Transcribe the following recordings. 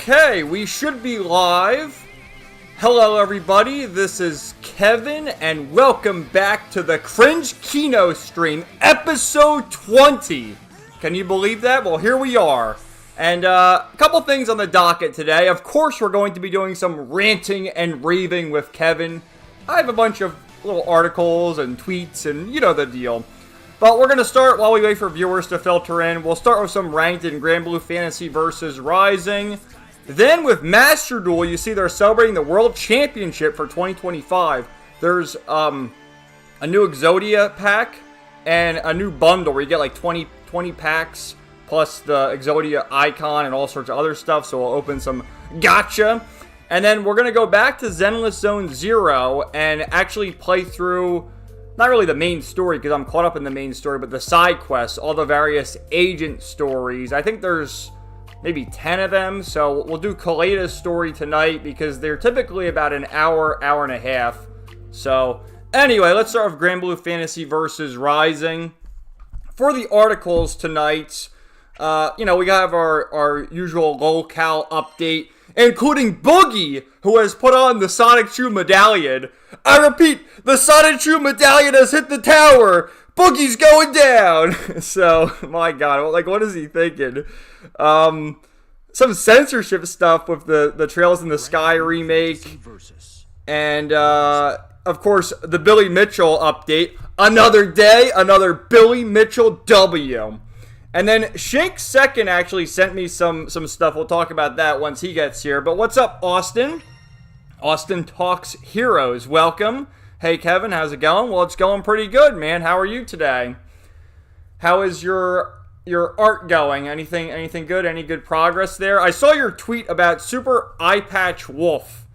Okay, we should be live. Hello everybody, this is Kevin, and welcome back to the Cringekino stream, episode 20. Can you believe that? Well, here we are. And a couple things on the docket today. Of course, we're going to be doing some ranting and raving with Kevin. I have a bunch of little articles and tweets, and you know the deal. But we're going to start while we wait for viewers to filter in. We'll start with some ranked in Granblue Fantasy Versus Rising. Then with Master Duel, you see they're celebrating the World Championship for 2025. There's a new Exodia pack and a new bundle where you get like 20 packs plus the Exodia icon and all sorts of other stuff. So we'll open some Gacha. And then we're going to go back to Zenless Zone Zero and actually play through, not really the main story because I'm caught up in the main story, but the side quests, all the various agent stories. I think there's maybe 10 of them, so we'll do Koleda's story tonight because they're typically about an hour, hour and a half. So anyway, let's start with Granblue Fantasy Versus Rising. For the articles tonight, we have our usual locale update, including Boogie, who has put on the Sonic True Medallion. I repeat, the Sonic True Medallion has hit the tower. Boogie's going down. So, my God, like, what is he thinking? Some censorship stuff with the Trails in the Sky remake. And, of course, the Billy Mitchell update. Another day, another Billy Mitchell W. And then Shink Second actually sent me some stuff. We'll talk about that once he gets here. But what's up, Austin? Austin Talks Heroes. Welcome. Hey, Kevin, how's it going? Well, it's going pretty good, man. How are you today? How is your art going? Anything good? Any good progress there? I saw your tweet about Super Eye Patch Wolf,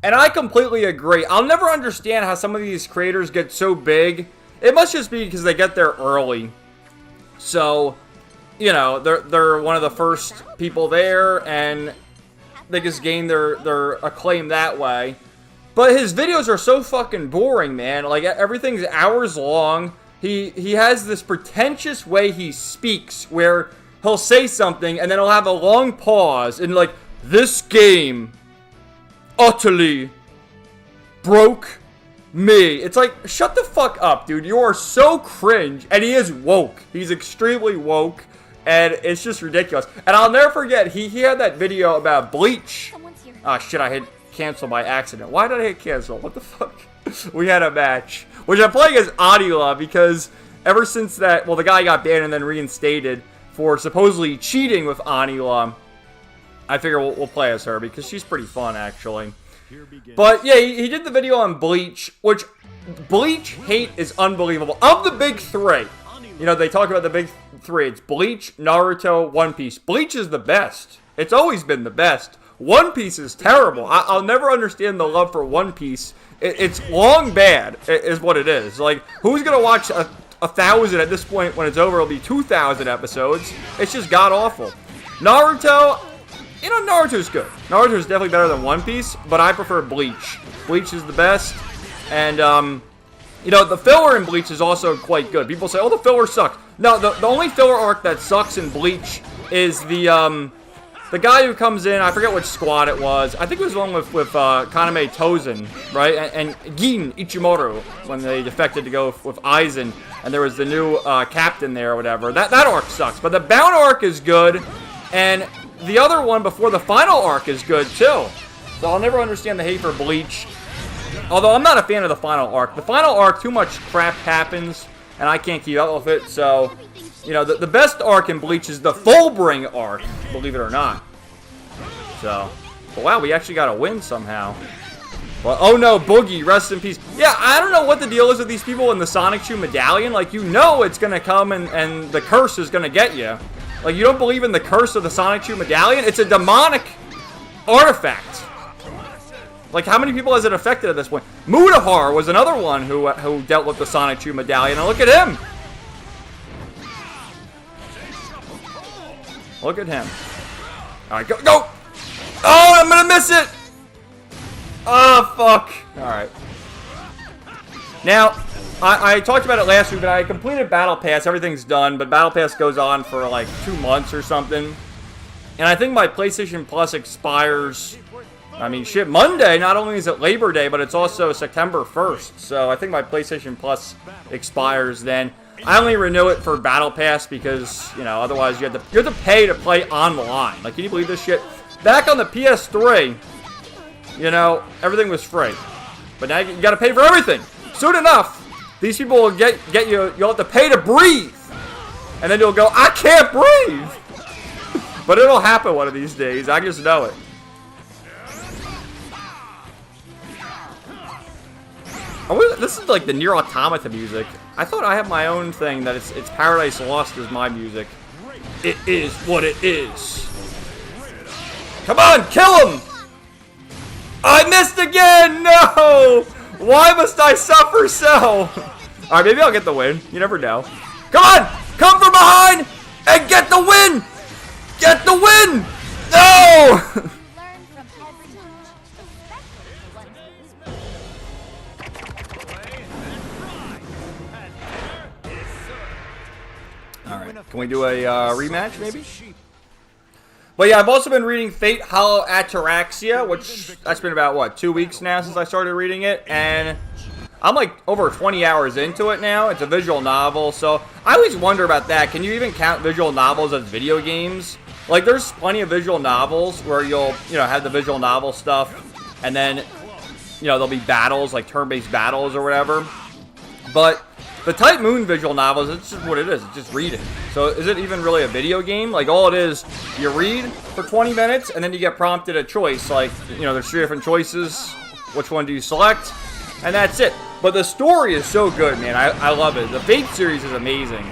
and I completely agree. I'll never understand how some of these creators get so big. It must just be because they get there early. So, you know, they're one of the first people there, and they just gain their acclaim that way. But his videos are so fucking boring, man. Like, everything's hours long. He has this pretentious way he speaks where he'll say something and then he'll have a long pause and like, this game utterly broke me. It's like, shut the fuck up, dude. You are so cringe. And he is woke. He's extremely woke. And it's just ridiculous. And I'll never forget, he had that video about Bleach. Ah, shit, I hit cancel by accident. Why did I hit cancel? What the fuck? We had a match, which I'm playing as Adila because ever since that, well, the guy got banned and then reinstated for supposedly cheating with Anila. I figure we'll play as her because she's pretty fun, actually. But yeah, he did the video on Bleach, which Bleach hate is unbelievable. Of the big three, you know, they talk about the big three. It's Bleach, Naruto, One Piece. Bleach is the best. It's always been the best. One Piece is terrible. I'll never understand the love for One Piece. It's long bad, is what it is. Like, who's going to watch a 1,000 at this point when it's over? It'll be 2,000 episodes. It's just god-awful. Naruto, you know, Naruto's good. Naruto's definitely better than One Piece, but I prefer Bleach. Bleach is the best. And, you know, the filler in Bleach is also quite good. People say, oh, the filler sucks. No, the only filler arc that sucks in Bleach is the guy who comes in, I forget which squad it was. I think it was the one with Kaname Tozen, right? And Gin Ichimoto, when they defected to go with Aizen. And there was the new captain there or whatever. That arc sucks. But the Bound arc is good. And the other one before the final arc is good, too. So I'll never understand the hate for Bleach. Although I'm not a fan of the final arc. The final arc, too much crap happens. And I can't keep up with it, so... You know, the best arc in Bleach is the Fullbring arc, believe it or not. So, but wow, we actually got a win somehow. Well, oh no, Boogie, rest in peace. Yeah, I don't know what the deal is with these people in the Sonic True Medallion. Like, you know it's going to come and the curse is going to get you. Like, you don't believe in the curse of the Sonic True Medallion? It's a demonic artifact. Like, how many people has it affected at this point? Mudahar was another one who dealt with the Sonic True Medallion, and look at him. Look at him. Alright, go! Go! Oh, I'm gonna miss it! Oh, fuck. Alright. Now, I talked about it last week, but I completed Battle Pass. Everything's done, but Battle Pass goes on for like 2 months or something. And I think my PlayStation Plus expires, I mean, shit, Monday. Not only is it Labor Day, but it's also September 1st. So I think my PlayStation Plus expires then. I only renew it for Battle Pass because, you know, otherwise you have to pay to play online. Like, can you believe this shit? Back on the PS3, you know, everything was free. But now you gotta pay for everything. Soon enough, these people will get you, you'll have to pay to breathe. And then you'll go, I can't breathe! But it'll happen one of these days, I just know it. This is like the Nier Automata music. I thought I had my own thing that it's Paradise Lost is my music. It is what it is. Come on, kill him! I missed again! No! Why must I suffer so? Alright, maybe I'll get the win. You never know. Come on! Come from behind and get the win! Get the win! No! Alright, can we do a rematch, maybe? But yeah, I've also been reading Fate Hollow Ataraxia, which, that's been about, what, 2 weeks now since I started reading it, and I'm like over 20 hours into it now. It's a visual novel, so I always wonder about that. Can you even count visual novels as video games? Like, there's plenty of visual novels where you'll, you know, have the visual novel stuff, and then, you know, there'll be battles, like turn-based battles or whatever. But the Type Moon visual novels, it's just what it is. It's just reading. So is it even really a video game? Like, all it is, you read for 20 minutes, and then you get prompted a choice. Like, you know, there's 3 different choices. Which one do you select? And that's it. But the story is so good, man. I love it. The Fate series is amazing.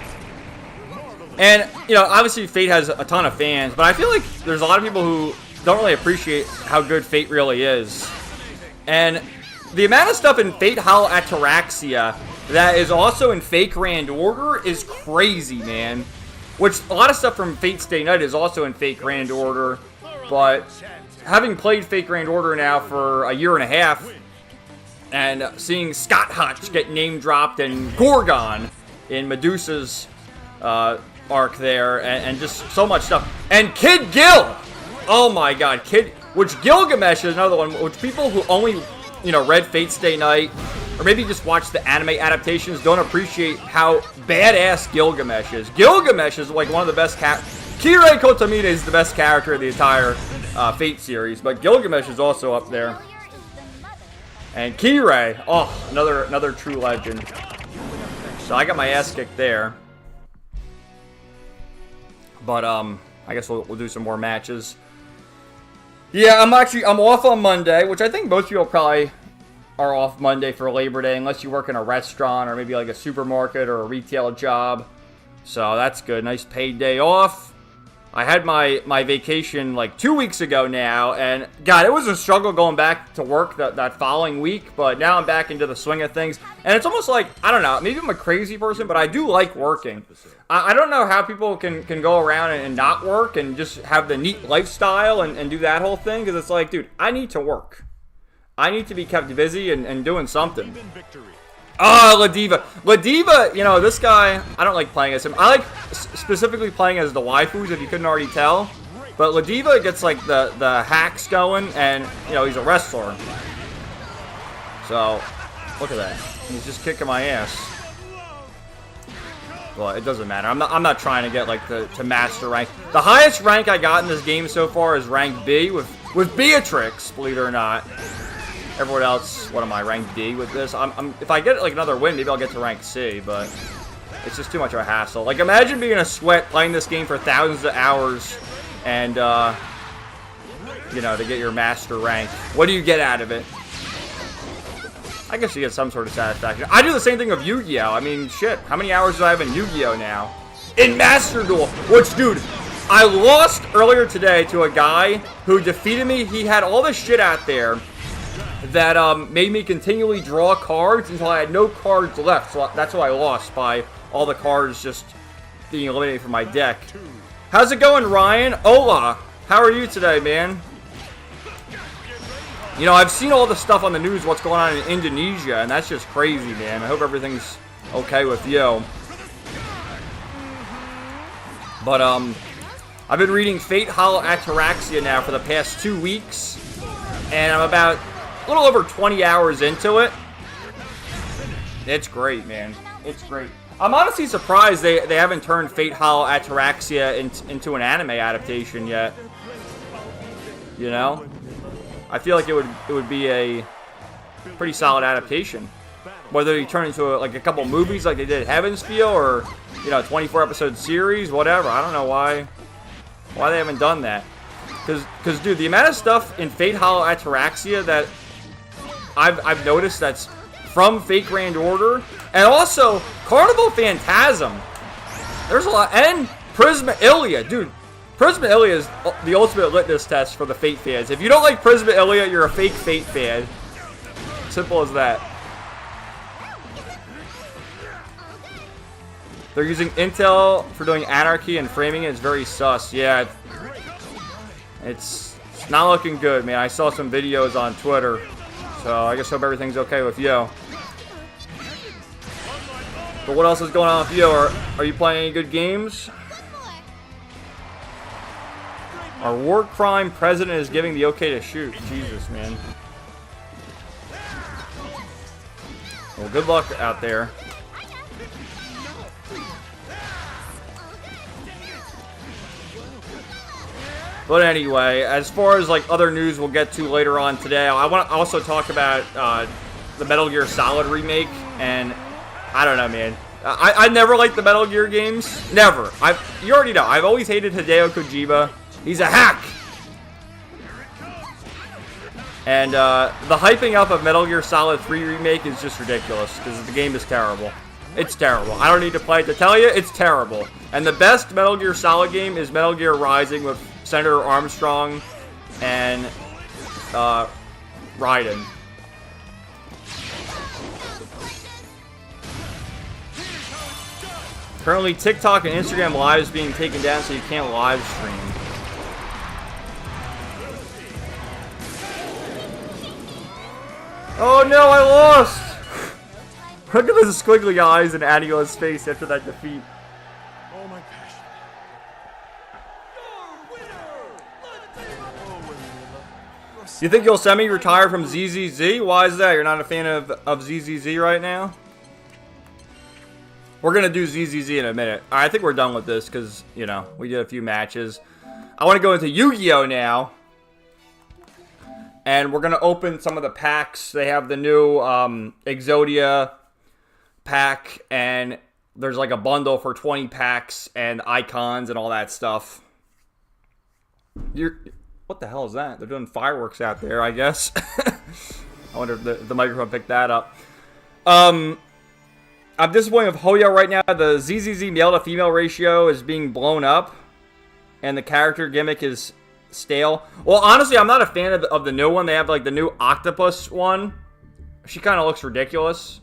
And, you know, obviously Fate has a ton of fans, but I feel like there's a lot of people who don't really appreciate how good Fate really is. And the amount of stuff in Fate Hollow Ataraxia that is also in Fate Grand Order is crazy, man. Which, a lot of stuff from Fate Stay Night is also in Fate Grand Order. But having played Fate Grand Order now for a year and a half, and seeing Scott Hutch get name-dropped and Gorgon in Medusa's arc there, and just so much stuff. And Kid Gil! Oh my god, which Gilgamesh is another one, which people who only, you know, read Fate Stay Night, or maybe just watch the anime adaptations, don't appreciate how badass Gilgamesh is. Gilgamesh is like one of the best Kirei Kotomine is the best character of the entire Fate series, but Gilgamesh is also up there. And Kirei, oh, another true legend. So I got my ass kicked there. But I guess we'll do some more matches. Yeah, I'm off on Monday, which I think most people probably are off Monday for Labor Day, unless you work in a restaurant or maybe like a supermarket or a retail job. So that's good. Nice paid day off. I had my vacation like 2 weeks ago now, and God, it was a struggle going back to work that following week, but now I'm back into the swing of things, and it's almost like, I don't know, maybe I'm a crazy person, but I do like working. I don't know how people can go around and not work and just have the neat lifestyle and do that whole thing, because it's like, dude, I need to work. I need to be kept busy and doing something. Oh, Ladiva. Ladiva, you know, this guy, I don't like playing as him. I like specifically playing as the waifus, if you couldn't already tell. But Ladiva gets, like, the hacks going, and, you know, he's a wrestler. So, look at that. He's just kicking my ass. Well, it doesn't matter. I'm not trying to get, like, to master rank. The highest rank I got in this game so far is rank B with Beatrix, believe it or not. Everyone else, what am I, rank D with this? If I get like another win, maybe I'll get to rank C, but it's just too much of a hassle. Like, imagine being in a sweat playing this game for thousands of hours and, you know, to get your master rank. What do you get out of it? I guess you get some sort of satisfaction. I do the same thing with Yu-Gi-Oh! I mean, shit, how many hours do I have in Yu-Gi-Oh! Now? In Master Duel, which, dude, I lost earlier today to a guy who defeated me. He had all this shit out there that made me continually draw cards until I had no cards left. So that's why I lost, by all the cards just being eliminated from my deck. How's it going, Ryan? Hola. How are you today, man? You know, I've seen all the stuff on the news, what's going on in Indonesia, and that's just crazy, man. I hope everything's okay with you. But, I've been reading Fate Hollow Ataraxia now for the past 2 weeks, and I'm about a little over 20 hours into it. It's great, man. It's great. I'm honestly surprised they haven't turned Fate Hollow Ataraxia into an anime adaptation yet. You know? I feel like it would be a pretty solid adaptation. Whether you turn it into like a couple movies like they did Heaven's Feel, or, you know, a 24-episode series, whatever. I don't know why they haven't done that. Because, dude, the amount of stuff in Fate Hollow Ataraxia that I've noticed that's from Fate Grand Order, and also Carnival Phantasm. There's a lot, and Prisma Ilia, dude. Prisma Ilia is the ultimate litmus test for the Fate fans. If you don't like Prisma Ilia, you're a fake Fate fan. Simple as that. They're using Intel for doing Anarchy and framing it. It's very sus. Yeah, it's not looking good, man. I saw some videos on Twitter, so I just hope everything's okay with you. But what else is going on with you? Are you playing any good games? Our war crime president is giving the okay to shoot. Jesus, man. Well, good luck out there. But anyway, as far as like other news we'll get to later on today, I want to also talk about the Metal Gear Solid remake. And I don't know, man. I never liked the Metal Gear games. Never. You already know. I've always hated Hideo Kojima. He's a hack. And the hyping up of Metal Gear Solid 3 remake is just ridiculous because the game is terrible. It's terrible. I don't need to play it to tell you. It's terrible. And the best Metal Gear Solid game is Metal Gear Rising with Senator Armstrong and Raiden. Currently, TikTok and Instagram Live is being taken down, so you can't live stream. Oh no, I lost! Look at the squiggly eyes in Adio's face after that defeat. Oh my passion. You think you'll semi-retire from ZZZ? Why is that? You're not a fan of ZZZ right now? We're going to do ZZZ in a minute. I think we're done with this because, you know, we did a few matches. I want to go into Yu-Gi-Oh now. And we're going to open some of the packs. They have the new Exodia pack. And there's like a bundle for 20 packs and icons and all that stuff. What the hell is that? They're doing fireworks out there, I guess. I wonder if the microphone picked that up. I'm disappointed with Hoyo right now. The ZZZ male to female ratio is being blown up. And the character gimmick is stale. Well, honestly, I'm not a fan of the new one. They have like the new octopus one. She kind of looks ridiculous.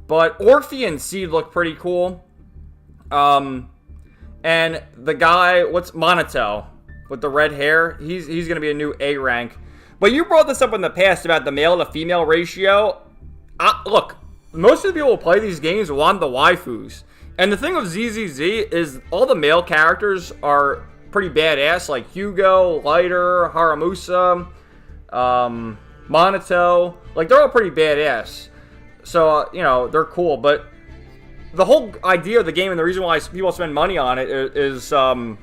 But Orphe and Seed look pretty cool. And the guy, what's Monito with the red hair? He's going to be a new A rank. But you brought this up in the past about the male to female ratio. Look. Most of the people who play these games want the waifus. And the thing with ZZZ is all the male characters are pretty badass. Like Hugo, Lighter, Haramusa, Monito. Like, they're all pretty badass. So, you know, they're cool. But the whole idea of the game and the reason why people spend money on it is for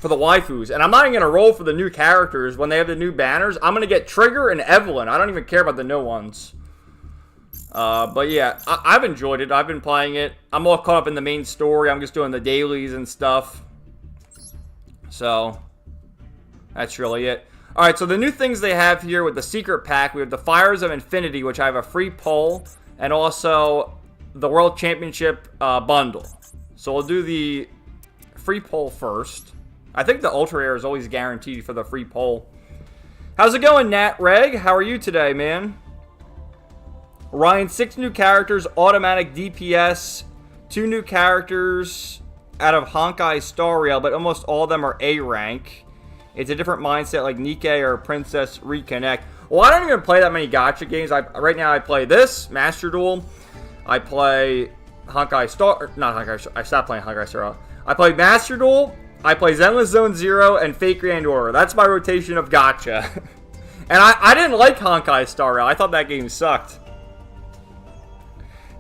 the waifus. And I'm not even going to roll for the new characters when they have the new banners. I'm going to get Trigger and Evelyn. I don't even care about the new ones. But yeah, I've enjoyed it. I've been playing it. I'm all caught up in the main story. I'm just doing the dailies and stuff. So, that's really it. Alright, so the new things they have here with the secret pack, we have the Fires of Infinity, which I have a free poll, and also the World Championship bundle. So we'll do the free poll first. I think the Ultra Rare is always guaranteed for the free poll. How's it going, Nat Reg? How are you today, man? Ryan, 6 new characters, automatic DPS, 2 new characters out of Honkai Star Rail, but almost all of them are A rank. It's a different mindset like Nikke or Princess Reconnect. Well, I don't even play that many gacha games. Right now I play this, Master Duel. I play Honkai Star... Not Honkai Star... I stopped playing Honkai Star Rail. I play Master Duel, I play Zenless Zone Zero and Fate Grand Order. That's my rotation of Gacha. And I didn't like Honkai Star Rail. I thought that game sucked.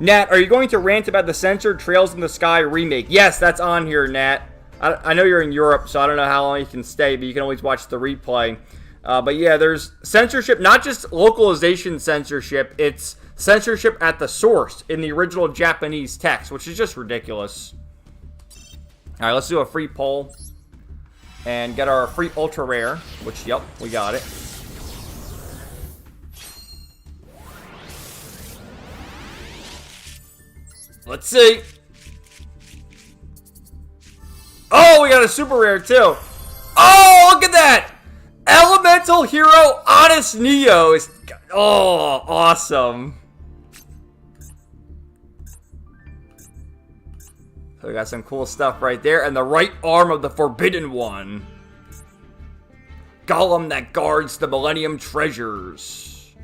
Nat, are you going to rant about the censored Trails in the Sky remake? Yes, that's on here, Nat. I know you're in Europe, so I don't know how long you can stay, but you can always watch the replay. But yeah, there's censorship, not just localization censorship, it's censorship at the source in the original Japanese text, which is just ridiculous. Alright, let's do a free poll and get our free ultra rare, which, yep, we got it. Let's see. Oh, we got a super rare too. Oh, look at that! Elemental Hero Honest Neo is... Oh, awesome. So we got some cool stuff right there. And the right arm of the Forbidden One. Golem that guards the Millennium Treasures.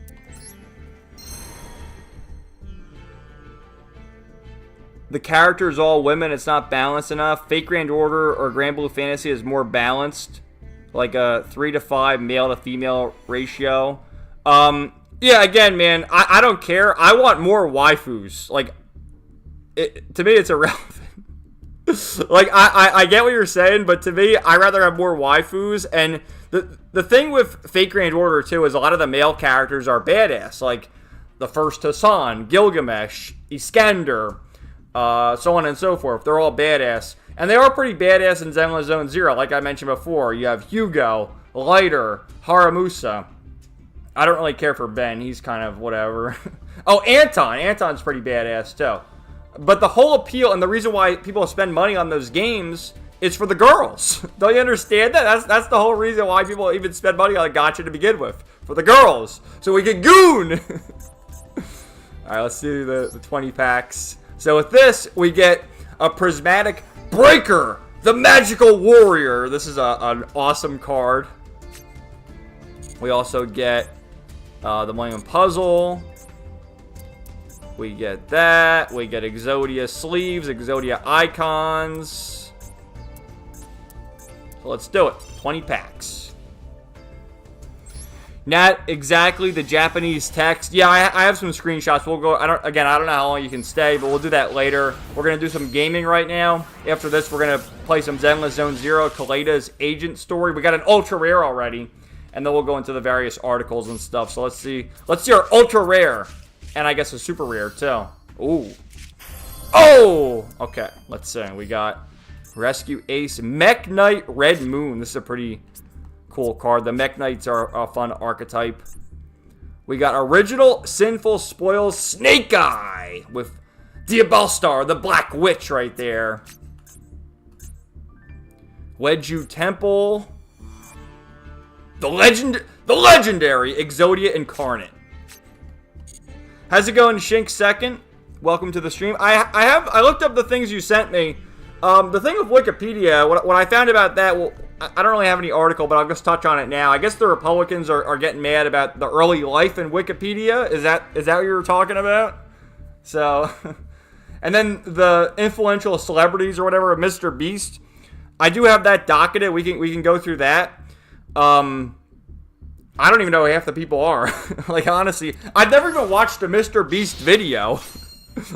The characters all women, it's not balanced enough. Fate Grand Order or Granblue Fantasy is more balanced. Like a 3-to-5 male to female ratio. Yeah, again, man, I don't care. I want more waifus. Like, to me, it's irrelevant. Like, I get what you're saying, but to me, I'd rather have more waifus. And the thing with Fate Grand Order, too, is a lot of the male characters are badass. Like, the first Hassan, Gilgamesh, Iskander, so on and so forth. They're all badass. And they are pretty badass in Zenless Zone Zero, like I mentioned before. You have Hugo, Lighter, Haramusa. I don't really care for Ben. He's kind of whatever. Oh, Anton. Anton's pretty badass, too. But the whole appeal and the reason why people spend money on those games is for the girls. Don't you understand that? That's the whole reason why people even spend money on a gacha to begin with. For the girls. So we can goon! Alright, let's do the 20 packs. So with this, we get a Prismatic Breaker, the Magical Warrior. This is an awesome card. We also get the Millennium Puzzle. We get that. We get Exodia sleeves, Exodia icons. So let's do it. 20 packs. Not exactly the Japanese text. Yeah, I have some screenshots. We'll go. I don't know how long you can stay, but we'll do that later. We're gonna do some gaming right now. After this, we're gonna play some Zenless Zone Zero, Koleda's Agent Story. We got an ultra rare already, and then we'll go into the various articles and stuff. So let's see our ultra rare, and I guess a super rare too. Ooh. Oh. Okay. Let's see. We got Rescue Ace, Mech Knight, Red Moon. This is a pretty cool card. The Mech Knights are a fun archetype. We got Original Sinful Spoils Snake Eye with Diabolstar, the Black Witch right there. Wedju Temple. The legendary Exodia Incarnate. How's it going, Shink Second? Welcome to the stream. I looked up the things you sent me. The thing with Wikipedia, what I found about that, well, I don't really have any article, but I'll just touch on it now. I guess the Republicans are getting mad about the early life in Wikipedia. Is that what you were talking about? So, and then the influential celebrities or whatever, Mr. Beast. I do have that docketed. We can go through that. I don't even know who half the people are. Like, honestly, I've never even watched a Mr. Beast video.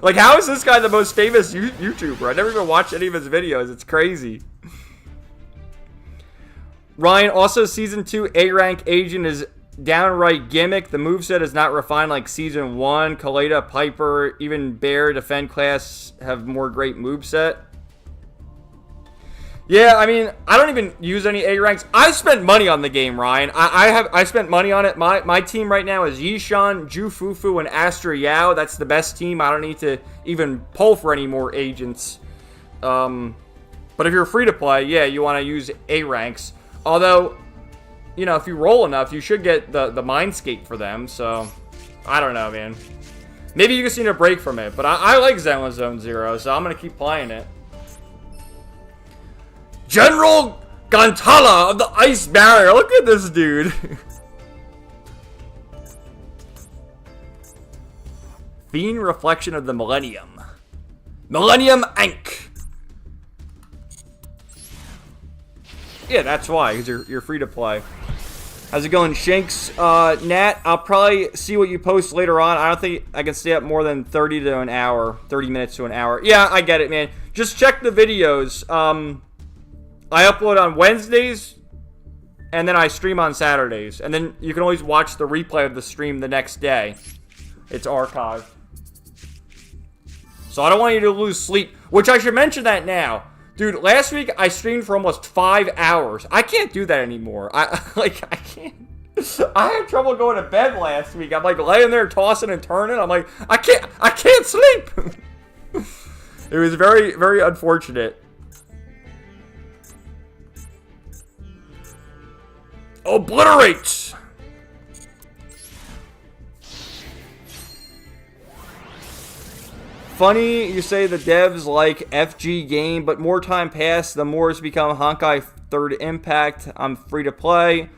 Like, how is this guy the most famous YouTuber? I never even watched any of his videos. It's crazy. Ryan, also Season 2 A-Rank Agent is downright gimmick. The moveset is not refined like Season 1. Koleda, Piper, even Bear, Defend class have more great moveset. Yeah, I mean, I don't even use any A-Ranks. I spent money on the game, Ryan. I spent money on it. My team right now is Yishan, Jufufu, and Astra Yao. That's the best team. I don't need to even pull for any more agents. But if you're free to play, yeah, you want to use A-Ranks. Although, you know, if you roll enough, you should get the Mindscape for them. So, I don't know, man. Maybe you just need a break from it. But I like Zenless Zone Zero, so I'm going to keep playing it. General Gantala of the Ice Barrier. Look at this dude. Fiend Reflection of the Millennium. Millennium Ankh. Yeah, that's why, because you're free to play. How's it going, Shanks? Nat, I'll probably see what you post later on. I don't think I can stay up more than 30 to an hour. 30 minutes to an hour. Yeah, I get it, man. Just check the videos. I upload on Wednesdays, and then I stream on Saturdays. And then you can always watch the replay of the stream the next day. It's archived. So I don't want you to lose sleep, which I should mention that now. Dude, last week I streamed for almost 5 hours. I can't do that anymore. I can't. I had trouble going to bed last week. I'm like laying there tossing and turning. I'm like, I can't sleep. It was very, very unfortunate. Obliterate! Funny you say the devs like FG game, but more time passed, the more it's become Honkai Third Impact. I'm free to play.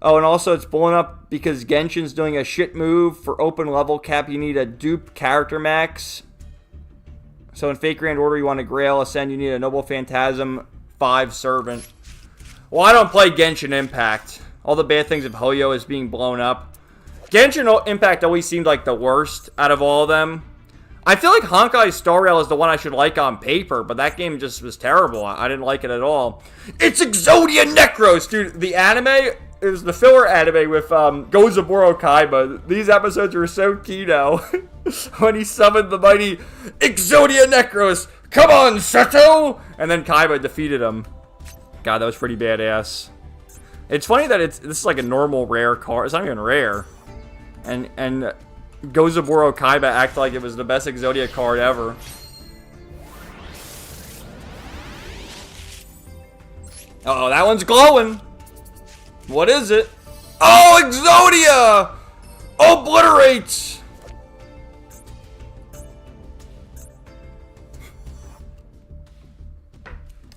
Oh, and also it's blowing up because Genshin's doing a shit move. For open level cap, you need a dupe character max. So in Fate Grand Order, you want a Grail Ascend, you need a Noble Phantasm 5 Servant. Well, I don't play Genshin Impact. All the bad things of Hoyo is being blown up. Genshin Impact always seemed like the worst out of all of them. I feel like Honkai Star Rail is the one I should like on paper, but that game just was terrible. I didn't like it at all. It's Exodia Necros, dude. The anime, it was the filler anime with Gozaburo Kaiba. These episodes were so Kino. When he summoned the mighty Exodia Necros. Come on, Seto! And then Kaiba defeated him. God, that was pretty badass. It's funny that this is like a normal rare card. It's not even rare. And Gozaburo Kaiba acted like it was the best Exodia card ever. Uh-oh, that one's glowing. What is it? Oh, Exodia! Obliterate!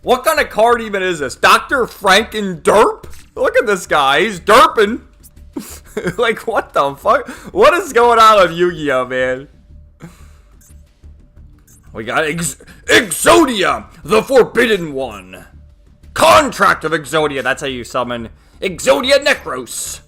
What kind of card even is this? Dr. Franken Derp? Look at this guy. He's derping. Like, what the fuck? What is going on with Yu-Gi-Oh, man? We got Exodia, the Forbidden One. Contract of Exodia. That's how you summon Exodia Necros.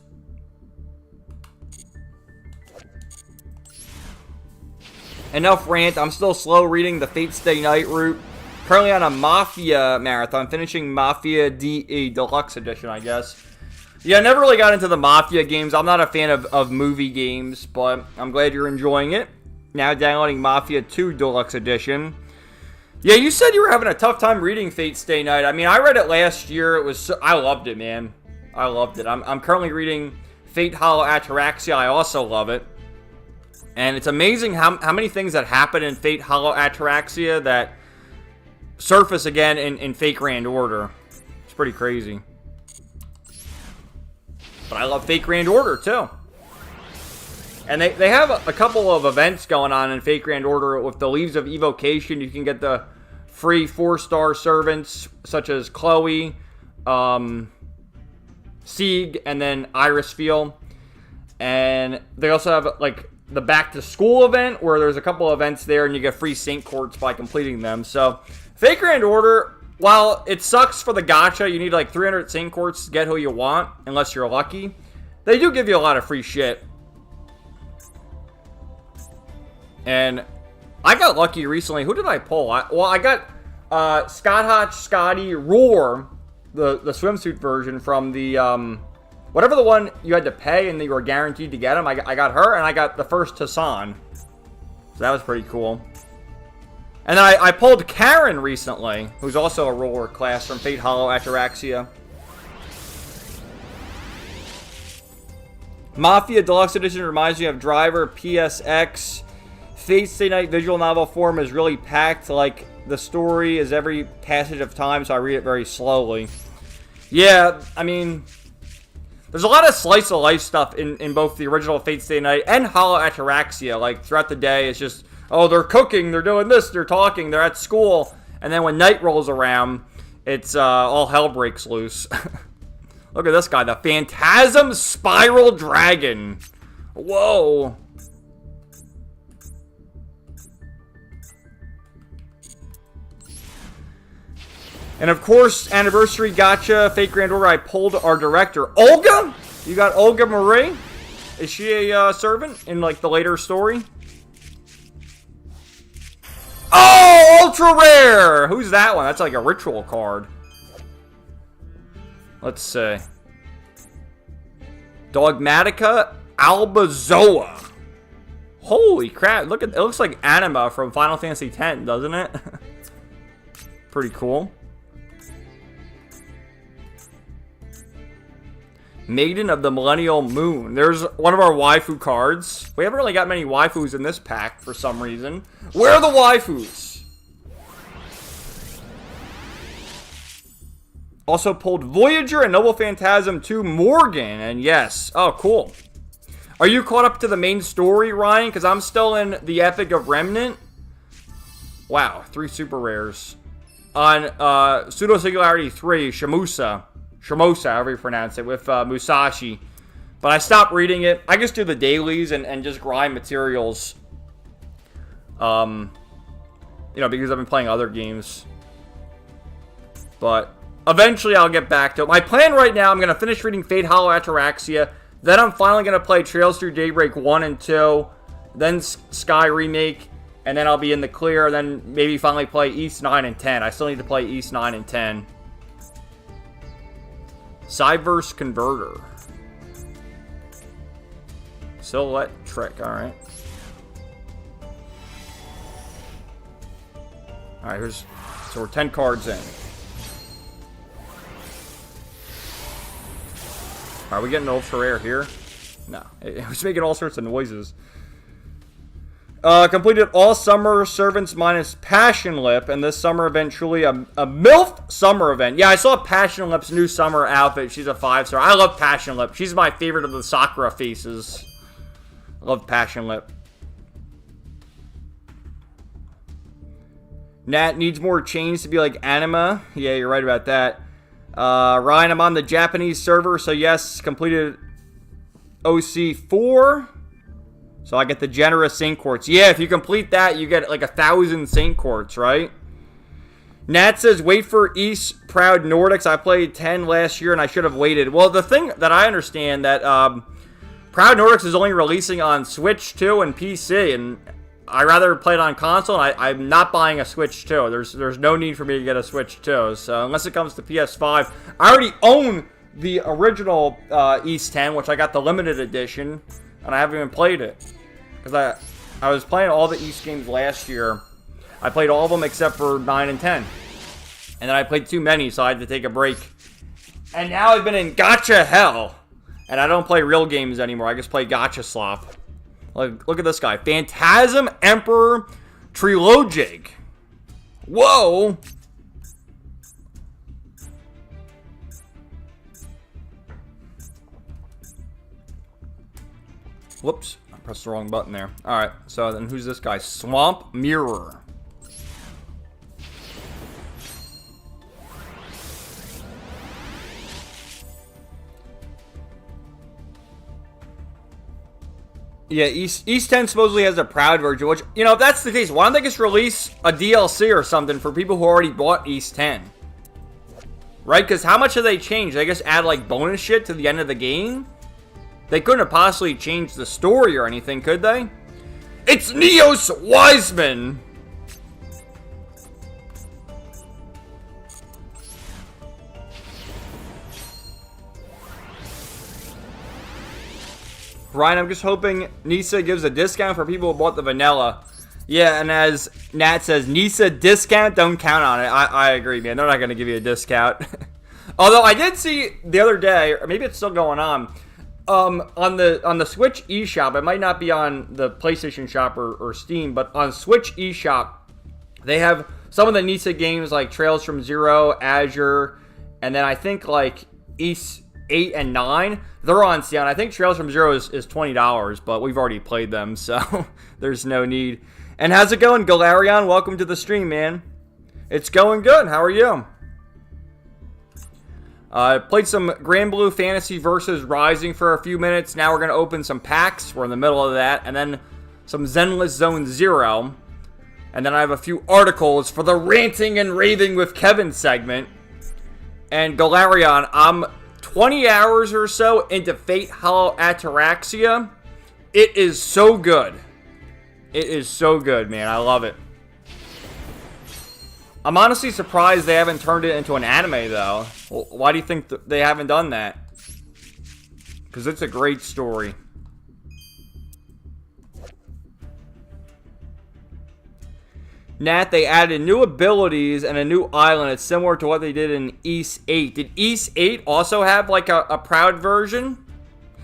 Enough rant. I'm still slow reading the Fate Stay Night route. Currently on a Mafia marathon. Finishing Mafia DE Deluxe Edition, I guess. Yeah, I never really got into the Mafia games. I'm not a fan of movie games, but I'm glad you're enjoying it. Now downloading Mafia 2 Deluxe Edition. Yeah, you said you were having a tough time reading Fate Stay Night. I mean, I read it last year. I loved it, man. I loved it. I'm currently reading Fate Hollow Ataraxia. I also love it. And it's amazing how many things that happen in Fate Hollow Ataraxia that surface again in Fate Grand Order. It's pretty crazy. But I love Fate Grand Order, too. And they have a couple of events going on in Fate Grand Order. With the Leaves of Evocation, you can get the free 4-star servants, such as Chloe, Sieg, and then Iris Field. And they also have, like, the Back to School event, where there's a couple of events there, and you get free Saint Courts by completing them. So, Fate Grand Order, while it sucks for the gacha, you need like 300 Saint Courts to get who you want, unless you're lucky. They do give you a lot of free shit. And I got lucky recently. Who did I pull? I got Scott Hotch, Scotty, Roar, the swimsuit version from the, whatever the one you had to pay and you were guaranteed to get him. I got her, and I got the first Hassan. So that was pretty cool. And then I pulled Karen recently, who's also a roller class from Fate Hollow Ataraxia. Mafia Deluxe Edition reminds me of Driver PSX. Fate Stay Night visual novel form is really packed. Like, the story is every passage of time, so I read it very slowly. Yeah, I mean, there's a lot of slice of life stuff in both the original Fate Stay Night and Hollow Ataraxia. Like, throughout the day, it's just, oh, they're cooking, they're doing this, they're talking, they're at school. And then when night rolls around, it's all hell breaks loose. Look at this guy, the Phantasm Spiral Dragon. Whoa. And of course, anniversary gacha, fake grand order, I pulled our director. Olga? You got Olga Marie? Is she a servant in like the later story? Oh, ultra rare! Who's that one? That's like a ritual card. Let's see. Dogmatica Albazoa. Holy crap, look at it, looks like Anima from Final Fantasy X, doesn't it? Pretty cool. Maiden of the Millennial Moon. There's one of our waifu cards. We haven't really got many waifus in this pack for some reason. Where are the waifus? Also pulled Voyager and Noble Phantasm 2 Morgan. And yes. Oh, cool. Are you caught up to the main story, Ryan? Because I'm still in the Epic of Remnant. Wow. 3 super rares. On Pseudo Singularity 3, Shamusa, however you pronounce it, with Musashi. But I stopped reading it. I just do the dailies and just grind materials. You know, because I've been playing other games. But eventually I'll get back to it. My plan right now, I'm going to finish reading Fate Hollow Ataraxia. Then I'm finally going to play Trails Through Daybreak 1 and 2. Then Sky Remake. And then I'll be in the clear. Then maybe finally play East 9 and 10. I still need to play East 9 and 10. Cyverse Converter. Silhouette Trick. Alright. Alright, so we're 10 cards in. Are we getting ultra rare here? No. It was making all sorts of noises. Completed all summer servants minus Passion Lip, and this summer event truly a MILF summer event. Yeah, I saw Passion Lip's new summer outfit. She's a 5-star. I love Passion Lip. She's my favorite of the Sakura faces. I love Passion Lip. Nat needs more chains to be like Anima. Yeah, you're right about that. Ryan, I'm on the Japanese server, so yes, completed OC4. So I get the generous Saint Quartz. Yeah, if you complete that, you get like 1,000 Saint Quartz, right? Nat says, wait for East Proud Nordics. I played 10 last year and I should have waited. Well, the thing that I understand that Proud Nordics is only releasing on Switch 2 and PC. And I rather play it on console. And I'm not buying a Switch 2. There's no need for me to get a Switch 2. So unless it comes to PS5. I already own the original East 10, which I got the limited edition. And I haven't even played it. Because I was playing all the East games last year. I played all of them except for 9 and 10. And then I played too many, so I had to take a break. And now I've been in Gacha hell. And I don't play real games anymore. I just play Gacha slop. Look at this guy. Phantasm Emperor Trilogic. Whoa. Whoops. I pressed the wrong button there. Alright, so then who's this guy? Swamp Mirror. Yeah, East 10 supposedly has a Proud version, which, you know, if that's the case, why don't they just release a DLC or something for people who already bought East 10? Right? Because how much have they changed? They just add, like, bonus shit to the end of the game? They couldn't have possibly changed the story or anything, could they? It's Neos Wiseman! Ryan, I'm just hoping Nisa gives a discount for people who bought the vanilla. Yeah, and as Nat says, Nisa discount, don't count on it. I agree, man. They're not going to give you a discount. Although I did see the other day, or maybe it's still going on the Switch eShop, it might not be on the PlayStation Shop or Steam, but on Switch eShop, they have some of the Nisa games like Trails from Zero, Azure, and then I think like East 8 and 9, they're on sale. And I think Trails from Zero is $20, but we've already played them, so there's no need. And how's it going, Galarion? Welcome to the stream, man. It's going good. How are you? Played some Granblue Fantasy Versus Rising for a few minutes. Now we're going to open some packs. We're in the middle of that. And then some Zenless Zone Zero. And then I have a few articles for the Ranting and Raving with Kevin segment. And Galarian, I'm 20 hours or so into Fate Hollow Ataraxia. It is so good. It is so good, man. I love it. I'm honestly surprised they haven't turned it into an anime, though. Why do you think they haven't done that? Because it's a great story. Nat, they added new abilities and a new island. It's similar to what they did in East 8. Did East 8 also have, like, a Proud version?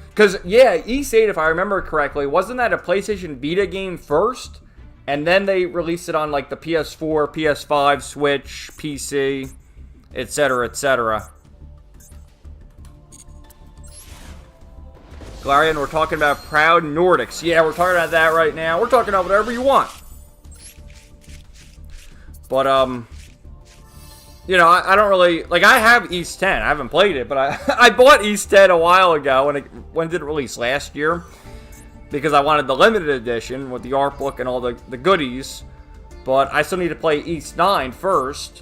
Because, yeah, East 8, if I remember correctly, wasn't that a PlayStation Vita game first? And then they released it on, like, the PS4, PS5, Switch, PC, etc., etc. Galarian, we're talking about Proud Nordics. Yeah, we're talking about that right now. We're talking about whatever you want. But, you know, I don't really, like, I have East 10. I haven't played it, but I bought East 10 a while ago when it did release last year. Because I wanted the limited edition with the art book and all the goodies. But I still need to play East 9 first.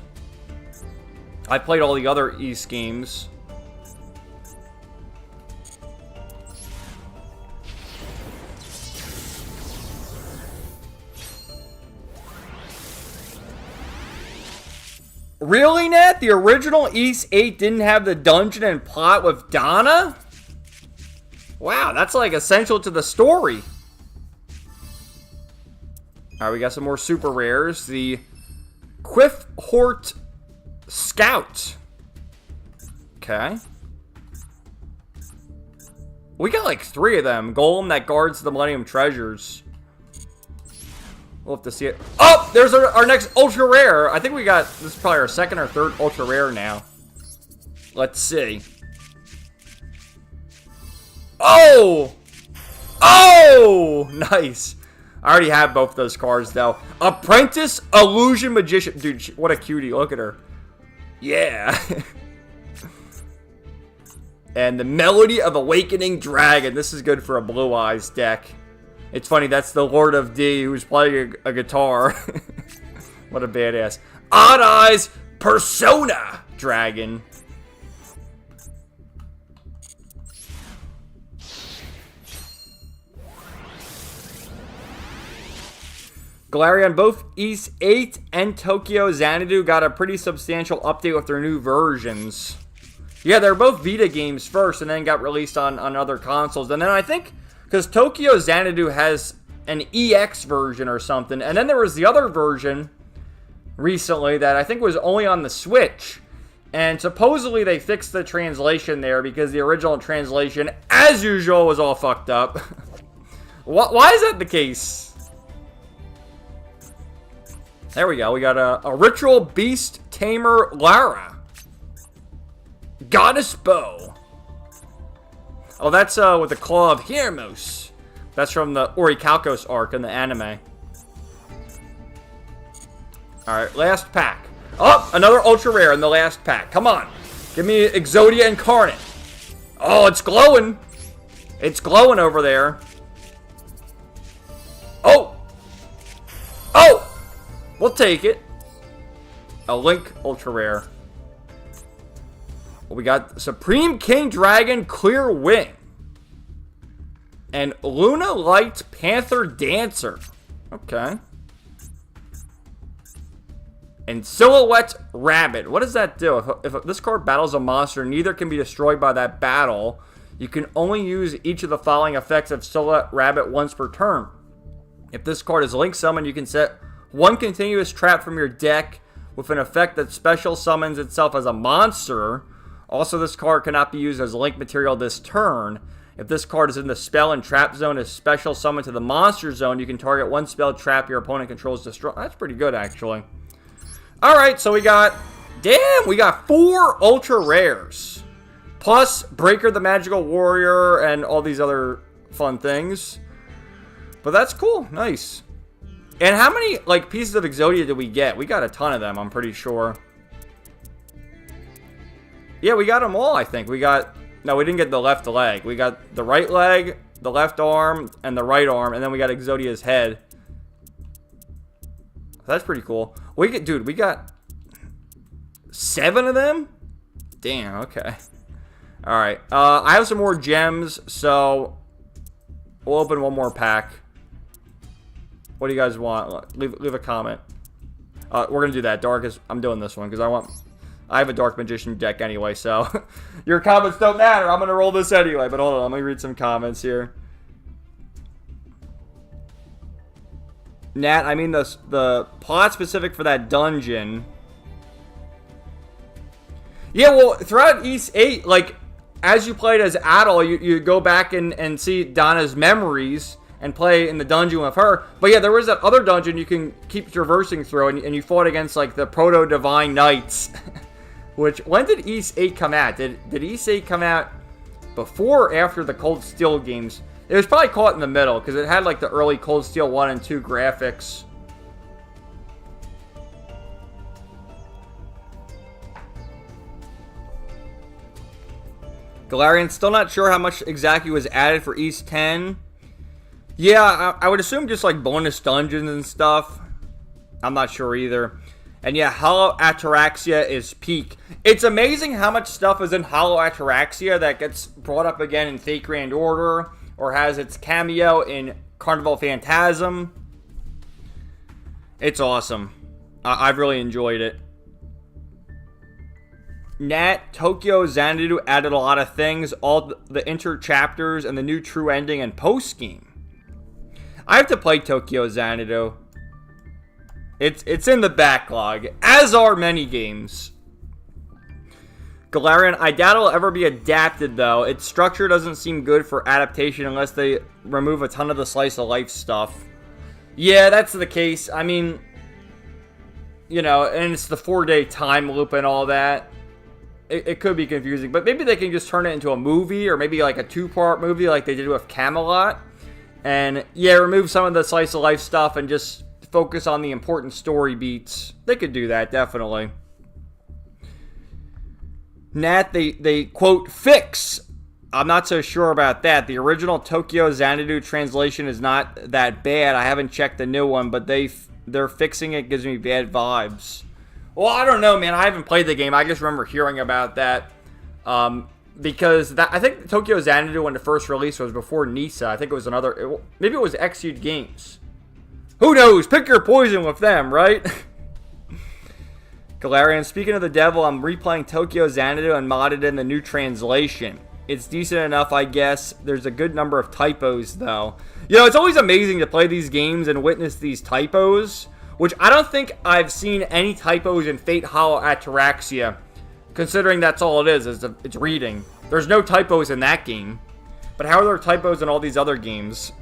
I played all the other East games. Really, Nat? The original East 8 didn't have the dungeon and plot with Donna? Wow, that's like essential to the story. Alright, we got some more super rares. The Quiffhort Scout. Okay. We got like 3 of them. Golem that guards the Millennium Treasures. We'll have to see it. Oh, there's our next ultra rare. I think we got, this is probably our second or third ultra rare now. Let's see. Oh! Oh! Nice. I already have both those cards, though. Apprentice Illusion Magician. Dude, what a cutie. Look at her. Yeah. And the Melody of Awakening Dragon. This is good for a Blue Eyes deck. It's funny, that's the Lord of D who's playing a guitar. What a badass. Odd Eyes Persona Dragon. Galarian, both East 8 and Tokyo Xanadu got a pretty substantial update with their new versions. Yeah, they're both Vita games first and then got released on other consoles. And then I think, because Tokyo Xanadu has an EX version or something, and then there was the other version recently that I think was only on the Switch. And supposedly they fixed the translation there because the original translation, as usual, was all fucked up. Why is that the case? There we go. We got a Ritual Beast Tamer Lara. Goddess Bow. Oh, that's with the Claw of Hermos. That's from the Orichalcos arc in the anime. Alright, last pack. Oh, another ultra rare in the last pack. Come on. Give me Exodia Incarnate. Oh, it's glowing. It's glowing over there. Oh. Oh. We'll take it. A Link ultra rare. We got Supreme King Dragon Clear Wing. And Luna Light Panther Dancer. Okay. And Silhouette Rabbit. What does that do? If this card battles a monster, neither can be destroyed by that battle. You can only use each of the following effects of Silhouette Rabbit once per turn. If this card is Link Summoned, you can set one continuous trap from your deck with an effect that special summons itself as a monster. Also, this card cannot be used as Link material this turn. If this card is in the spell and trap zone as special summon to the monster zone, you can target one spell trap your opponent controls destroy. That's pretty good, actually. Alright, so we got... Damn, we got 4 ultra rares. Plus, Breaker the Magical Warrior and all these other fun things. But that's cool. Nice. And how many, like, pieces of Exodia did we get? We got a ton of them, I'm pretty sure. Yeah, we got them all, I think. We got... No, we didn't get the left leg. We got the right leg, the left arm, and the right arm. And then we got Exodia's head. That's pretty cool. Dude, we got 7 of them? Damn, okay. Alright, I have some more gems, so we'll open one more pack. What do you guys want? Leave a comment. We're gonna do that. I'm doing this one, because I have a Dark Magician deck anyway, so your comments don't matter. I'm gonna roll this anyway, but hold on, let me read some comments here. Nat, I mean the plot specific for that dungeon. Yeah, well, throughout East 8, like, as you played as Adol, you go back and see Donna's memories and play in the dungeon with her. But yeah, there was that other dungeon you can keep traversing through, and you fought against, like, the Proto-Divine Knights. Which, when did East 8 come out? Did East 8 come out before or after the Cold Steel games? It was probably caught in the middle, because it had, like, the early Cold Steel 1 and 2 graphics. Galarian, still not sure how much exactly was added for East 10. Yeah, I would assume just, like, bonus dungeons and stuff. I'm not sure either. And yeah, Hollow Ataraxia is peak. It's amazing how much stuff is in Hollow Ataraxia that gets brought up again in Fate Grand Order, or has its cameo in Carnival Phantasm. It's awesome. I've really enjoyed it. Nat, Tokyo Xanadu added a lot of things, all the inter-chapters and the new true ending and post-game. I have to play Tokyo Xanadu. It's in the backlog, as are many games. Galarian, I doubt it'll ever be adapted, though. Its structure doesn't seem good for adaptation unless they remove a ton of the slice of life stuff. Yeah, that's the case. I mean, you know, and it's the 4-day time loop and all that. It could be confusing, but maybe they can just turn it into a movie, or maybe like a 2-part movie like they did with Camelot. And yeah, remove some of the slice of life stuff and just focus on the important story beats. They could do that, definitely. Nat, they quote, fix. I'm not so sure about that. The original Tokyo Xanadu translation is not that bad. I haven't checked the new one, but they're fixing it gives me bad vibes. Well, I don't know, man. I haven't played the game. I just remember hearing about that. Because I think Tokyo Xanadu, when the first release, was before Nisa. I think it was maybe it was Exude Games. Who knows? Pick your poison with them, right? Galarian, speaking of the devil, I'm replaying Tokyo Xanadu and modded in the new translation. It's decent enough, I guess. There's a good number of typos, though. You know, it's always amazing to play these games and witness these typos, which I don't think I've seen any typos in Fate Hollow Ataraxia, considering that's all it is it's reading. There's no typos in that game. But how are there typos in all these other games?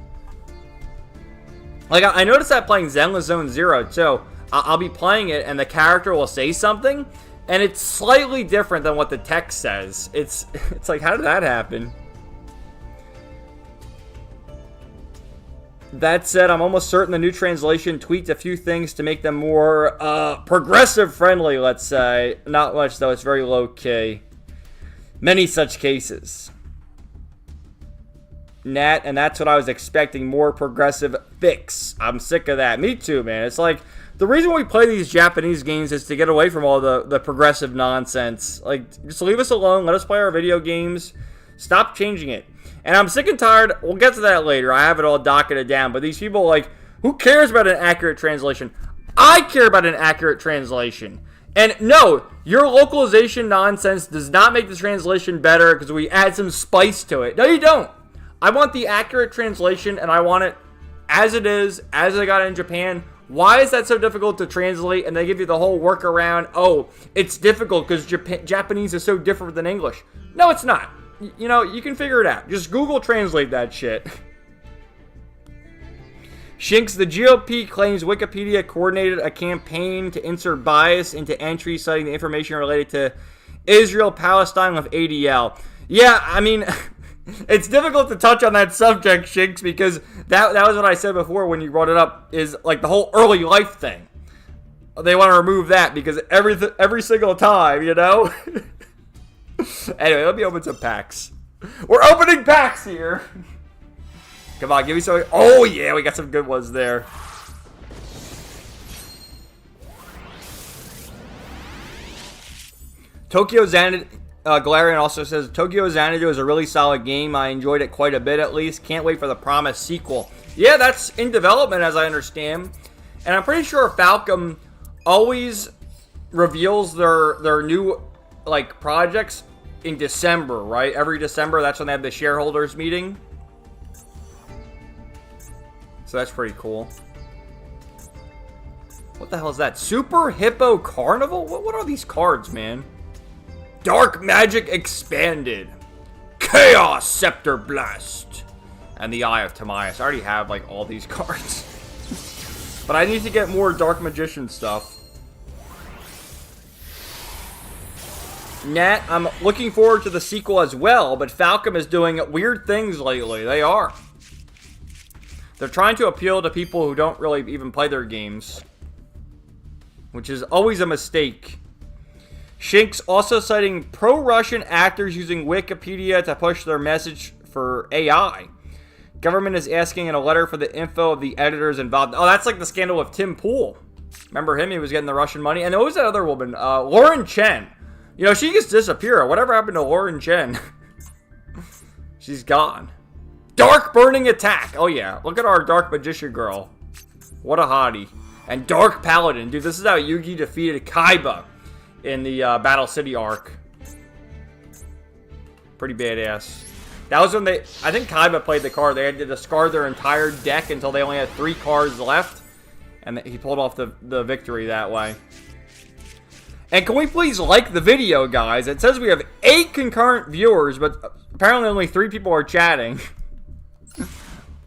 Like, I noticed that playing Zenless Zone Zero, too. I'll be playing it, and the character will say something, and it's slightly different than what the text says. It's like, how did that happen? That said, I'm almost certain the new translation tweaked a few things to make them more progressive-friendly, let's say. Not much, though. It's very low-key. Many such cases. Nat, and that's what I was expecting, more progressive fix. I'm sick of that. Me too, man. It's like, the reason we play these Japanese games is to get away from all the progressive nonsense. Like, just leave us alone. Let us play our video games. Stop changing it. And I'm sick and tired. We'll get to that later. I have it all docketed down. But these people, like, who cares about an accurate translation? I care about an accurate translation. And no, your localization nonsense does not make the translation better because we add some spice to it. No, you don't. I want the accurate translation, and I want it as it is, as I got it in Japan. Why is that so difficult to translate? And they give you the whole workaround. Oh, it's difficult because Japanese is so different than English. No, it's not. You know, you can figure it out. Just Google Translate that shit. Shinx, the GOP claims Wikipedia coordinated a campaign to insert bias into entries citing the information related to Israel-Palestine with ADL. Yeah, I mean, it's difficult to touch on that subject, Shinx, because that was what I said before when you brought it up, is like the whole early life thing. They want to remove that because every single time, you know? Anyway, let me open some packs. We're opening packs here. Come on, give me some. Oh, yeah, we got some good ones there. Tokyo Xanadu, Galarian also says, Tokyo Xanadu is a really solid game. I enjoyed it quite a bit at least. Can't wait for the promised sequel. Yeah, that's in development as I understand. And I'm pretty sure Falcom always reveals their new like projects in December, right? Every December, that's when they have the shareholders meeting. So that's pretty cool. What the hell is that? Super Hippo Carnival? What are these cards, man? Dark Magic Expanded. Chaos Scepter Blast. And the Eye of Timaeus. I already have, like, all these cards. But I need to get more Dark Magician stuff. Nat, I'm looking forward to the sequel as well, but Falcom is doing weird things lately. They are. They're trying to appeal to people who don't really even play their games, which is always a mistake. Shink's also citing pro-Russian actors using Wikipedia to push their message for AI. Government is asking in a letter for the info of the editors involved. Oh, that's like the scandal with Tim Pool. Remember him? He was getting the Russian money. And there was that other woman, Lauren Chen. You know, she just disappeared. Whatever happened to Lauren Chen? She's gone. Dark Burning Attack. Oh, yeah. Look at our Dark Magician girl. What a hottie. And Dark Paladin. Dude, this is how Yugi defeated Kaiba in the Battle City arc. Pretty badass. That was when they... I think Kaiba played the card. They had to discard their entire deck until they only had 3 cards left. And he pulled off the victory that way. And can we please like the video, guys? It says we have 8 concurrent viewers, but apparently only 3 people are chatting.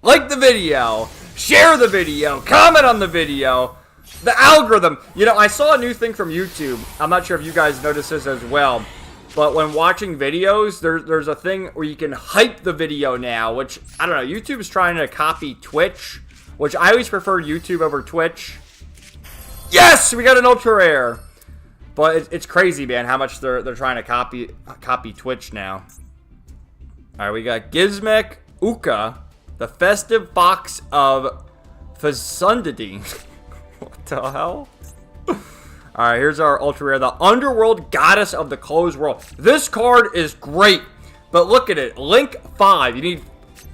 Like the video. Share the video. Comment on the video. The algorithm. You know, I saw a new thing from YouTube. I'm not sure if you guys noticed this as well. But when watching videos, there's a thing where you can hype the video now. Which, I don't know, YouTube's trying to copy Twitch. Which I always prefer YouTube over Twitch. Yes! We got an ultra rare. But it's crazy, man, how much they're trying to copy Twitch now. Alright, we got Gizmek Uka, the festive fox of Fazundity. What the hell? Alright, here's our ultra rare, the Underworld Goddess of the Closed World. This card is great, but look at it. Link 5. You need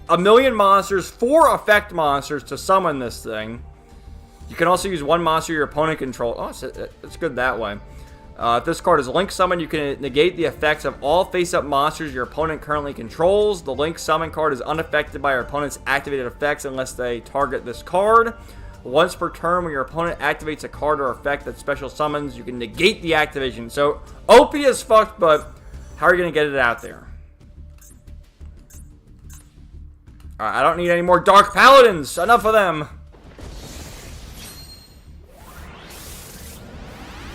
1,000,000 monsters, 4 effect monsters to summon this thing. You can also use 1 monster your opponent controls. Oh, it's good that way. If this card is Link Summon, you can negate the effects of all face-up monsters your opponent currently controls. The Link Summon card is unaffected by your opponent's activated effects unless they target this card. Once per turn, when your opponent activates a card or effect that special summons, you can negate the activation. So, OP as fuck, but how are you going to get it out there? Alright, I don't need any more Dark Paladins. Enough of them.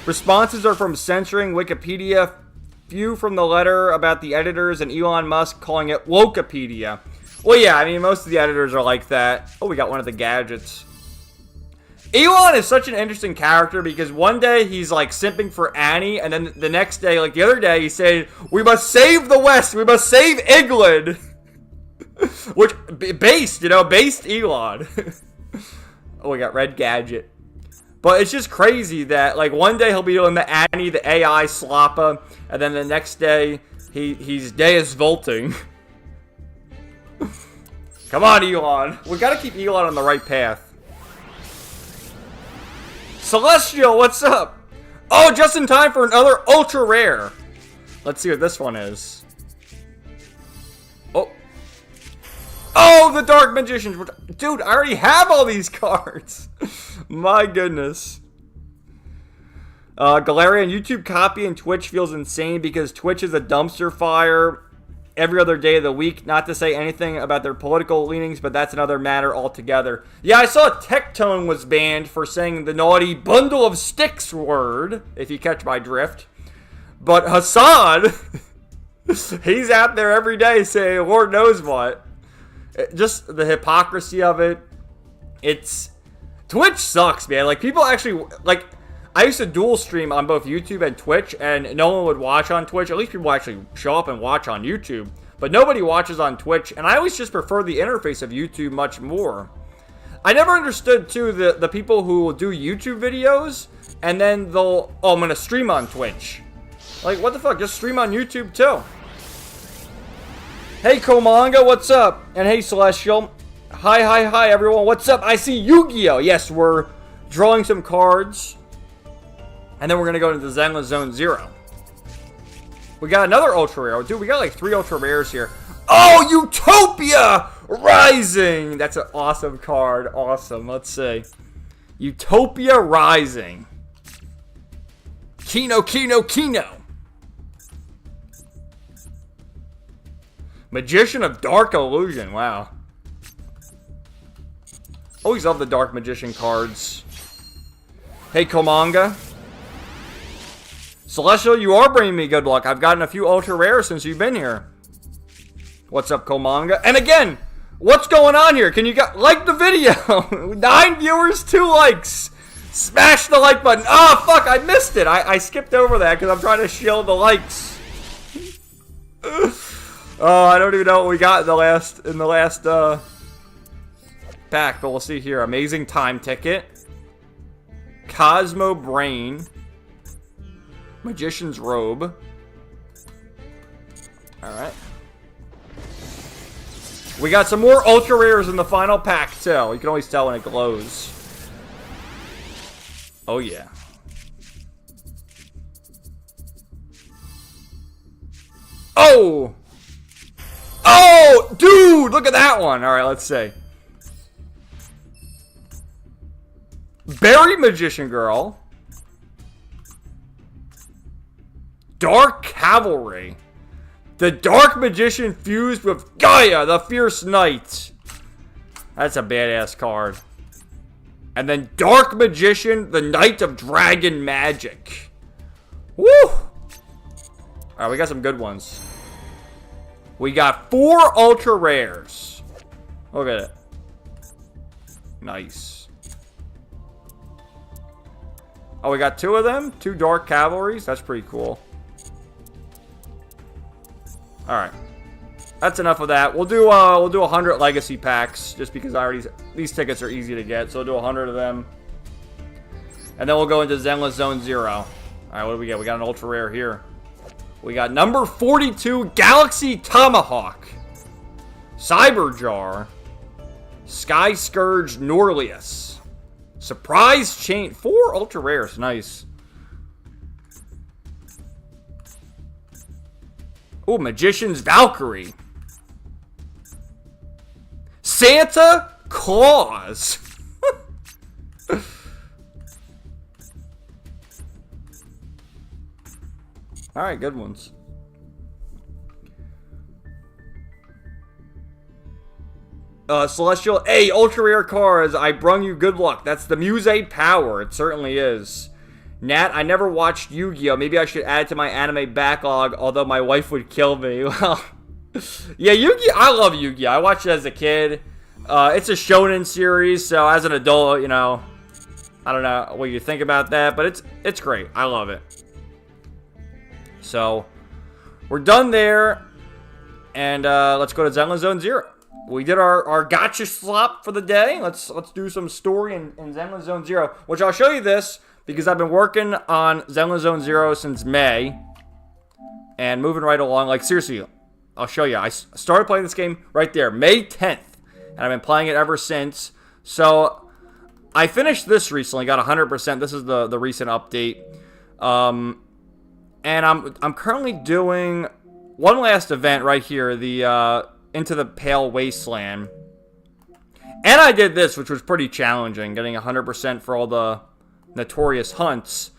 Responses are from censoring Wikipedia, few from the letter about the editors, and Elon Musk calling it Wokepedia. Well, yeah, I mean, most of the editors are like that. Oh, we got one of the gadgets. Elon is such an interesting character because one day he's like simping for Annie, and then the next day, like the other day, he's saying, we must save the West, we must save England. Which, based Elon. Oh, we got red gadget. But it's just crazy that, like, one day he'll be doing the Annie, the AI slappa, and then the next day, he's Deus Volting. Come on, Elon. We gotta keep Elon on the right path. Celestial, what's up? Oh, just in time for another ultra rare. Let's see what this one is. Oh. Oh, the Dark Magicians. Dude, I already have all these cards. My goodness. Galarian, YouTube copying Twitch feels insane because Twitch is a dumpster fire every other day of the week. Not to say anything about their political leanings, but that's another matter altogether. Yeah, I saw Tectone was banned for saying the naughty bundle of sticks word, if you catch my drift. But Hassan, he's out there every day saying Lord knows what. Just the hypocrisy of it. Twitch sucks, man. Like, people actually, like, I used to dual stream on both YouTube and Twitch, and no one would watch on Twitch. At least people actually show up and watch on YouTube. But nobody watches on Twitch, and I always just prefer the interface of YouTube much more. I never understood, too, the people who will do YouTube videos, and then they'll, oh, I'm going to stream on Twitch. Like, what the fuck? Just stream on YouTube, too. Hey, Komanga, what's up? And hey, Celestial. Hi, everyone. What's up? I see Yu-Gi-Oh! Yes, we're drawing some cards. And then we're going to go into the Zenless Zone Zero. We got another Ultra Rare. Dude, we got like 3 Ultra Rares here. Oh, Utopia Rising! That's an awesome card. Awesome. Let's see. Utopia Rising. Kino. Magician of Dark Illusion. Wow. Always love the Dark Magician cards. Hey, Komanga. Celestial, you are bringing me good luck. I've gotten a few Ultra Rares since you've been here. What's up, Komanga? And again, what's going on here? Can you like the video? 9 viewers, 2 likes. Smash the like button. Oh, fuck, I missed it. I skipped over that because I'm trying to shield the likes. Oh, I don't even know what we got in the last pack, but we'll see here. Amazing Time Ticket. Cosmo Brain. Magician's Robe. Alright. We got some more Ultra Rares in the final pack, too. You can always tell when it glows. Oh, yeah. Oh! Oh! Dude! Look at that one! Alright, let's see. Berry Magician Girl. Dark Cavalry. The Dark Magician fused with Gaia, the Fierce Knight. That's a badass card. And then Dark Magician, the Knight of Dragon Magic. Woo! Alright, we got some good ones. We got 4 Ultra Rares. Look at it. Nice. Oh, we got 2 of them? 2 Dark Cavalries? That's pretty cool. Alright. That's enough of that. We'll do 100 legacy packs just because these tickets are easy to get. So we'll do 100 of them. And then we'll go into Zenless Zone Zero. Alright, what do we get? We got an ultra rare here. We got number 42 Galaxy Tomahawk. Cyberjar. Sky Scourge Norlius. Surprise Chain. 4 ultra rares. Nice. Oh, Magician's Valkyrie. Santa Claus. Alright, good ones. Celestial. Hey, ultra rare cards. I brung you good luck. That's the Muse power. It certainly is. Nat, I never watched Yu-Gi-Oh! Maybe I should add it to my anime backlog, although my wife would kill me. Well, yeah, Yu-Gi-Oh! I love Yu-Gi-Oh! I watched it as a kid. It's a shonen series, so as an adult, you know, I don't know what you think about that, but it's great. I love it. So, we're done there, and let's go to Zenless Zone Zero. We did our gacha slop for the day. Let's do some story in Zenless Zone Zero, which I'll show you this, because I've been working on Zenless Zone Zero since May. And moving right along. Like, seriously, I'll show you. I started playing this game right there, May 10th. And I've been playing it ever since. So, I finished this recently. Got 100%. This is the recent update. And I'm currently doing one last event right here. The Into the Pale Wasteland. And I did this, which was pretty challenging. Getting 100% for all the notorious hunts.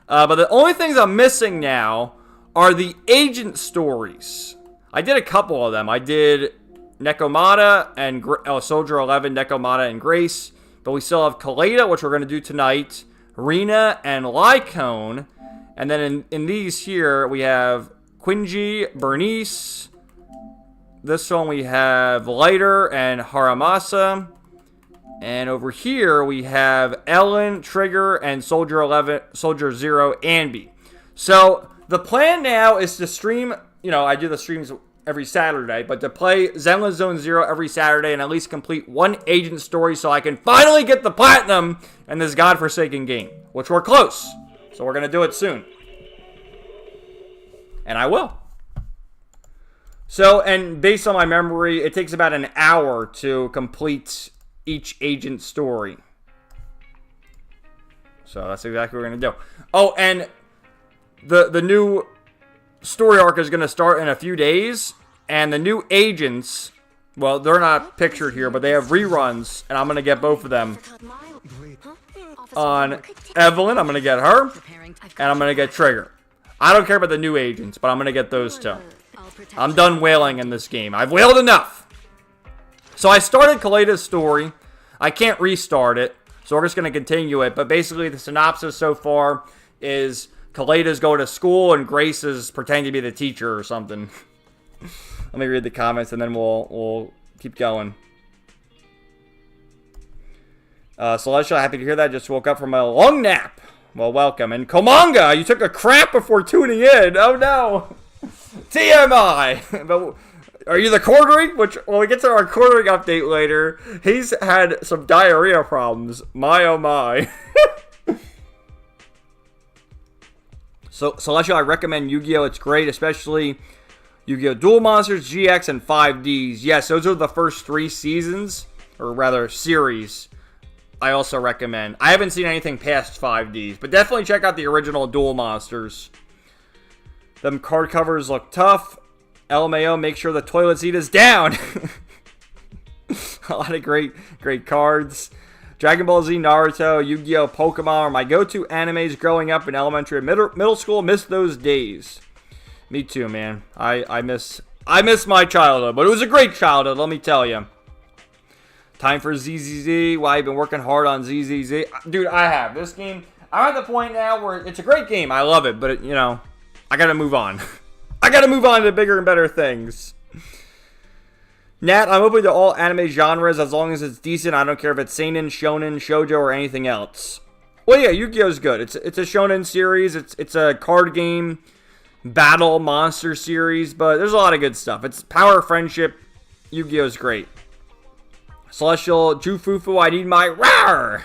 But the only things I'm missing now are the agent stories. I did a couple of them. I did Nekomata and Soldier 11, Nekomata and Grace. But we still have Koleda, which we're going to do tonight. Rena and Lycone. And then in these here, we have Quinji, Bernice. This one we have Lighter and Haramasa. And over here, we have Ellen, Trigger, and Soldier 11, Soldier 0, Anby. So, the plan now is to stream, you know, I do the streams every Saturday, but to play Zenless Zone Zero every Saturday and at least complete one agent story so I can finally get the platinum in this godforsaken game, which we're close. So, we're going to do it soon. And I will. So, and based on my memory, it takes about an hour to complete each agent story. So that's exactly what we're going to do. Oh, and the new story arc is going to start in a few days. And the new agents, well, they're not pictured here, but they have reruns. And I'm going to get both of them. On Evelyn, I'm going to get her. And I'm going to get Trigger. I don't care about the new agents, but I'm going to get those two. I'm done wailing in this game. I've wailed enough. So I started Koleda's story. I can't restart it. So we're just going to continue it. But basically, the synopsis so far is Koleda's going to school and Grace is pretending to be the teacher or something. Let me read the comments and then we'll keep going. Celestial, happy to hear that. Just woke up from a long nap. Well, welcome. And Komanga, you took a crap before tuning in. Oh, no. TMI. But are you the quartering? Which, when we get to our quartering update later, he's had some diarrhea problems. My, oh, my. So, Celestial, I recommend Yu-Gi-Oh! It's great, especially Yu-Gi-Oh! Duel Monsters, GX, and 5Ds. Yes, those are the first 3 seasons, or rather, series. I also recommend. I haven't seen anything past 5Ds, but definitely check out the original Duel Monsters. Them card covers look tough. LMAO, make sure the toilet seat is down. A lot of great cards. Dragon Ball Z, Naruto, Yu-Gi-Oh, Pokemon are my go-to animes growing up in elementary and middle school. Miss those days. Me too, man. I miss my childhood, but it was a great childhood, let me tell you. Time for ZZZ. Why I've been working hard on ZZZ. Dude, I have. This game, I'm at the point now where it's a great game. I love it, but, I gotta move on. I gotta move on to bigger and better things. Nat, I'm open to all anime genres as long as it's decent. I don't care if it's seinen, shonen, shoujo, or anything else. Well, yeah, Yu-Gi-Oh's good. It's a shonen series. It's a card game, battle, monster series, but there's a lot of good stuff. It's power, friendship. Yu-Gi-Oh's great. Celestial, Jufufu, I need my rawr!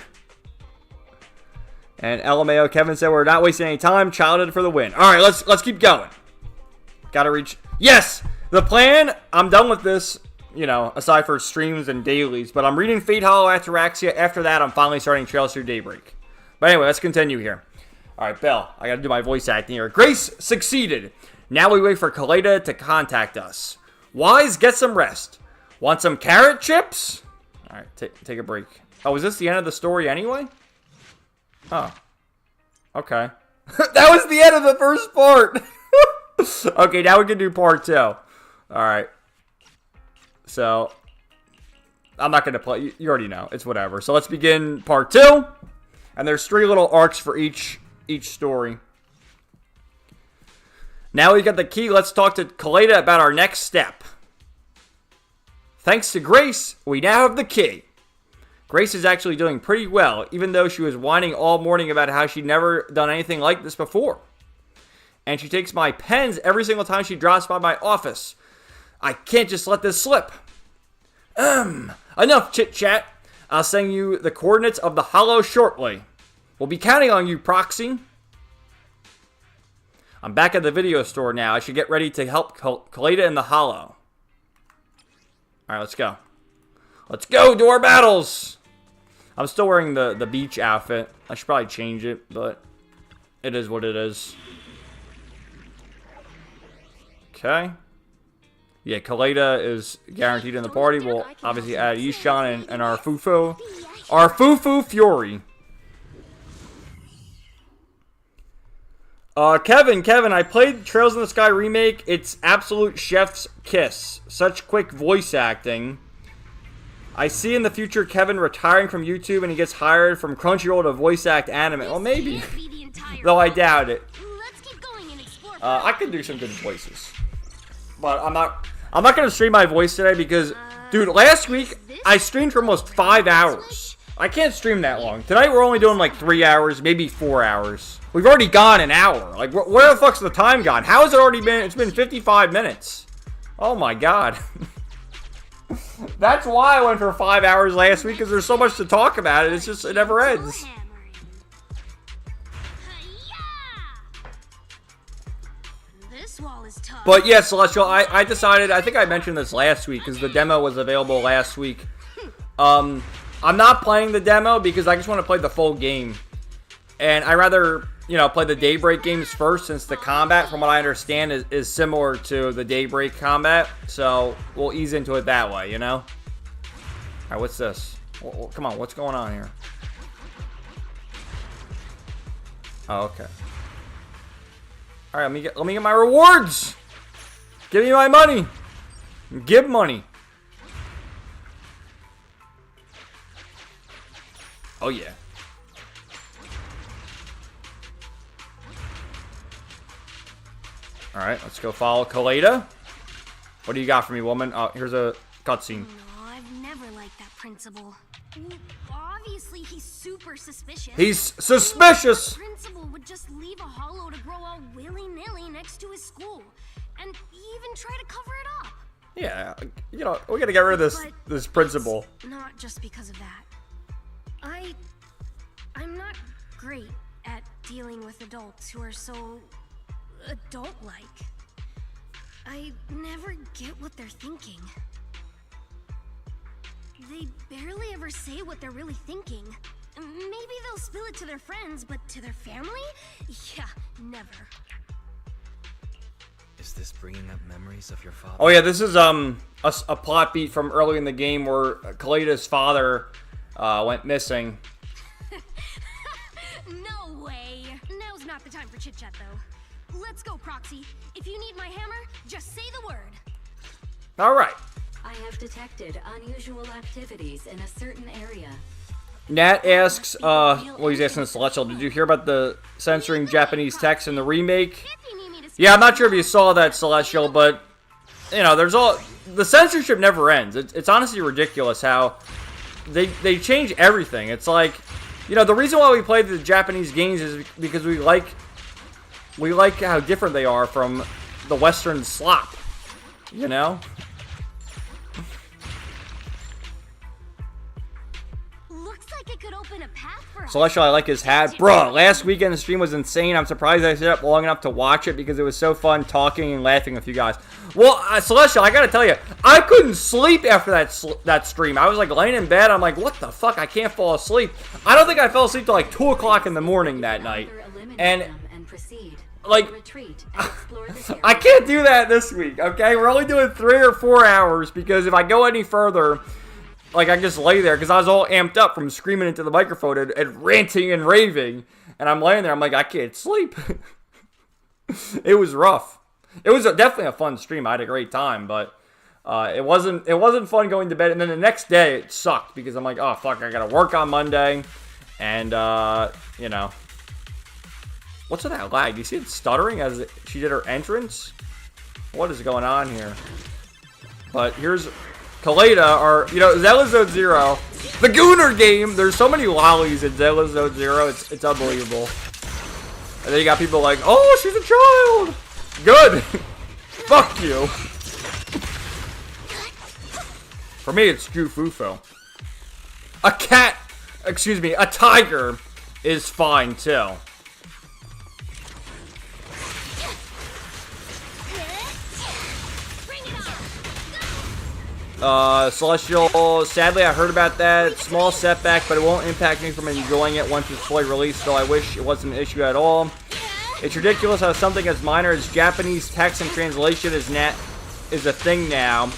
And LMAO, Kevin said we're not wasting any time. Childhood for the win. All right, let's keep going. Gotta reach. Yes, the plan. I'm done with this. Aside for streams and dailies, but I'm reading Fate Hollow Ataraxia. After that, I'm finally starting Trails Through Daybreak. But anyway, let's continue here. All right, Bill, I gotta do my voice acting here. Grace succeeded. Now we wait for Koleda to contact us. Wise, get some rest. Want some carrot chips? All right, take a break. Oh, is this the end of the story anyway? Oh. Okay. That was the end of the first part. Okay, now we can do part 2. All right. So, I'm not going to play. You already know. It's whatever. So, let's begin part 2. And there's 3 little arcs for each story. Now we got the key. Let's talk to Koleda about our next step. Thanks to Grace, we now have the key. Grace is actually doing pretty well, even though she was whining all morning about how she'd never done anything like this before. And she takes my pens every single time she drops by my office. I can't just let this slip. Enough chit-chat. I'll send you the coordinates of the Hollow shortly. We'll be counting on you, Proxy. I'm back at the video store now. I should get ready to help Koleda in the Hollow. Alright, let's go. Let's go to our battles! I'm still wearing the beach outfit. I should probably change it, but it is what it is. Okay. Yeah, Koleda is guaranteed in the party. We'll obviously add Yishan and our Fufu. Our Fufu Fury. Kevin, I played Trails in the Sky remake. It's absolute chef's kiss. Such quick voice acting. I see in the future Kevin retiring from YouTube and he gets hired from Crunchyroll to voice act anime. Well, maybe. Though I doubt it. I could do some good voices. But I'm not going to stream my voice today because, dude, last week I streamed for almost 5 hours. I can't stream that long. Tonight we're only doing like 3 hours, maybe 4 hours. We've already gone an hour. Like, where the fuck's the time gone? How has it already been? It's been 55 minutes. Oh my god. That's why I went for 5 hours last week, because there's so much to talk about. It never ends. This wall But yeah, Celestial, I decided, I think I mentioned this last week because the demo was available last week. I'm not playing the demo because I just want to play the full game. And I rather, you know, play the Daybreak games first since the combat, from what I understand, is similar to the Daybreak combat. So we'll ease into it that way, you know? Alright, what's this? Well, come on, what's going on here? Oh, okay. Alright, let me get my rewards! Give me my money! Give money! Oh, yeah. Alright, let's go follow Koleda. What do you got for me, woman? Oh, here's a cutscene. No, I've never liked that principal. Obviously, he's super suspicious. He's suspicious! The principal would just leave a hollow to grow all willy-nilly next to his school. And even try to cover it up. Yeah, you know, we gotta get rid of this principal. Not just because of that. I'm not great at dealing with adults who are so adult-like. I never get what they're thinking. They barely ever say what they're really thinking. Maybe they'll spill it to their friends, but to their family? Yeah, never. Is this bringing up memories of your father? Oh yeah, this is a plot beat from early in the game where Koleda's father went missing. No way. Now's not the time for chit-chat, though. Let's go, Proxy. If you need my hammer, just say the word. All right. I have detected unusual activities in a certain area. Nat asks, well, he's asking the Celestial, did you hear about the censoring Japanese text in the remake? Yeah, I'm not sure if you saw that, Celestial, but, you know, the censorship never ends. It's honestly ridiculous how they change everything. It's like, you know, the reason why we play the Japanese games is because we like how different they are from the Western slop, you know? Looks like it could open a path for us. Celestial, I like his hat. Bruh, last weekend the stream was insane. I'm surprised I stayed up long enough to watch it because it was so fun talking and laughing with you guys. Well, Celestial, I gotta tell you, I couldn't sleep after that stream. I was like laying in bed. I'm like, what the fuck? I can't fall asleep. I don't think I fell asleep till like 2 o'clock in the morning that night. And like, I can't do that this week, okay? We're only doing 3 or 4 hours because if I go any further, like, I just lay there because I was all amped up from screaming into the microphone and ranting and raving. And I'm laying there, I'm like, I can't sleep. It was rough. It was definitely a fun stream. I had a great time, but it wasn't fun going to bed. And then the next day, it sucked because I'm like, oh, fuck, I got to work on Monday. And, you know. What's with that lag? Do you see it stuttering as she did her entrance? What is going on here? But here's Koleda, or, you know, Zenless Zone Zero. The Gooner game! There's so many lollies in Zenless Zone Zero, it's unbelievable. And then you got people like, oh, she's a child! Good! Fuck you! For me, it's Drew Fufo. A tiger is fine, too. Celestial, sadly I heard about that. Small setback, but it won't impact me from enjoying it once it's fully released, though I wish it wasn't an issue at all. It's ridiculous how something as minor as Japanese text and translation is a thing now.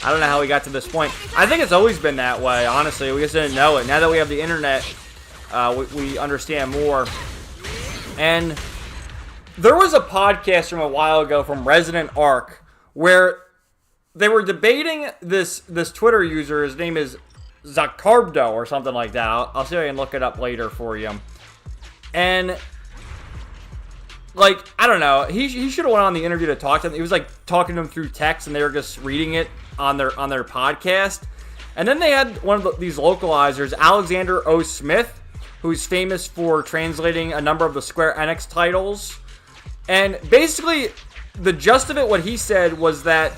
I don't know how we got to this point. I think it's always been that way, honestly. We just didn't know it. Now that we have the internet, we understand more. And there was a podcast from a while ago from Resident Arc where they were debating this Twitter user. His name is Zacardo or something like that. I'll see if I can look it up later for you. And, like, I don't know. He should have went on the interview to talk to them. He was, like, talking to them through text, and they were just reading it on their podcast. And then they had one of these localizers, Alexander O. Smith, who's famous for translating a number of the Square Enix titles. And basically, the gist of it, what he said was that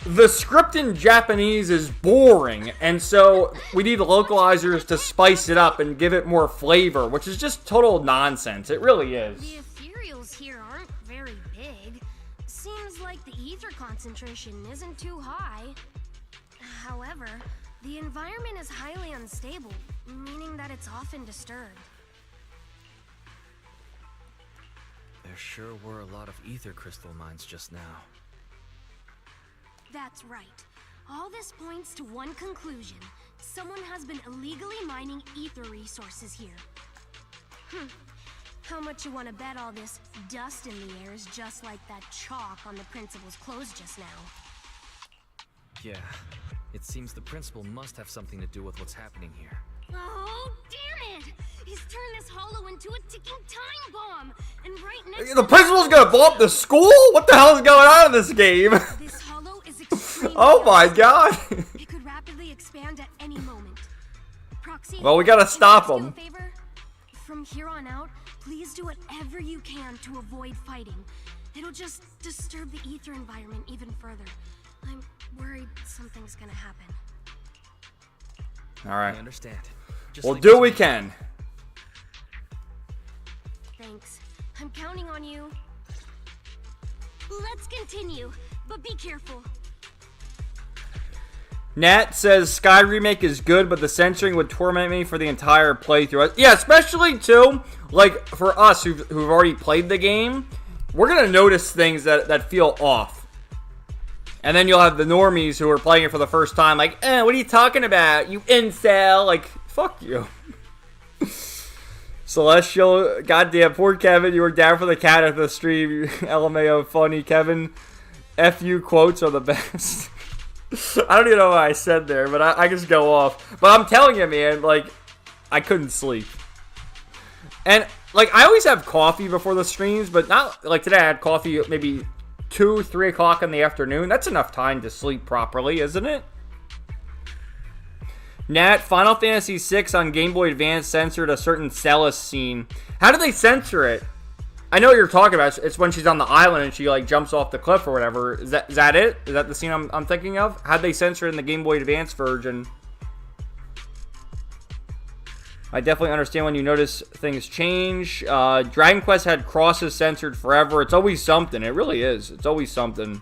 the script in Japanese is boring, and so we need localizers to spice it up and give it more flavor, which is just total nonsense. It really is. The ethereals here aren't very big, so concentration isn't too high. However, the environment is highly unstable, meaning that it's often disturbed. There sure were a lot of ether crystal mines just now. That's right. All this points to one conclusion. Someone has been illegally mining ether resources here. How much you want to bet all this dust in the air is just like that chalk on the principal's clothes just now? Yeah, it seems the principal must have something to do with what's happening here. Oh, damn it! He's turned this hollow into a ticking time bomb! And right next The principal's gonna blow up the school? What the hell is going on in this game? This hollow is extremely Oh my god. It could rapidly expand at any moment. Proxy, Well, we gotta can I stop ask you him. a favor? From here on out, please do whatever you can to avoid fighting. It'll just disturb the ether environment even further. I'm worried something's gonna happen. All I right. understand. Just We'll leave do us what we alone. can. Thanks. I'm counting on you. Let's continue, but be careful. Nat says Sky Remake is good, but the censoring would torment me for the entire playthrough. Yeah, especially too, like for us who've already played the game, we're gonna notice things that feel off. And then you'll have the normies who are playing it for the first time, like, what are you talking about, you incel? Like, fuck you. Celestial, goddamn, poor Kevin, you were down for the cat at the stream. LMAO, funny, Kevin. FU quotes are the best. I don't even know what I said there, but I just go off. But I'm telling you, man, like, I couldn't sleep. And, like, I always have coffee before the streams, but not, like, today I had coffee maybe 2, 3 o'clock in the afternoon. That's enough time to sleep properly, isn't it? Nat, Final Fantasy VI on Game Boy Advance censored a certain Celis scene. How did they censor it? I know what you're talking about. It's when she's on the island and she, like, jumps off the cliff or whatever. Is that it? Is that the scene I'm thinking of? How'd they censor it in the Game Boy Advance version? I definitely understand when you notice things change. Dragon Quest had crosses censored forever. It's always something. It really is. It's always something.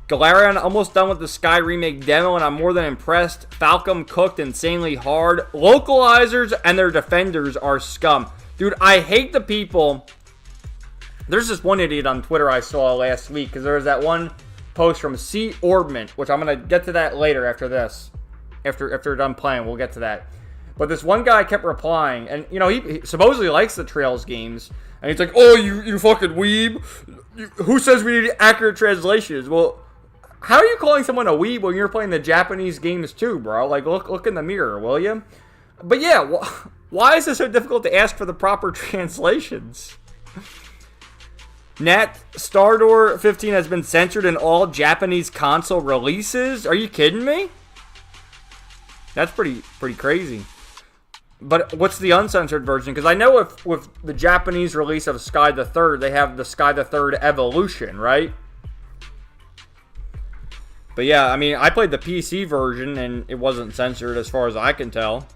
Galarian almost done with the Sky Remake demo, and I'm more than impressed. Falcom cooked insanely hard. Localizers and their defenders are scum. Dude, I hate the people. There's this one idiot on Twitter I saw last week, because there was that one post from C. Orbment, which I'm going to get to that later after this. After we're done playing, we'll get to that. But this one guy kept replying, and, you know, he supposedly likes the Trails games, and he's like, oh, you fucking weeb. Who says we need accurate translations? Well, how are you calling someone a weeb when you're playing the Japanese games too, bro? Like, look in the mirror, will you? But yeah, why is it so difficult to ask for the proper translations? Nat, Stardoor 15 has been censored in all Japanese console releases? Are you kidding me? That's pretty crazy. But what's the uncensored version? Because I know with the Japanese release of Sky the Third, they have the Sky the Third Evolution, right? But yeah, I mean, I played the PC version, and it wasn't censored as far as I can tell.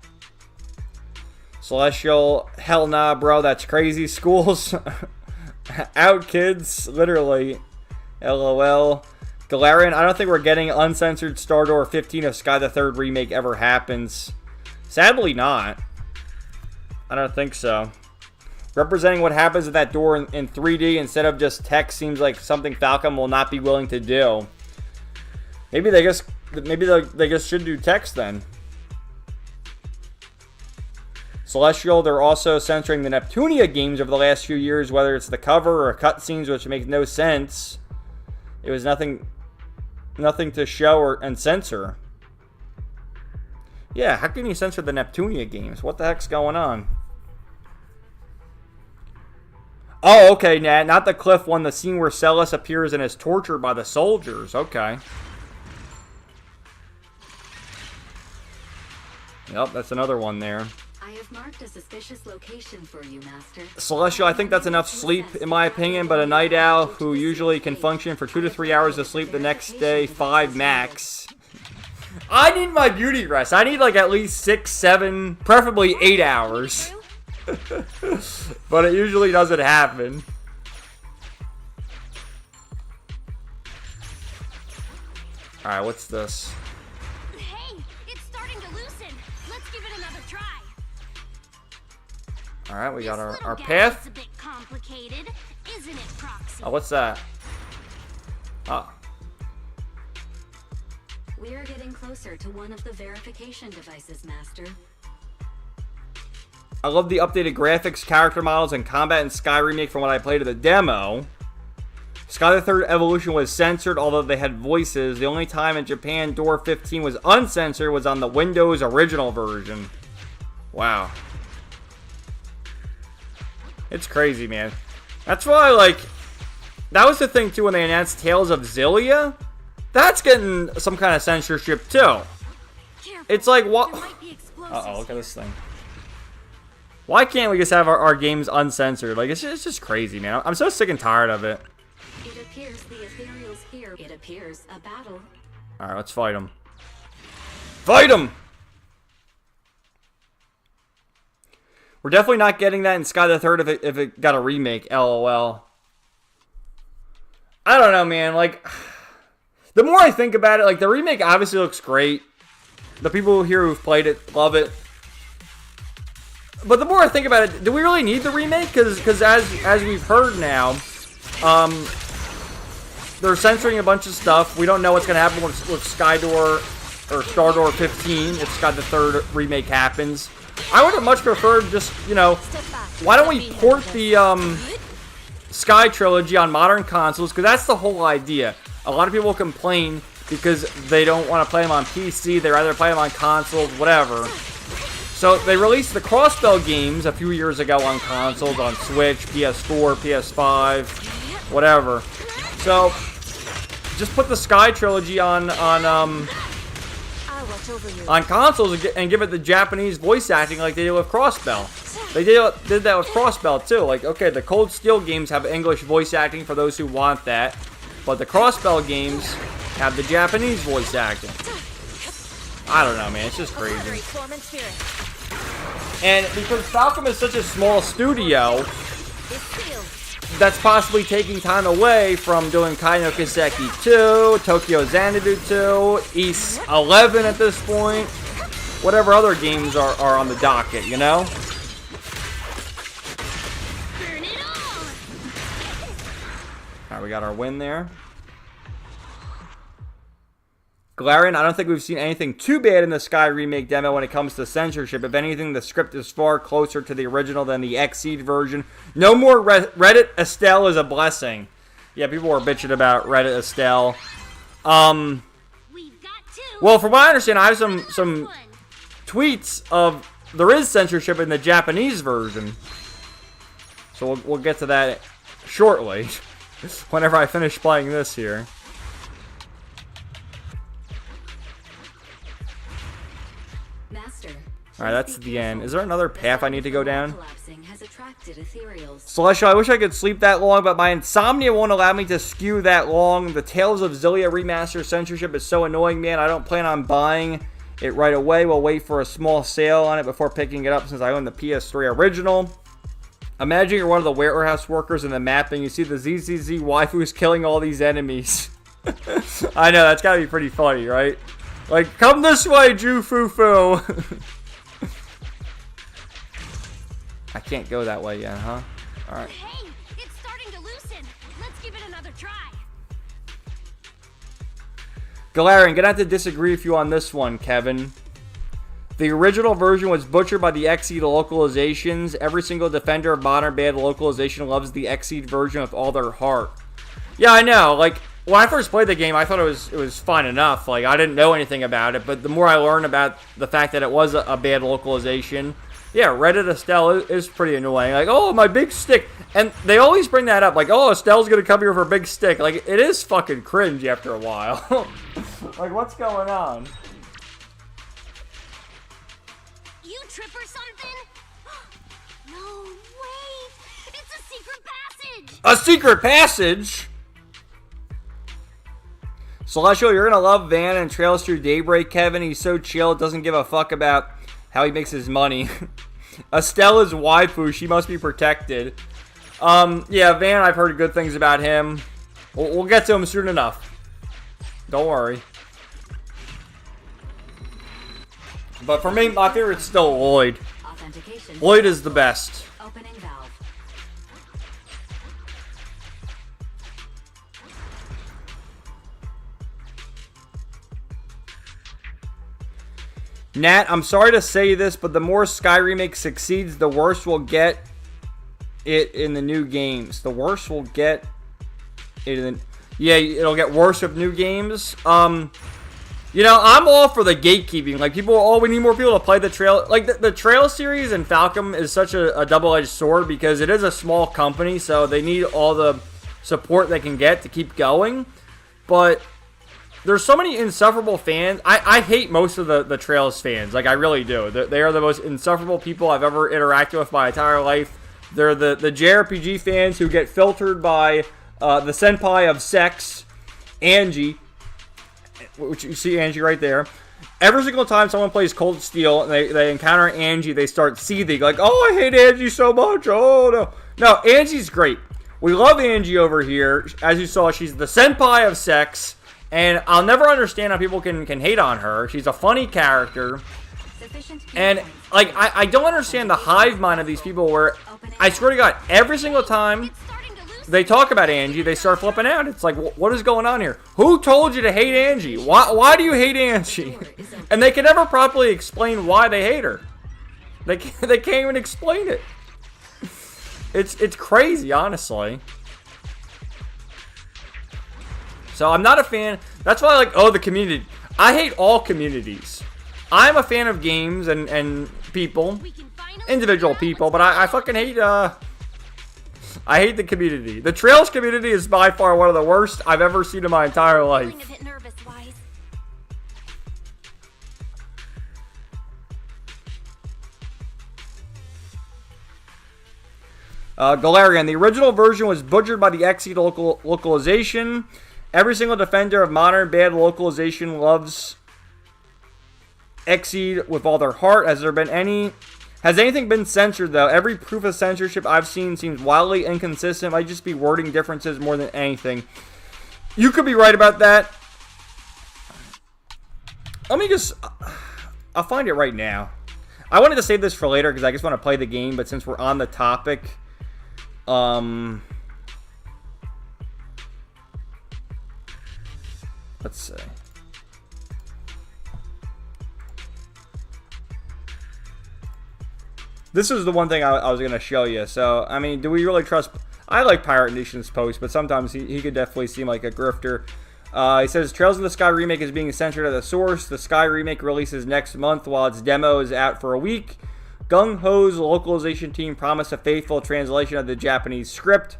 Celestial, hell nah, bro, that's crazy. Schools out, kids, literally. LOL. Galarian, I don't think we're getting uncensored Stardoor 15 if Sky the Third Remake ever happens. Sadly not. I don't think so. Representing what happens at that door in 3D instead of just text seems like something Falcom will not be willing to do. Maybe they just should do text then. Celestial, they're also censoring the Neptunia games over the last few years, whether it's the cover or cutscenes, which makes no sense. It was nothing to show and censor. Yeah, how can you censor the Neptunia games? What the heck's going on? Oh, okay, Nat, not the cliff one, the scene where Celis appears and is tortured by the soldiers. Okay. Yep, that's another one there. I have marked a suspicious location for you, Master. Celestial, I think that's enough sleep, in my opinion, but a night owl who usually can function for 2 to 3 hours of sleep the next day, 5 max. I need my beauty rest. I need like at least 6, 7, preferably 8 hours. But it usually doesn't happen. Alright, what's this? Hey, it's starting to loosen. Let's give it another try. Alright, we got This our little path. gadget's a bit complicated, isn't it, Proxy? Oh, what's that? Oh. We are getting closer to one of the verification devices, Master. I love the updated graphics, character models, and combat in Sky Remake from what I played of the demo. Sky the Third Evolution was censored, although they had voices. The only time in Japan Door 15 was uncensored was on the Windows original version. Wow. It's crazy, man. That's why, like, that was the thing, too, when they announced Tales of Xillia. That's getting some kind of censorship, too. Careful. It's like, what? There might be explosives Uh-oh, look at here. this thing. Why can't we just have our games uncensored? Like, it's just crazy, man. I'm so sick and tired of it. It appears the ethereal's here. It appears a battle. Alright, let's fight him. Fight him! We're definitely not getting that in Sky the Third if it got a remake, LOL. I don't know, man. Like, the more I think about it, like, the remake obviously looks great. The people here who've played it love it. But the more I think about it, do we really need the remake? Because as we've heard now, they're censoring a bunch of stuff. We don't know what's going to happen with Skydoor or Stardoor 15 if Sky the Third remake happens. I would have much preferred just, you know, why don't we port the Sky trilogy on modern consoles? Because that's the whole idea. A lot of people complain because they don't want to play them on PC. They rather play them on consoles, whatever. So they released the Crossbell games a few years ago on consoles, on Switch, PS4, PS5, whatever. So just put the Sky trilogy on consoles and give it the Japanese voice acting like they did with Crossbell. They did that with Crossbell too. Like, okay, the Cold Steel games have English voice acting for those who want that, but the Crossbell games have the Japanese voice acting. I don't know, man. It's just crazy. And because Falcom is such a small studio, that's possibly taking time away from doing Kaino Kiseki 2, Tokyo Xanadu 2, East 11 at this point, whatever other games are on the docket, you know? Burn it all! Alright, we got our win there. Galarian, I don't think we've seen anything too bad in the Sky Remake demo when it comes to censorship. If anything, the script is far closer to the original than the Xseed version. No more Reddit Estelle is a blessing. Yeah, people were bitching about Reddit Estelle. We've got two. Well, from what I understand, I have some Last one. tweets of there is censorship in the Japanese version. So we'll get to that shortly, whenever I finish playing this here. Master. Alright, that's the end. Is there another path I need to go down? Collapsing has attracted ethereals. Celestial, I wish I could sleep that long, but my insomnia won't allow me to skew that long. The Tales of Xillia remaster censorship is so annoying, man. I don't plan on buying it right away. We'll wait for a small sale on it before picking it up since I own the PS3 original. Imagine you're one of the warehouse workers in the map and you see the ZZZ waifus killing all these enemies. I know, that's gotta be pretty funny, right? Like, come this way, Ju Fufu. I can't go that way yet, huh? Alright. Hey, it's starting to loosen. Let's give it another try. Galarian, gonna have to disagree with you on this one, Kevin. The original version was butchered by the Xseed localizations. Every single defender of modern bad localization loves the Xseed version with all their heart. Yeah, I know. Like, when I first played the game, I thought it was fine enough. Like, I didn't know anything about it, but the more I learned about the fact that it was a bad localization, yeah, Reddit Estelle is pretty annoying. Like, oh, my big stick. And they always bring that up. Like, oh, Estelle's going to come here with her big stick. Like, it is fucking cringe after a while. Like, what's going on? You trip or something? No way! It's a secret passage! A secret passage? Celestial, you're going to love Van and Trails Through Daybreak, Kevin. He's so chill, doesn't give a fuck about how he makes his money. Estelle is waifu. She must be protected. Yeah, Van, I've heard good things about him. We'll get to him soon enough. Don't worry. But for me, my favorite's still Lloyd. Authentication. Lloyd is the best. Opening valve. Nat, I'm sorry to say this, but the more Sky Remake succeeds, the worse we'll get it in the new games. The worse we'll get it in the... Yeah, it'll get worse with new games. You know, I'm all for the gatekeeping. Like, we need more people to play the Trail. Like, the Trail series and Falcom is such a double-edged sword because it is a small company, so they need all the support they can get to keep going. But there's so many insufferable fans. I hate most of the Trails fans. Like, I really do. They are the most insufferable people I've ever interacted with my entire life. They're the JRPG fans who get filtered by the senpai of sex, Angie, which you see Angie right there. Every single time someone plays Cold Steel and they encounter Angie, they start seething. Like, oh, I hate Angie so much. Oh, no. No, Angie's great. We love Angie over here. As you saw, she's the senpai of sex. And I'll never understand how people can hate on her. She's a funny character. And, like, I don't understand the hive mind of these people where, I swear to God, every single time they talk about Angie, they start flipping out. It's like, what is going on here? Who told you to hate Angie? Why do you hate Angie? And they can never properly explain why they hate her. They can't even explain it. It's crazy, honestly. So I'm not a fan. That's why I like, the community. I hate all communities. I'm a fan of games and people, individual people, but I fucking hate, I hate the community. The Trails community is by far one of the worst I've ever seen in my entire life. Galarian, the original version was butchered by the Exceed localization. Every single defender of modern bad localization loves Exceed with all their heart. Has anything been censored, though? Every proof of censorship I've seen seems wildly inconsistent. Might just be wording differences more than anything. You could be right about that. Let me just... I'll find it right now. I wanted to save this for later because I just want to play the game, but since we're on the topic... Let's see. This is the one thing I was going to show you. So, I mean, do we really trust... I like Pirate Nation's post, but sometimes he could definitely seem like a grifter. He says, Trails of the Sky Remake is being censored at the source. The Sky Remake releases next month while its demo is out for a week. Gung Ho's localization team promised a faithful translation of the Japanese script.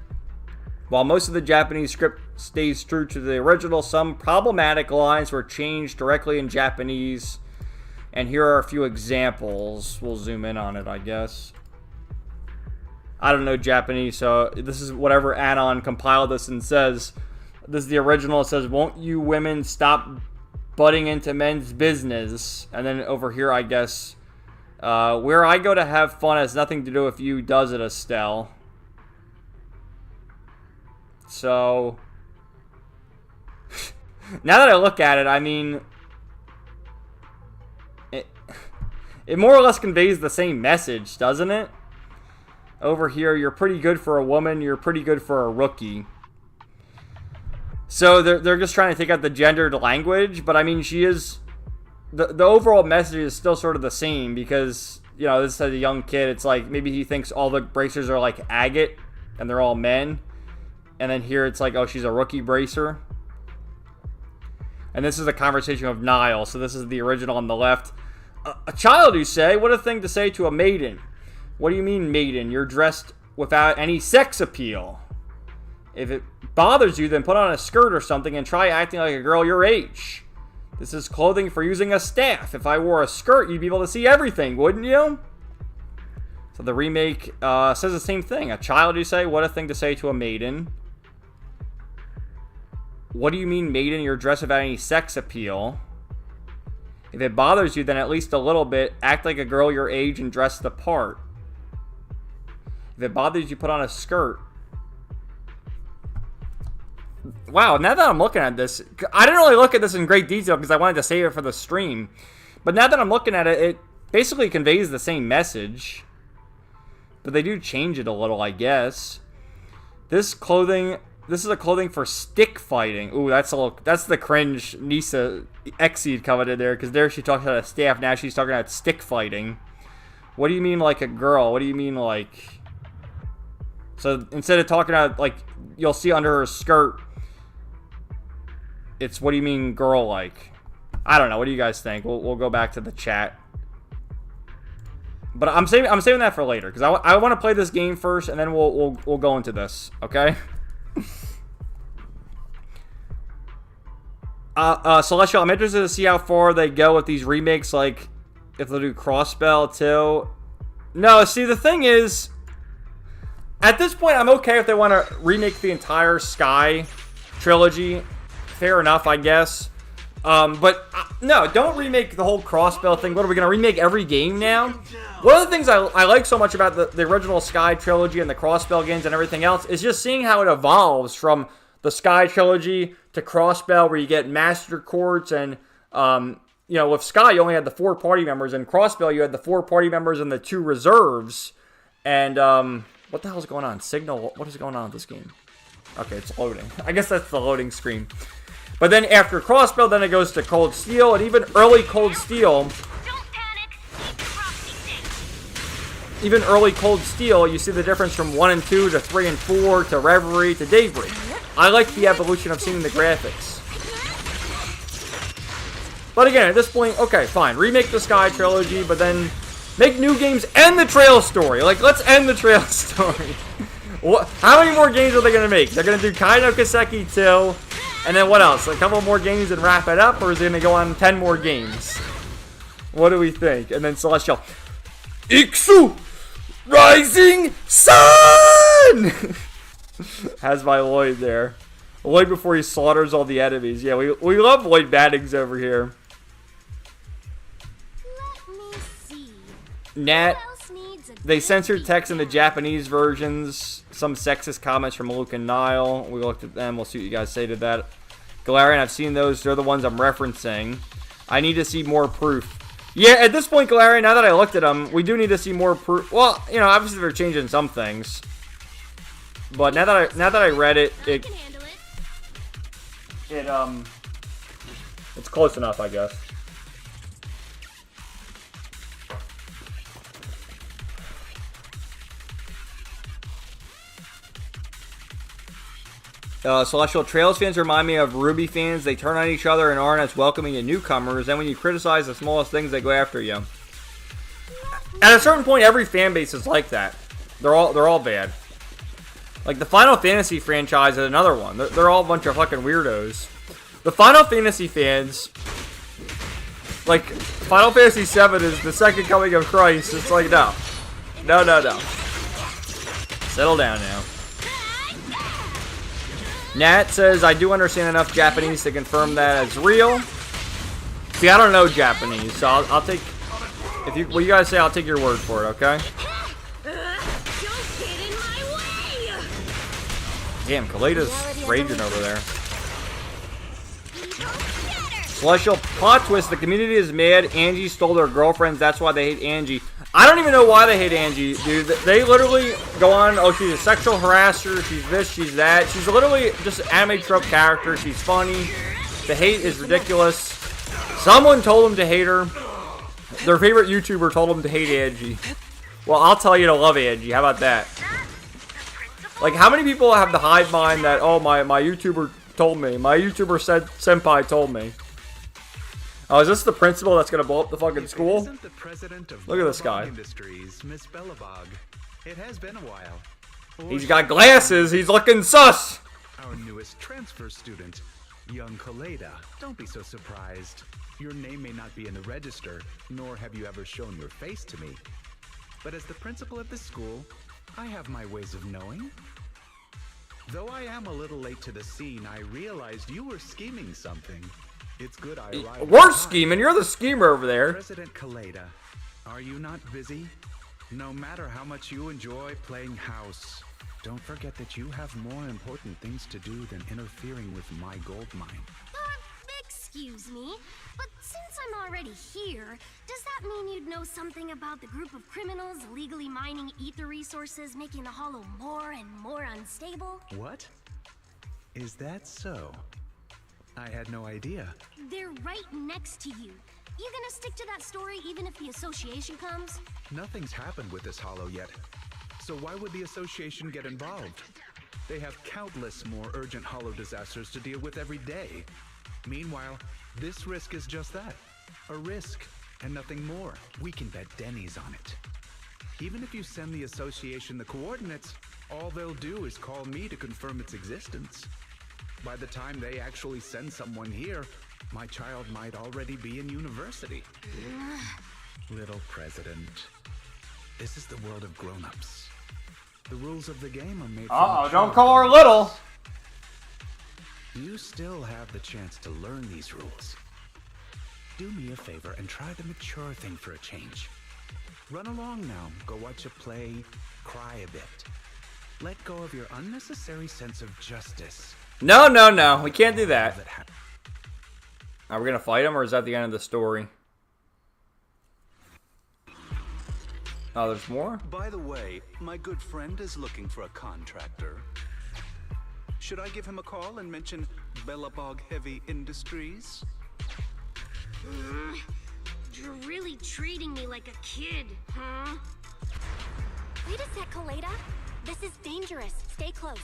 While most of the Japanese script stays true to the original, some problematic lines were changed directly in Japanese. And here are a few examples. We'll zoom in on it, I guess. I don't know Japanese, so this is whatever Anon compiled this and says. This is the original. It says, won't you women stop butting into men's business? And then over here, I guess, where I go to have fun has nothing to do with you, does it, Estelle? So, now that I look at it, I mean, it more or less conveys the same message, doesn't it? Over here, you're pretty good for a woman, you're pretty good for a rookie. So, they're just trying to take out the gendered language, but I mean, she is, the overall message is still sort of the same, because, you know, this is a young kid, it's like, maybe he thinks all the bracers are like agate, and they're all men. And then here it's like, oh, she's a rookie bracer. And this is a conversation of Niall. So this is the original on the left. A child, you say? What a thing to say to a maiden. What do you mean, maiden? You're dressed without any sex appeal. If it bothers you, then put on a skirt or something and try acting like a girl your age. This is clothing for using a staff. If I wore a skirt, you'd be able to see everything, wouldn't you? So the remake says the same thing. A child, you say? What a thing to say to a maiden. What do you mean, maiden? You're dressed without any sex appeal. If it bothers you, then at least a little bit, act like a girl your age and dress the part. If it bothers you, put on a skirt. Wow, now that I'm looking at this, I didn't really look at this in great detail because I wanted to save it for the stream. But now that I'm looking at it, it basically conveys the same message. But they do change it a little, I guess. This is a clothing for stick fighting. Ooh, that's the cringe Nisa Exceed coming in there, because there she talks about a staff, now she's talking about stick fighting. What do you mean like a girl? What do you mean like... So instead of talking about, like, you'll see under her skirt, it's what do you mean girl like? I don't know. What do you guys think? We'll go back to the chat. But I'm saving that for later, because I want to play this game first, and then we'll go into this. Okay. Celestial, I'm interested to see how far they go with these remakes. Like, if they'll do Crossbell too. No, see, the thing is, at this point, I'm okay if they want to remake the entire Sky trilogy. Fair enough, I guess. But no, don't remake the whole Crossbell thing. What are we gonna remake every game now? One of the things I like so much about the original Sky trilogy and the Crossbell games and everything else is just seeing how it evolves from the Sky trilogy to Crossbell, where you get Master Courts, and you know, with Sky you only had the 4 party members, and Crossbell you had the 4 party members and the 2 reserves. And what the hell is going on? Signal, what is going on with this game? Okay, it's loading. I guess that's the loading screen. But then after Crossbell, then it goes to Cold Steel, and even early Cold Steel. Even early Cold Steel, you see the difference from 1 and 2 to 3 and 4 to Reverie to Daybreak. I like the evolution of seeing the graphics. But again, at this point, okay, fine. Remake the Sky trilogy, but then make new games and the Trail story. Like, let's end the Trail story. How many more games are they going to make? They're going to do Kaino Kaseki 2, and then what else? A couple more games and wrap it up, or is it going to go on 10 more games? What do we think? And then Celestial. Iksu! Rising Sun! Has my Lloyd there. Lloyd before he slaughters all the enemies. Yeah, we love Lloyd Battings over here. Let me see. Nat, Who else needs a they good censored text in the feature? Japanese versions. Some sexist comments from Luke and Niall. We looked at them. We'll see what you guys say to that. Galarian, I've seen those. They're the ones I'm referencing. I need to see more proof. Yeah, at this point, Galarian, now that I looked at them, we do need to see more proof. Well, you know, obviously they're changing some things. But now that I read it, I can handle it. it's close enough, I guess. Celestial Trails fans remind me of Ruby fans. They turn on each other and aren't as welcoming to newcomers. And when you criticize the smallest things, they go after you. At a certain point, every fan base is like that. They're all bad. Like the Final Fantasy franchise is another one. They're all a bunch of fucking weirdos. The Final Fantasy fans, like Final Fantasy VII is the second coming of Christ. It's like no. Settle down now. Nat says, I do understand enough Japanese to confirm that as real. See, I don't know Japanese, so I'll take... what you guys say, I'll take your word for it, okay? Don't get in my way! Damn, Koleda's raging over there. Celestial plot twist, the community is mad. Angie stole their girlfriends, that's why they hate Angie. I don't even know why they hate Angie, dude. They literally go on, oh, she's a sexual harasser, she's this, she's that. She's literally just an anime trope character. She's funny. The hate is ridiculous. Someone told them to hate her. Their favorite YouTuber told them to hate Angie. Well, I'll tell you to love Angie. How about that? Like, how many people have the hive mind that, oh, my YouTuber told me. My YouTuber said, senpai told me. Oh, is this the principal that's gonna blow up the fucking school? Isn't the president of Look at this Bellabog guy. Industries, Miss Bellabog. It has been a while. Or He's got glasses. He's looking sus. our newest transfer student, young Koleda. Don't be so surprised. Your name may not be in the register, nor have you ever shown your face to me. But as the principal of the school, I have my ways of knowing. Though I am a little late to the scene, I realized you were scheming something. It's good I arrived. We're on time. scheming. You're the schemer over there. President Koleda, are you not busy? No matter how much you enjoy playing house, don't forget that you have more important things to do than interfering with my gold mine. excuse me, but since I'm already here, does that mean you'd know something about the group of criminals illegally mining ether resources, making the Hollow more and more unstable? What? Is that so? I had no idea. They're right next to you. You gonna stick to that story even if the association comes? Nothing's happened with this Hollow yet. So why would the association get involved? They have countless more urgent Hollow disasters to deal with every day. Meanwhile, this risk is just that. A risk, and nothing more. We can bet Denny's on it. Even if you send the association the coordinates, all they'll do is call me to confirm its existence. By the time they actually send someone here, my child might already be in university. Little president, this is the world of grown-ups. The rules of the game are made for mature don't call her little. You still have the chance to learn these rules. Do me a favor and try the mature thing for a change. Run along now, go watch a play, cry a bit. Let go of your unnecessary sense of justice. No, no, no. We can't do that. Are we gonna fight him, or is that the end of the story? Oh, there's more? By the way, my good friend is looking for a contractor. Should I give him a call and mention Bellabog Heavy Industries? You're really treating me like a kid, huh? Wait a sec, Koleda. This is dangerous. Stay close.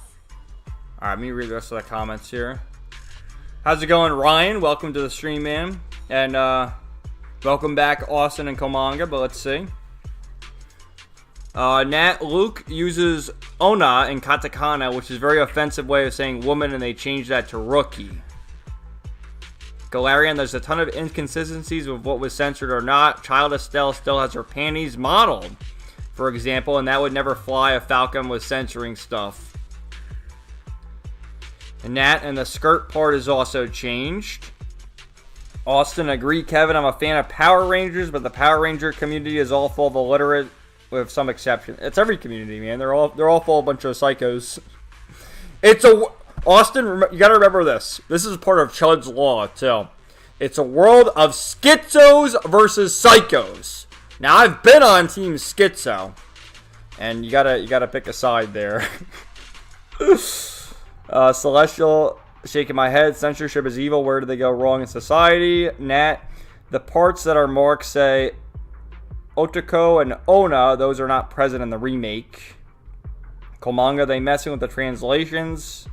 Alright, let me read the rest of the comments here. How's it going, Ryan? Welcome to the stream, man. And, welcome back, Austin and Komanga, but let's see. Nat Luke uses Ona in katakana, which is a very offensive way of saying woman, and they changed that to rookie. Galarian, there's a ton of inconsistencies with what was censored or not. Child Estelle still has her panties modeled, for example, and that would never fly if Falcon was censoring stuff. And that and the skirt part is also changed. Austin, agree, Kevin. I'm a fan of Power Rangers, but the Power Ranger community is all full of illiterate, with some exception. It's every community, man. They're all full of a bunch of psychos. Austin, you gotta remember this. This is part of Chud's Law, too. It's a world of schizos versus psychos. Now, I've been on Team Schizo, and you gotta pick a side there. Celestial, shaking my head. Censorship is evil. Where do they go wrong in society? Nat, the parts that are marked say Otoko and Ona. Those are not present in the remake. Komanga, they messing with the translations.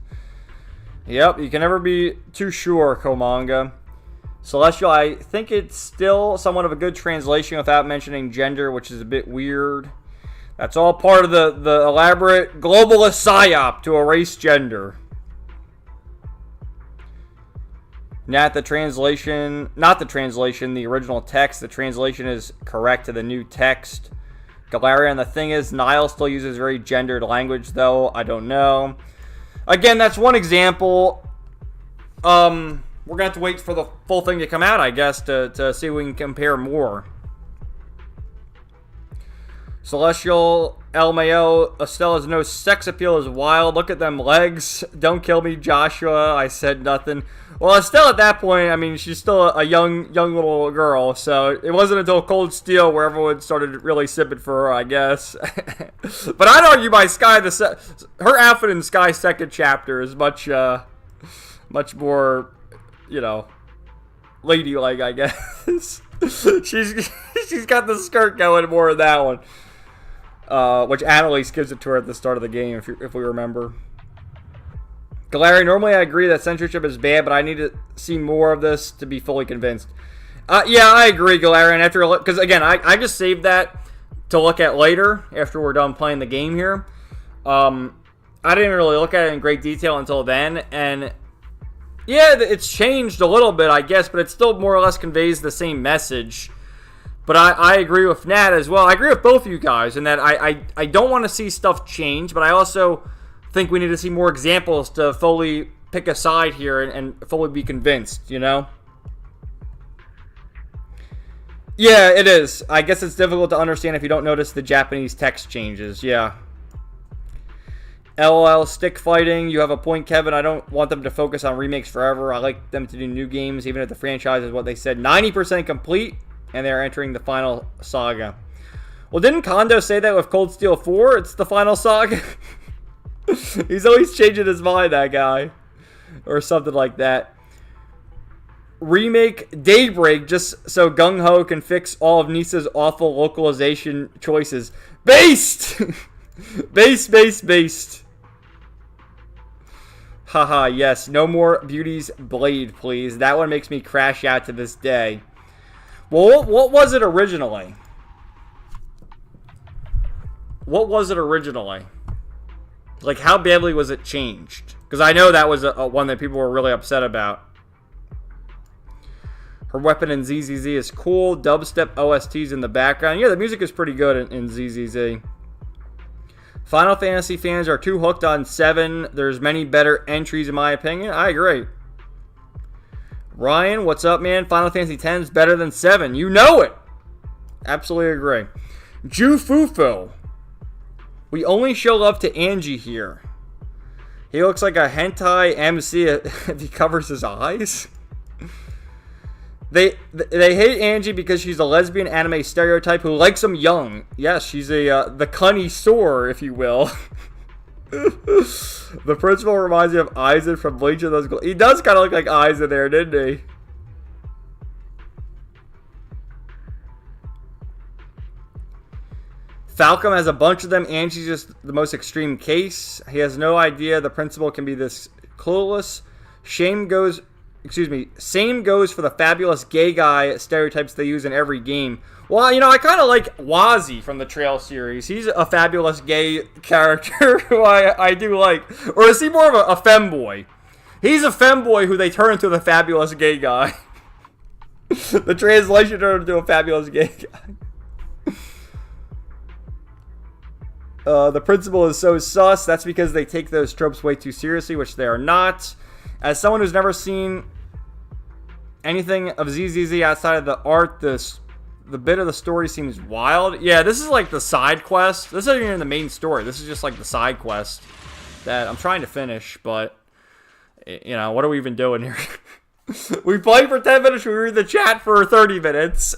Yep, you can never be too sure, Komanga. Celestial, I think it's still somewhat of a good translation without mentioning gender, which is a bit weird. That's all part of the elaborate globalist psyop to erase gender. Not the original text. The translation is correct to the new text. Galarian, the thing is, Nile still uses very gendered language, though. I don't know. Again, that's one example. We're going to have to wait for the full thing to come out, I guess, to see if we can compare more. Celestial, LMAO, Estelle has no sex appeal, is wild. Look at them legs. Don't kill me, Joshua. I said nothing. Well, Estelle at that point, I mean, she's still a young little girl, so it wasn't until Cold Steel where everyone started really sipping for her, I guess. But I'd argue by Sky, her outfit in Sky's second chapter is much more, ladylike, I guess. she's got the skirt going more in that one. Which Annalise gives it to her at the start of the game, if we remember. Galarian, normally I agree that censorship is bad, but I need to see more of this to be fully convinced. Yeah, I agree, Galarian. Because, again, I just saved that to look at later, after we're done playing the game here. I didn't really look at it in great detail until then, and yeah, it's changed a little bit, I guess, but it still more or less conveys the same message. But I agree with Nat as well. I agree with both of you guys in that I don't want to see stuff change, but I also think we need to see more examples to fully pick a side here and fully be convinced, Yeah, it is. I guess it's difficult to understand if you don't notice the Japanese text changes, yeah. LOL stick fighting. You have a point, Kevin. I don't want them to focus on remakes forever. I like them to do new games, even if the franchise is what they said 90% complete, and they're entering the final saga. Well, didn't Kondo say that with Cold Steel 4? It's the final saga? He's always changing his mind, that guy. Or something like that. Remake Daybreak just so Gung Ho can fix all of Nisa's awful localization choices. Based! Based. Haha, yes. No more Beauty's Blade, please. That one makes me crash out to this day. Well, what was it originally? What was it originally? Like, how badly was it changed? Because I know that was a one that people were really upset about. Her weapon in ZZZ is cool. Dubstep OSTs in the background. Yeah, the music is pretty good in ZZZ. Final Fantasy fans are too hooked on 7. There's many better entries in my opinion. I agree. Ryan, what's up, man? Final Fantasy X is better than 7. You know it. Absolutely agree. Ju Fufu. We only show love to Angie here. He looks like a hentai MC if he covers his eyes. They hate Angie because she's a lesbian anime stereotype who likes them young. Yes, she's the connoisseur, if you will. The principal reminds me of Aizen from Bleach of those. He does kind of look like Aizen there, didn't he? Falcom has a bunch of them. Angie's just the most extreme case. He has no idea the principal can be this clueless. Same goes for the fabulous gay guy stereotypes they use in every game. Well, you know, I kind of like Wazi from the Trail series. He's a fabulous gay character who I do like. Or is he more of a femboy? He's a femboy who they turn into the fabulous gay guy. The translation turned into a fabulous gay guy. The principal is so sus. That's because they take those tropes way too seriously, which they are not. As someone who's never seen anything of ZZZ outside of the art, the bit of the story seems wild. Yeah, this is like the side quest. This isn't even the main story. This is just like the side quest that I'm trying to finish, but, you know, what are we even doing here? We play for 10 minutes, we read the chat for 30 minutes.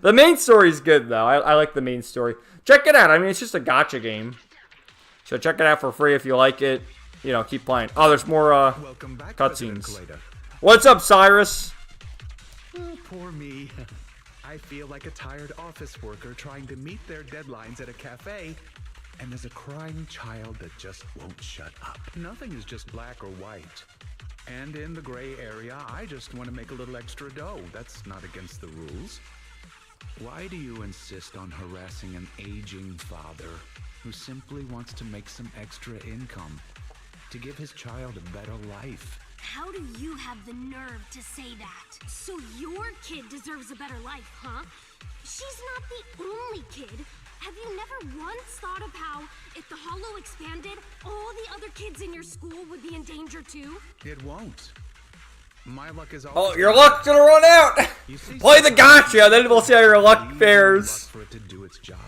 The main story's good, though. I like the main story. Check it out. I mean, it's just a gacha game. So check it out for free if you like it. You know, keep playing. Oh, there's more cutscenes. What's up, Cyrus? Oh, poor me. I feel like a tired office worker trying to meet their deadlines at a cafe, and there's a crying child that just won't shut up. Nothing is just black or white. And in the gray area, I just want to make a little extra dough. That's not against the rules. Why do you insist on harassing an aging father who simply wants to make some extra income to give his child a better life? How do you have the nerve to say that? So your kid deserves a better life, huh? She's not the only kid. Have you never once thought of how, if the Hollow expanded, all the other kids in your school would be in danger too? It won't. My luck is Oh, your luck's gonna run out! Play the gacha, then we'll see how your luck fares. For it to do its job.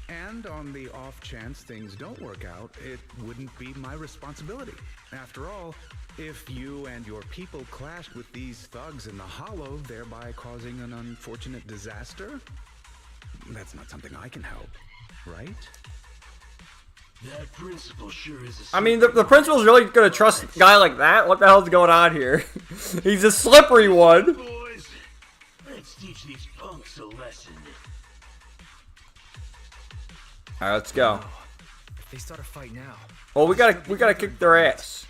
And on the off chance things don't work out, it wouldn't be my responsibility. After all, if you and your people clashed with these thugs in the Hollow, thereby causing an unfortunate disaster, that's not something I can help, right? That principal sure is I mean, the principal's really gonna trust a guy like that? What the hell's going on here? He's a slippery one. Boys, let's teach these punks a lesson. Alright, let's go. If they start a fight now. Well, we gotta kick their ass.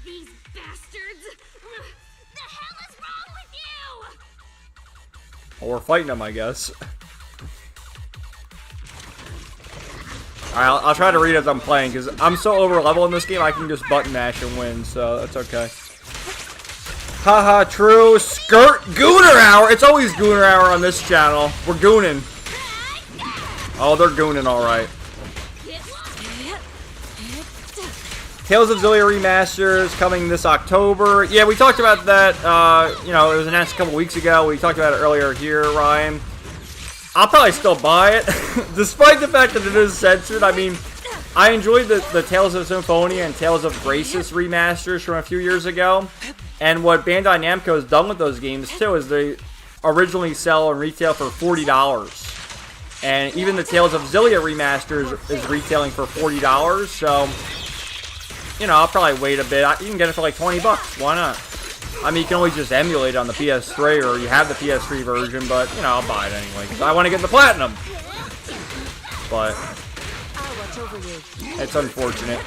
These bastards! The hell is wrong with you? Well, we're fighting them, I guess. Alright, I'll try to read as I'm playing, because I'm so over level in this game, I can just button mash and win, so that's okay. Haha, true. Skirt Gooner Hour! It's always Gooner Hour on this channel. We're gooning. Oh, they're gooning alright. Tales of Zillia Remasters coming this October. Yeah, we talked about that, you know, it was announced a couple weeks ago. We talked about it earlier here, Ryan. I'll probably still buy it, despite the fact that it is censored. I mean, I enjoyed the Tales of Symphonia and Tales of Graces remasters from a few years ago. And what Bandai Namco has done with those games, too, is they originally sell and retail for $40. And even the Tales of Xillia remasters is retailing for $40. So, you know, I'll probably wait a bit. You can get it for like 20 bucks. Why not? I mean, you can always just emulate it on the PS3, or you have the PS3 version, but, you know, I'll buy it anyway, because I want to get the Platinum. But it's unfortunate.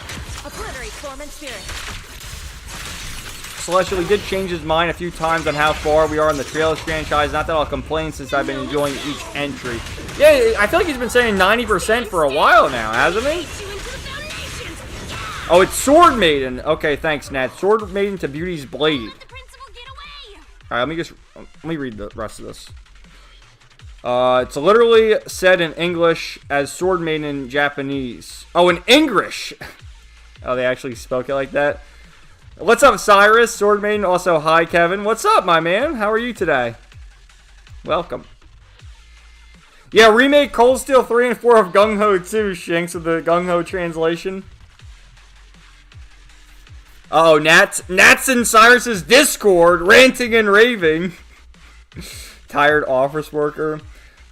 Celestial, he did change his mind a few times on how far we are in the Trails franchise. Not that I'll complain since I've been enjoying each entry. Yeah, I feel like he's been saying 90% for a while now, hasn't he? Oh, it's Sword Maiden. Okay, thanks, Nat. Sword Maiden to Beauty's Blade. Alright, let me read the rest of this. It's literally said in English as Sword Maiden in Japanese. Oh, in English! Oh, they actually spoke it like that? What's up, Cyrus? Sword Maiden. Also, hi, Kevin. What's up, my man? How are you today? Welcome. Yeah, remake Cold Steel 3 and 4 of Gung Ho 2, Shinx, with the Gung Ho translation. Oh, Nat's in Cyrus's Discord, ranting and raving. Tired office worker.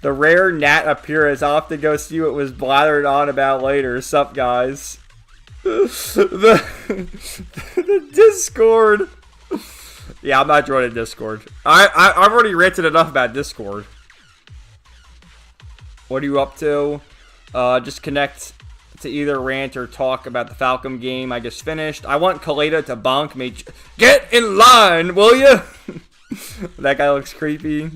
The rare Nat appearance. I'll have to go see what was blathered on about later. Sup, guys? The Discord. Yeah, I'm not joining Discord. I've already ranted enough about Discord. What are you up to? Just connect to either rant or talk about the Falcom game I just finished. I want Koleda to bonk me. Get in line, will you? That guy looks creepy.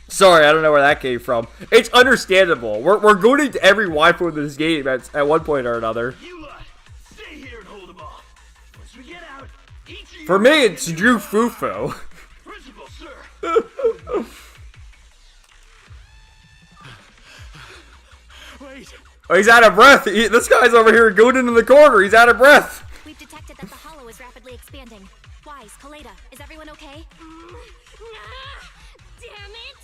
Sorry, I don't know where that came from. It's understandable. We're going to every waifu in this game at one point or another. Stay here and hold them off. Once we get out, For me, it's Drew Fufu. Principal, sir. Wait. Oh, he's out of breath. This guy's over here going into the corner. He's out of breath. We've detected that the hollow is rapidly expanding. Wise, Koleda, is everyone okay? Damn it! Damn it!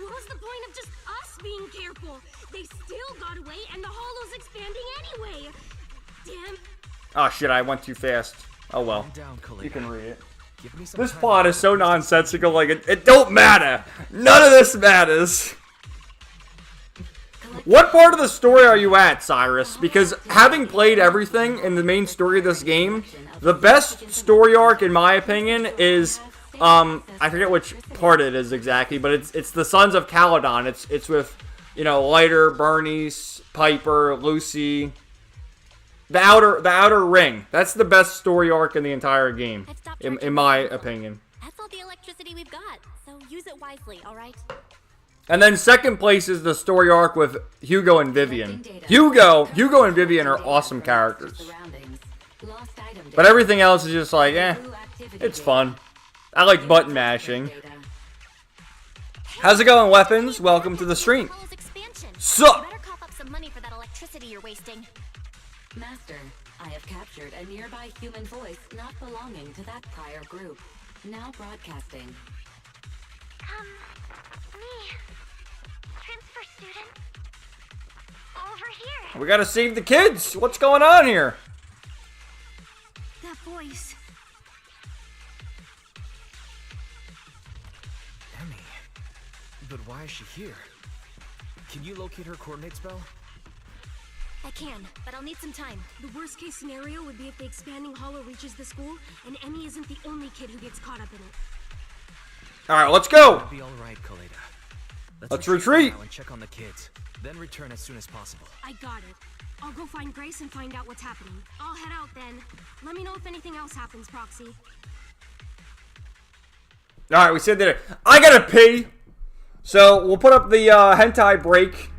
What was the point of just us being careful? They still got away and the hollow's expanding anyway. Damn. Oh shit, I went too fast. Oh well. Down, You can read it. Give me some This time. plot is so nonsensical, like it don't matter. None of this matters. What part of the story are you at, Cyrus? Because having played everything in the main story of this game, the best story arc, in my opinion, is I forget which part it is exactly, but it's the Sons of Caledon. It's with, you know, Lighter, Bernice, Piper, Lucy. The outer ring. That's the best story arc in the entire game, in my opinion. That's all the electricity we've got, so use it wisely, alright? And then second place is the story arc with Hugo and Vivian. Hugo and Vivian are awesome characters. But everything else is just like, it's fun. I like button mashing. How's it going, Weapons? Welcome to the stream. Sup? Better cough up some money for that electricity you're wasting. Master, I have captured a nearby human voice not belonging to that prior group. Now broadcasting. Me. Transfer student. Over here. We gotta save the kids. What's going on here? That voice. Emmy. But why is she here? Can you locate her coordinates, Belle? I can, but I'll need some time. The worst case scenario would be if the expanding hollow reaches the school, and Emmy isn't the only kid who gets caught up in it. Alright, let's go. It'll be all right, Koleda. Let's retreat. Now and check on the kids. Then return as soon as possible. I got it. I'll go find Grace and find out what's happening. I'll head out then. Let me know if anything else happens, Proxy. Alright, we said that. I gotta pee. So, we'll put up the hentai break.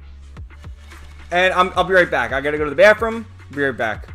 And I'll be right back. I gotta go to the bathroom. Be right back.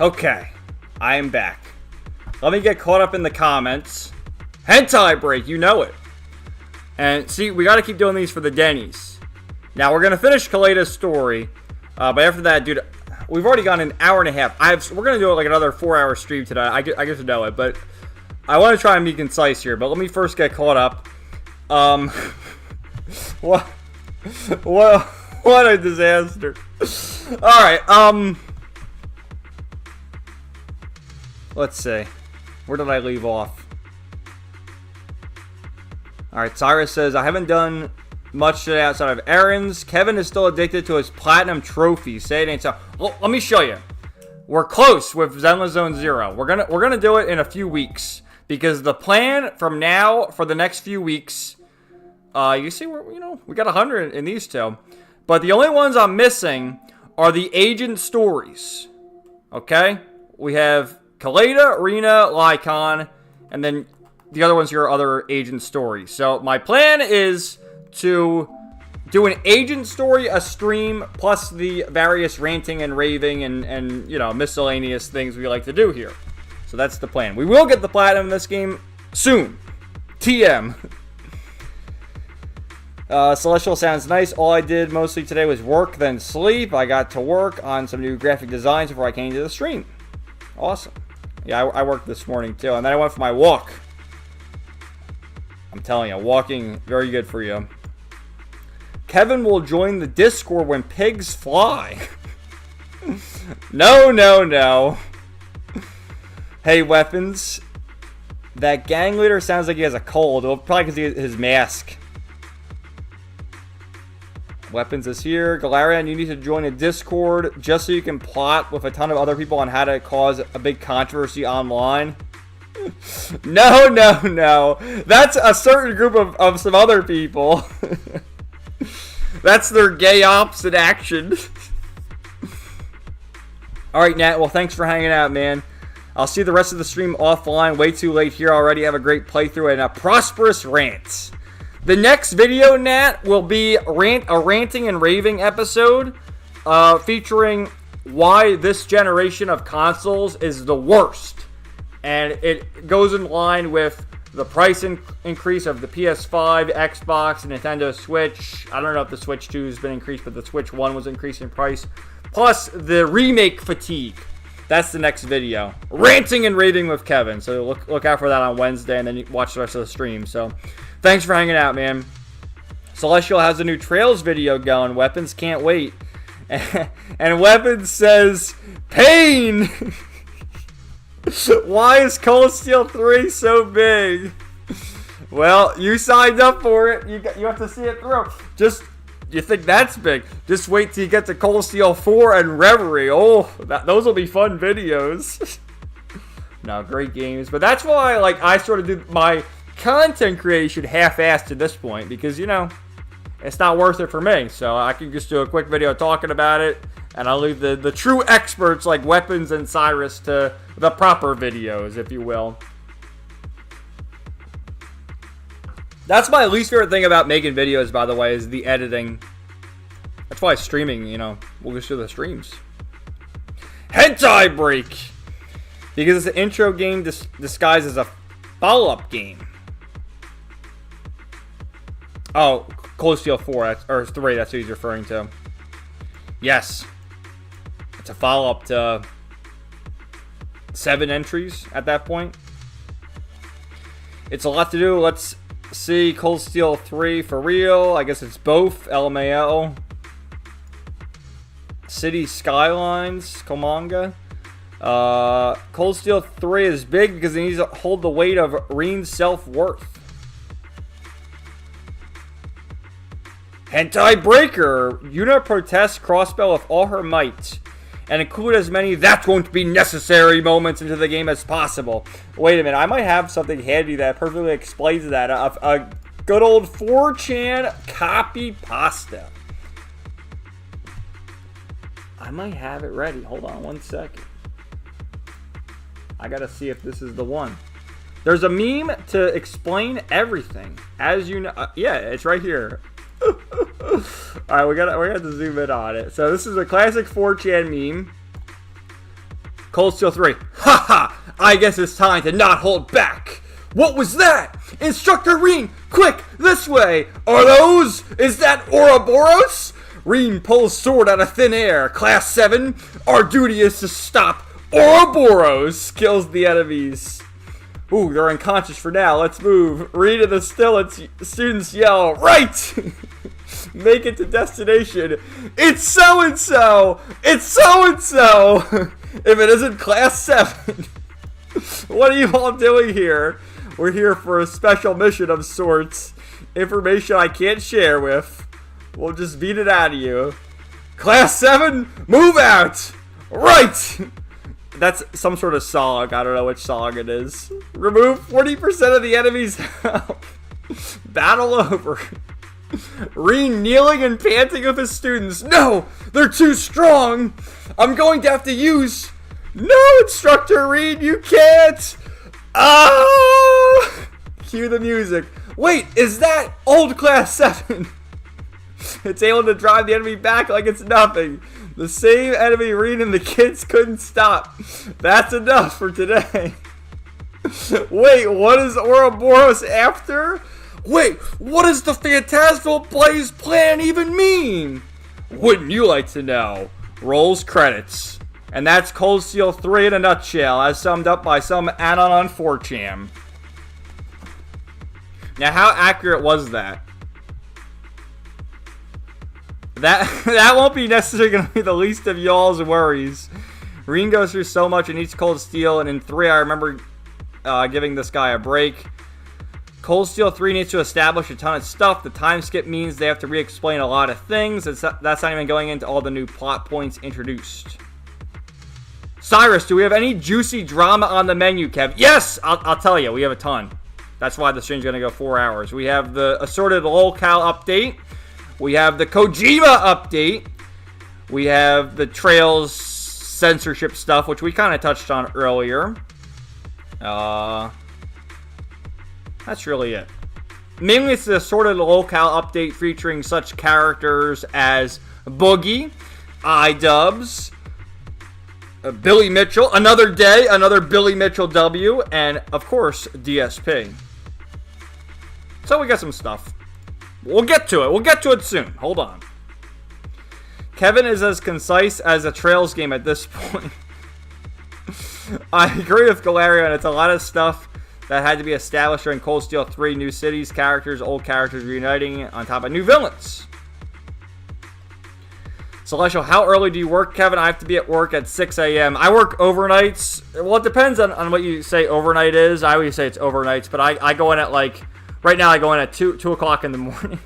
Okay, I am back. Let me get caught up in the comments. Hentai break, you know it. And see, we got to keep doing these for the Denny's. Now, we're going to finish Koleda's story. But after that, dude, we've already gone an hour and a half. We're going to do it like another 4-hour stream today. I get to know it, but I want to try and be concise here. But let me first get caught up. What a disaster. Alright, let's see. Where did I leave off? Alright, Cyrus says, I haven't done much today outside of errands. Kevin is still addicted to his platinum trophy. Say it ain't so. Well, let me show you. We're close with Zenless Zone Zero. We're gonna do it in a few weeks. Because the plan from now for the next few weeks, you see, we got 100 in these two. But the only ones I'm missing are the agent stories. Okay? We have Koleda, Rena, Lycon, and then the other ones here are other agent stories. So my plan is to do an agent story, a stream, plus the various ranting and raving and miscellaneous things we like to do here. So that's the plan. We will get the platinum in this game soon. TM. Celestial sounds nice. All I did mostly today was work, then sleep. I got to work on some new graphic designs before I came to the stream. Awesome. Yeah, I worked this morning too. And then I went for my walk. I'm telling you, walking, very good for you. Kevin will join the Discord when pigs fly. No. Hey, Weapons. That gang leader sounds like he has a cold. Well, probably because he has his mask. Weapons is here. Galarian, you need to join a Discord just so you can plot with a ton of other people on how to cause a big controversy online. No. That's a certain group of some other people. That's their gay ops in action. Alright, Nat. Well, thanks for hanging out, man. I'll see the rest of the stream offline. Way too late here already. Have a great playthrough and a prosperous rant. The next video, Nat, will be a ranting and raving episode featuring why this generation of consoles is the worst. And it goes in line with the price increase of the PS5, Xbox, and Nintendo Switch. I don't know if the Switch 2 has been increased, but the Switch 1 was increased in price. Plus, the remake fatigue. That's the next video. Ranting and raving with Kevin. So look out for that on Wednesday, and then you watch the rest of the stream. So, thanks for hanging out, man. Celestial has a new Trails video going. Weapons can't wait. And Weapons says, pain! Why is Cold Steel 3 so big? Well, you signed up for it. You have to see it through. You think that's big? Just wait till you get to Cold Steel 4 and Reverie. Oh, those will be fun videos. No, great games. But that's why I sort of do my content creation half-assed to this point. Because, it's not worth it for me. So I can just do a quick video talking about it. And I'll leave the true experts like Weapons and Cyrus to the proper videos, if you will. That's my least favorite thing about making videos, by the way, is the editing. That's why streaming, we'll just do the streams. Hentai break! Because it's an intro game disguised as a follow-up game. Oh, Cold Steel 4, or 3, that's what he's referring to. Yes. It's a follow-up to 7 entries at that point. It's a lot to do. Let's see. Cold Steel 3 for real. I guess it's both. LMAO. City Skylines. Komanga. Cold Steel 3 is big because it needs to hold the weight of Reen's self-worth. Hentai Breaker. Yuna protests Crossbell with all her might. And include as many that's going to be necessary moments into the game as possible. Wait a minute, I might have something handy that perfectly explains that. A good old 4chan copy pasta. I might have it ready. Hold on one second. I gotta see if this is the one. There's a meme to explain everything. As you know, yeah, it's right here. Alright, we got to zoom in on it. So this is a classic 4chan meme. Cold Steel 3. Haha! I guess it's time to not hold back. What was that? Instructor Reen, quick, this way. Is that Ouroboros? Reen pulls sword out of thin air. Class 7, our duty is to stop Ouroboros. Kills the enemies. Ooh, they're unconscious for now. Let's move. Reen and the students yell, right! Make it to destination. It's so-and-so! It's so-and-so! If it isn't Class 7. What are you all doing here? We're here for a special mission of sorts. Information I can't share with. We'll just beat it out of you. Class 7, move out! Right! That's some sort of song. I don't know which song it is. Remove 40% of the enemy's health. Battle over. Reen kneeling and panting with his students. No! They're too strong! I'm going to have to use... No, Instructor Reen, you can't! Ah! Cue the music. Wait, is that old Class 7? It's able to drive the enemy back like it's nothing. The same enemy Reen and the kids couldn't stop. That's enough for today. Wait, what is Ouroboros after? Wait, what does the Phantasmal Blaze plan even mean? Wouldn't you like to know? Rolls credits. And that's Cold Steel 3 in a nutshell, as summed up by some anon on 4chan. Now, how accurate was that? That won't be necessarily going to be the least of y'all's worries. Reen goes through so much in each Cold Steel, and in 3 I remember giving this guy a break. Cold Steel 3 needs to establish a ton of stuff. The time skip means they have to re-explain a lot of things. That's not even going into all the new plot points introduced. Cyrus, do we have any juicy drama on the menu, Kev? Yes! I'll tell you, we have a ton. That's why the stream's going to go 4 hours. We have the assorted locale update. We have the Kojima update. We have the Trails censorship stuff, which we kind of touched on earlier. That's really it. Mainly it's the assorted locale update featuring such characters as Boogie, iDubbbz, Billy Mitchell, another day, another Billy Mitchell W, and of course, DSP. So we got some stuff. We'll get to it. We'll get to it soon. Hold on. Kevin is as concise as a Trails game at this point. I agree with Galarian. It's a lot of stuff that had to be established during Cold Steel 3. New cities, characters, old characters reuniting on top of new villains. Celestial, how early do you work, Kevin? I have to be at work at 6 a.m. I work overnights. Well, it depends on what you say overnight is. I always say it's overnights, but I go in at like, right now I go in at 2 o'clock in the morning.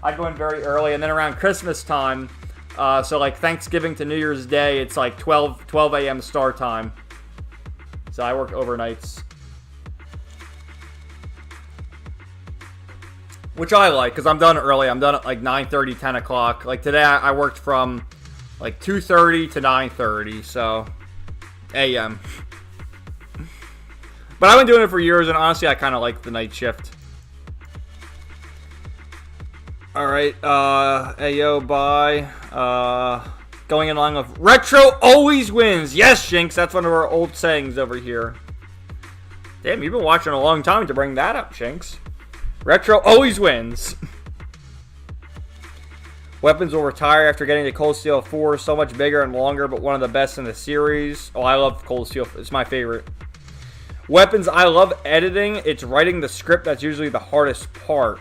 I go in very early, and then around Christmas time, so like Thanksgiving to New Year's Day, it's like 12 a.m. start time. So I work overnights. Which I like, because I'm done early. I'm done at like 9:30, 10 o'clock. Like today, I worked from like 2:30 to 9:30, so a.m. But I've been doing it for years, and honestly, I kind of like the night shift. Alright, Ayo, bye. Going along with Retro always wins. Yes, Shinx, that's one of our old sayings over here. Damn, you've been watching a long time to bring that up, Shinx. Retro always wins. Weapons will retire after getting to Cold Steel 4. So much bigger and longer, but one of the best in the series. Oh, I love Cold Steel. It's my favorite. Weapons, I love editing. It's writing the script that's usually the hardest part.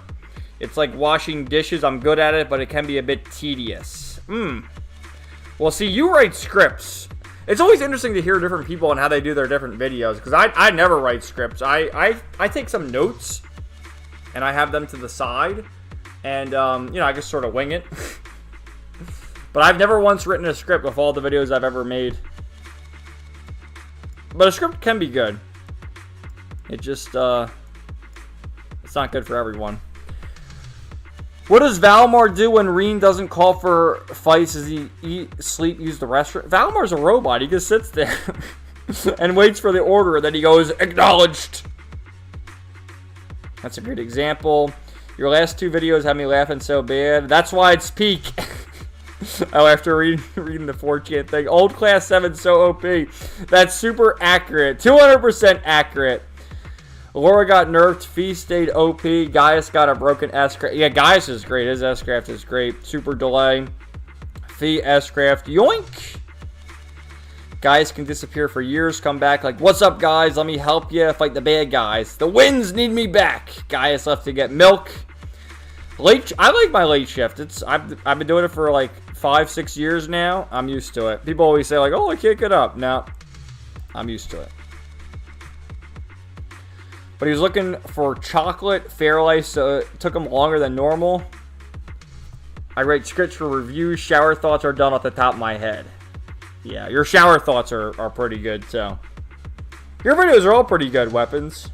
It's like washing dishes. I'm good at it, but it can be a bit tedious. Well, see, you write scripts. It's always interesting to hear different people and how they do their different videos, because I never write scripts. I take some notes, and I have them to the side, and, you know, I just sort of wing it. But I've never once written a script with all the videos I've ever made. But a script can be good. It just, it's not good for everyone. What does Valmar do when Reen doesn't call for fights? Does he eat, sleep, use the restroom? Valmar's a robot. He just sits there and waits for the order, and then he goes, acknowledged. That's a great example. Your last 2 videos had me laughing so bad. That's why it's peak. Oh, after reading the 4chan thing. Old Class 7 so OP. That's super accurate. 200% accurate. Laura got nerfed. Fee stayed OP. Gaius got a broken S-Craft. Yeah, Gaius is great. His S-Craft is great. Super delay. Fee S-Craft. Yoink! Guys can disappear for years, come back like, what's up, guys? Let me help you fight the bad guys. The winds need me back. Gaius left to get milk. I like my late shift. I've been doing it for like 5-6 years now. I'm used to it. People always say like, oh, I can't get up. No, I'm used to it. But he was looking for chocolate Fairlife, so it took him longer than normal. I write scripts for reviews. Shower thoughts are done off the top of my head. Yeah, your shower thoughts are pretty good, so. Your videos are all pretty good, Weapons.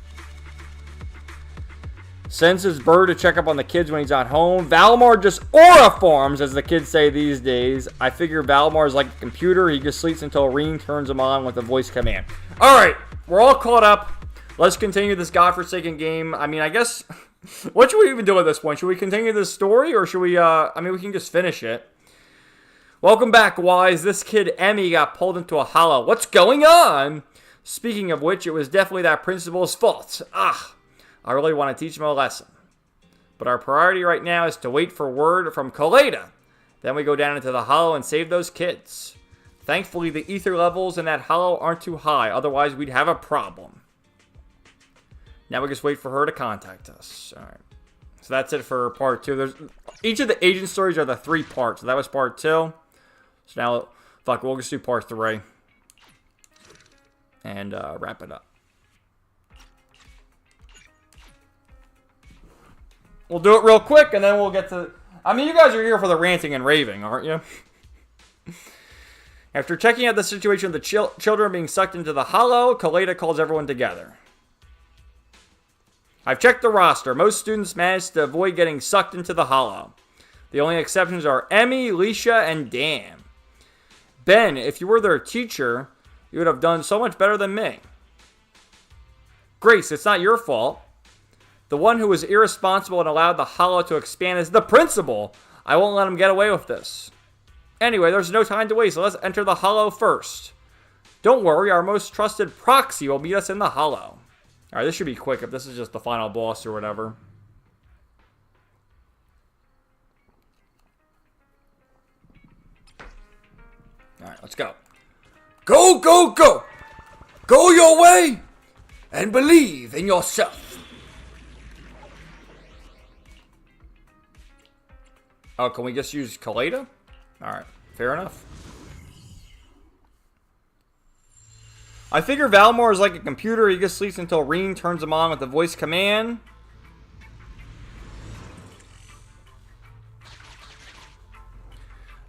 Sends his bird to check up on the kids when he's not home. Valmar just aura farms, as the kids say these days. I figure Valmar is like a computer. He just sleeps until Reen turns him on with a voice command. Alright, we're all caught up. Let's continue this godforsaken game. I mean, I guess, what should we even do at this point? Should we continue this story, or should we, we can just finish it. Welcome back, Wise. This kid, Emmy, got pulled into a hollow. What's going on? Speaking of which, it was definitely that principal's fault. I really want to teach him a lesson. But our priority right now is to wait for word from Koleda. Then we go down into the hollow and save those kids. Thankfully, the ether levels in that hollow aren't too high. Otherwise, we'd have a problem. Now we just wait for her to contact us. All right. So that's it for part 2. Each of the agent stories are the 3 parts. So that was part 2. So now, fuck, we'll just do part 3. And wrap it up. We'll do it real quick, and then we'll get to... I mean, you guys are here for the ranting and raving, aren't you? After checking out the situation of the children being sucked into the hollow, Koleda calls everyone together. I've checked the roster. Most students managed to avoid getting sucked into the hollow. The only exceptions are Emmy, Leisha, and Dan. Ben, if you were their teacher, you would have done so much better than me. Grace, it's not your fault. The one who was irresponsible and allowed the hollow to expand is the principal. I won't let him get away with this. Anyway, there's no time to waste, so let's enter the hollow first. Don't worry, our most trusted proxy will meet us in the hollow. Alright, this should be quick if this is just the final boss or whatever. Alright, let's go. Go, go, go! Go your way! And believe in yourself. Oh, can we just use Koleda? Alright, fair enough. I figure Valmar is like a computer. He just sleeps until Reen turns him on with a voice command.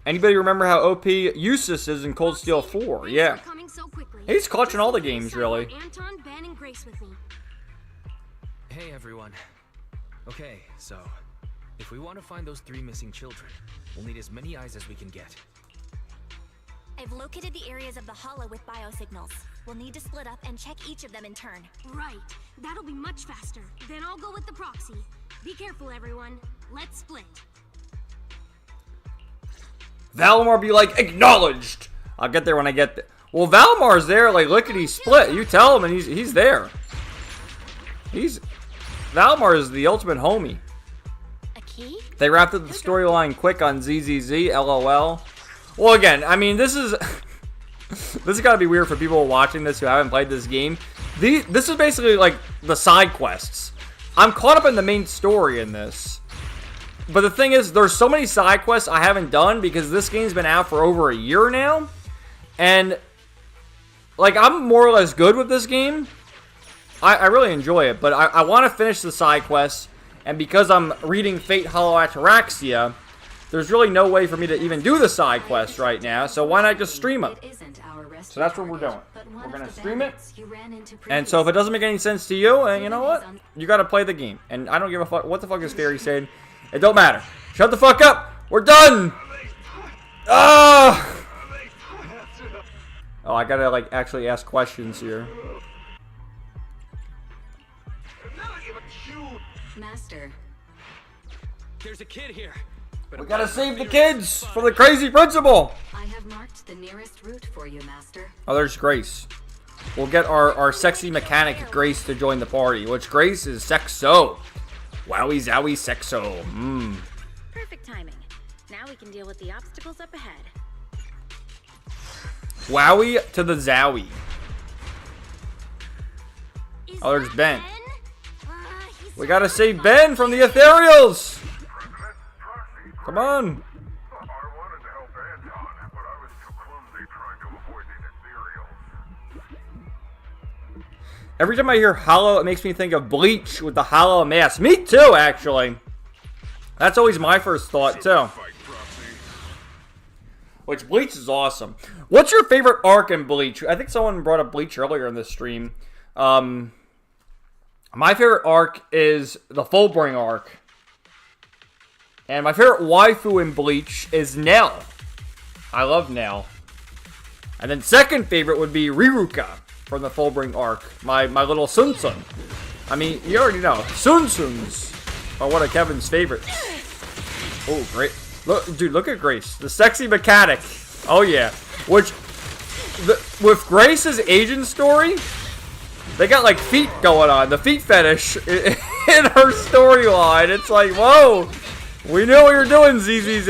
Anybody remember how OP Eustace is in Cold Steel 4? Yeah. He's clutching all the games, really. Anton, Ben, and Grace with me. Hey, everyone. Okay, so if we want to find those 3 missing children, we'll need as many eyes as we can get. I've located the areas of the hollow with biosignals. We'll need to split up and check each of them in turn. Right. That'll be much faster. Then I'll go with the proxy. Be careful, everyone. Let's split. Valmar be like, acknowledged! I'll get there when I get there. Well, Valmar's there, like, lickety split. You tell him and he's there. Valmar is the ultimate homie. A key? They wrapped up the storyline quick on ZZZ, LOL. Well, again, I mean, this is gotta be weird for people watching this who haven't played this game. This is basically like the side quests. I'm caught up in the main story in this. But the thing is, there's so many side quests I haven't done because this game's been out for over a year now. And, like, I'm more or less good with this game. I really enjoy it, but I want to finish the side quests. And because I'm reading Fate Hollow Ataraxia, there's really no way for me to even do the side quests right now, so why not just stream them? So that's what we're doing. We're going to stream it. And so if it doesn't make any sense to you, you know what? You got to play the game. And I don't give a fuck. What the fuck is Fairy saying? It don't matter. Shut the fuck up. We're done. Oh, I got to, like, actually ask questions here. Master. There's a kid here. But We gotta save the kids from the crazy principal. I have marked the nearest route for you, Master. Oh, there's Grace. We'll get our sexy mechanic Grace to join the party, which Grace is sexo. Wowie zowie sexo. Perfect timing. Now we can deal with the obstacles up ahead. Wowie to the zowie. Is Oh, there's that Ben. He's We gotta save Ben from the ethereals. Come on. I wanted to help Anton, but I was too clumsy trying to avoid the ethereals. Every time I hear hollow, it makes me think of Bleach with the hollow mask. Me too, actually. That's always my first thought, too. Which, Bleach is awesome. What's your favorite arc in Bleach? I think someone brought up Bleach earlier in this stream. My favorite arc is the Fullbring arc. And my favorite waifu in Bleach is Nell. I love Nell. And then second favorite would be Riruka from the Fullbring arc. My little Sun Sun. I mean, you already know. Sun Suns are one of Kevin's favorites. Oh, great. Look, dude, look at Grace. The sexy mechanic. Oh, yeah. Which, with Grace's agent story, they got, like, feet going on. The feet fetish in her storyline. It's like, whoa. We knew what you were doing, ZZZ.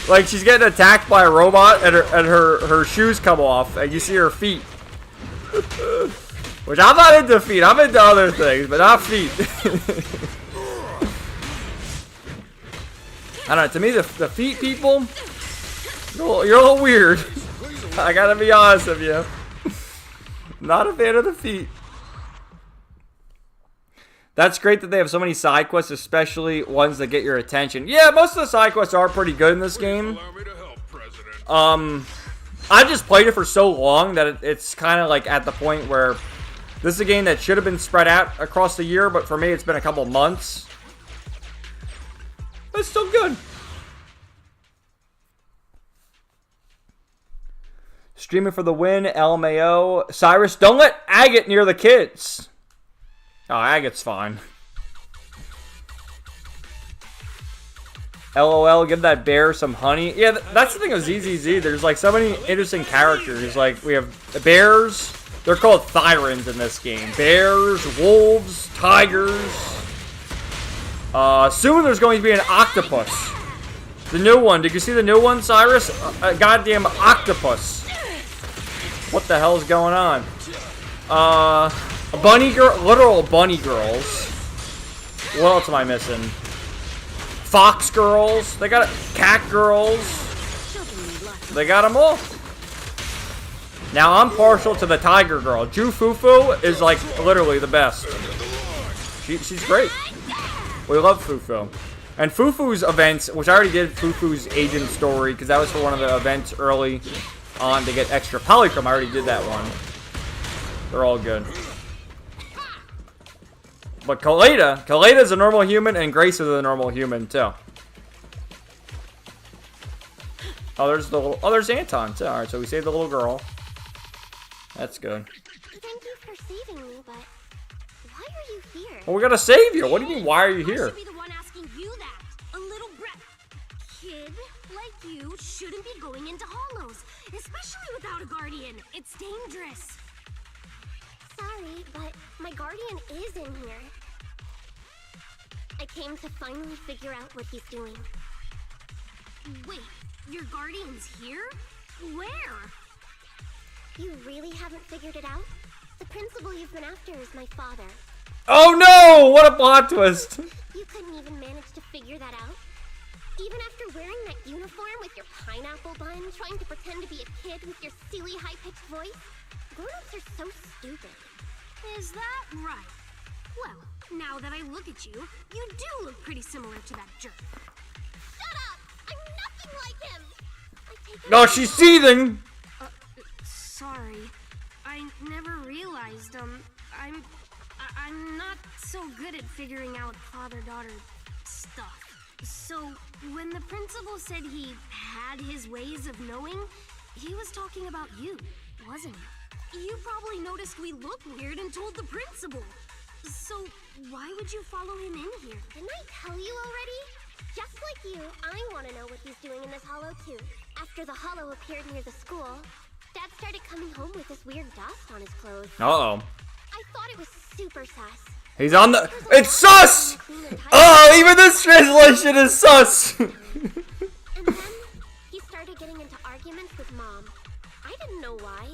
Like, she's getting attacked by a robot, and her shoes come off, and you see her feet. Which, I'm not into feet. I'm into other things, but not feet. I don't know. To me, the feet people, you're a little weird. I gotta be honest with you. Not a fan of the feet. That's great that they have so many side quests, especially ones that get your attention. Yeah, most of the side quests are pretty good in this game. I just played it for so long that it's kind of like at the point where this is a game that should have been spread out across the year, but for me it's been a couple months. But it's still good. Streaming for the win, LMAO. Cyrus, don't let Agate near the kids. Oh, Agate's fine. LOL, give that bear some honey. Yeah, that's the thing with ZZZ. There's like so many interesting characters. Like, we have the bears. They're called Thyrans in this game. Bears, wolves, tigers. Soon there's going to be an octopus. The new one. Did you see the new one, Cyrus? A goddamn octopus. What the hell's going on? A bunny girl, literal bunny girls. What else am I missing? Fox girls. They got cat girls. They got them all. Now I'm partial to the tiger girl. Ju Fufu is like literally the best. She's great. We love Fufu. And Fufu's events, which I already did Fufu's agent story because that was for one of the events early on to get extra polychrome. I already did that one. They're all good. But Koleda's a normal human, and Grace is a normal human too. Oh, there's Anton too. All right, so we saved the little girl. That's good. Thank you for saving me, but why are you here? Well, we gotta save you. What do you mean? Why are you I here? should be the one asking you that. A little kid like you shouldn't be going into hollows, especially without a guardian. It's dangerous. Sorry, but my guardian is in here. I came to finally figure out what he's doing. Wait, your guardian's here? Where? You really haven't figured it out? The principal you've been after is my father. Oh no! What a plot twist! You couldn't even manage to figure that out? Even after wearing that uniform with your pineapple bun, trying to pretend to be a kid with your silly high-pitched voice? Grown-ups are so stupid. Is that right? Well, now that I look at you, you do look pretty similar to that jerk. Shut up! I'm nothing like him! No, she's seething! Sorry. I never realized, I'm not so good at figuring out father-daughter stuff. So, when the principal said he had his ways of knowing, he was talking about you, wasn't he? You probably noticed we look weird and told the principal. So, why would you follow him in here? Didn't I tell you already? Just like you, I want to know what he's doing in this hollow too. After the hollow appeared near the school, Dad started coming home with this weird dust on his clothes. Uh-oh. I thought it was super sus. He's on the... It's sus! Oh, even this translation is sus! And then he started getting into arguments with Mom. I didn't know why.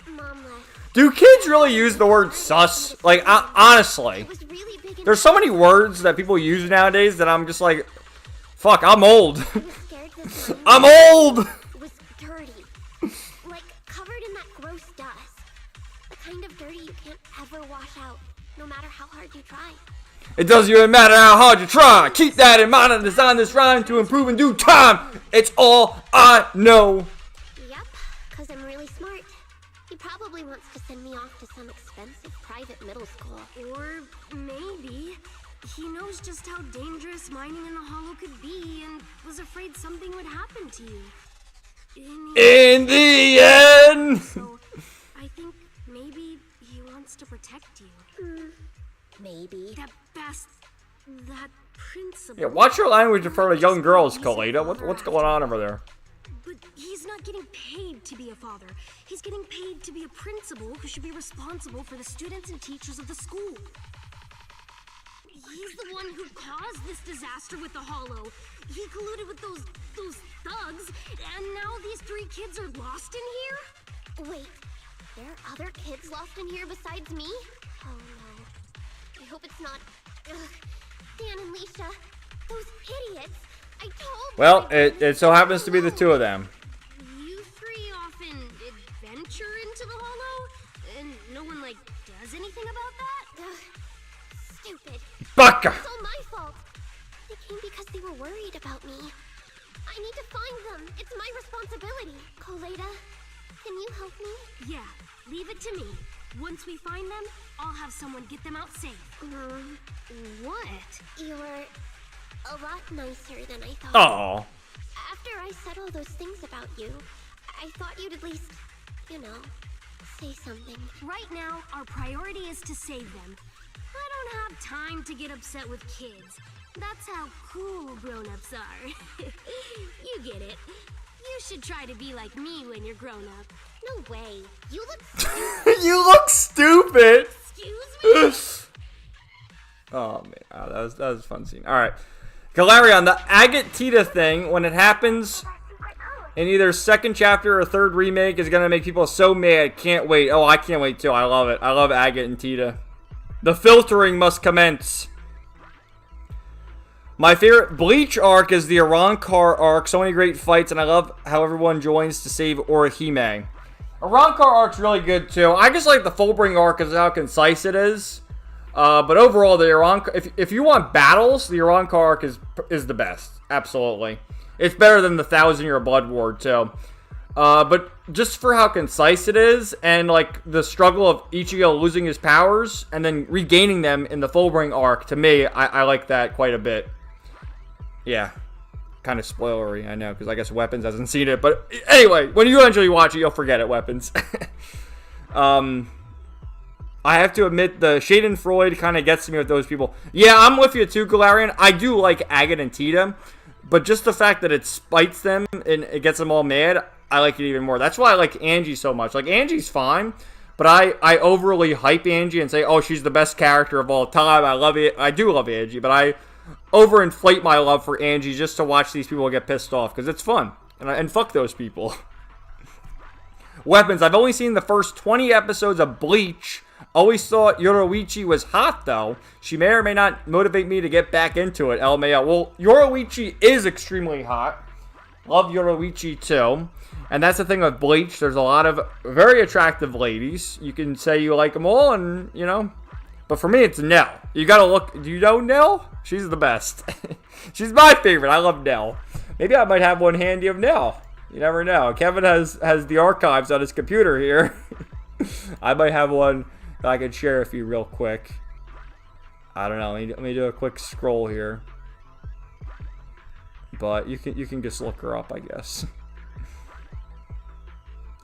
Mom left. Do kids really use the word sus? Like, honestly. There's so many words that people use nowadays that I'm just like, fuck, I'm old. I'm old! It was dirty. Like, covered in that gross dust. The kind of dirty you can't ever wash out, no matter how hard you try. It doesn't even matter how hard you try. Keep that in mind and design this rhyme to improve in due time. It's all I know. Yep, because I'm really smart. He probably wants to send me off to some expensive private middle school. Or maybe he knows just how dangerous mining in the hollow could be and was afraid something would happen to you. In the end! So, I think maybe he wants to protect you. Maybe. That principal. Yeah, watch your language in front of young girls, Koleda. What's going on over there? But he's not getting paid to be a father. He's getting paid to be a principal who should be responsible for the students and teachers of the school. He's the one who caused this disaster with the hollow. He colluded with those thugs, and now these 3 kids are lost in here? Wait, there are other kids lost in here besides me? Oh no. I hope it's not... Ugh. Dan and Leisha, those idiots. I told Well, it so happens to be the 2 of them. You 3 often adventure into the hollow, and no one, does anything about that? Stupid. Baka! It's all my fault. They came because they were worried about me. I need to find them. It's my responsibility. Koleda, can you help me? Yeah, leave it to me. Once we find them, I'll have someone get them out safe. What? You were a lot nicer than I thought. Aww. After I said all those things about you, I thought you'd at least, say something. Right now, our priority is to save them. I don't have time to get upset with kids. That's how cool grown-ups are. You get it. You should try to be like me when you're grown up. No way. You look stupid. You look stupid! Excuse me? Oh, man. Oh, that was a fun scene. Alright. Galarion, the Agate Tita thing, when it happens in either 2nd chapter or 3rd remake, is going to make people so mad. Can't wait. Oh, I can't wait, too. I love it. I love Agate and Tita. The filtering must commence. My favorite Bleach arc is the Arrancar arc. So many great fights, and I love how everyone joins to save Orihime. Arrancar arc's really good, too. I just like the Fullbring arc because of how concise it is. But overall, the Arrancar... If you want battles, the Arrancar arc is the best. Absolutely. It's better than the 1000-Year Blood War, too. But just for how concise it is, and the struggle of Ichigo losing his powers and then regaining them in the Fullbring arc, to me, I like that quite a bit. Yeah, kind of spoilery, I know, because I guess Weapons hasn't seen it. But anyway, when you eventually watch it, you'll forget it, Weapons. I have to admit, the Schadenfreude kind of gets to me with those people. Yeah, I'm with you too, Galarian. I do like Agate and Tita, but just the fact that it spites them and it gets them all mad, I like it even more. That's why I like Angie so much. Angie's fine, but I overly hype Angie and say, oh, she's the best character of all time. I love it. I do love Angie, but I overinflate my love for Angie just to watch these people get pissed off because it's fun. And fuck those people. Weapons. I've only seen the first 20 episodes of Bleach. Always thought Yoruichi was hot, though. She may or may not motivate me to get back into it. LMAO. Well, Yoruichi is extremely hot. Love Yoruichi, too. And that's the thing with Bleach. There's a lot of very attractive ladies. You can say you like them all, and, But for me, it's Nell. You gotta look. Do you know Nell? She's the best. She's my favorite. I love Nell. Maybe I might have one handy of Nell. You never know. Kevin has the archives on his computer here. I might have one that I can share with you real quick. I don't know. Let me do a quick scroll here. But you can just look her up, I guess.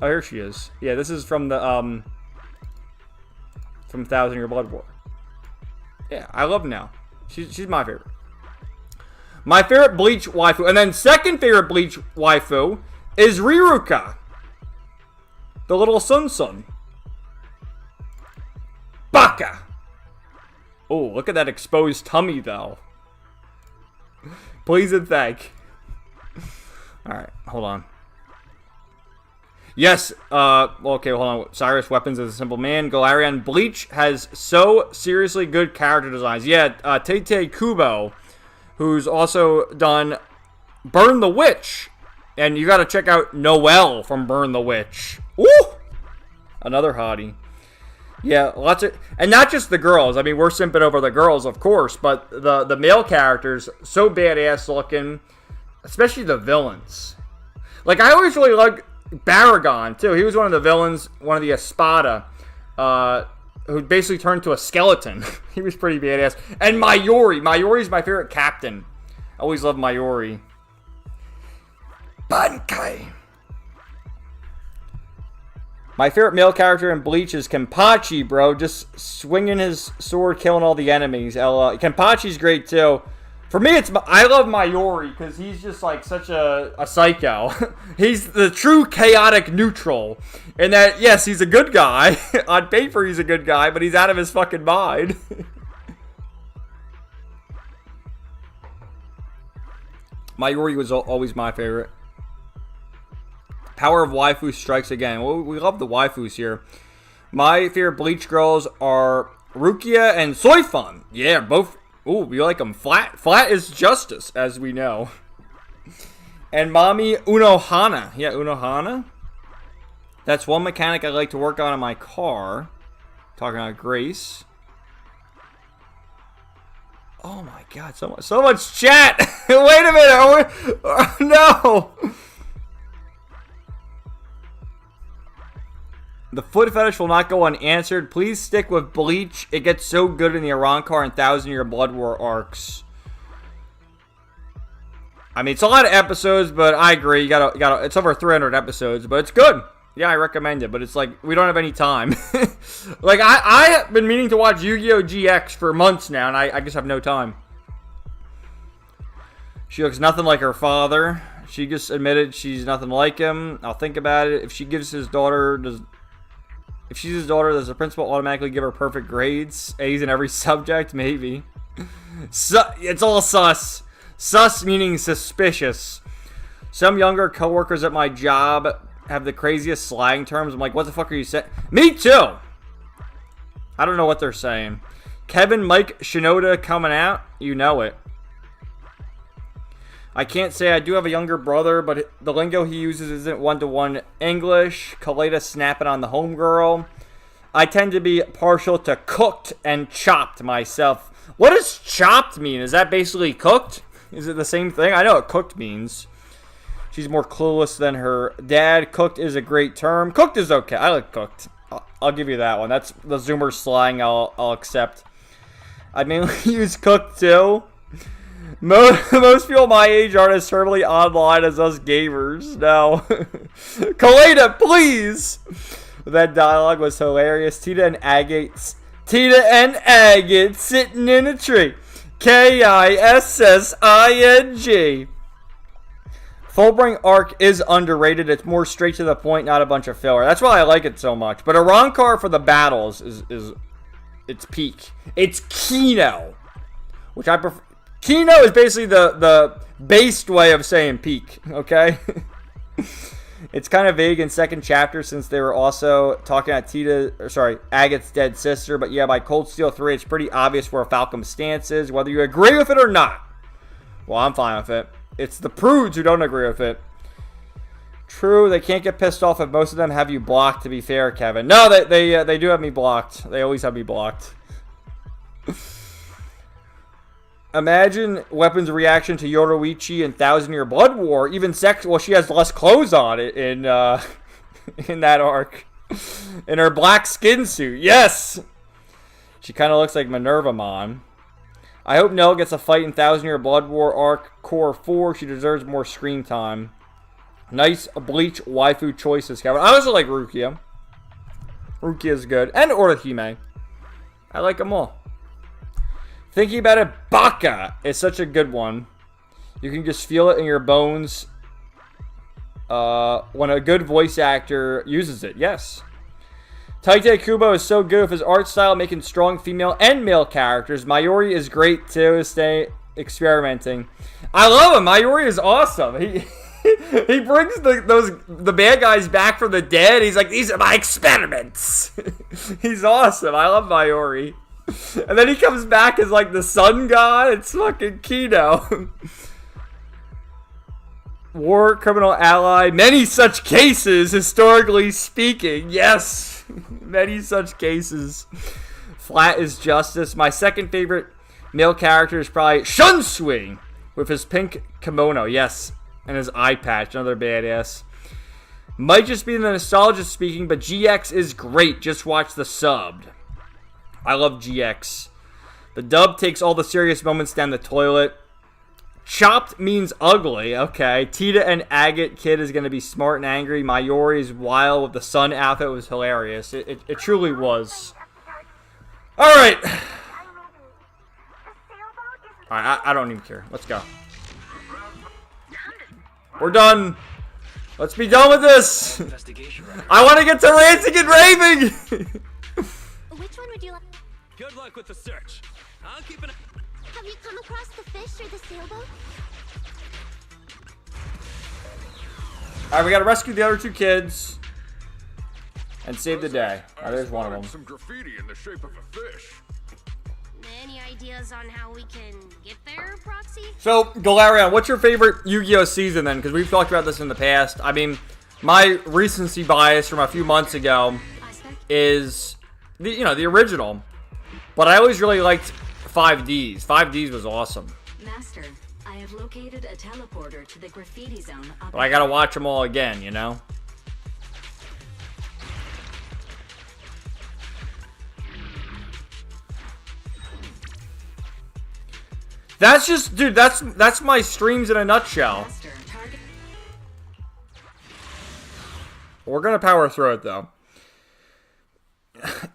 Oh, here she is. Yeah, this is from the from 1000-Year Blood War. Yeah, I love Nell. She's my favorite. My favorite Bleach waifu, and then second favorite Bleach waifu is Riruka, the little Sun. Baka. Oh, look at that exposed tummy, though. Please and thank. Alright, hold on. Yes, okay, hold on. Cyrus Weapons is a simple man. Galarian Bleach has so seriously good character designs. Yeah, Tete Kubo, who's also done Burn the Witch. And you gotta check out Noelle from Burn the Witch. Woo! Another hottie. Yeah, lots of, and not just the girls. I mean, we're simping over the girls, of course, but the male characters, so badass looking, especially the villains. Like, I always really liked Baragon, too. He was one of the villains, one of the Espada, who basically turned to a skeleton. He was pretty badass. And Mayuri. Mayuri's my favorite captain. I always loved Mayuri. Bankai. My favorite male character in Bleach is Kenpachi, bro. Just swinging his sword, killing all the enemies. Kenpachi's great, too. For me, I love Mayuri, because he's just, like, such a psycho. He's the true chaotic neutral. In that, yes, he's a good guy. On paper, he's a good guy, but he's out of his fucking mind. Mayuri was always my favorite. Power of waifu strikes again. Well, we love the waifus here. My favorite Bleach girls are Rukia and Soifun. Yeah, both. Ooh, we like them flat. Flat is justice, as we know. And Mami Unohana. Yeah, Unohana. That's one mechanic I like to work on in my car. Talking about Grace. Oh my god, so much chat. Wait a minute. No. The foot fetish will not go unanswered. Please stick with Bleach. It gets so good in the Arrancar and 1,000-Year Blood War arcs. I mean, it's a lot of episodes, but I agree. You gotta. It's over 300 episodes, but it's good. Yeah, I recommend it. But it's like we don't have any time. Like I have been meaning to watch Yu-Gi-Oh GX for months now, and I just have no time. She looks nothing like her father. She just admitted she's nothing like him. I'll think about it. If she's his daughter, does the principal automatically give her perfect grades? A's in every subject? Maybe. It's all sus. Sus meaning suspicious. Some younger coworkers at my job have the craziest slang terms. I'm like, what the fuck are you saying? Me too! I don't know what they're saying. Kevin Mike Shinoda coming out? You know it. I can't say I do have a younger brother, but the lingo he uses isn't one-to-one English. Koleda snapping on the homegirl. I tend to be partial to cooked and chopped myself. What does chopped mean? Is that basically cooked? Is it the same thing? I know what cooked means. She's more clueless than her dad. Cooked is a great term. Cooked is okay. I like cooked. I'll give you that one. That's the Zoomer slang I'll accept. I mainly use cooked too. Most people my age aren't as terribly online as us gamers. No. Koleda, please! That dialogue was hilarious. Tita and Agate sitting in a tree. Kissing. Fullbring arc is underrated. It's more straight to the point, not a bunch of filler. That's why I like it so much. But Arrancar for the battles is it's peak. It's Kino, which I prefer. Kino is basically the based way of saying peak, okay? It's kind of vague in second chapter since they were also talking about Agate's dead sister. But yeah, by Cold Steel 3, it's pretty obvious where Falcom's stance is, whether you agree with it or not. Well, I'm fine with it. It's the prudes who don't agree with it. True, they can't get pissed off if most of them have you blocked, to be fair, Kevin. No, they do have me blocked. They always have me blocked. Imagine Weapon's reaction to Yoruichi in 1,000-Year Blood War. Even sex. Well, she has less clothes on it in that arc. In her black skin suit. Yes! She kind of looks like Minervamon. I hope Nell gets a fight in 1,000-Year Blood War arc Core 4. She deserves more screen time. Nice Bleach waifu choices, Kevin. I also like Rukia. Rukia is good. And Orihime. I like them all. Thinking about it, Baka is such a good one. You can just feel it in your bones when a good voice actor uses it. Yes. Taite Kubo is so good with his art style, making strong female and male characters. Mayuri is great too. Stay experimenting. I love him. Mayuri is awesome. He brings the bad guys back from the dead. He's like, these are my experiments. He's awesome. I love Mayuri. And then he comes back as like the sun god. It's fucking Kino. War criminal ally. Many such cases, historically speaking. Yes. Many such cases. Flat is justice. My second favorite male character is probably Shunsui with his pink kimono. Yes. And his eye patch. Another badass. Might just be the nostalgia speaking, but GX is great. Just watch the subbed. I love GX. The dub takes all the serious moments down the toilet. Chopped means ugly. Okay. Tita and Agate Kid is going to be smart and angry. Mayuri is wild with the sun outfit. It was hilarious. It truly was. Alright. Alright, I don't even care. Let's go. We're done. Let's be done with this. I want to get to Ranting and Raving. Which one would you like? Good luck with the search. I'll keep an. Have you come across the fish or the sailboat? Alright, we gotta rescue the other two kids and save the day. There's one of them. Some graffiti in the shape of a fish. Any ideas on how we can get there, Proxy? So, Galarian, what's your favorite Yu-Gi-Oh season then? Because we've talked about this in the past. I mean, my recency bias from a few months ago is the original. But I always really liked 5Ds. 5Ds was awesome. Master, I have located a teleporter to the graffiti zone. But I gotta watch them all again, you know? That's just, dude, that's my streams in a nutshell. Master, target. We're gonna power through it, though.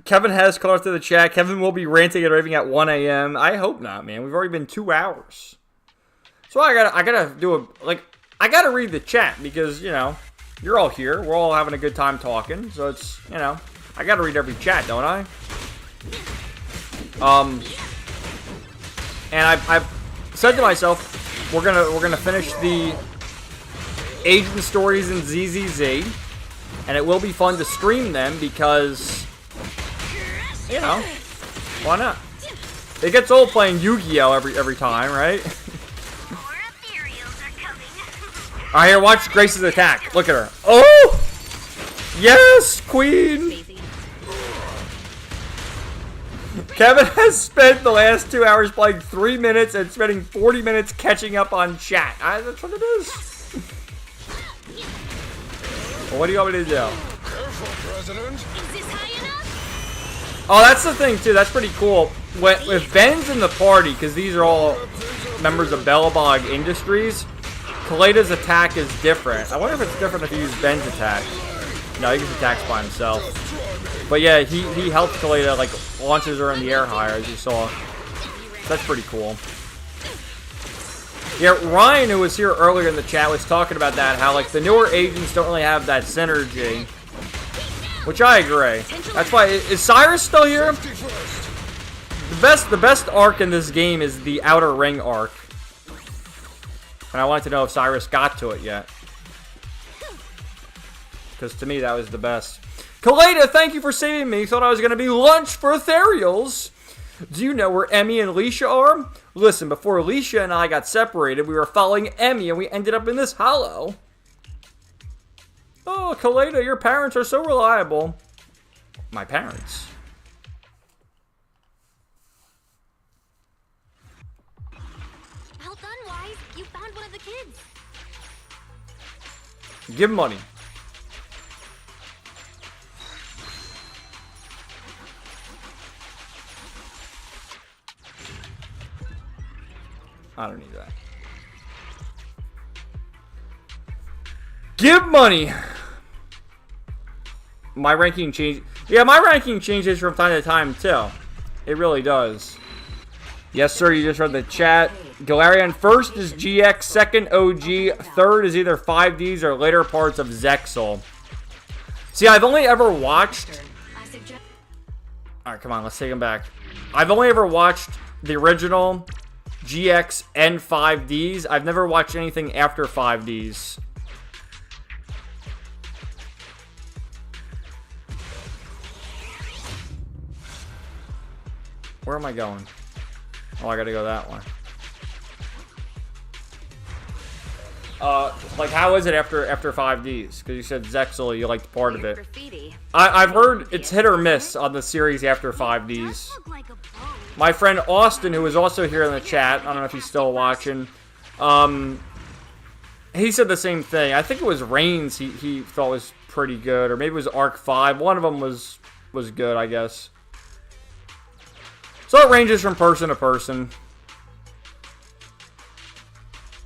Kevin has called us to the chat. Kevin will be ranting and raving at 1 a.m. I hope not, man. We've already been 2 hours. So I gotta read the chat because, you're all here. We're all having a good time talking. So it's, I gotta read every chat, don't I? And I've said to myself, we're gonna finish the Agent Stories in ZZZ, and it will be fun to stream them because, why not? It gets old playing Yu-Gi-Oh every time, right? Alright, here, watch Grace's attack. Look at her. Oh! Yes, queen! Kevin has spent the last 2 hours playing 3 minutes and spending 40 minutes catching up on chat. That's what it is. Well, what do you want me to do? Careful, President. Is this high enough? Oh, that's the thing, too. That's pretty cool. If Ben's in the party, because these are all members of Bellabog Industries, Koleda's attack is different. I wonder if it's different if you use Ben's attack. No, he just attacks by himself. But yeah, he helps Koleda, like, launches her in the air higher, as you saw. That's pretty cool. Yeah, Ryan, who was here earlier in the chat, was talking about that, how, like, the newer agents don't really have that synergy. Which I agree. That's why, is Cyrus still here? The best arc in this game is the Outer Ring arc. And I wanted to know if Cyrus got to it yet. Because to me, that was the best. Koleda, thank you for saving me. Thought I was going to be lunch for Ethereals. Do you know where Emmy and Alicia are? Listen, before Alicia and I got separated, we were following Emmy and we ended up in this hollow. Oh, Koleda, your parents are so reliable. My parents. Well done, Wise. You found one of the kids. Give money. I don't need that. Give money! My ranking changes. Yeah, my ranking changes from time to time, too. It really does. Yes, sir, you just read the chat. Galarian first is GX, second OG, third is either 5Ds or later parts of Zexal. See, I've only ever watched... Alright, come on, let's take him back. I've only ever watched the original GX and 5Ds. I've never watched anything after 5Ds. Where am I going? Oh, I gotta go that way. Like, how is it after 5Ds? Because you said Zexal, you liked part of it. I've heard it's hit or miss on the series after 5Ds. My friend Austin, who was also here in the chat, I don't know if he's still watching, he said the same thing. I think it was Reigns he thought was pretty good, or maybe it was Arc 5. One of them was good, I guess. So it ranges from person to person.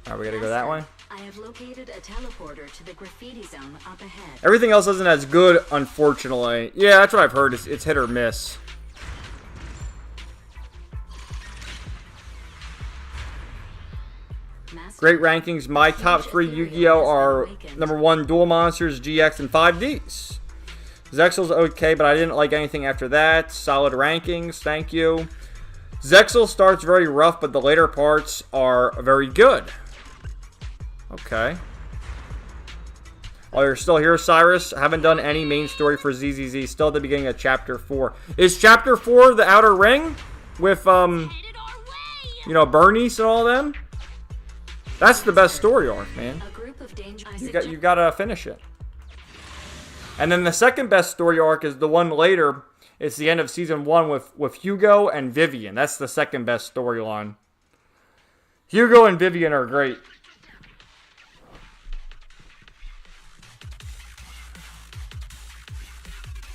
Alright, we gotta go that way. I have located a teleporter to the graffiti zone up ahead. Everything else isn't as good, unfortunately. Yeah, that's what I've heard. It's hit or miss. Great rankings. My top 3 Yu-Gi-Oh are number 1, Duel Monsters, GX, and 5Ds. Zexal's okay, but I didn't like anything after that. Solid rankings. Thank you. Zexal starts very rough, but the later parts are very good. Okay. Oh, you're still here, Cyrus? Haven't done any main story for ZZZ. Still at the beginning of Chapter 4. Is Chapter 4 the Outer Ring? With, you know, Bernice and all them? That's the best story arc, man. You gotta finish it. And then the second best story arc is the one later. It's the end of Season 1 with Hugo and Vivian. That's the second best storyline. Hugo and Vivian are great.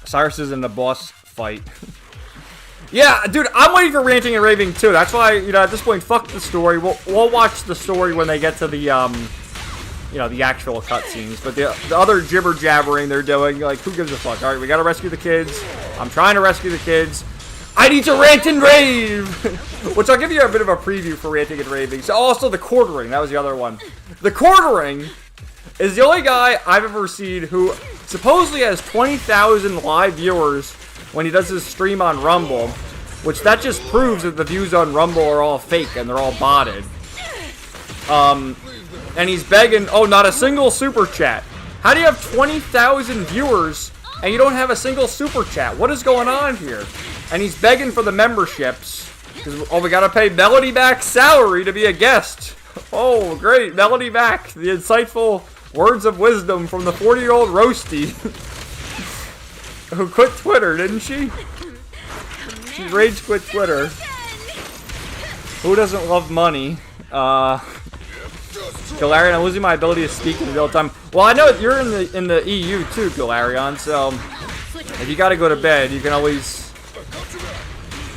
Cyrus is in the boss fight. Yeah, dude, I'm waiting for Ranting and Raving too. That's why, you know, at this point, fuck the story. We'll watch the story when they get to the, you know, the actual cutscenes. But the other jibber jabbering they're doing, like, who gives a fuck? All right, we gotta rescue the kids. I'm trying to rescue the kids. I need to rant and rave, which I'll give you a bit of a preview for Ranting and Raving. So also the Quartering, that was the other one. The Quartering is the only guy I've ever seen who supposedly has 20,000 live viewers when he does his stream on Rumble, which that just proves that the views on Rumble are all fake and they're all botted. And he's begging, oh, not a single super chat. How do you have 20,000 viewers and you don't have a single super chat? What is going on here? And he's begging for the memberships. Oh, we gotta pay Melody back salary to be a guest. Oh, great. Melody back. The insightful words of wisdom from the 40-year-old Roasty. Who quit Twitter, didn't she? She rage quit Twitter. Who doesn't love money? Galarian, I'm losing my ability to speak in real time. Well, I know you're in the EU too, Galarian, so if you gotta go to bed, you can always,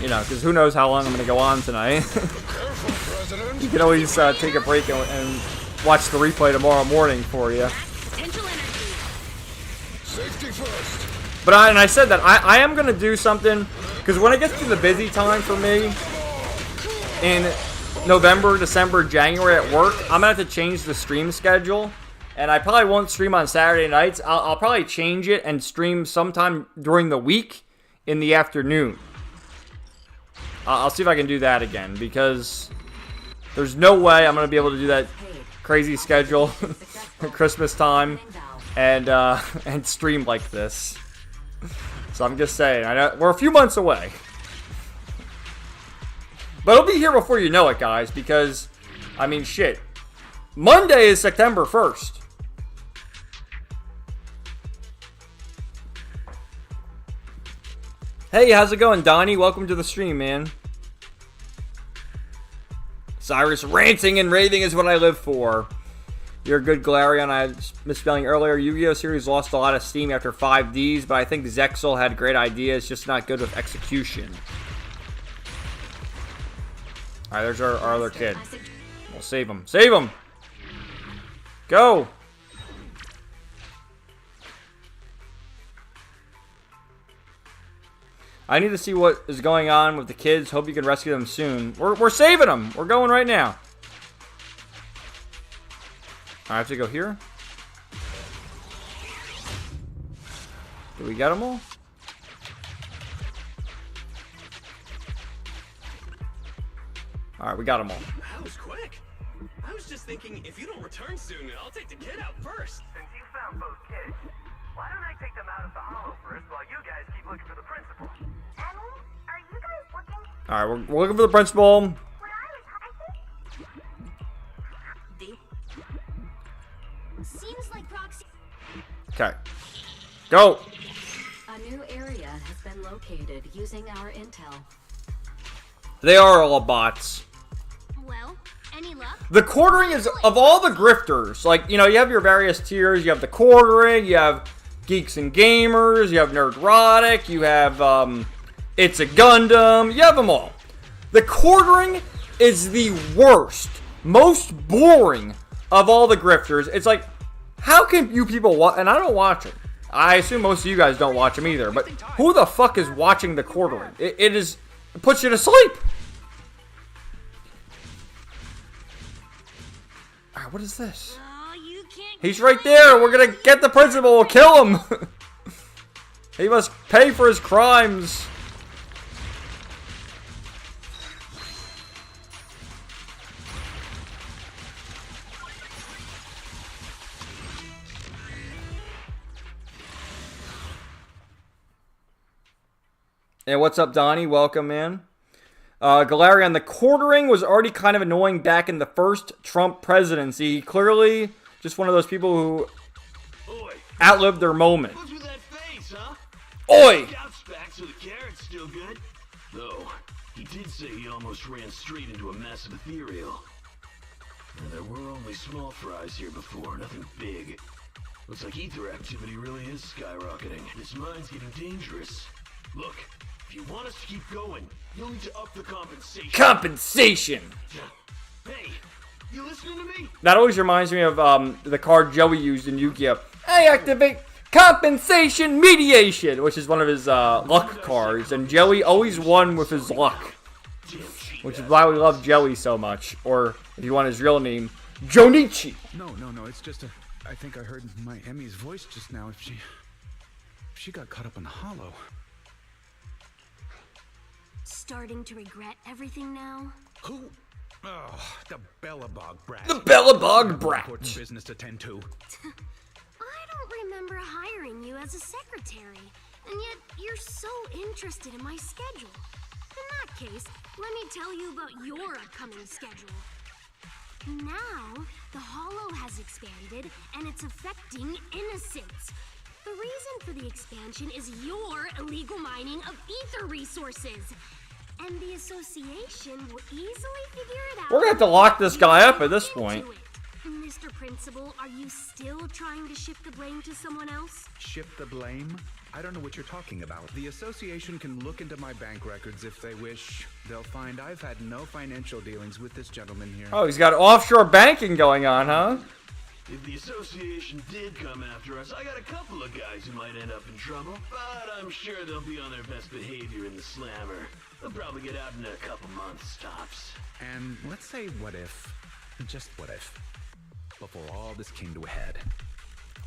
you know, because who knows how long I'm gonna go on tonight. You can always take a break and watch the replay tomorrow morning for you. But I said that I am gonna do something, because when it gets to the busy time for me in November, December, January at work, I'm gonna have to change the stream schedule, and I probably won't stream on Saturday nights. I'll probably change it and stream sometime during the week in the afternoon. I'll see if I can do that again, because there's no way I'm gonna be able to do that crazy schedule at Christmas time and stream like this. So I'm just saying, I know we're a few months away. But it'll be here before you know it, guys, because, I mean, shit. Monday is September 1st. Hey, how's it going, Donnie? Welcome to the stream, man. Cyrus, ranting and raving is what I live for. You're a good Galarian. I was misspelling earlier. Yu-Gi-Oh series lost a lot of steam after 5Ds, but I think Zexal had great ideas, just not good with execution. Alright, there's our other kid. We'll save him. Save him! Go! I need to see what is going on with the kids. Hope you can rescue them soon. We're saving them. We're going right now. I have to go here. Do we get them all? Alright, we got them all. That was quick. I was just thinking, if you don't return soon, I'll take the kid out first. Since you found both kids, why don't I take them out of the hollow first while you guys keep looking for the principal? Emmy, are you guys looking? Alright, we're looking for the principal. Seems like Roxy. Okay. Go! A new area has been located using our intel. They are all bots. Well, any luck? The quartering is, of all the grifters, like, you know, you have your various tiers. You have the quartering, you have geeks and gamers, you have nerdrotic, you have, it's a Gundam, you have them all. The quartering is the worst, most boring of all the grifters. It's like, how can you people watch, and I don't watch it. I assume most of you guys don't watch them either, but who the fuck is watching the quartering? It puts you to sleep. Alright, what is this? He's right there. We're gonna get the principal. We'll kill him. He must pay for his crimes. Hey, what's up, Donnie? Welcome, man. Galarian, the quartering was already kind of annoying back in the first Trump presidency. Clearly, just one of those people who outlived their moment. What's with that face, huh? Oi! Scout's back, so the carrot's still good. Though, he did say he almost ran straight into a massive ethereal. And there were only small fries here before, nothing big. Looks like ether activity really is skyrocketing. This mine's getting dangerous. Look, if you want us to keep going, you'll need to up the compensation. Compensation! Hey, you listening to me? That always reminds me of the card Joey used in Yu-Gi-Oh! I activate compensation mediation, which is one of his luck cards, and Joey always won with his luck. Which is why we love Joey so much. Or, if you want his real name, Jonichi. No, it's just I think I heard my Emmy's voice just now. If she got caught up in the hollow. Starting to regret everything now? Who? Oh, the Bellabog brat. The Bellabog brat. Important business to tend to. I don't remember hiring you as a secretary, and yet you're so interested in my schedule. In that case, let me tell you about your upcoming schedule. Now, the Hollow has expanded, and it's affecting innocents. The reason for the expansion is your illegal mining of ether resources. And the association will easily figure it out. We're gonna have to lock this guy up at this point. Mr. Principal, are you still trying to shift the blame to someone else? Shift the blame? I don't know what you're talking about. The association can look into my bank records if they wish. They'll find I've had no financial dealings with this gentleman here. Oh, he's got offshore banking going on, huh? If the association did come after us, I got a couple of guys who might end up in trouble. But I'm sure they'll be on their best behavior in the slammer. They'll probably get out in a couple months, tops. And let's say what if, just what if, before all this came to a head,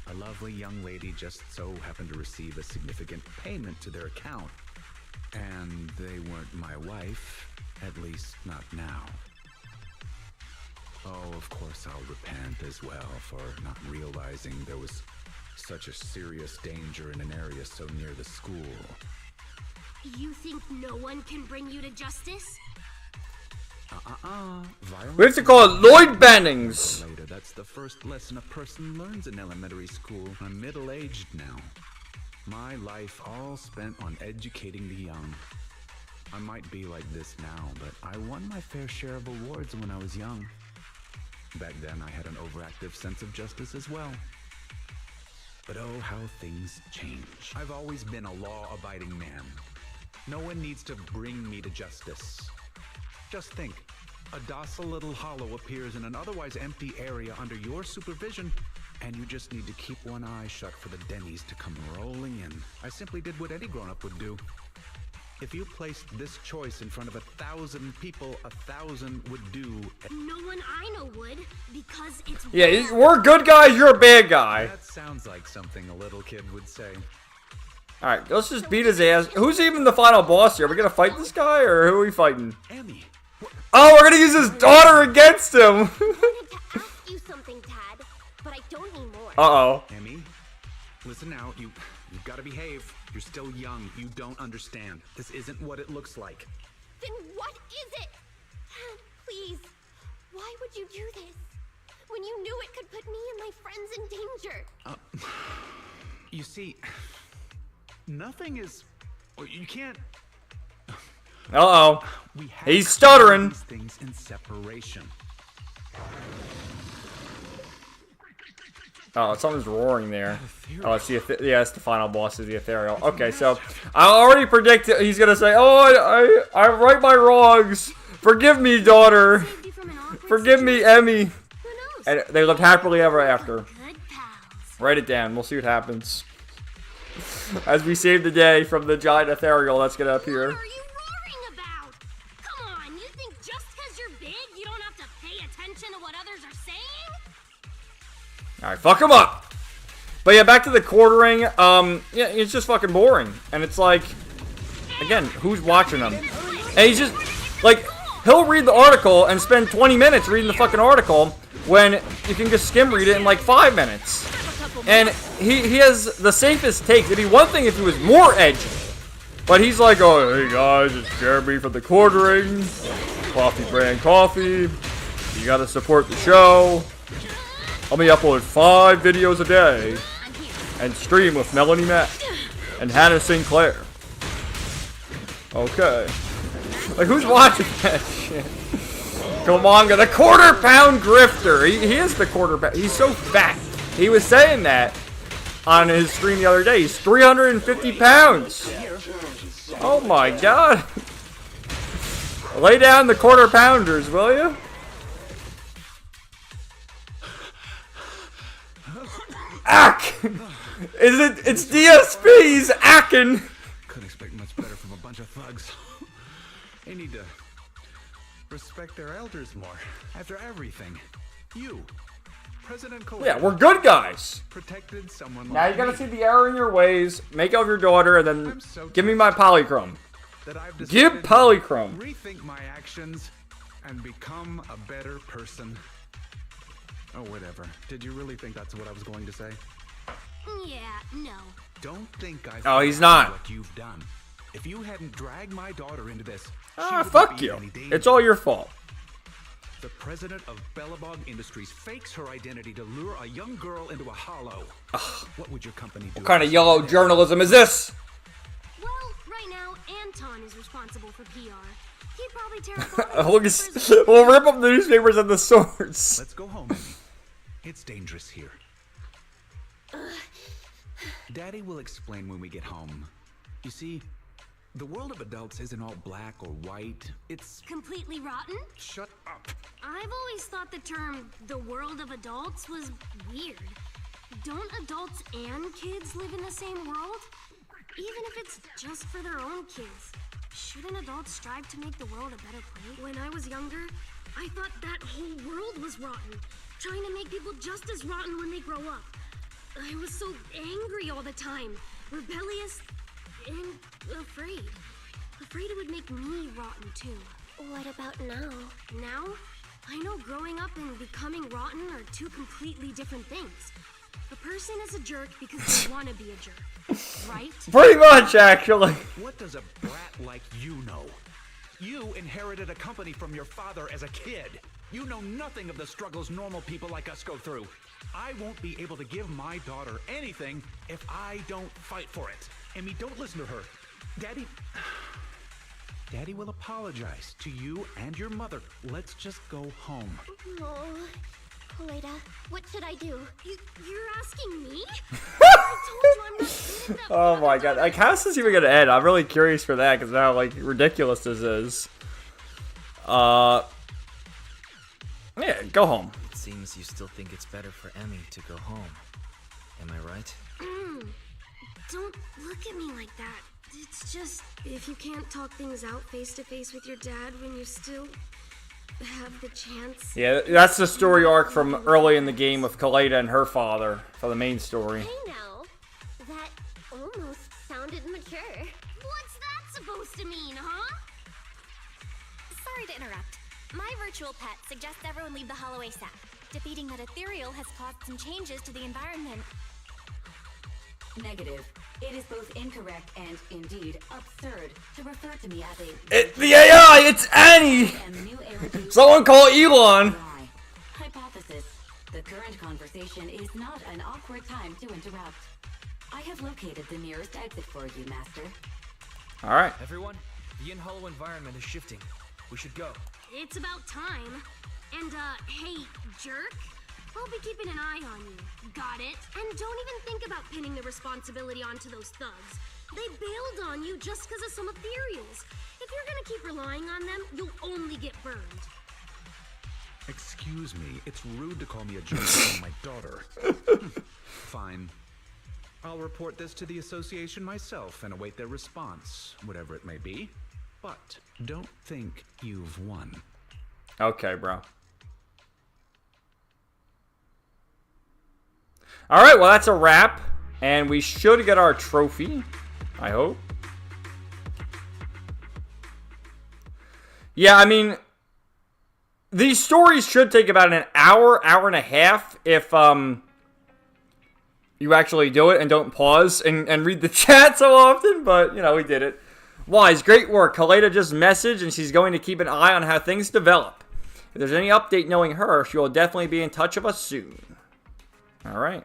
a lovely young lady just so happened to receive a significant payment to their account. And they weren't my wife, at least not now. Oh, of course I'll repent as well for not realizing there was such a serious danger in an area so near the school. You think no one can bring you to justice? We have to call it Lloyd Bannings. Later, that's the first lesson a person learns in elementary school. I'm middle-aged now. My life all spent on educating the young. I might be like this now, but I won my fair share of awards when I was young. Back then, I had an overactive sense of justice as well. But oh, how things change. I've always been a law-abiding man. No one needs to bring me to justice. Just think, a docile little hollow appears in an otherwise empty area under your supervision, and you just need to keep one eye shut for the Denny's to come rolling in. I simply did what any grown-up would do. If you placed this choice in front of 1,000 people, 1,000 would do. No one I know would, because it's Yeah, we're good guys, you're a bad guy. That sounds like something a little kid would say. Alright, let's just beat his ass. Who's even the final boss here? Are we gonna fight this guy, or who are we fighting? Emmy. Oh, we're gonna use his daughter against him! I wanted to ask you something, Tad, but I don't anymore. Uh-oh. Emmy, listen now. You've got to behave. You're still young. You don't understand. This isn't what it looks like. Then what is it? Please, why would you do this? When you knew it could put me and my friends in danger. You see, nothing is. You can't. Uh-oh. We have He's to stuttering. do these things in separation. Oh, something's roaring there. Oh, it's the yeah, it's the final boss is the ethereal. Okay, so I already predicted he's gonna say, "Oh, I right my wrongs. Forgive me, daughter. Forgive me, Emmy." And they lived happily ever after. Write it down. We'll see what happens. As we save the day from the giant ethereal that's gonna appear. What are you roaring about? Come on, you think just because you're big, you don't have to pay attention to what others are saying? Alright, fuck him up! But yeah, back to the quartering. Yeah, it's just fucking boring. And it's like, again, who's watching him? And he's just, like, he'll read the article and spend 20 minutes reading the fucking article when you can just skim read it in like 5 minutes. And he has the safest take. It'd be one thing if he was more edgy. But he's like, oh, hey guys, it's Jeremy from the quartering. Coffee brand coffee. You gotta support the show. Let me upload 5 videos a day and stream with Melanie Mack and Hannah Sinclair. Okay. Like, who's watching that shit? Come on, the quarter-pound grifter. He is the quarter-pound. He's so fat. He was saying that on his stream the other day. He's 350 pounds. Oh my god. Lay down the quarter-pounders, will you? Ack! It's DSP, he's acking! Couldn't expect much better from a bunch of thugs. They need to respect their elders more. After everything, you, President Koleda, Yeah, we're good guys. protected someone Now like you gotta me. see the error in your ways, make of your daughter, and then give me my polychrome. That I've Give decided to polychrome. Rethink my actions and become a better person. Oh, whatever. Did you really think that's what I was going to say? Yeah, no. Don't think I. Oh, he's not. What you've done. If you hadn't dragged my daughter into this, Ah, fuck you. It's all your fault. The president of Bellabog Industries fakes her identity to lure a young girl into a hollow. What would your company do? What kind of yellow journalism is this? Well, right now, Anton is responsible for PR. He'd probably tear up all We'll rip up the newspapers and the swords. Let's go home, Amy. It's dangerous here. Daddy will explain when we get home. You see, the world of adults isn't all black or white. It's completely rotten? Shut up. I've always thought the term the world of adults was weird. Don't adults and kids live in the same world? Even if it's just for their own kids. Shouldn't adults strive to make the world a better place? When I was younger, I thought that whole world was rotten. Trying to make people just as rotten when they grow up. I was so angry all the time. Rebellious and afraid. Afraid it would make me rotten too. What about now? Now? I know growing up and becoming rotten are two completely different things. A person is a jerk because they want to be a jerk, right? Pretty much, actually. What does a brat like you know? You inherited a company from your father as a kid. You know nothing of the struggles normal people like us go through. I won't be able to give my daughter anything if I don't fight for it. Emmy, don't listen to her. Daddy will apologize to you and your mother. Let's just go home. Oh, Koleda, what should I do? You're asking me? I told you I'm not good at that. Oh my god. Like, how's this even gonna end? I'm really curious for that, because how, like, ridiculous this is. Yeah, go home. It seems you still think it's better for Emmy to go home. Am I right? Don't look at me like that. It's just, if you can't talk things out face to face with your dad when you still have the chance. Yeah, that's the story arc from early in the game with Koleda and her father for the main story. Hey now, that almost sounded mature. What's that supposed to mean, huh? Sorry to interrupt. My virtual pet suggests everyone leave the Hollow ASAP. Defeating that ethereal has caused some changes to the environment. Negative. It is both incorrect and, indeed, absurd to refer to me as a... The AI! It's Annie! Someone call Elon! Hypothesis. The current conversation is not an awkward time to interrupt. I have located the nearest exit for you, Master. Alright. Everyone, the in-hollow environment is shifting. We should go. It's about time. And, hey, jerk, I'll be keeping an eye on you. Got it? And don't even think about pinning the responsibility onto those thugs. They bailed on you just because of some ethereals. If you're gonna keep relying on them, you'll only get burned. Excuse me, it's rude to call me a jerk on my daughter. Fine. I'll report this to the association myself and await their response, whatever it may be. But don't think you've won. Okay, bro. Alright, well that's a wrap. And we should get our trophy. I hope. Yeah, I mean, these stories should take about an hour, hour and a half if you actually do it and don't pause and read the chat so often, but, you know, we did it. Wise, great work. Koleda just messaged and she's going to keep an eye on how things develop. If there's any update knowing her, she will definitely be in touch with us soon. Alright.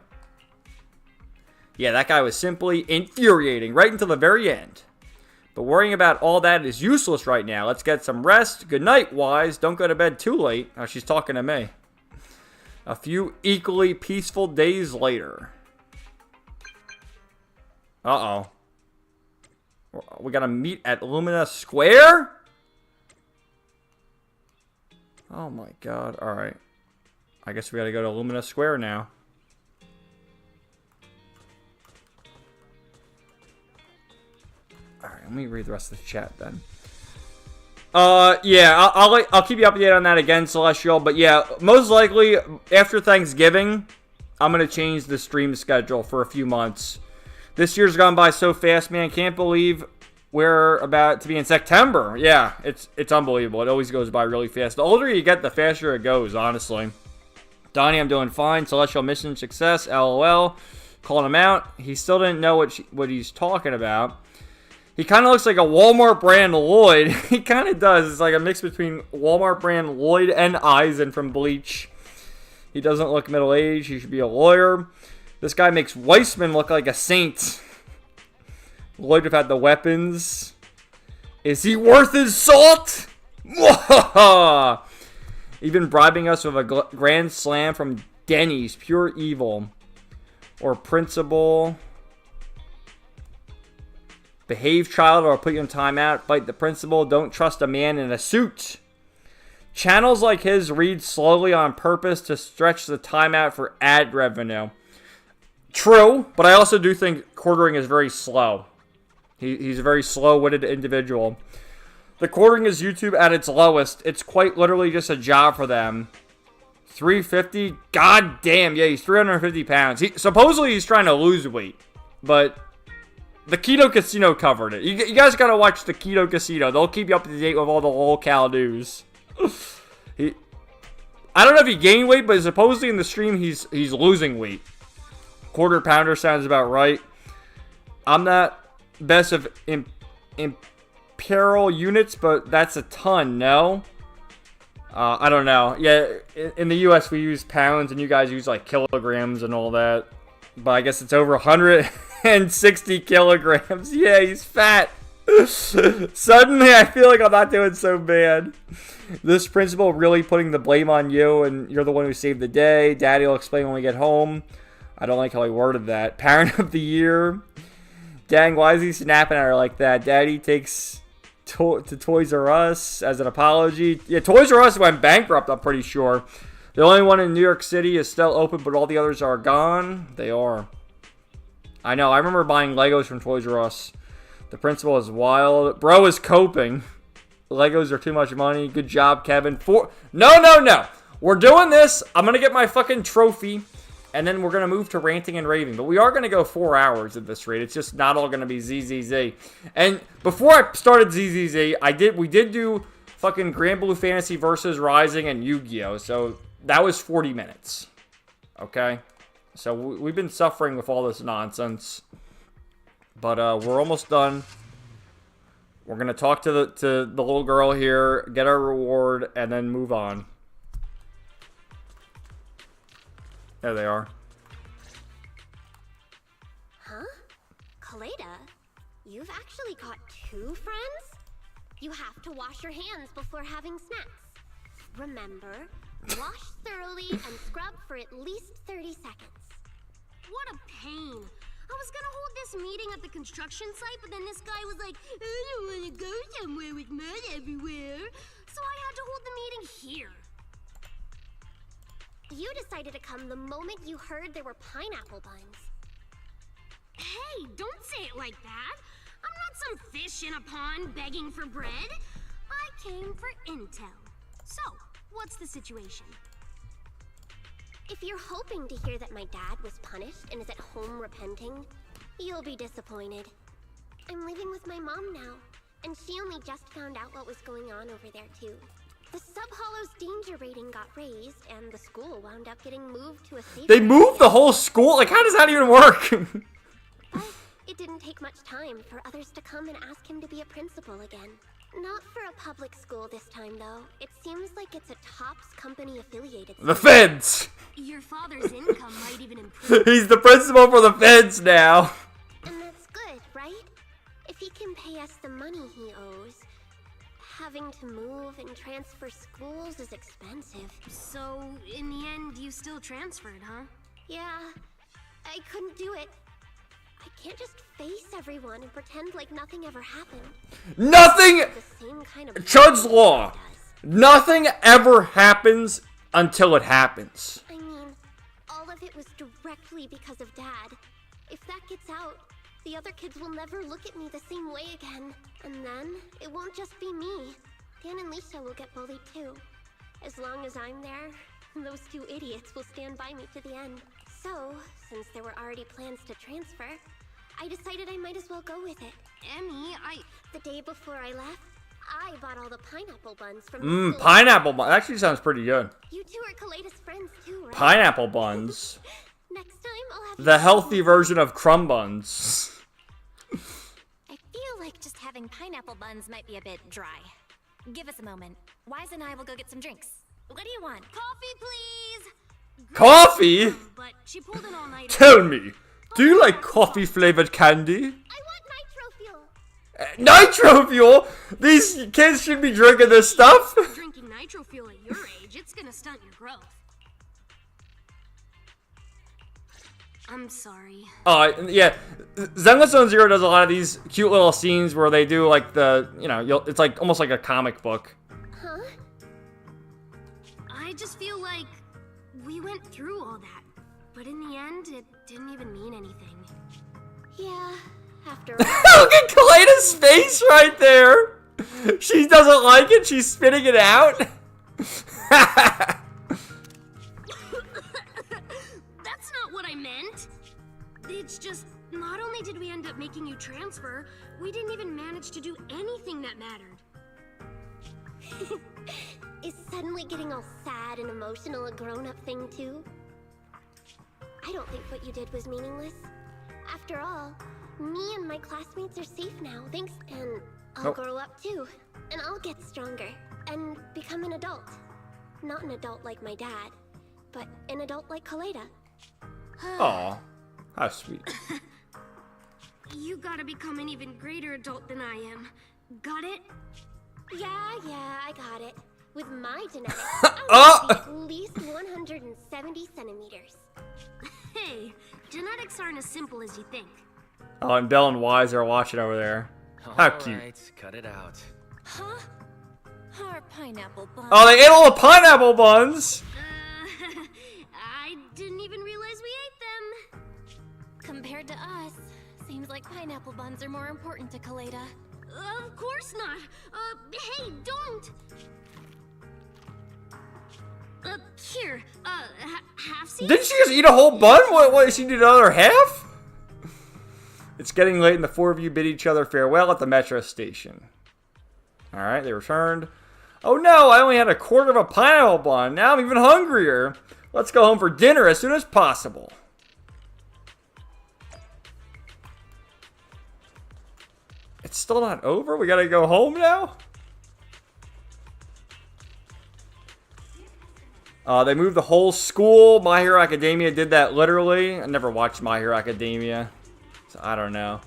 Yeah, that guy was simply infuriating right until the very end. But worrying about all that is useless right now. Let's get some rest. Good night, Wise. Don't go to bed too late. Oh, she's talking to me. A few equally peaceful days later. Uh-oh. We gotta meet at Lumina Square? Oh my god. Alright. I guess we gotta go to Lumina Square now. Alright, let me read the rest of the chat then. Yeah, I'll keep you updated on that again, Celestial. But yeah, most likely, after Thanksgiving, I'm gonna change the stream schedule for a few months. This year's gone by so fast, man. Can't believe we're about to be in September. Yeah, it's unbelievable. It always goes by really fast. The older you get, the faster it goes, honestly. Donnie, I'm doing fine. Celestial mission success. LOL. Calling him out. He still didn't know what he's talking about. He kind of looks like a Walmart brand Lloyd. He kind of does. It's like a mix between Walmart brand Lloyd and Eisen from Bleach. He doesn't look middle-aged. He should be a lawyer. This guy makes Weissman look like a saint. Lloyd have had the weapons. Is he worth his salt? Even bribing us with a grand slam from Denny's. Pure evil. Or principal. Behave, child, or I'll put you in timeout. Fight the principal. Don't trust a man in a suit. Channels like his read slowly on purpose to stretch the timeout for ad revenue. True, but I also do think quartering is very slow. He's a very slow-witted individual. The quartering is YouTube at its lowest. It's quite literally just a job for them. 350? God damn, yeah, he's 350 pounds. Supposedly he's trying to lose weight, but the Keto Casino covered it. You guys gotta watch the Keto Casino. They'll keep you up to date with all the locale news. I don't know if he gained weight, but supposedly in the stream he's losing weight. Quarter pounder sounds about right. I'm not best of imperial units, but that's a ton, no? I don't know. Yeah, in the US we use pounds and you guys use like kilograms and all that. But I guess it's over 160 kilograms. Yeah, he's fat. Suddenly I feel like I'm not doing so bad. This principal really putting the blame on you and you're the one who saved the day. Daddy will explain when we get home. I don't like how he worded that. Parent of the year. Dang, why is he snapping at her like that? Daddy takes to Toys R Us as an apology. Yeah, Toys R Us went bankrupt, I'm pretty sure. The only one in New York City is still open, but all the others are gone. They are. I know, I remember buying Legos from Toys R Us. The principal is wild. Bro is coping. Legos are too much money. Good job, Kevin. No. We're doing this. I'm going to get my fucking trophy. And then we're going to move to Ranting and Raving. But we are going to go 4 hours at this rate. It's just not all going to be ZZZ. And before I started ZZZ, we did do fucking Granblue Fantasy Versus, Rising, and Yu-Gi-Oh! So that was 40 minutes. Okay? So we've been suffering with all this nonsense. But we're almost done. We're going to talk to the little girl here, get our reward, and then move on. There they are. Huh? Koleda, you've actually got 2 friends? You have to wash your hands before having snacks. Remember, wash thoroughly and scrub for at least 30 seconds. What a pain. I was gonna hold this meeting at the construction site, but then this guy was like, I don't wanna go somewhere with mud everywhere. So I had to hold the meeting here. You decided to come the moment you heard there were pineapple buns. Hey, don't say it like that. I'm not some fish in a pond begging for bread. I came for intel. So, what's the situation? If you're hoping to hear that my dad was punished and is at home repenting, you'll be disappointed. I'm living with my mom now, and she only just found out what was going on over there too. The Sub-Hollow's danger rating got raised, and the school wound up getting moved to a safe. They moved the whole school? Like, how does that even work? But it didn't take much time for others to come and ask him to be a principal again. Not for a public school this time, though. It seems like it's a Tops company affiliated school. The feds! Your father's income might even improve. He's the principal for the feds now. And that's good, right? If he can pay us the money he owes. Having to move and transfer schools is expensive. So, in the end, you still transferred, huh? Yeah, I couldn't do it. I can't just face everyone and pretend like nothing ever happened. Nothing! The same kind of Chud's Law. Nothing ever happens until it happens. I mean, all of it was directly because of Dad. If that gets out, the other kids will never look at me the same way again. And then, it won't just be me. Dan and Lisa will get bullied too. As long as I'm there, those 2 idiots will stand by me to the end. So, since there were already plans to transfer, I decided I might as well go with it. Emmy, The day before I left, I bought all the pineapple buns from the school. Pineapple buns. Actually sounds pretty good. You 2 are Koleda's friends too, right? Pineapple buns. Next time, I'll have The healthy version of crumb buns. I feel like just having pineapple buns might be a bit dry. Give us a moment. Wise and I will go get some drinks. What do you want? Coffee, please! Coffee? But she pulled an all-nighter. Tell me, do you like coffee-flavored candy? I want nitro fuel! Nitro fuel? These kids should be drinking this stuff. Drinking nitro fuel at your age, it's gonna stunt your growth. I'm sorry. Yeah. Zenless Zone Zero does a lot of these cute little scenes where they do like it's like almost like a comic book. Huh? I just feel like we went through all that, but in the end, it didn't even mean anything. Yeah, after all. Look at Koleda's face right there. She doesn't like it. She's spitting it out. That's not what I meant. It's just, not only did we end up making you transfer, we didn't even manage to do anything that mattered. Is suddenly getting all sad and emotional a grown-up thing too? I don't think what you did was meaningless. After all, me and my classmates are safe now, thanks, and I'll grow up too. And I'll get stronger, and become an adult. Not an adult like my dad, but an adult like Koleda. Aw, how sweet. You gotta become an even greater adult than I am. Got it? Yeah, I got it. With my genetics, I'm gonna be at least 170 centimeters. Hey, genetics aren't as simple as you think. Oh, and Belle and Wise are watching over there. How cute. Alright, cut it out. Huh? Our pineapple buns. Oh, they ate all the pineapple buns. I didn't even realize we ate them. Compared to us, Seems like pineapple buns are more important to Koleda. Of course not. Hey, don't. Here, half seat? Didn't she just eat a whole bun? What, she did another half? It's getting late and the four of you bid each other farewell at the metro station. Alright, they returned. Oh no, I only had a quarter of a pineapple bun. Now I'm even hungrier. Let's go home for dinner as soon as possible. It's still not over? We gotta go home now? They moved the whole school. My Hero Academia did that literally. I never watched My Hero Academia, so I don't know.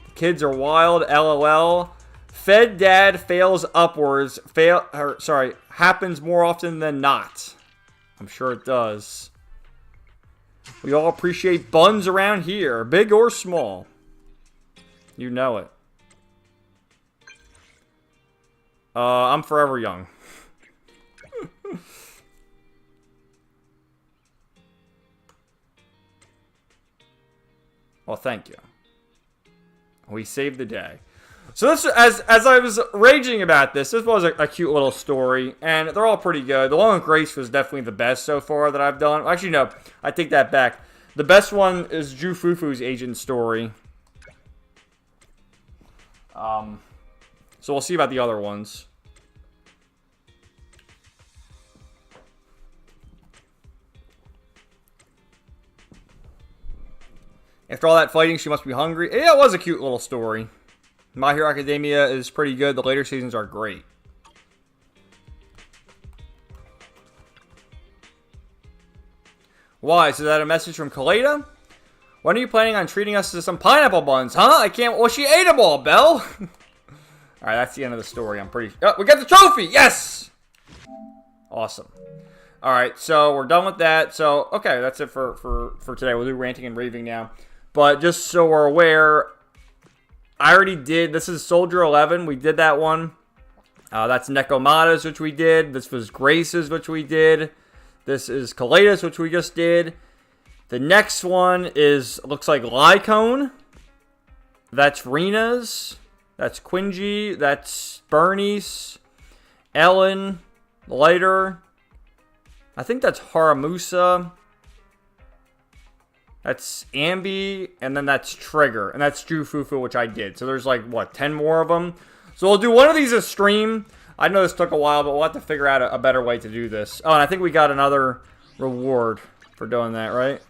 The kids are wild, LOL. Fed dad fails upwards. Happens more often than not. I'm sure it does. We all appreciate buns around here, big or small. You know it. I'm forever young. Well, thank you. We saved the day. So this, as I was raging about this was a cute little story, and they're all pretty good. The one with Grace was definitely the best so far that I've done. Actually, no, I take that back. The best one is Jufufu's Agent Story. So we'll see about the other ones. After all that fighting, she must be hungry. Yeah, it was a cute little story. My Hero Academia is pretty good. The later seasons are great. Why? So is that a message from Koleda? When are you planning on treating us to some pineapple buns, huh? I can't... Well, she ate them all, Belle. Alright, that's the end of the story. I'm pretty... Oh, we got the trophy! Yes! Awesome. Alright, so we're done with that. So, okay, that's it for today. We'll do Ranting and Raving now. But just so we're aware, I already did... This is Soldier 11. We did that one. That's Nekomata's, which we did. This was Grace's, which we did. This is Koleda's, which we just did. The next one is... Looks like Lycone. That's Rena's. That's Quingy. That's Bernice. Ellen. Lighter. I think that's Haramusa. That's Ambi. And then that's Trigger. And that's Jufufu, which I did. So there's like, what, 10 more of them? So we'll do one of these a stream. I know this took a while, but we'll have to figure out a better way to do this. Oh, and I think we got another reward for doing that, right?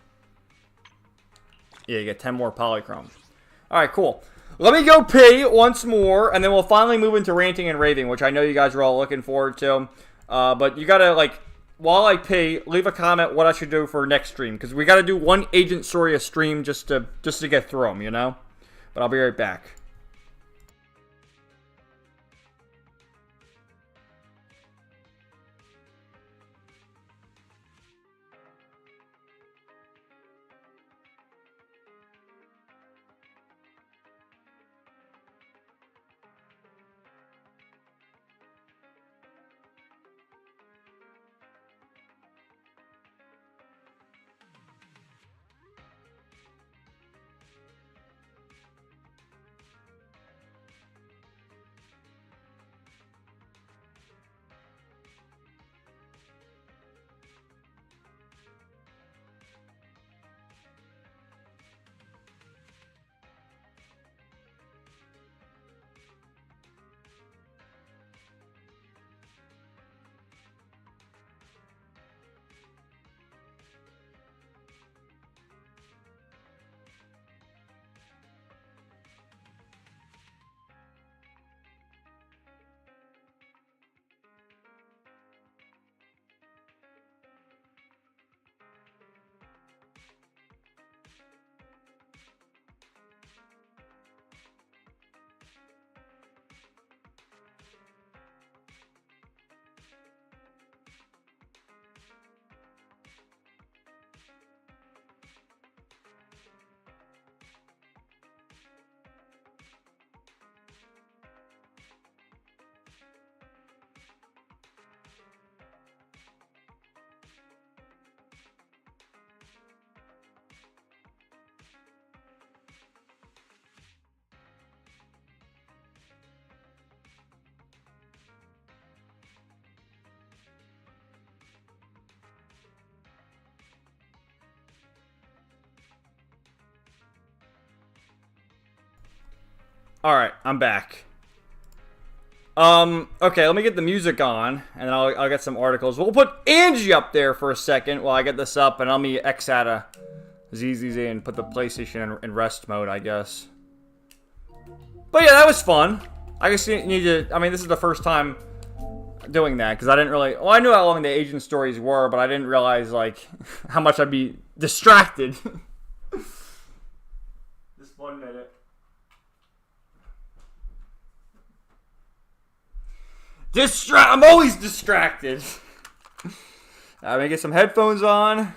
Yeah, you get 10 more polychrome. Alright, cool. Let me go pee once more, and then we'll finally move into Ranting and Raving, which I know you guys are all looking forward to. But you gotta, like, while I pee, leave a comment what I should do for next stream, because we gotta do one Agent Story a stream just to get through them, you know? But I'll be right back. Alright, I'm back. Okay, let me get the music on, and then I'll get some articles. We'll put Angie up there for a second while I get this up, and let me X out of ZZZ and put the PlayStation in rest mode, I guess. But yeah, that was fun. I guess you need to, I mean, this is the first time doing that, because I didn't really, well, I knew how long the agent stories were, but I didn't realize, like, how much I'd be distracted. Just 1 minute. I'm always distracted. Let me get some headphones on.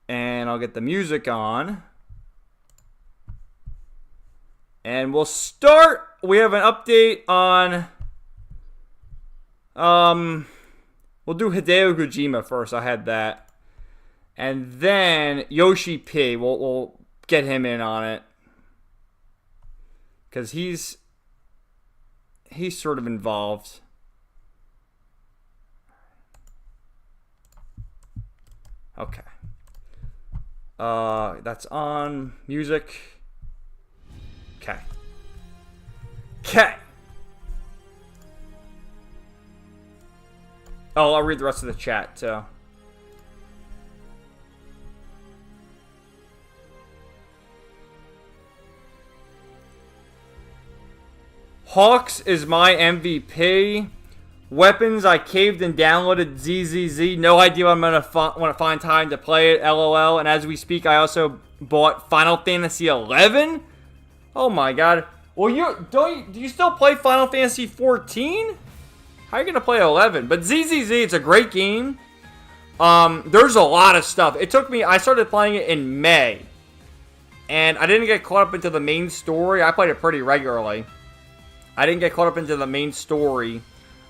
And I'll get the music on. And we'll start. We have an update on... we'll do Hideo Kojima first. I had that. And then Yoshi P. We'll get him in on it. Because he's sort of involved. Okay. That's on. Music. Okay. Okay. Oh, I'll read the rest of the chat, too. Hawks is my MVP. Weapons, I caved and downloaded ZZZ. No idea when I'm going to find time to play it, LOL. And as we speak, I also bought Final Fantasy 11. Oh my god. Well, do you still play Final Fantasy 14? How are you going to play 11? But ZZZ, it's a great game. There's a lot of stuff. It took me, I started playing it in May. And I didn't get caught up into the main story. I played it pretty regularly. I didn't get caught up into the main story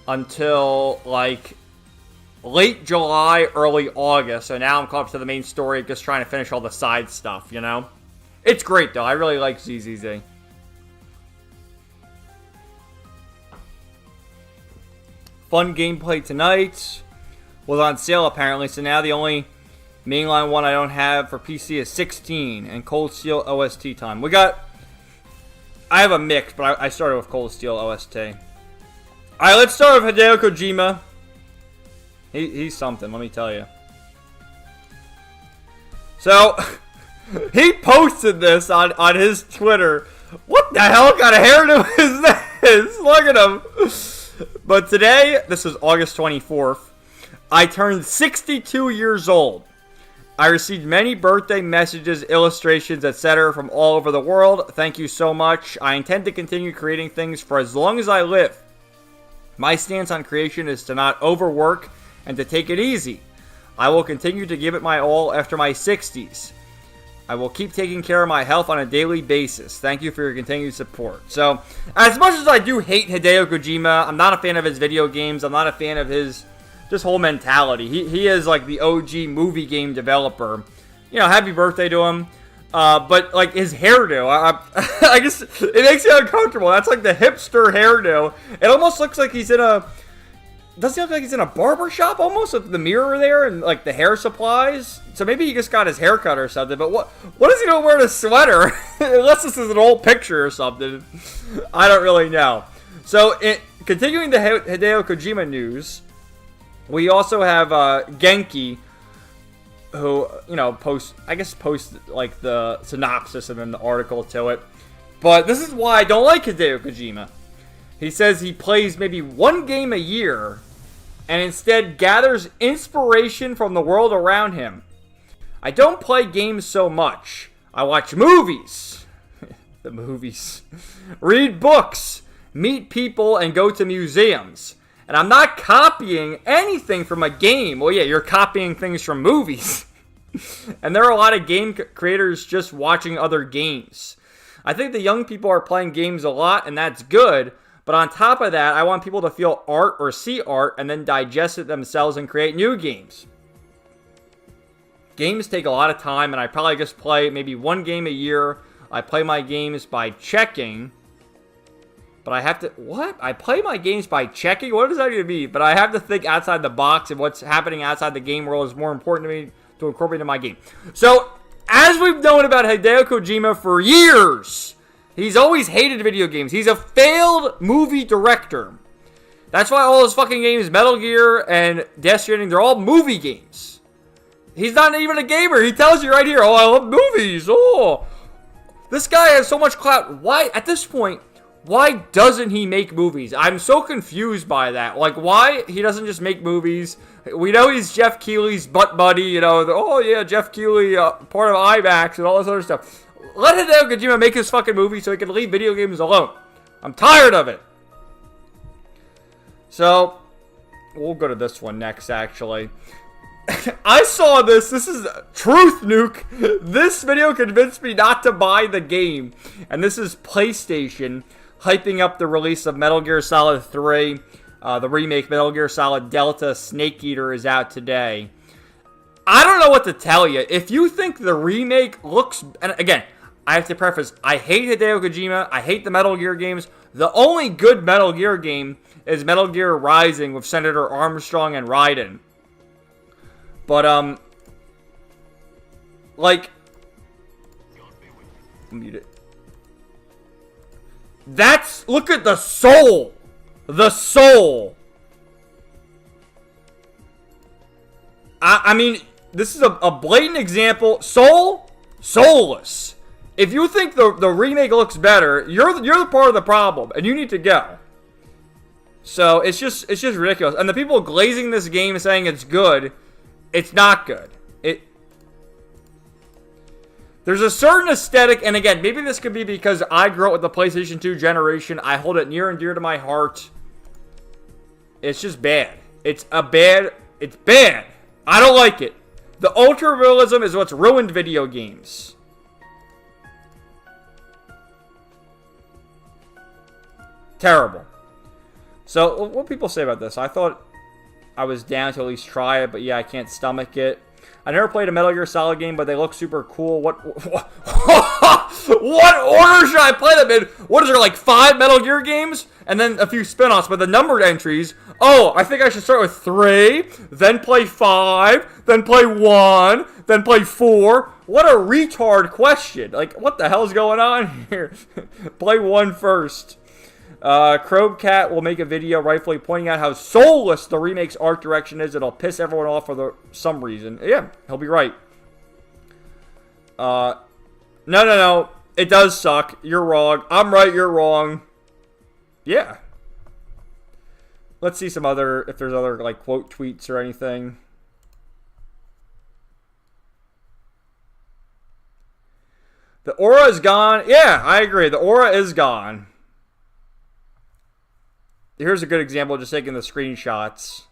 until, like, late July, early August. So now I'm caught up to the main story, just trying to finish all the side stuff, you know? It's great, though. I really like ZZZ. Fun gameplay tonight. Was on sale, apparently. So now the only mainline one I don't have for PC is 16 and Cold Steel OST time. I have a mix, but I started with Cold Steel OST. Alright, let's start with Hideo Kojima. He's something, let me tell you. So, he posted this on his Twitter. What the hell kind of hairdo is this? Look at him. But today, this is August 24th, I turned 62 years old. I received many birthday messages, illustrations, etc. from all over the world. Thank you so much. I intend to continue creating things for as long as I live. My stance on creation is to not overwork and to take it easy. I will continue to give it my all after my 60s. I will keep taking care of my health on a daily basis. Thank you for your continued support. So, as much as I do hate Hideo Kojima, I'm not a fan of his video games. I'm not a fan of his just whole mentality. He is like the OG movie game developer. You know, happy birthday to him. But like his hairdo, I guess it makes you uncomfortable. That's like the hipster hairdo. It almost looks like he's in a. Doesn't he look like he's in a barber shop almost with the mirror there and like the hair supplies? So maybe he just got his hair cut or something. But what is he doing wearing a sweater? Unless this is an old picture or something. I don't really know. So continuing the Hideo Kojima news. We also have Genki, who, you know, post like the synopsis and then the article to it. But this is why I don't like Hideo Kojima. He says he plays maybe one game a year and instead gathers inspiration from the world around him. I don't play games so much. I watch movies. The movies. Read books. Meet people and go to museums. And I'm not copying anything from a game. Well, yeah, you're copying things from movies. And there are a lot of game creators just watching other games. I think the young people are playing games a lot, and that's good. But on top of that, I want people to feel art or see art and then digest it themselves and create new games. Games take a lot of time, and I probably just play maybe one game a year. I play my games by checking. But I have to... What? I play my games by checking? What does that even mean? But I have to think outside the box, and what's happening outside the game world is more important to me to incorporate in my game. So, as we've known about Hideo Kojima for years, he's always hated video games. He's a failed movie director. That's why all his fucking games, Metal Gear and Death Stranding, they're all movie games. He's not even a gamer. He tells you right here, oh, I love movies. Oh, this guy has so much clout. Why, at this point, why doesn't he make movies? I'm so confused by that. Like, why he doesn't just make movies? We know he's Jeff Keighley's butt buddy, you know. Oh, yeah, Jeff Keighley, part of IMAX and all this other stuff. Let Hideo Kojima make his fucking movie so he can leave video games alone. I'm tired of it. So, we'll go to this one next, actually. I saw this. This is Truth Nuke. This video convinced me not to buy the game. And this is PlayStation hyping up the release of Metal Gear Solid 3. The remake, Metal Gear Solid Delta Snake Eater, is out today. I don't know what to tell you. If you think the remake looks... And again, I have to preface, I hate Hideo Kojima. I hate the Metal Gear games. The only good Metal Gear game is Metal Gear Rising with Senator Armstrong and Raiden. But, like... Mute it. That's... Look at the soul! The soul! I mean, this is a blatant example. Soul? Soulless. If you think the remake looks better, you're the part of the problem, and you need to go. So, it's just ridiculous. And the people glazing this game saying it's good, it's not good. There's a certain aesthetic, and again, maybe this could be because I grew up with the PlayStation 2 generation. I hold it near and dear to my heart. It's just bad. It's bad. I don't like it. The ultra realism is what's ruined video games. Terrible. So, what people say about this? I thought I was down to at least try it, but yeah, I can't stomach it. I never played a Metal Gear Solid game, but they look super cool. What order should I play them in? What is there, like 5 Metal Gear games? And then a few spin-offs, but the numbered entries. Oh, I think I should start with 3, then play 5, then play 1, then play 4. What a retard question. Like, what the hell's going on here? Play 1 first. Crobecat will make a video rightfully pointing out how soulless the remake's art direction is. It'll piss everyone off for some reason. Yeah, he'll be right. No. It does suck. You're wrong. I'm right, you're wrong. Yeah. Let's see some other, if there's other, like, quote tweets or anything. The aura is gone. Yeah, I agree. The aura is gone. Here's a good example of just taking the screenshots.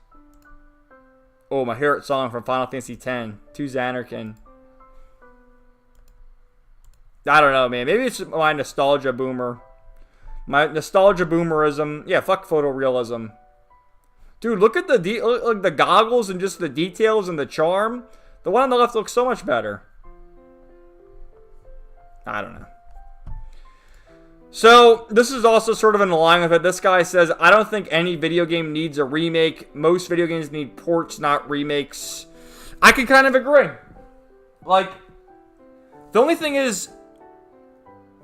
Oh, my favorite song from Final Fantasy X. To Xanarkin. I don't know, man. Maybe it's my nostalgia boomer. My nostalgia boomerism. Yeah, fuck photorealism. Dude, look at the goggles and just the details and the charm. The one on the left looks so much better. I don't know. So, this is also sort of in line with it. This guy says, I don't think any video game needs a remake. Most video games need ports, not remakes. I can kind of agree. Like, the only thing is,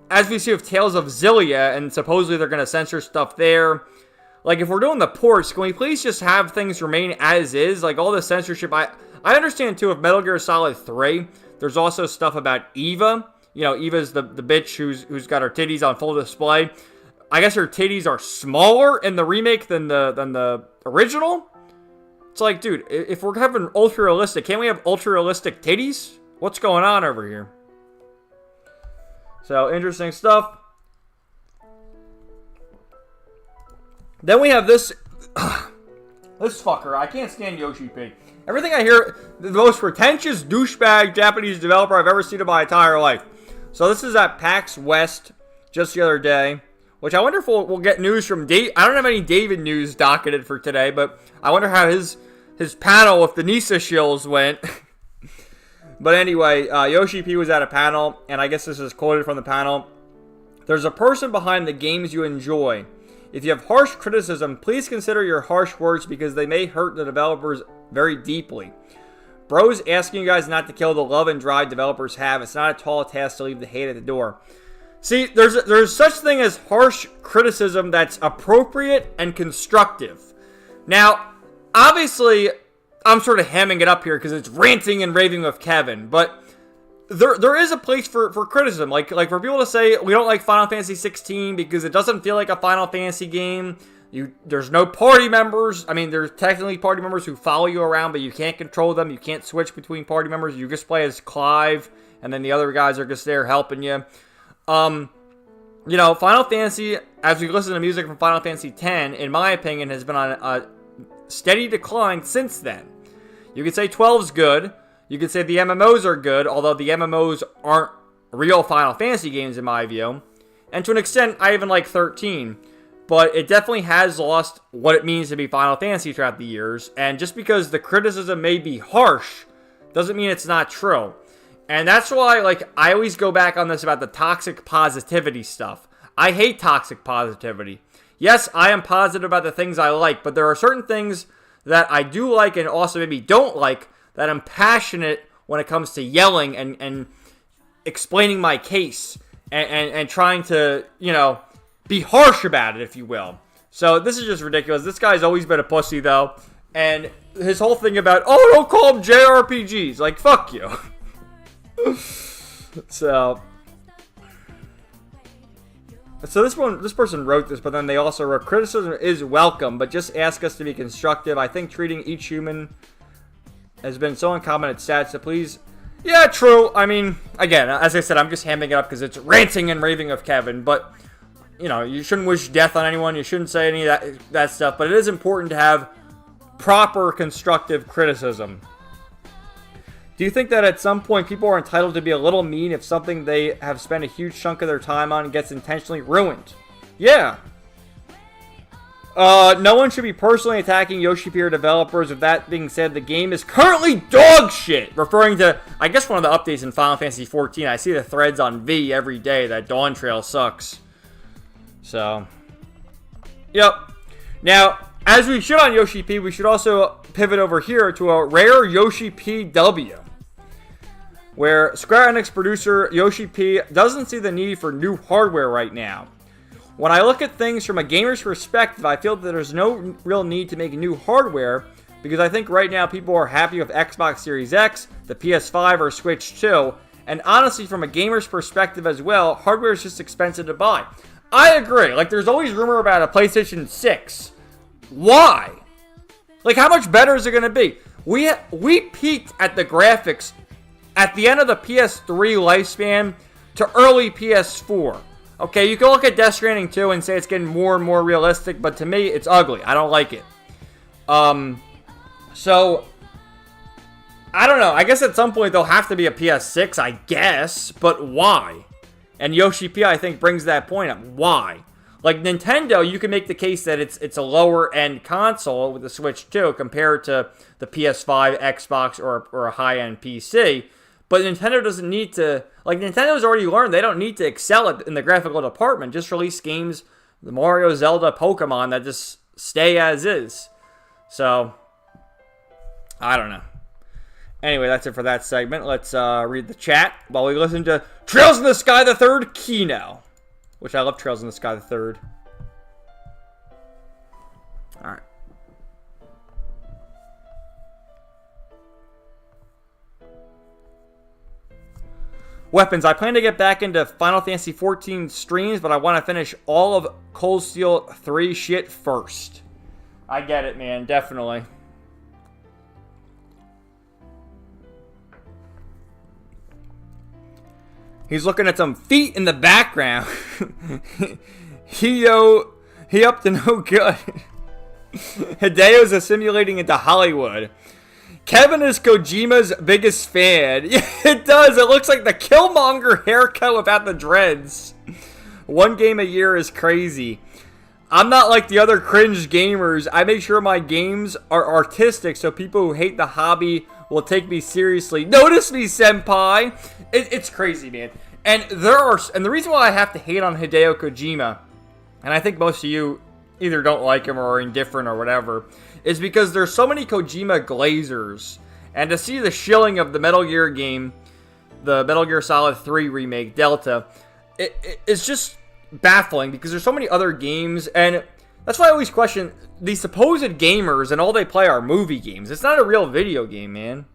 as we see with Tales of Xillia, and supposedly they're going to censor stuff there, like, if we're doing the ports, can we please just have things remain as is? Like, all the censorship, I understand, too, with Metal Gear Solid 3, there's also stuff about Eva. You know, Eva's the bitch who's got her titties on full display. I guess her titties are smaller in the remake than the original. It's like, dude, if we're having ultra realistic, can't we have ultra realistic titties? What's going on over here? So, interesting stuff. Then we have this this fucker. I can't stand Yoshi P. Everything I hear, the most pretentious douchebag Japanese developer I've ever seen in my entire life. So this is at PAX West just the other day, which I wonder if we'll get news from Dave. I don't have any David news docketed for today, but I wonder how his panel with the Nisa shills went. But anyway, Yoshi P was at a panel, and I guess this is quoted from the panel. There's a person behind the games you enjoy. If you have harsh criticism, please consider your harsh words because they may hurt the developers very deeply. Bros asking you guys not to kill the love and drive developers have. It's not a tall task to leave the hate at the door. See, there's such thing as harsh criticism that's appropriate and constructive. Now, obviously, I'm sort of hamming it up here because it's ranting and raving with Kevin, but there is a place for criticism. Like for people to say, we don't like Final Fantasy 16 because it doesn't feel like a Final Fantasy game. There's no party members. I mean, there's technically party members who follow you around, but you can't control them. You can't switch between party members. You just play as Clive, and then the other guys are just there helping you. You know, Final Fantasy, as we listen to music from Final Fantasy X, in my opinion, has been on a steady decline since then. You could say 12's good. You could say the MMOs are good, although the MMOs aren't real Final Fantasy games in my view. And to an extent, I even like 13. But it definitely has lost what it means to be Final Fantasy throughout the years. And just because the criticism may be harsh, doesn't mean it's not true. And that's why, like, I always go back on this about the toxic positivity stuff. I hate toxic positivity. Yes, I am positive about the things I like, but there are certain things that I do like and also maybe don't like that I'm passionate when it comes to yelling and explaining my case and trying to, you know, be harsh about it, if you will. So this is just ridiculous. This guy's always been a pussy, though. And his whole thing about, oh, don't call them JRPGs. Like, fuck you. So this person wrote this, but then they also wrote, criticism is welcome, but just ask us to be constructive. I think treating each human has been so uncommon it's sad, so please. Yeah, true. I mean, again, as I said, I'm just hamming it up because it's ranting and raving of Kevin, but, you know, you shouldn't wish death on anyone. You shouldn't say any of that stuff, but it is important to have proper constructive criticism. Do you think that at some point people are entitled to be a little mean if something they have spent a huge chunk of their time on gets intentionally ruined? Yeah. No one should be personally attacking Yoshi P or developers. With that being said, the game is currently dog shit. Referring to, I guess, one of the updates in Final Fantasy 14. I see the threads on V every day that Dawn Trail sucks. So, yep. Now, as we should on Yoshi P, we should also pivot over here to a rare Yoshi PW, where Square Enix producer Yoshi P doesn't see the need for new hardware right now. When I look at things from a gamer's perspective, I feel that there's no real need to make new hardware, because I think right now people are happy with Xbox Series X, the PS5, or Switch 2, and honestly, from a gamer's perspective as well, hardware is just expensive to buy. I agree. Like, there's always rumor about a PlayStation 6. Why? Like, how much better is it going to be? We peaked at the graphics at the end of the PS3 lifespan to early PS4. Okay, you can look at Death Stranding 2 and say it's getting more and more realistic, but to me, it's ugly. I don't like it. So, I don't know. I guess at some point there'll have to be a PS6, I guess, but why? And Yoshi P, I think, brings that point up. Why? Like, Nintendo, you can make the case that it's a lower-end console with the Switch 2 compared to the PS5, Xbox, or a high-end PC. But Nintendo doesn't need to... Like, Nintendo's already learned they don't need to excel in the graphical department. Just release games, the Mario, Zelda, Pokemon, that just stay as is. So, I don't know. Anyway, that's it for that segment. Let's read the chat while we listen to Trails in the Sky the Third Kino. Which I love Trails in the Sky the Third. Alright. Weapons. I plan to get back into Final Fantasy 14 streams, but I want to finish all of Cold Steel 3 shit first. I get it, man. Definitely. He's looking at some feet in the background. He up to no good. Hideo's assimilating into Hollywood. Kevin is Kojima's biggest fan. Yeah, it does. It looks like the Killmonger haircut without the dreads. One game a year is crazy. I'm not like the other cringe gamers. I make sure my games are artistic so people who hate the hobby will take me seriously. Notice me, senpai. It's crazy, man. And the reason why I have to hate on Hideo Kojima, and I think most of you either don't like him or are indifferent or whatever, is because there's so many Kojima glazers. And to see the shilling of the Metal Gear game, the Metal Gear Solid 3 remake, Delta, it's just baffling because there's so many other games, and that's why I always question these supposed gamers and all they play are movie games. It's not a real video game, man.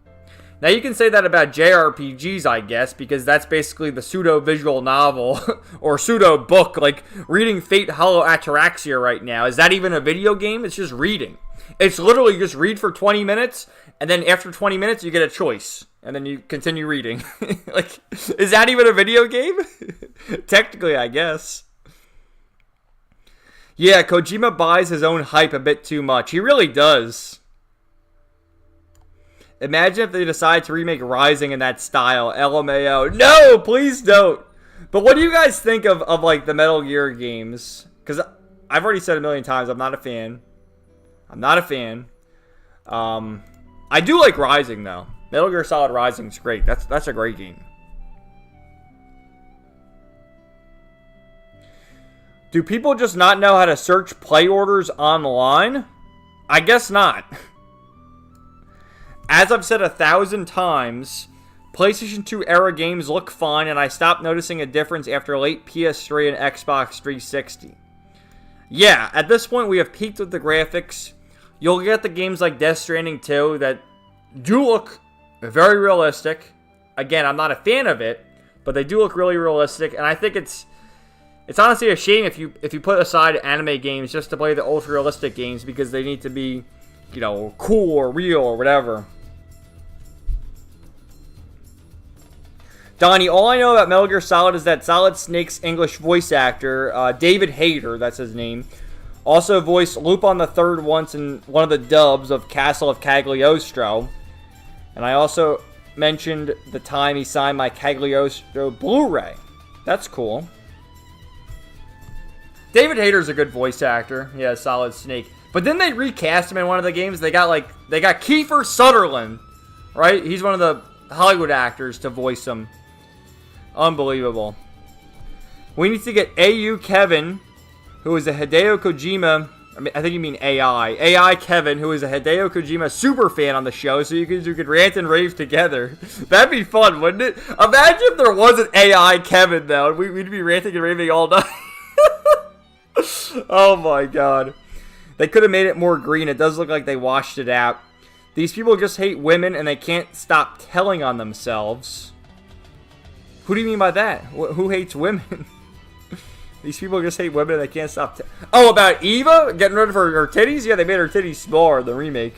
Now, you can say that about JRPGs, I guess, because that's basically the pseudo-visual novel or pseudo-book, like reading Fate Hollow Ataraxia right now. Is that even a video game? It's just reading. It's literally just read for 20 minutes, and then after 20 minutes, you get a choice, and then you continue reading. Like, is that even a video game? Technically, I guess. Yeah, Kojima buys his own hype a bit too much. He really does. Imagine if they decide to remake Rising in that style. LMAO. No, please don't. But what do you guys think of like the Metal Gear games? Because I've already said a million times, I'm not a fan. I'm not a fan. I do like Rising though. Metal Gear Solid Rising's great. That's a great game. Do people just not know how to search play orders online? I guess not. As I've said 1,000 times, PlayStation 2 era games look fine, and I stopped noticing a difference after late PS3 and Xbox 360. Yeah, at this point we have peaked with the graphics. You'll get the games like Death Stranding 2 that do look very realistic. Again, I'm not a fan of it, but they do look really realistic, and I think it's honestly a shame if you put aside anime games just to play the ultra realistic games because they need to be, you know, cool or real or whatever. Donnie, all I know about Metal Gear Solid is that Solid Snake's English voice actor, David Hayter, that's his name, also voiced Lupin the Third once in one of the dubs of Castle of Cagliostro. And I also mentioned the time he signed my Cagliostro Blu-ray. That's cool. David Hayter's a good voice actor. Yeah, Solid Snake. But then they recast him in one of the games. They got Kiefer Sutherland, right? He's one of the Hollywood actors to voice him. Unbelievable. We need to get AU Kevin, who is a Hideo Kojima. I think you mean AI. AI Kevin, who is a Hideo Kojima super fan on the show, so you could rant and rave together. That'd be fun, wouldn't it? Imagine if there was an AI Kevin, though. We'd be ranting and raving all night. Oh my god. They could have made it more green. It does look like they washed it out. These people just hate women and they can't stop telling on themselves. Who do you mean by that? Who hates women? These people just hate women and they can't stop. Oh, about Eva getting rid of her titties? Yeah, they made her titties smaller, the remake.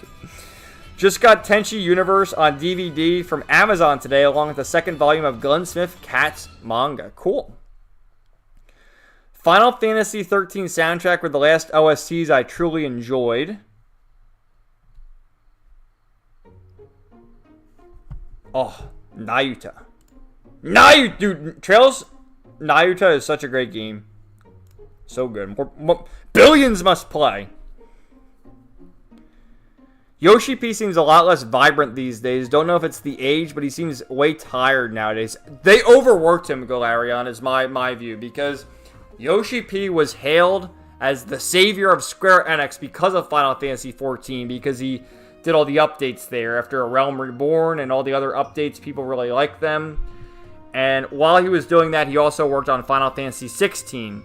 Just got Tenchi Universe on DVD from Amazon today, along with the second volume of Gunsmith Cat's manga. Cool. Final Fantasy 13 soundtrack were the last OSTs I truly enjoyed. Oh, Nayuta. Dude, Trails Nayuta is such a great game. So good. Billions must play. Yoshi P seems a lot less vibrant these days. Don't know if it's the age, but he seems way tired nowadays. They overworked him, Galarion, is my view, because Yoshi P was hailed as the savior of Square Enix because of Final Fantasy XIV, because he did all the updates there after A Realm Reborn and all the other updates. People really liked them. And while he was doing that, he also worked on Final Fantasy XVI.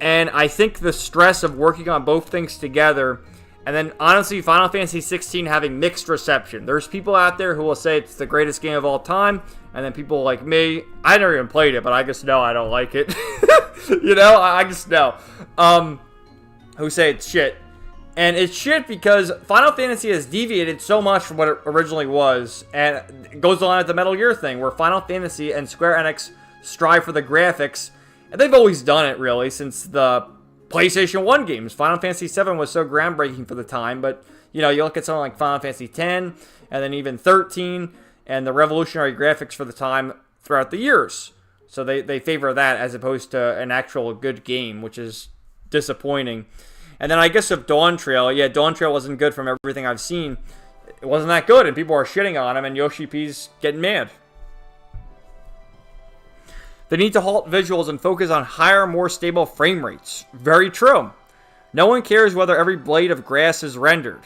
And I think the stress of working on both things together, and then honestly, Final Fantasy XVI having mixed reception. There's people out there who will say it's the greatest game of all time, and then people like me, I never even played it, but I just know I don't like it. You know, I just know. Who say it's shit. And it's shit because Final Fantasy has deviated so much from what it originally was. And it goes along with the Metal Gear thing, where Final Fantasy and Square Enix strive for the graphics. And they've always done it, really, since the PlayStation 1 games. Final Fantasy 7 was so groundbreaking for the time. But, you know, you look at something like Final Fantasy 10, and then even 13, and the revolutionary graphics for the time throughout the years. So they favor that as opposed to an actual good game, which is disappointing. And then I guess of Dawn Trail, yeah, Dawn Trail wasn't good from everything I've seen. It wasn't that good, and people are shitting on him, and Yoshi P's getting mad. They need to halt visuals and focus on higher, more stable frame rates. Very true. No one cares whether every blade of grass is rendered.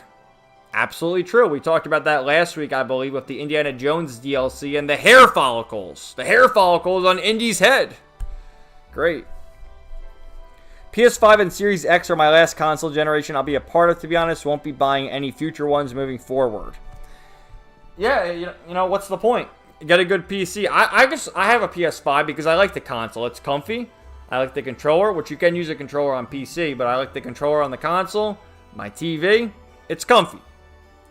Absolutely true. We talked about that last week, I believe, with the Indiana Jones DLC and the hair follicles. The hair follicles on Indy's head. Great. PS5 and Series X are my last console generation I'll be a part of, to be honest. Won't be buying any future ones moving forward. Yeah, you know what's the point? Get a good PC. I have a PS5 because I like the console. It's comfy. I like the controller, which you can use a controller on PC, but I like the controller on the console. My TV, it's comfy.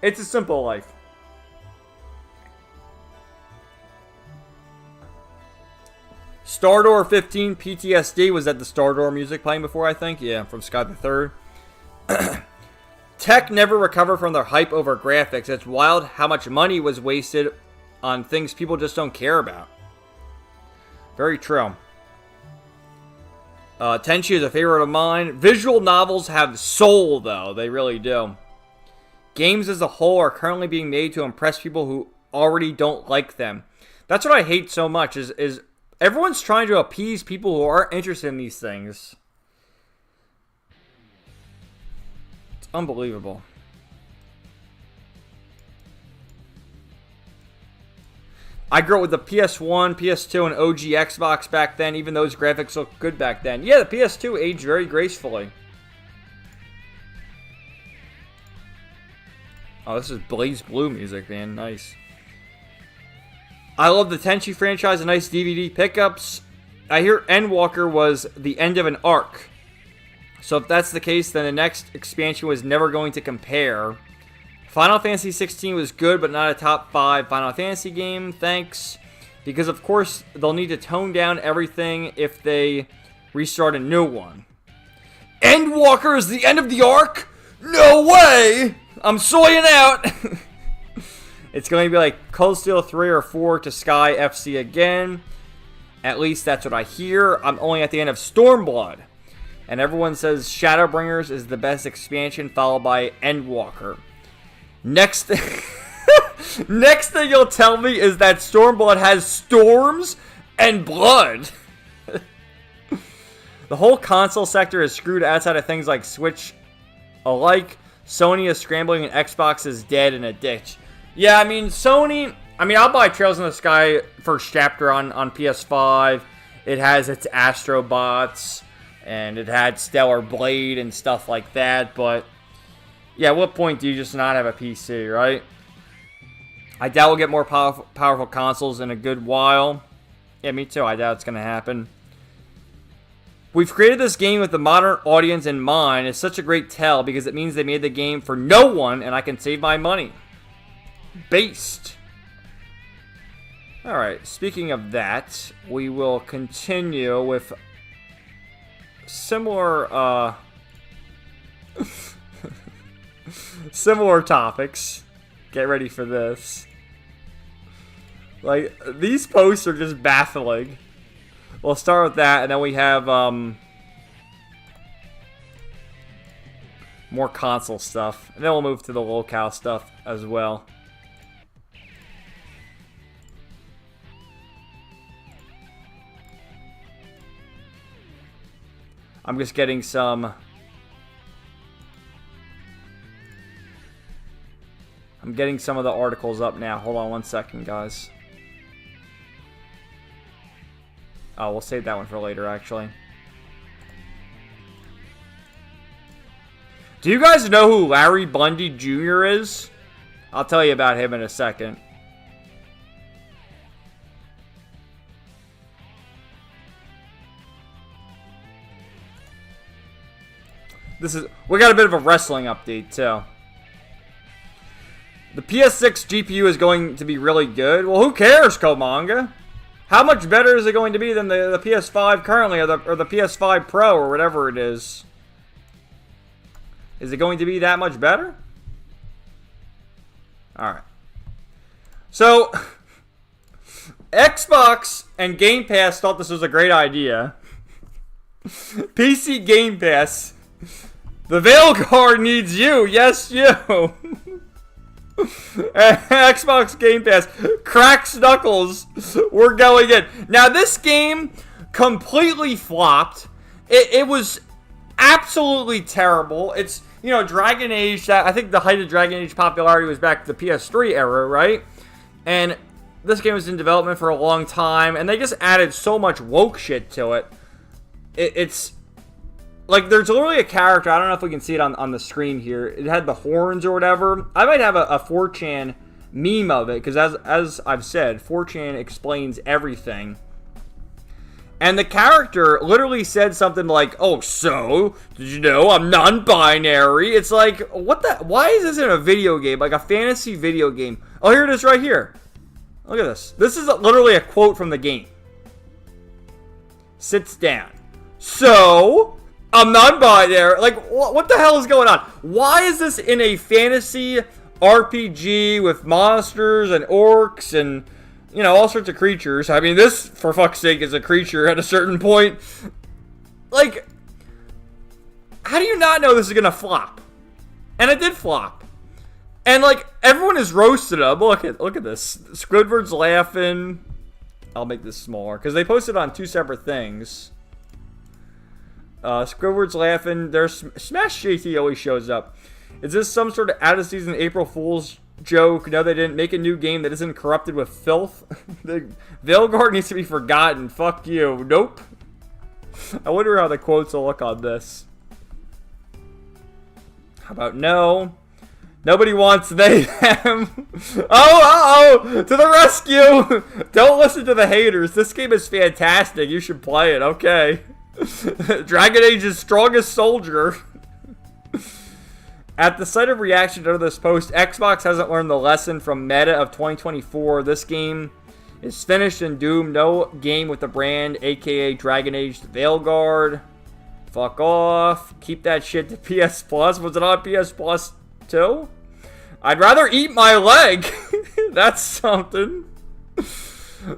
It's a simple life. Stardoor 15 PTSD. Was that the Stardoor music playing before, I think? Yeah, from Scott the Third. Tech never recovered from their hype over graphics. It's wild how much money was wasted on things people just don't care about. Very true. Tenchi is a favorite of mine. Visual novels have soul, though. They really do. Games as a whole are currently being made to impress people who already don't like them. That's what I hate so much, is everyone's trying to appease people who aren't interested in these things. It's unbelievable. I grew up with the PS1, PS2, and OG Xbox back then. Even those graphics looked good back then. Yeah, the PS2 aged very gracefully. Oh, this is Blaze Blue music, man. Nice. I love the Tenchi franchise and nice DVD pickups. I hear Endwalker was the end of an arc. So if that's the case, then the next expansion was never going to compare. Final Fantasy 16 was good, but not a top 5 Final Fantasy game. Thanks. Because, of course, they'll need to tone down everything if they restart a new one. Endwalker is the end of the arc? No way! I'm soying out! It's going to be like Cold Steel 3 or 4 to Sky FC again. At least that's what I hear. I'm only at the end of Stormblood. And everyone says Shadowbringers is the best expansion, followed by Endwalker. Next thing you'll tell me is that Stormblood has storms and blood. The whole console sector is screwed outside of things like Switch alike. Sony is scrambling and Xbox is dead in a ditch. Yeah, I mean, Sony... I mean, I'll buy Trails in the Sky first chapter on PS5. It has its Astrobots, and it had Stellar Blade and stuff like that, but... Yeah, at what point do you just not have a PC, right? I doubt we'll get more powerful consoles in a good while. Yeah, me too. I doubt it's going to happen. We've created this game with the modern audience in mind. It's such a great tell because it means they made the game for no one and I can save my money. Based. Alright, speaking of that, we will continue with similar, similar topics. Get ready for this. Like, these posts are just baffling. We'll start with that, and then we have, more console stuff. And then we'll move to the locale stuff as well. I'm just getting some... I'm getting some of the articles up now. Hold on one second, guys. Oh, we'll save that one for later, actually. Do you guys know who Larry Bundy Jr. is? I'll tell you about him in a second. We got a bit of a wrestling update, too. The PS6 GPU is going to be really good. Well, who cares, Komanga? How much better is it going to be than the PS5 currently, or the PS5 Pro, or whatever it is? Is it going to be that much better? Alright. So, Xbox and Game Pass thought this was a great idea. PC Game Pass. The Veilguard needs you. Yes, you. Xbox Game Pass. Cracks Knuckles. We're going in. Now, this game completely flopped. It was absolutely terrible. It's, you know, Dragon Age, I think the height of Dragon Age popularity was back to the PS3 era, right? And this game was in development for a long time, and they just added so much woke shit to it. It's like, there's literally a character, I don't know if we can see it on the screen here. It had the horns or whatever. I might have a 4chan meme of it, because as I've said, 4chan explains everything. And the character literally said something like, "Oh, so, did you know I'm non-binary?" It's like, what the, why is this in a video game, like a fantasy video game? Oh, here it is right here. Look at this. This is literally a quote from the game. Sits down. So, I'm non-binary. Like, what the hell is going on? Why is this in a fantasy RPG with monsters and orcs and, you know, all sorts of creatures? I mean, this, for fuck's sake, is a creature at a certain point. Like, how do you not know this is gonna flop? And it did flop. And, like, everyone is roasted up. Look at this. Squidward's laughing. I'll make this smaller, because they posted on two separate things. Squidward's laughing. There's Smash JT always shows up. Is this some sort of out-of-season April Fool's joke? No, they didn't. Make a new game that isn't corrupted with filth. The Veilguard needs to be forgotten. Fuck you. Nope. I wonder how the quotes will look on this. How about no? Nobody wants they, them. Oh, uh-oh! To the rescue! Don't listen to the haters. This game is fantastic. You should play it. Okay. Dragon Age's strongest soldier. At the sight of reaction to this post, Xbox hasn't learned the lesson from meta of 2024. This game is finished and doomed. No game with the brand, aka Dragon Age the Veilguard. Fuck off. Keep that shit to PS Plus. Was it on PS Plus too? I'd rather eat my leg. That's something.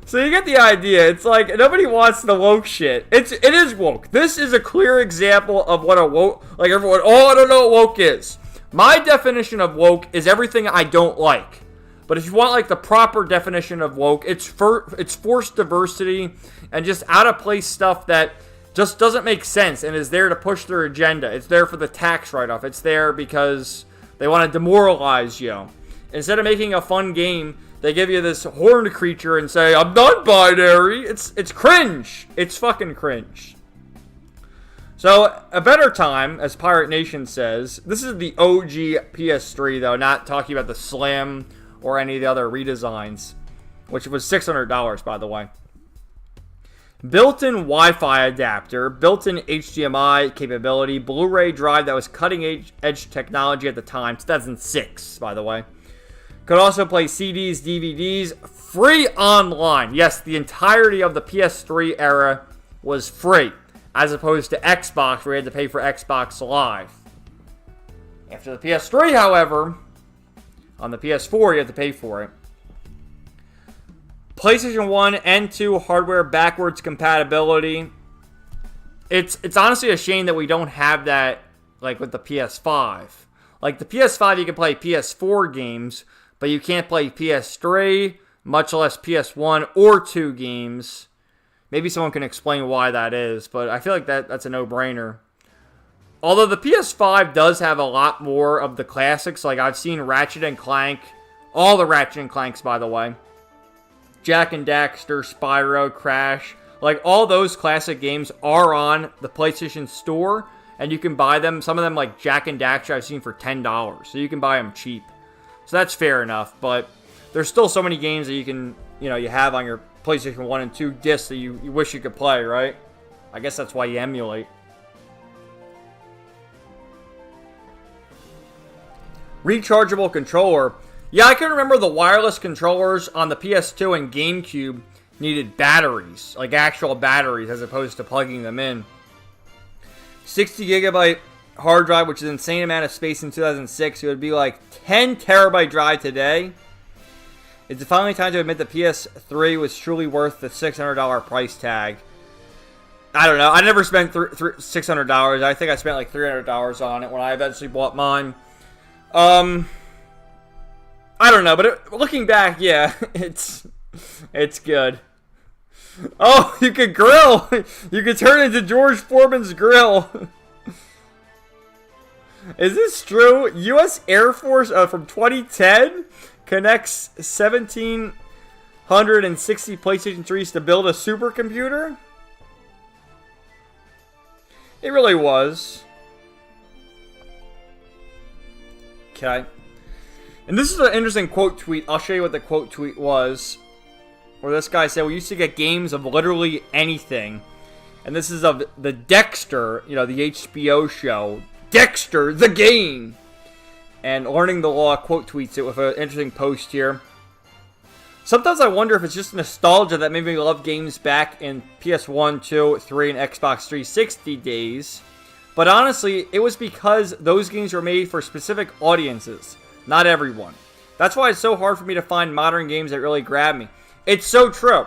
So you get the idea. It's like, nobody wants the woke shit. It is woke. This is a clear example of what a woke, like everyone, oh, I don't know what woke is. My definition of woke is everything I don't like. But if you want like the proper definition of woke, it's forced diversity and just out of place stuff that just doesn't make sense and is there to push their agenda. It's there for the tax write-off. It's there because they want to demoralize you. Instead of making a fun game, they give you this horned creature and say, I'm non-binary. It's cringe. It's fucking cringe. So, a better time, as Pirate Nation says, this is the OG PS3, though, not talking about the Slim or any of the other redesigns, which was $600, by the way. Built-in Wi-Fi adapter, built-in HDMI capability, Blu-ray drive that was cutting-edge technology at the time, 2006, by the way. Could also play CDs, DVDs, free online. Yes, the entirety of the PS3 era was free, as opposed to Xbox, where you had to pay for Xbox Live. After the PS3, however, on the PS4, you have to pay for it. PlayStation 1 and 2 hardware backwards compatibility. It's honestly a shame that we don't have that, like, with the PS5. Like, the PS5, you can play PS4 games, but you can't play PS3, much less PS1 or 2 games. Maybe someone can explain why that is, but I feel like that's a no-brainer. Although the PS5 does have a lot more of the classics, like I've seen Ratchet and Clank, all the Ratchet and Clanks, by the way. Jak and Daxter, Spyro, Crash, like all those classic games are on the PlayStation Store, and you can buy them. Some of them, like Jak and Daxter, I've seen for $10, so you can buy them cheap. So that's fair enough, but there's still so many games that you can, you have on your PlayStation 1 and 2 discs that you wish you could play, right? I guess that's why you emulate. Rechargeable controller. Yeah, I can remember the wireless controllers on the PS2 and GameCube needed batteries, like actual batteries, as opposed to plugging them in. 60 gigabyte hard drive, which is an insane amount of space in 2006. It would be like 10 terabyte drive today. It's finally time to admit the PS3 was truly worth the $600 price tag. I don't know. I never spent $600. I think I spent like $300 on it when I eventually bought mine. I don't know, but looking back, yeah, it's good. Oh, you could grill. You could turn into George Foreman's grill. Is this true? U.S. Air Force from 2010 connects 1,760 PlayStation 3s to build a supercomputer? It really was. Okay. And this is an interesting quote tweet. I'll show you what the quote tweet was. Where this guy said, we used to get games of literally anything. And this is of the Dexter, you know, the HBO show. Dexter, the game! And Learning the Law quote tweets it with an interesting post here. Sometimes I wonder if it's just nostalgia that made me love games back in PS1, 2, 3, and Xbox 360 days. But honestly, it was because those games were made for specific audiences, not everyone. That's why it's so hard for me to find modern games that really grab me. It's so true.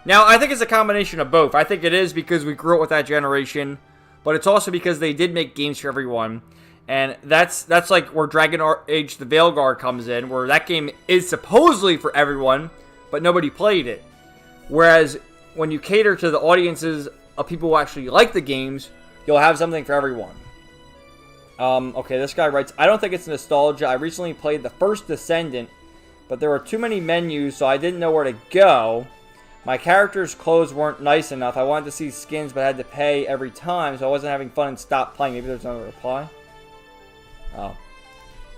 Now, I think it's a combination of both. I think it is because we grew up with that generation, but it's also because they did make games for everyone. And that's like where Dragon Age the Veilguard comes in, where that game is supposedly for everyone, but nobody played it. Whereas when you cater to the audiences of people who actually like the games, you'll have something for everyone. Okay, this guy writes, I don't think it's nostalgia. I recently played the first Descendant, but there were too many menus, so I didn't know where to go. My character's clothes weren't nice enough. I wanted to see skins, but I had to pay every time, so I wasn't having fun and stopped playing. Maybe there's another reply. Oh.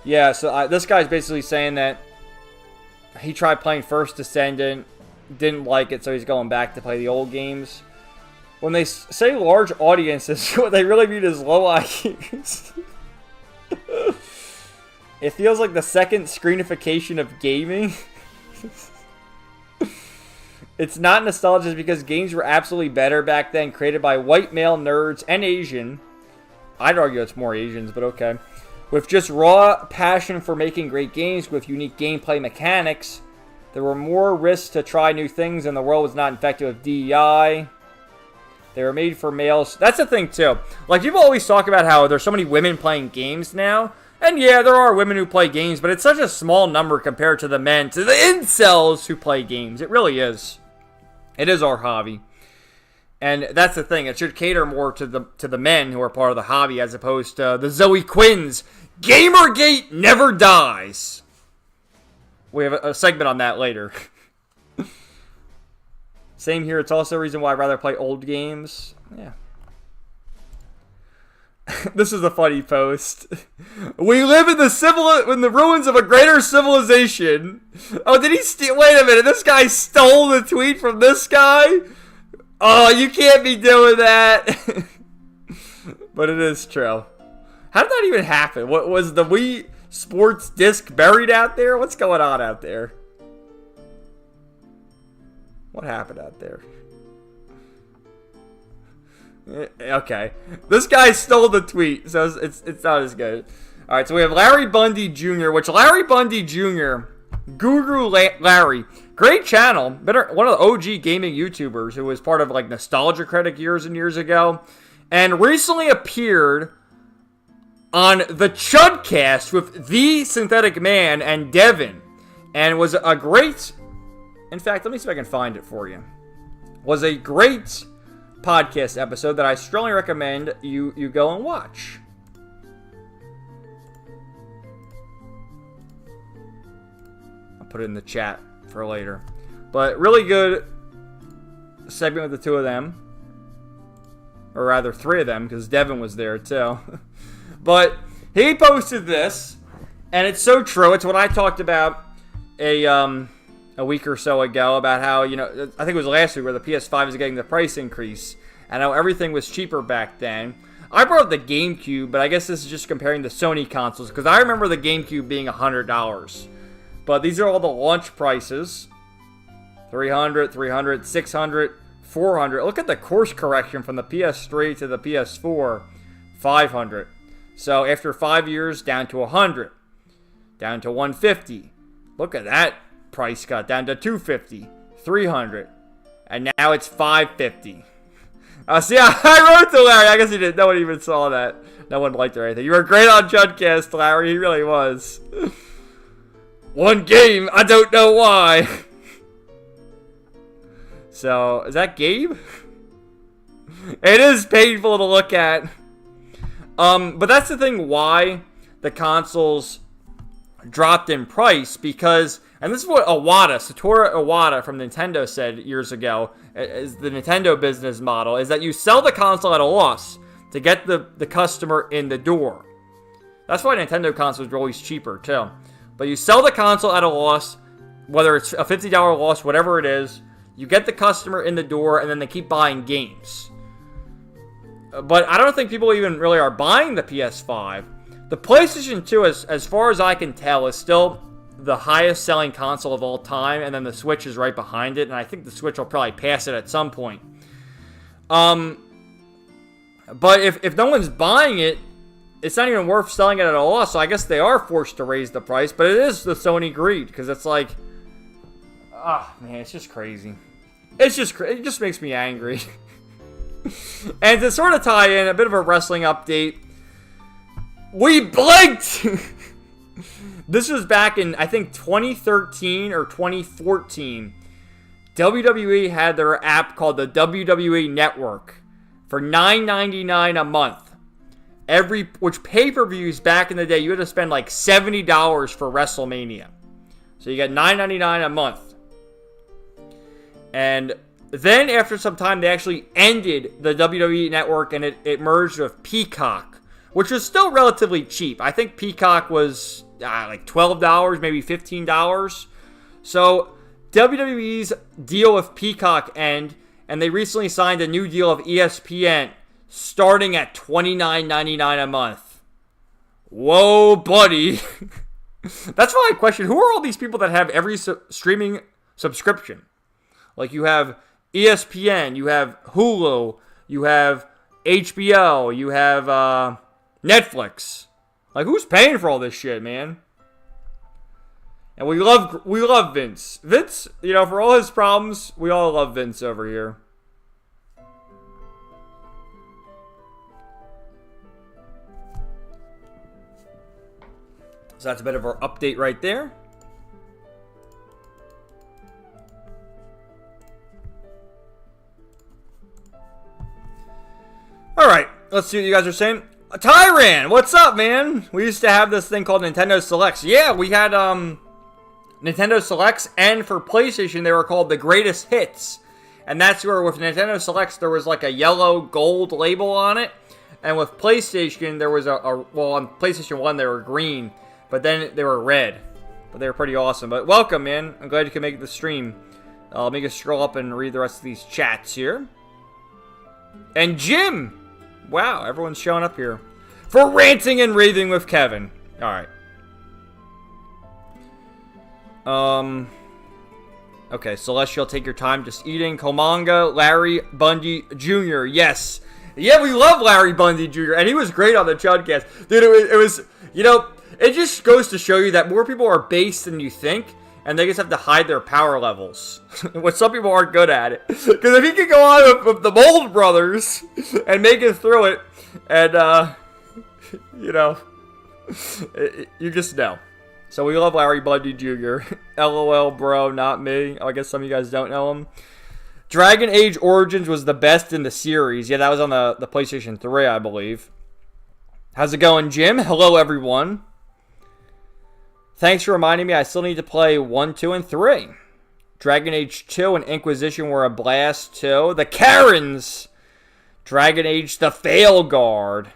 Yeah, so this guy's basically saying that he tried playing First Descendant, didn't like it, so he's going back to play the old games. When they say large audiences, what they really mean is low IQs. It feels like the second screenification of gaming. It's not nostalgia because games were absolutely better back then, created by white male nerds and Asian. I'd argue it's more Asians, but okay. With just raw passion for making great games with unique gameplay mechanics. There were more risks to try new things and the world was not infected with DEI. They were made for males. That's the thing too. Like, people always talk about how there's so many women playing games now. And yeah, there are women who play games, but it's such a small number compared to the men, to the incels who play games. It really is. It is our hobby. And that's the thing. It should cater more to the men who are part of the hobby as opposed to the Zoe Quinns. Gamergate never dies. We have a segment on that later. Same here. It's also a reason why I'd rather play old games. Yeah. This is a funny post. We live in the ruins of a greater civilization. Oh, did he steal? Wait a minute. This guy stole the tweet from this guy? Oh, you can't be doing that. But it is true. How did that even happen? What was the Wii Sports disc buried out there? What's going on out there? What happened out there? Okay. This guy stole the tweet, so it's not as good. Alright, so we have Larry Bundy Jr., which Larry Bundy Jr., Guru Larry, great channel, one of the OG gaming YouTubers who was part of like Nostalgia Critic years and years ago, and recently appeared on the Chudcast with The Synthetic Man and Devin, and was a great, in fact, let me see if I can find it for you, was a great podcast episode that I strongly recommend you go and watch. I'll put it in the chat for later. But really good segment with the two of them. Or rather, three of them, because Devin was there too. But he posted this, and it's so true. It's what I talked about a week or so ago about how, you know, I think it was last week where the PS5 is getting the price increase and how everything was cheaper back then. I brought up the GameCube, but I guess this is just comparing the Sony consoles because I remember the GameCube being $100. But these are all the launch prices. $300, $300, $600, $400. Look at the course correction from the PS3 to the PS4. $500. So after 5 years, down to $100. Down to $150. Look at that price cut, down to $250, $300, and now it's $550. See, I wrote to Larry. I guess he didn't. No one even saw that. No one liked it or anything. You were great on Judcast, Larry. He really was. One game, I don't know why. So, is that Gabe? It is painful to look at. But that's the thing why the consoles dropped in price, because, and this is what Satoru Iwata from Nintendo said years ago, is the Nintendo business model, is that you sell the console at a loss to get the customer in the door. That's why Nintendo consoles are always cheaper, too. But you sell the console at a loss, whether it's a $50 loss, whatever it is, you get the customer in the door, and then they keep buying games. But I don't think people even really are buying the PS5. The PlayStation 2, as far as I can tell, is still the highest selling console of all time, and then the Switch is right behind it, and I think the Switch will probably pass it at some point. But if no one's buying it, it's not even worth selling it at a loss, so I guess they are forced to raise the price, but it is the Sony greed, because it's like, man, it's just crazy. It just makes me angry. And to sort of tie in, a bit of a wrestling update, we blinked! This was back in, I think, 2013 or 2014. WWE had their app called the WWE Network for $9.99 a month. Which pay-per-views back in the day, you had to spend like $70 for WrestleMania. So you got $9.99 a month. And then after some time, they actually ended the WWE Network, and it merged with Peacock, which was still relatively cheap. I think Peacock was like $12, maybe $15. So WWE's deal with Peacock ended, and they recently signed a new deal with ESPN, starting at $29.99 a month. Whoa, buddy. That's why I question, who are all these people that have every streaming subscription? Like, you have ESPN, you have Hulu, you have HBO, you have Netflix. Like, who's paying for all this shit, man? And we love Vince. Vince, for all his problems, we all love Vince over here. So that's a bit of our update right there. Alright, let's see what you guys are saying. Tyran, what's up, man? We used to have this thing called Nintendo Selects. Yeah, we had Nintendo Selects, and for PlayStation, they were called the Greatest Hits. And that's where with Nintendo Selects, there was like a yellow gold label on it. And with PlayStation, there was well, on PlayStation 1, they were green. But then they were red. But they were pretty awesome. But welcome, man. I'm glad you could make the stream. Let me just scroll up and read the rest of these chats here. And Jim! Wow, everyone's showing up here. For Ranting and Raving with Kevin. Alright. Okay, Celestial, take your time just eating. Komanga, Larry Bundy Jr. Yes. Yeah, we love Larry Bundy Jr. And he was great on the Chudcast. Dude, it was it just goes to show you that more people are based than you think. And they just have to hide their power levels. Which some people aren't good at it. Because if he could go on with the Mold Brothers and make it through it, and, you just know. So we love Larry Bundy Jr. LOL, bro, not me. Oh, I guess some of you guys don't know him. Dragon Age Origins was the best in the series. Yeah, that was on the PlayStation 3, I believe. How's it going, Jim? Hello, everyone. Thanks for reminding me I still need to play 1, 2, and 3. Dragon Age 2 and Inquisition were a blast too. The Karens! Dragon Age the Veilguard.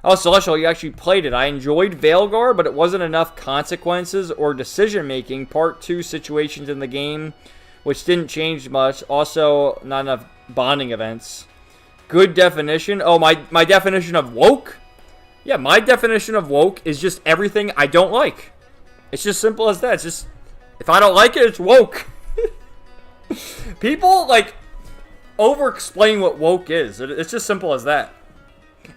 Oh, Celestial, you actually played it. I enjoyed Veilguard, but it wasn't enough consequences or decision-making. Part 2 situations in the game, which didn't change much. Also, not enough bonding events. Good definition. Oh, my definition of woke? Yeah, my definition of woke is just everything I don't like. It's just simple as that. It's just, if I don't like it, it's woke. People, over-explain what woke is. It's just simple as that.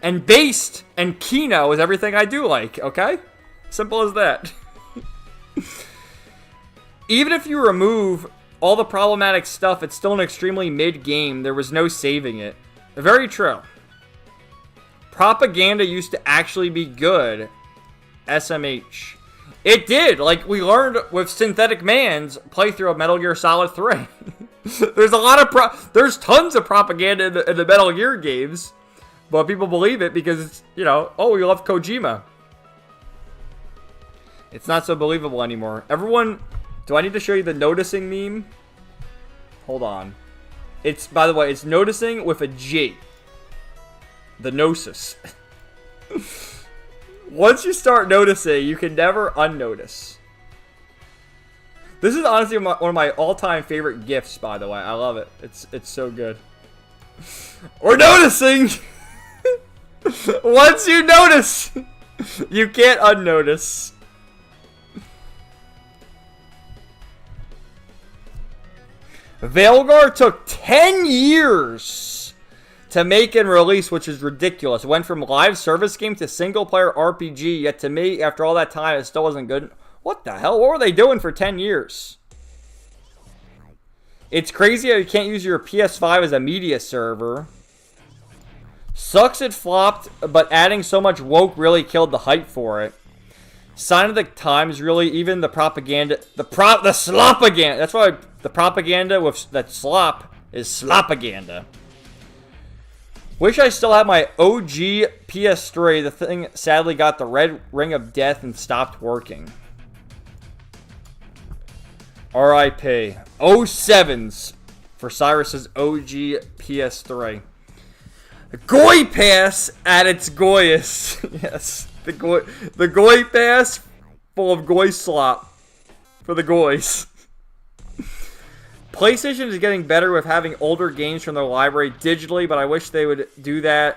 And based and Kino is everything I do like, okay? Simple as that. Even if you remove all the problematic stuff, it's still an extremely mid-game. There was no saving it. Very true. Propaganda used to actually be good. SMH. It did. Like, we learned with Synthetic Man's playthrough of Metal Gear Solid 3. There's a lot of there's tons of propaganda in the Metal Gear games. But people believe it because it's, you know, oh, we love Kojima. It's not so believable anymore. Everyone, do I need to show you the noticing meme? Hold on. It's, by the way, it's noticing with a G. The gnosis. Once you start noticing, you can never unnotice. This is honestly one of my all-time favorite GIFs, by the way. I love it. It's so good. We're noticing! Once you notice, you can't unnotice. Veilguard took 10 years to make and release, which is ridiculous. It went from live service game to single-player RPG, yet to me, after all that time, it still wasn't good. What the hell? What were they doing for 10 years? It's crazy how you can't use your PS5 as a media server. Sucks it flopped, but adding so much woke really killed the hype for it. Sign of the times, really, even the propaganda, the slopaganda. That's why the propaganda with that slop is slopaganda. Wish I still had my OG PS3. The thing sadly got the red ring of death and stopped working. R.I.P. 07s for Cyrus's OG PS3. Goy Pass at its goyest. Yes. The Goy Pass full of Goy slop for the Goys. PlayStation is getting better with having older games from their library digitally, but I wish they would do that.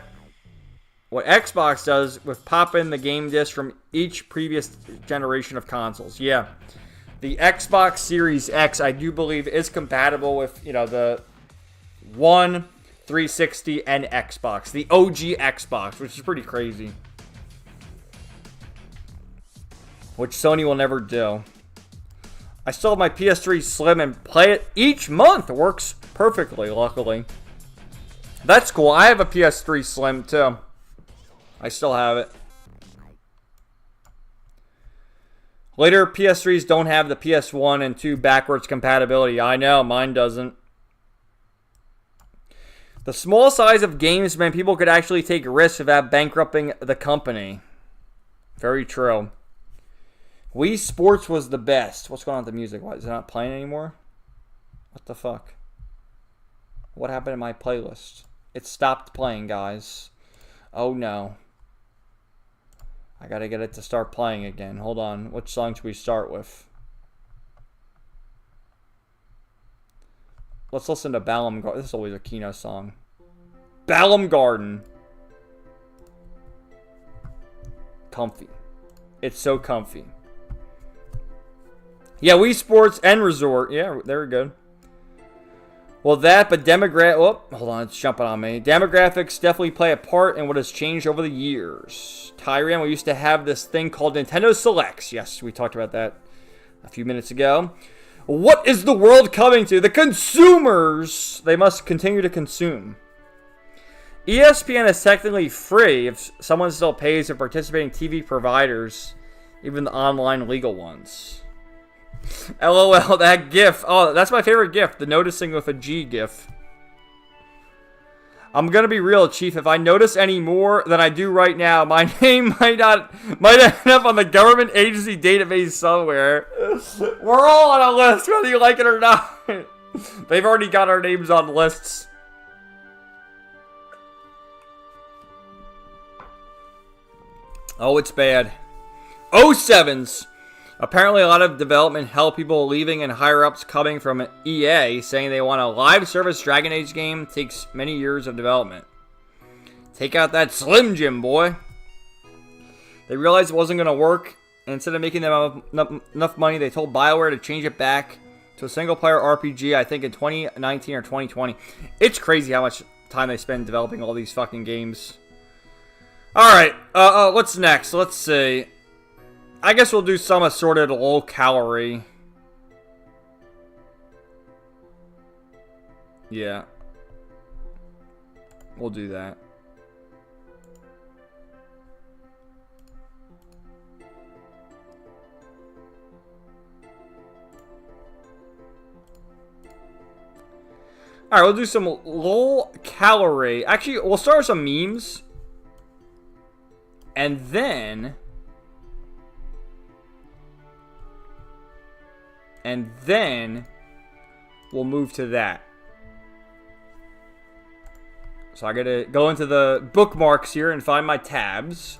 What Xbox does with pop in the game disc from each previous generation of consoles. Yeah. The Xbox Series X, I do believe, is compatible with, you know, the One, 360, and Xbox. The OG Xbox, which is pretty crazy. Which Sony will never do. I still have my PS3 Slim and play it each month. It works perfectly, luckily. That's cool. I have a PS3 Slim, too. I still have it. Later PS3s don't have the PS1 and 2 backwards compatibility. I know, mine doesn't. The small size of games meant people could actually take risks without bankrupting the company. Very true. Wii Sports was the best. What's going on with the music? Why is it not playing anymore? What the fuck? What happened to my playlist? It stopped playing, guys. Oh no. I gotta get it to start playing again. Hold on. Which song should we start with? Let's listen to Balam Garden. This is always a Kino song. Balam Garden. Comfy. It's so comfy. Yeah, Wii Sports and Resort. Yeah, very good. Well, that, but oh, hold on, it's jumping on me. Demographics definitely play a part in what has changed over the years. Tyrion, we used to have this thing called Nintendo Selects. Yes, we talked about that a few minutes ago. What is the world coming to? The consumers! They must continue to consume. ESPN is technically free if someone still pays for participating TV providers, even the online legal ones. LOL, that GIF. Oh, that's my favorite GIF. The noticing with a G GIF. I'm gonna be real, Chief. If I notice any more than I do right now, my name might end up on the government agency database somewhere. We're all on a list, whether you like it or not. They've already got our names on lists. Oh, it's bad. 07s. Apparently, a lot of development hell people leaving and higher-ups coming from EA saying they want a live service Dragon Age game takes many years of development. Take out that Slim Jim, boy. They realized it wasn't going to work, and instead of making them enough money, they told BioWare to change it back to a single-player RPG, I think in 2019 or 2020. It's crazy how much time they spend developing all these fucking games. Alright, what's next? Let's see. I guess we'll do some assorted low-calorie. Yeah. We'll do that. Alright, we'll do some low-calorie. Actually, we'll start with some memes. And then we'll move to that. So I gotta go into the bookmarks here and find my tabs.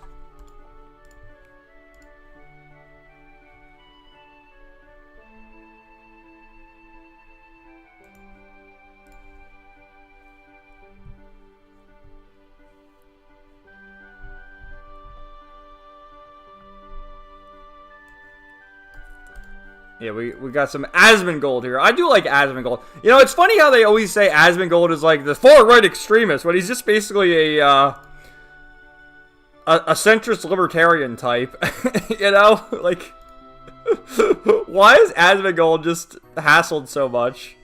Yeah, we got some Asmongold here. I do like Asmongold. You know, it's funny how they always say Asmongold is like the far-right extremist, when he's just basically a centrist libertarian type. You know? Like, why is Asmongold just hassled so much?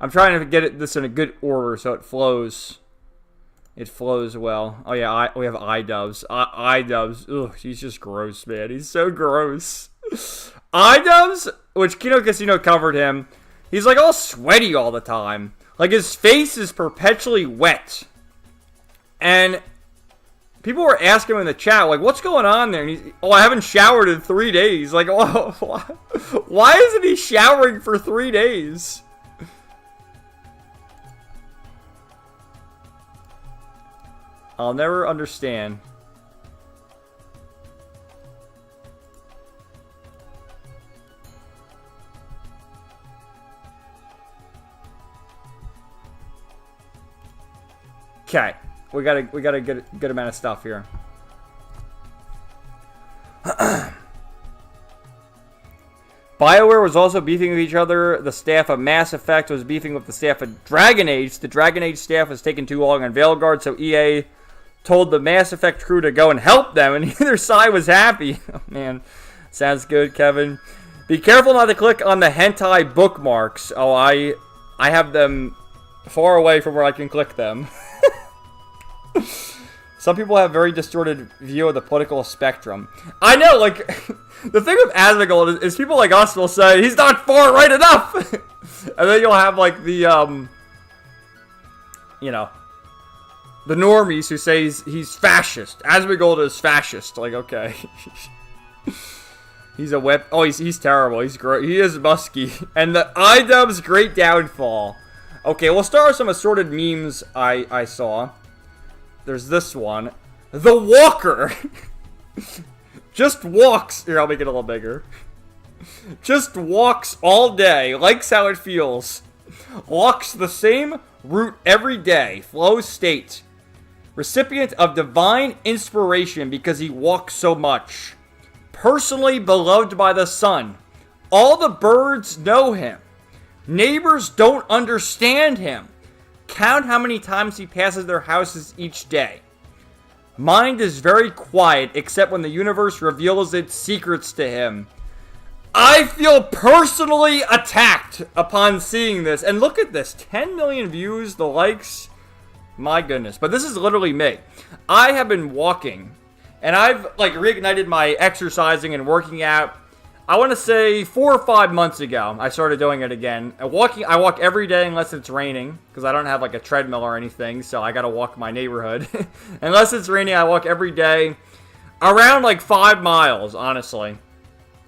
I'm trying to get this in a good order so it flows. It flows well. Oh yeah, we have iDubbbz. iDubbbz. Ugh, he's just gross, man. He's so gross. iDubbbz, which Kino Casino covered him. He's like all sweaty all the time. Like his face is perpetually wet. And people were asking him in the chat, like, what's going on there? And he's, oh, I haven't showered in 3 days. Like, oh, why isn't he showering for 3 days? I'll never understand. Okay, we got a good amount of stuff here. BioWare was also beefing with each other. The staff of Mass Effect was beefing with the staff of Dragon Age. The Dragon Age staff was taking too long on Veilguard, so EA told the Mass Effect crew to go and help them, and neither side was happy. Oh, man. Sounds good, Kevin. Be careful not to click on the hentai bookmarks. Oh, I have them far away from where I can click them. Some people have very distorted view of the political spectrum. I know, like, the thing with Asmongold is people like us will say, he's not far right enough! And then you'll have, like, the, you know, the normies who say he's fascist. Asmongold is fascist. Like, okay. He's a whip. Oh, he's terrible. He's great. He is musky. And the iDubbbz great downfall. Okay, we'll start with some assorted memes I saw. There's this one. The Walker. Just walks. Here, I'll make it a little bigger. Just walks all day. Likes how it feels. Walks the same route every day. Flow state. Recipient of divine inspiration because he walks so much. Personally beloved by the sun. All the birds know him. Neighbors don't understand him. Count how many times he passes their houses each day. Mind is very quiet except when the universe reveals its secrets to him. I feel personally attacked upon seeing this. And look at this. 10 million views, the likes. My goodness. But this is literally me. I have been walking. And I've, like, reignited my exercising and working out. I want to say 4 or 5 months ago, I started doing it again. I walk every day unless it's raining, because I don't have, like, a treadmill or anything, so I got to walk my neighborhood. Unless it's raining, I walk every day. Around, like, 5 miles, honestly.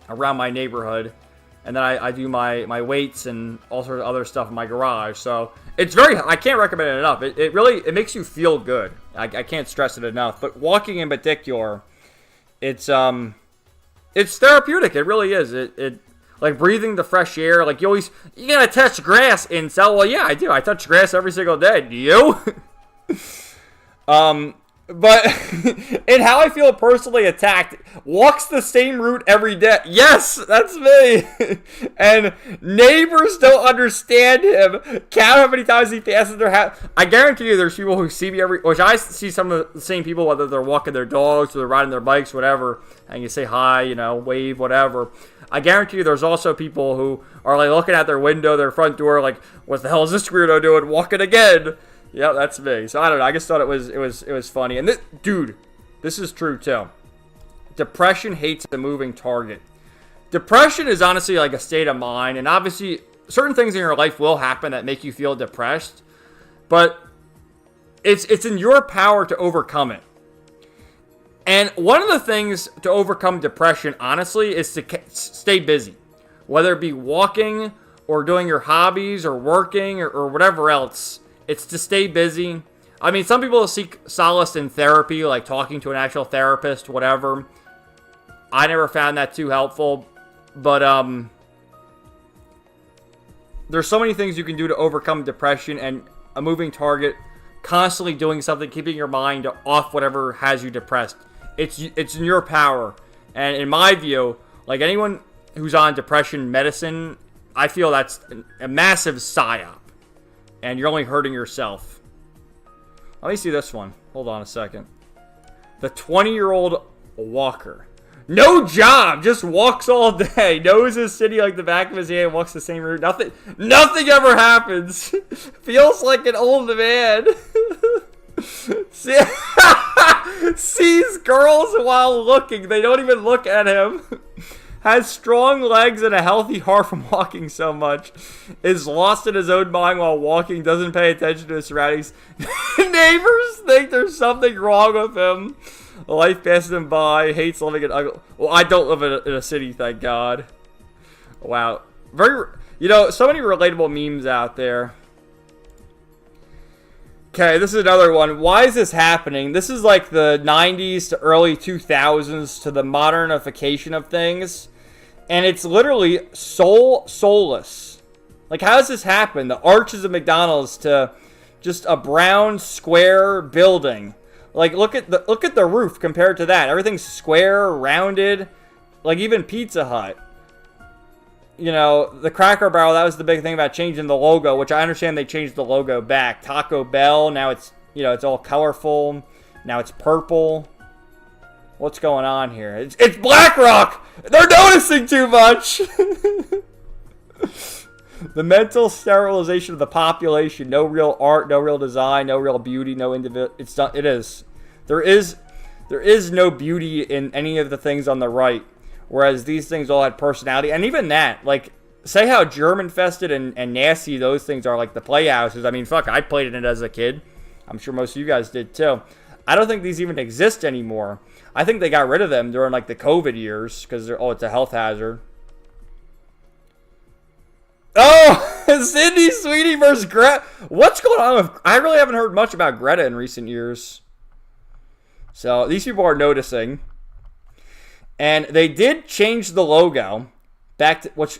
Around my neighborhood. And then I do my weights and all sorts of other stuff in my garage. So, it's very, I can't recommend it enough. It really, it makes you feel good. I can't stress it enough. But walking in particular, it's therapeutic. It really is. It like breathing the fresh air. Like you gotta touch grass incel. Well, yeah, I do. I touch grass every single day. Do you? But in How I Feel Personally Attacked, walks the same route every day. Yes, that's me. And neighbors don't understand him. Count how many times he passes their house. I guarantee you there's people who see me which I see some of the same people, whether they're walking their dogs or they're riding their bikes, whatever, and you say hi, you know, wave, whatever. I guarantee you there's also people who are like looking at their window, their front door, like, what the hell is this weirdo doing? Walking again. Yeah, that's me. So I don't know. I just thought it was funny. And dude, this is true too. Depression hates a moving target. Depression is honestly like a state of mind, and obviously certain things in your life will happen that make you feel depressed, but it's in your power to overcome it. And one of the things to overcome depression, honestly, is to stay busy, whether it be walking or doing your hobbies or working or whatever else. It's to stay busy. I mean, some people seek solace in therapy, like talking to an actual therapist, whatever. I never found that too helpful. But there's so many things you can do to overcome depression, and a moving target, constantly doing something, keeping your mind off whatever has you depressed. It's in your power. And in my view, like anyone who's on depression medicine, I feel that's a massive psyop. And you're only hurting yourself. Let me see this one. Hold on a second. The 20-year-old walker. No job. Just walks all day. Knows his city like the back of his hand. Walks the same route. Nothing ever happens. Feels like an old man. Sees girls while looking. They don't even look at him. Has strong legs and a healthy heart from walking so much. Is lost in his own mind while walking. Doesn't pay attention to his surroundings. Neighbors think there's something wrong with him. Life passes him by. Hates living in ugly. Well, I don't live in a city, thank God. Wow. So many relatable memes out there. Okay, this is another one. Why is this happening? This is like the 90s to early 2000s to the modernification of things. And it's literally soulless. Like, how does this happen? The arches of McDonald's to just a brown square building. Like, look at the roof compared to that. Everything's square, rounded. Like, even Pizza Hut. You know, the Cracker Barrel, that was the big thing about changing the logo, which I understand they changed the logo back. Taco Bell, now it's, it's all colorful. Now it's purple. What's going on here? It's BlackRock! They're noticing too much! The mental sterilization of the population. No real art, no real design, no real beauty, no individual. It is. There is no beauty in any of the things on the right. Whereas these things all had personality. And even that, like, say how German-fested and nasty those things are, like the playhouses. I mean, fuck, I played in it as a kid. I'm sure most of you guys did, too. I don't think these even exist anymore. I think they got rid of them during, like, the COVID years. Because, it's a health hazard. Oh! Sydney Sweeney versus Greta. What's going on with... I really haven't heard much about Greta in recent years. So, these people are noticing. And they did change the logo back to, which,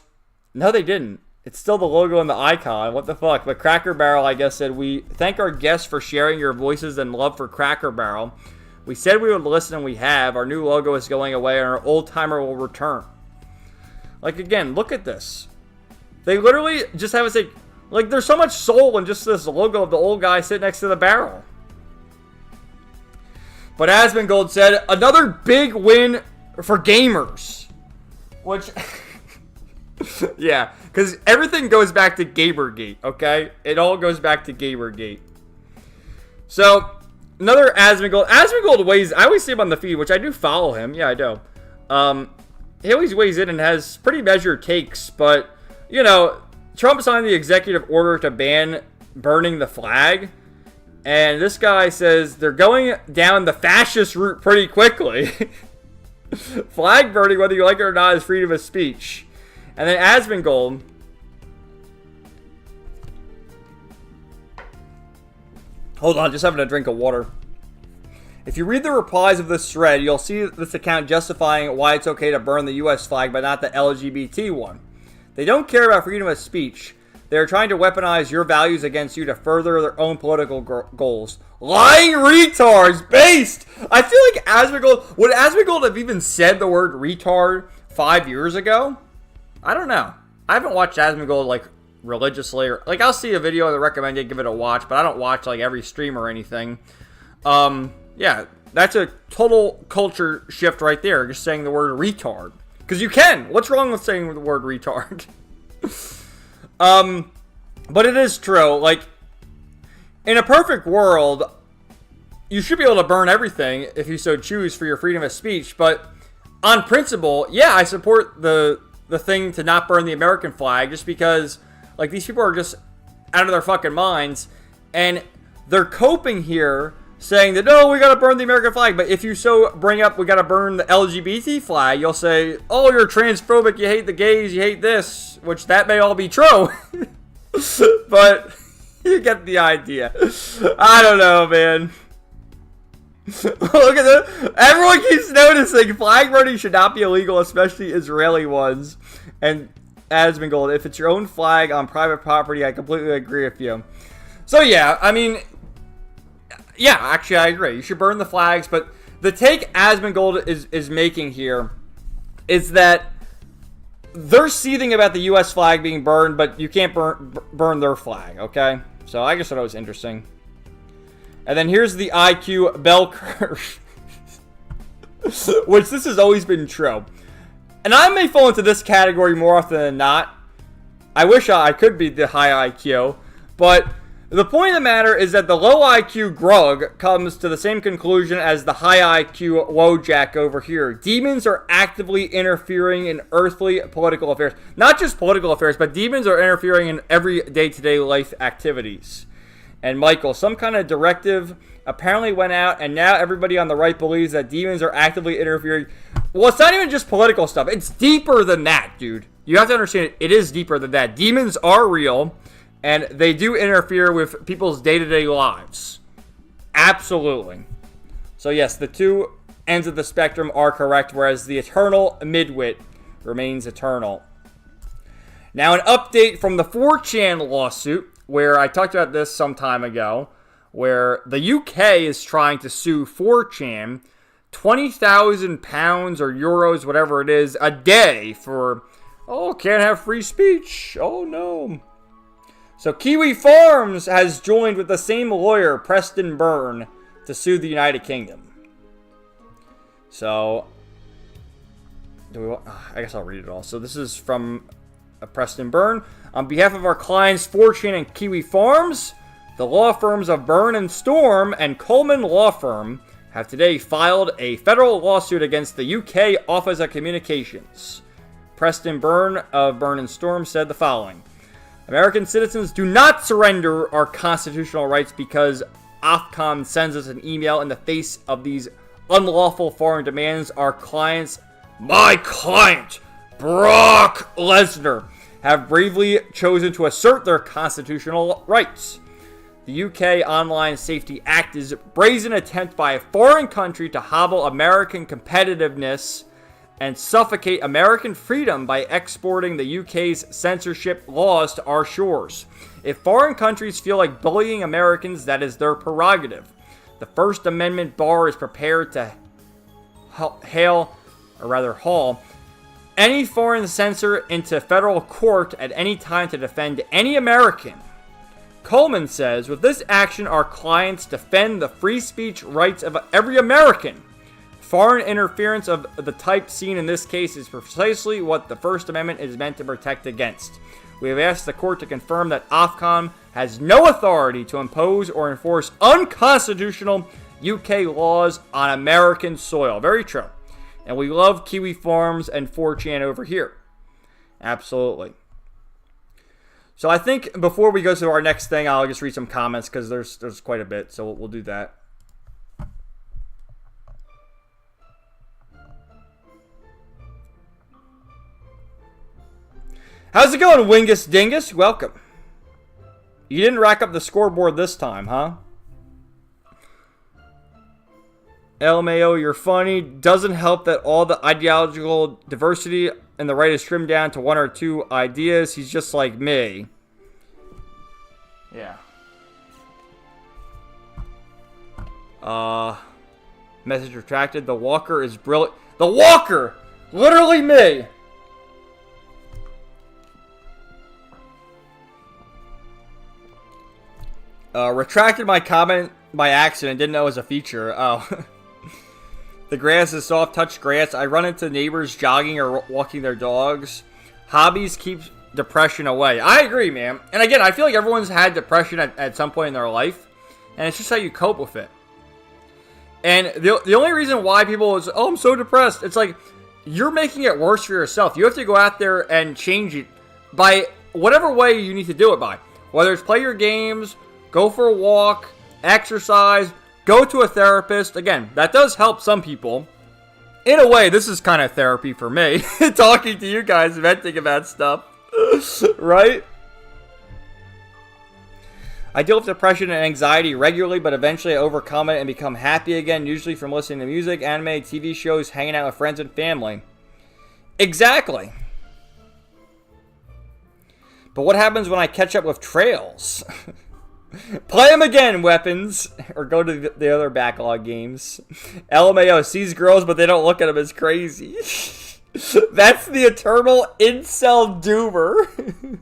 no, they didn't. It's still the logo and the icon. What the fuck? But Cracker Barrel, I guess, said, we thank our guests for sharing your voices and love for Cracker Barrel. We said we would listen, and we have. Our new logo is going away, and our old timer will return. Like, again, look at this. They literally just have us say, like, there's so much soul in just this logo of the old guy sitting next to the barrel. But Asmongold said, another big win for gamers. Which, yeah, because everything goes back to Gamergate, okay? It all goes back to Gamergate. So, another Asmongold. Asmongold weighs, I always see him on the feed, which I do follow him. Yeah, I do. He always weighs in and has pretty measured takes, but, Trump signed the executive order to ban burning the flag. And this guy says they're going down the fascist route pretty quickly. Flag burning, whether you like it or not, is freedom of speech. And then Asmongold. Hold on, just having a drink of water. If you read the replies of this thread, you'll see this account justifying why it's okay to burn the US flag, but not the LGBT one. They don't care about freedom of speech. They're trying to weaponize your values against you to further their own political goals. Lying retards based. I feel like Asmongold, would Asmongold have even said the word retard 5 years ago? I don't know. I haven't watched Asmongold like religiously, or like I'll see a video and recommend it, give it a watch, but I don't watch like every stream or anything. Yeah, that's a total culture shift right there. Just saying the word retard, because you can. What's wrong with saying the word retard? But it is true. Like, in a perfect world, you should be able to burn everything if you so choose for your freedom of speech. But on principle, yeah, I support the thing to not burn the American flag, just because, like, these people are just out of their fucking minds, and they're coping here, saying that, no, we gotta burn the American flag. But if you so bring up, we gotta burn the LGBT flag, you'll say, oh, you're transphobic, you hate the gays, you hate this, which that may all be true. But you get the idea. I don't know, man. Look at that. Everyone keeps noticing flag burning should not be illegal, especially Israeli ones. And Asmongold, if it's your own flag on private property, I completely agree with you. So yeah, I mean, yeah, actually I agree. You should burn the flags, but the take Asmongold is making here is that they're seething about the U.S. flag being burned, but you can't burn their flag, okay? So I just thought it was interesting. And then here's the IQ bell curve, which this has always been true. And I may fall into this category more often than not. I wish I could be the high IQ, but the point of the matter is that the low IQ Grug comes to the same conclusion as the high IQ Wojak over here. Demons are actively interfering in earthly political affairs. Not just political affairs, but demons are interfering in every day-to-day life activities. And Michael, some kind of directive apparently went out, and now everybody on the right believes that demons are actively interfering. Well, it's not even just political stuff. It's deeper than that, dude. You have to understand it is deeper than that. Demons are real. And they do interfere with people's day-to-day lives. Absolutely. So yes, the two ends of the spectrum are correct, whereas the eternal midwit remains eternal. Now, an update from the 4chan lawsuit, where I talked about this some time ago, where the UK is trying to sue 4chan £20,000 or euros, whatever it is, a day for, oh, can't have free speech. Oh, no. So Kiwi Farms has joined with the same lawyer, Preston Byrne, to sue the United Kingdom. So, I guess I'll read it all. So this is from Preston Byrne. On behalf of our clients, 4chan and Kiwi Farms, the law firms of Byrne and Storm and Coleman Law Firm have today filed a federal lawsuit against the UK Office of Communications. Preston Byrne of Byrne and Storm said the following. American citizens do not surrender our constitutional rights because Ofcom sends us an email in the face of these unlawful foreign demands. Our clients, my client, Brock Lesnar, have bravely chosen to assert their constitutional rights. The UK Online Safety Act is a brazen attempt by a foreign country to hobble American competitiveness and suffocate American freedom by exporting the UK's censorship laws to our shores. If foreign countries feel like bullying Americans, that is their prerogative. The First Amendment bar is prepared to haul any foreign censor into federal court at any time to defend any American. Coleman says, with this action, our clients defend the free speech rights of every American. Foreign interference of the type seen in this case is precisely what the First Amendment is meant to protect against. We have asked the court to confirm that Ofcom has no authority to impose or enforce unconstitutional UK laws on American soil. Very true. And we love Kiwi Farms and 4chan over here. Absolutely. So I think before we go to our next thing, I'll just read some comments because there's quite a bit. So we'll do that. How's it going, Wingus Dingus? Welcome. You didn't rack up the scoreboard this time, huh? LMAO, you're funny. Doesn't help that all the ideological diversity in the right is trimmed down to one or two ideas. He's just like me. Yeah. Message retracted. The Walker is brilliant. The Walker! Literally me! Retracted my comment by accident. Didn't know it was a feature. Oh. The grass is soft touch grass. I run into neighbors jogging or walking their dogs. Hobbies keep depression away. I agree, man. And again, I feel like everyone's had depression at some point in their life. And it's just how you cope with it. And the only reason why people is, oh, I'm so depressed. It's like, you're making it worse for yourself. You have to go out there and change it by whatever way you need to do it by. Whether it's play your games, go for a walk, exercise, go to a therapist. Again, that does help some people. In a way, this is kind of therapy for me. Talking to you guys, venting about stuff. Right? I deal with depression and anxiety regularly, but eventually I overcome it and become happy again, usually from listening to music, anime, TV shows, hanging out with friends and family. Exactly. But what happens when I catch up with trails? Play them again, weapons. Or go to the other backlog games. LMAO sees girls, but they don't look at them as crazy. That's the eternal incel doomer.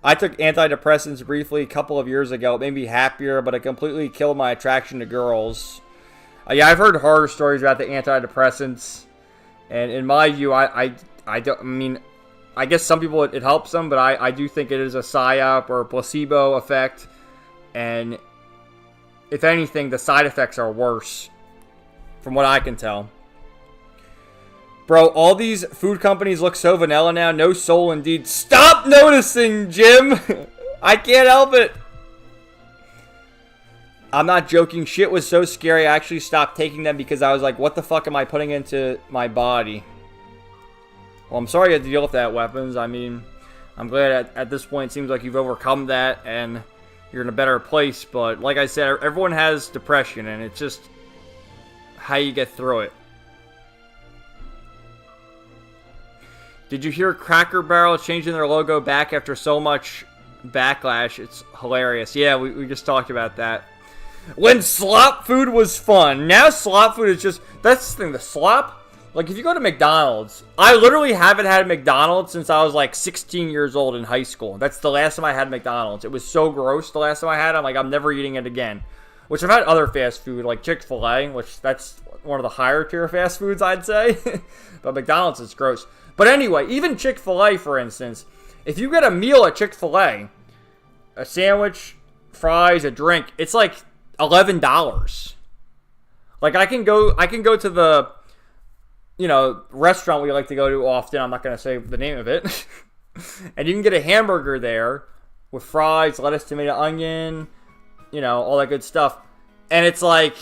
I took antidepressants briefly a couple of years ago. It made me happier, but it completely killed my attraction to girls. Yeah, I've heard horror stories about the antidepressants. And in my view, I mean, I guess some people it helps them, but I do think it is a psyop or a placebo effect. And if anything, the side effects are worse, from what I can tell. Bro, all these food companies look so vanilla now. No soul indeed. Stop noticing, Jim! I can't help it. I'm not joking. Shit was so scary, I actually stopped taking them because I was like, what the fuck am I putting into my body? Well, I'm sorry you had to deal with that, weapons. I mean, I'm glad at this point it seems like you've overcome that and you're in a better place. But like I said, everyone has depression and it's just how you get through it. Did you hear Cracker Barrel changing their logo back after so much backlash? It's hilarious. Yeah, we just talked about that. When slop food was fun. Now slop food is just... That's the thing, the slop... Like, if you go to McDonald's... I literally haven't had McDonald's since I was, like, 16 years old in high school. That's the last time I had McDonald's. It was so gross the last time I had it. I'm like, I'm never eating it again. Which I've had other fast food, like Chick-fil-A, which that's one of the higher tier fast foods, I'd say. But McDonald's is gross. But anyway, even Chick-fil-A, for instance, if you get a meal at Chick-fil-A, a sandwich, fries, a drink, it's like $11. Like I can go to the, restaurant we like to go to often. I'm not going to say the name of it. And you can get a hamburger there with fries, lettuce, tomato, onion, all that good stuff. And it's like,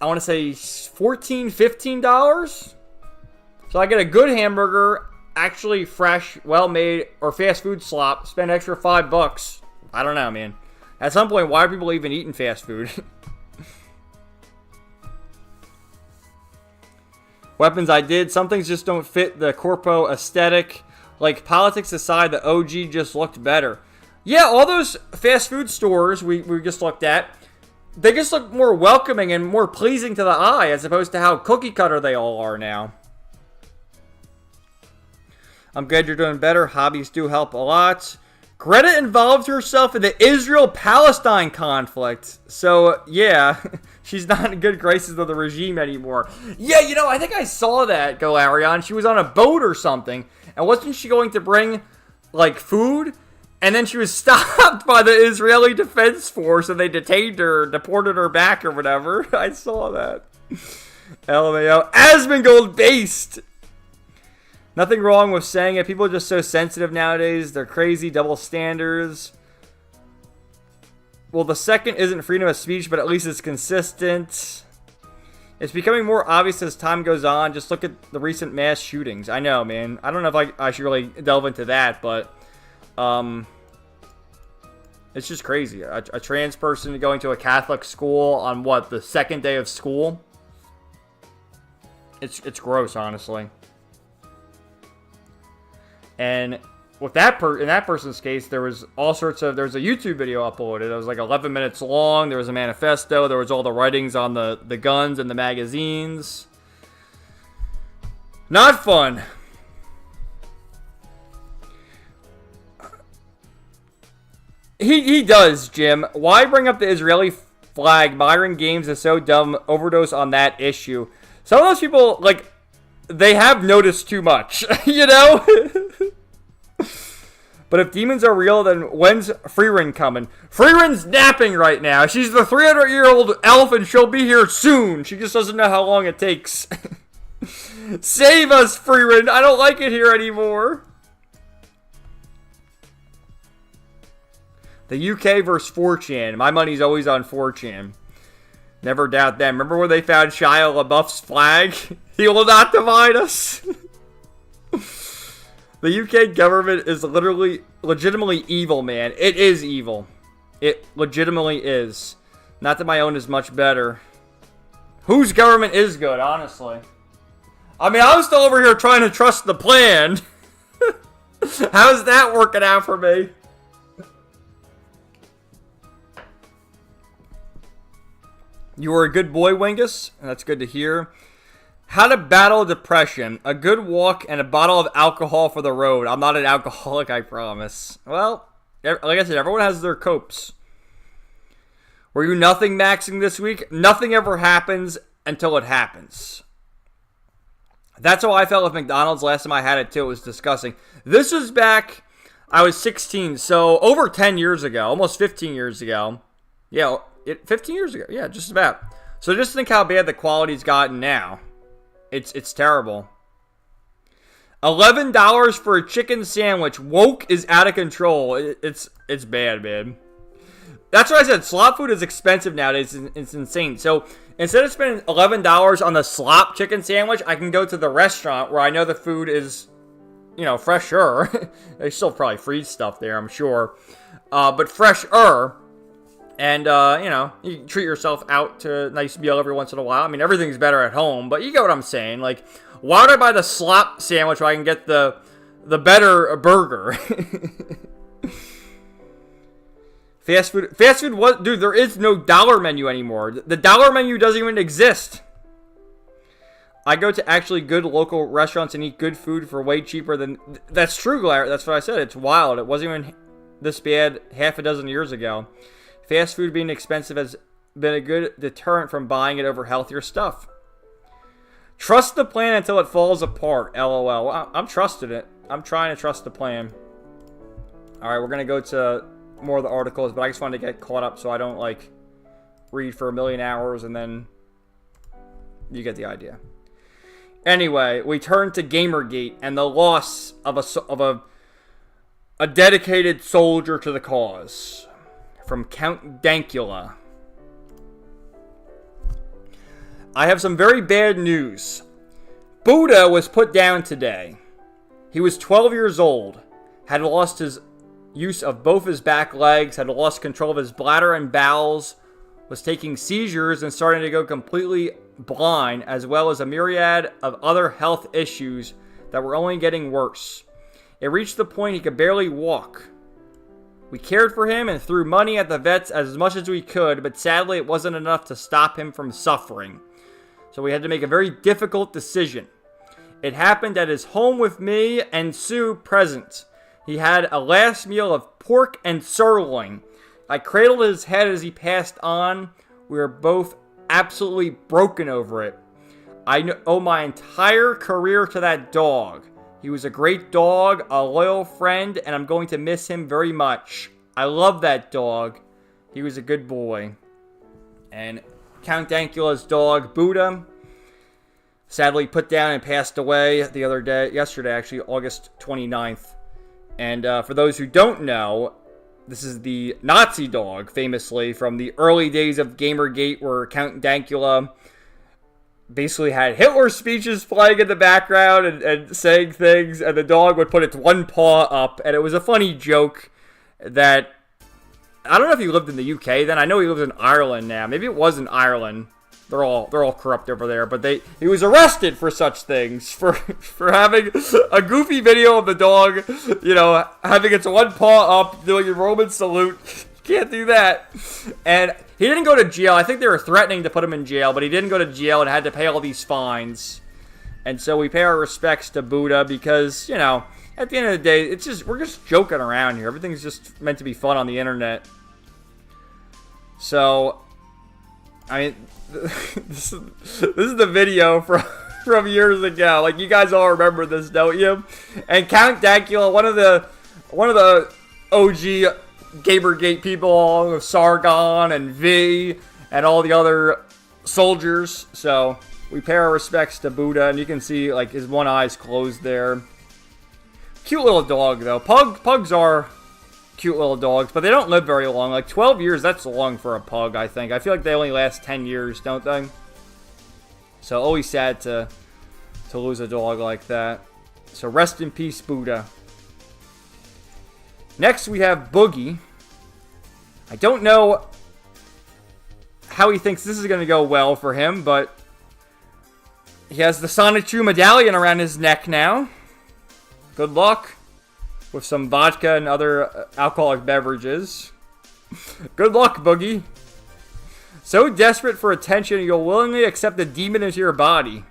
I want to say $14, $15. So I get a good hamburger, actually fresh, well-made, or fast food slop, spend extra $5. I don't know, man. At some point, why are people even eating fast food? Weapons I did. Some things just don't fit the corpo aesthetic. Like, politics aside, the OG just looked better. Yeah, all those fast food stores we just looked at, they just look more welcoming and more pleasing to the eye as opposed to how cookie cutter they all are now. I'm glad you're doing better. Hobbies do help a lot. Greta involved herself in the Israel-Palestine conflict. So, yeah, she's not in good graces of the regime anymore. Yeah, I think I saw that, Galarion. She was on a boat or something. And wasn't she going to bring, like, food? And then she was stopped by the Israeli Defense Force and they detained her, deported her back or whatever. I saw that. LMAO. Asmongold based! Nothing wrong with saying it. People are just so sensitive nowadays. They're crazy, double standards. Well, the second isn't freedom of speech, but at least it's consistent. It's becoming more obvious as time goes on. Just look at the recent mass shootings. I know, man. I don't know if I should really delve into that, but it's just crazy. A trans person going to a Catholic school on the second day of school? It's gross, honestly. And with that in that person's case, there was all sorts of, there was a YouTube video uploaded. It was like 11 minutes long. There was a manifesto. There was all the writings on the guns and the magazines. Not fun. He does, Jim. Why bring up the Israeli flag? Modern games is so dumb. Overdose on that issue. Some of those people, like, they have noticed too much, you know? But if demons are real, then when's Freerin coming? Freerin's napping right now. She's the 300-year-old elf, and she'll be here soon. She just doesn't know how long it takes. Save us, Freerin. I don't like it here anymore. The UK versus 4chan. My money's always on 4chan. Never doubt them. Remember when they found Shia LaBeouf's flag? He will not divide us. The UK government is legitimately evil, man. It is evil. It legitimately is. Not that my own is much better. Whose government is good, honestly? I mean, I was still over here trying to trust the plan. How's that working out for me? You were a good boy, Wingus. That's good to hear. How to battle depression. A good walk and a bottle of alcohol for the road. I'm not an alcoholic, I promise. Well, like I said, everyone has their copes. Were you nothing maxing this week? Nothing ever happens until it happens. That's how I felt with McDonald's last time I had it too. It was disgusting. This was back, I was 16, so over 10 years ago, almost 15 years ago. Yeah, 15 years ago. Yeah, just about. So just think how bad the quality's gotten now. It's terrible. $11 for a chicken sandwich. Woke is out of control. It's bad, man. That's what I said. Slop food is expensive nowadays. It's insane. So instead of spending $11 on the slop chicken sandwich, I can go to the restaurant where I know the food is, you know, fresher. They still probably freeze stuff there, I'm sure. But fresher. And, you know, you can treat yourself out to a nice meal every once in a while. I mean, everything's better at home, but you get what I'm saying. Like, why would I buy the slop sandwich when I can get the better burger? Fast food was, dude, there is no dollar menu anymore. The dollar menu doesn't even exist. I go to actually good local restaurants and eat good food for way cheaper than, that's true, Glare. That's what I said. It's wild. It wasn't even this bad half a dozen years ago. Fast food being expensive has been a good deterrent from buying it over healthier stuff. Trust the plan until it falls apart. LOL. Well, I'm trusting it. I'm trying to trust the plan. Alright, we're going to go to more of the articles, but I just wanted to get caught up so I don't, like, read for a million hours and then you get the idea. Anyway, we turn to Gamergate and the loss of a dedicated soldier to the cause. From Count Dankula. I have some very bad news. Buddha was put down today. He was 12 years old, had lost his use of both his back legs, had lost control of his bladder and bowels, was taking seizures and starting to go completely blind, as well as a myriad of other health issues that were only getting worse. It reached the point he could barely walk. We cared for him and threw money at the vets as much as we could, but sadly it wasn't enough to stop him from suffering. So we had to make a very difficult decision. It happened at his home with me and Sue present. He had a last meal of pork and sirloin. I cradled his head as he passed on. We were both absolutely broken over it. I owe my entire career to that dog. He was a great dog, a loyal friend, and I'm going to miss him very much. I love that dog. He was a good boy. And Count Dankula's dog, Buddha, sadly put down and passed away yesterday actually, August 29th. And for those who don't know, this is the Nazi dog, famously, from the early days of Gamergate, where Count Dankula basically had Hitler speeches playing in the background and saying things, and the dog would put its one paw up, and it was a funny joke that, I don't know if he lived in the UK then, I know he lives in Ireland now, maybe it was in Ireland, they're all corrupt over there. But he was arrested for such things, for having a goofy video of the dog, you know, having its one paw up, doing a Roman salute. Can't do that. And he didn't go to jail. I think they were threatening to put him in jail, but he didn't go to jail and had to pay all these fines. And so we pay our respects to Buddha because, you know, at the end of the day, we're just joking around here. Everything's just meant to be fun on the internet. So, I mean, this is the video from years ago. Like, you guys all remember this, don't you? And Count Dankula, one of the OG Gamergate people, along with Sargon and V and all the other soldiers. So we pay our respects to Buddha, and you can see like his one eye's closed there. Cute little dog though. Pugs are cute little dogs, but they don't live very long. Like 12 years, that's long for a pug, I think. I feel like they only last 10 years, don't they? So always sad to lose a dog like that. So rest in peace, Buddha. Next, we have Boogie. I don't know how he thinks this is going to go well for him, but he has the Sonic True medallion around his neck now. Good luck with some vodka and other alcoholic beverages. Good luck, Boogie. So desperate for attention, you'll willingly accept a demon into your body.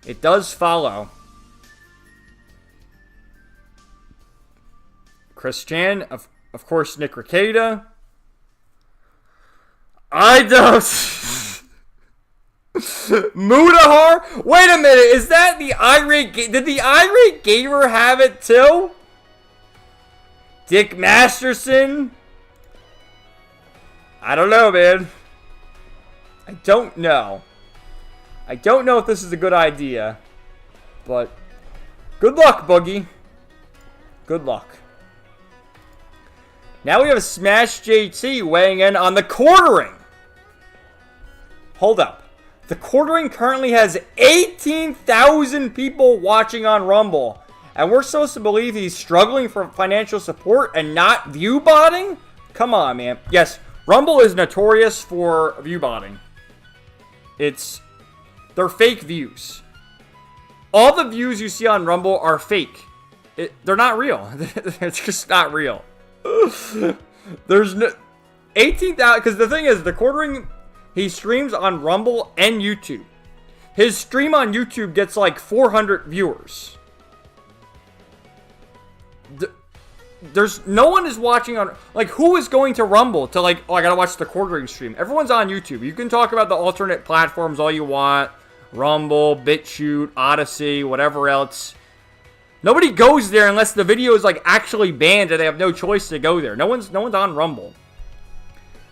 It does follow. Chris Chan, of course, Nick Ricada. I don't... Mudahar? Wait a minute, is that the irate... Did the irate gamer have it too? Dick Masterson? I don't know, man. I don't know. I don't know if this is a good idea. But good luck, Boogie. Good luck. Now we have Smash JT weighing in on the quartering. Hold up. The quartering currently has 18,000 people watching on Rumble. And we're supposed to believe he's struggling for financial support and not view botting? Come on, man. Yes, Rumble is notorious for view botting. They're fake views. All the views you see on Rumble are fake. They're not real. It's just not real. There's no 18,000, because the thing is, the quartering, he streams on Rumble and YouTube. His stream on YouTube gets like 400 viewers. There's no one is watching on, like, who is going to Rumble to like, oh, I gotta watch the quartering stream. Everyone's on YouTube. You can talk about the alternate platforms all you want, Rumble, BitChute, Odyssey, whatever else. Nobody goes there unless the video is like actually banned and they have no choice to go there. No one's on Rumble.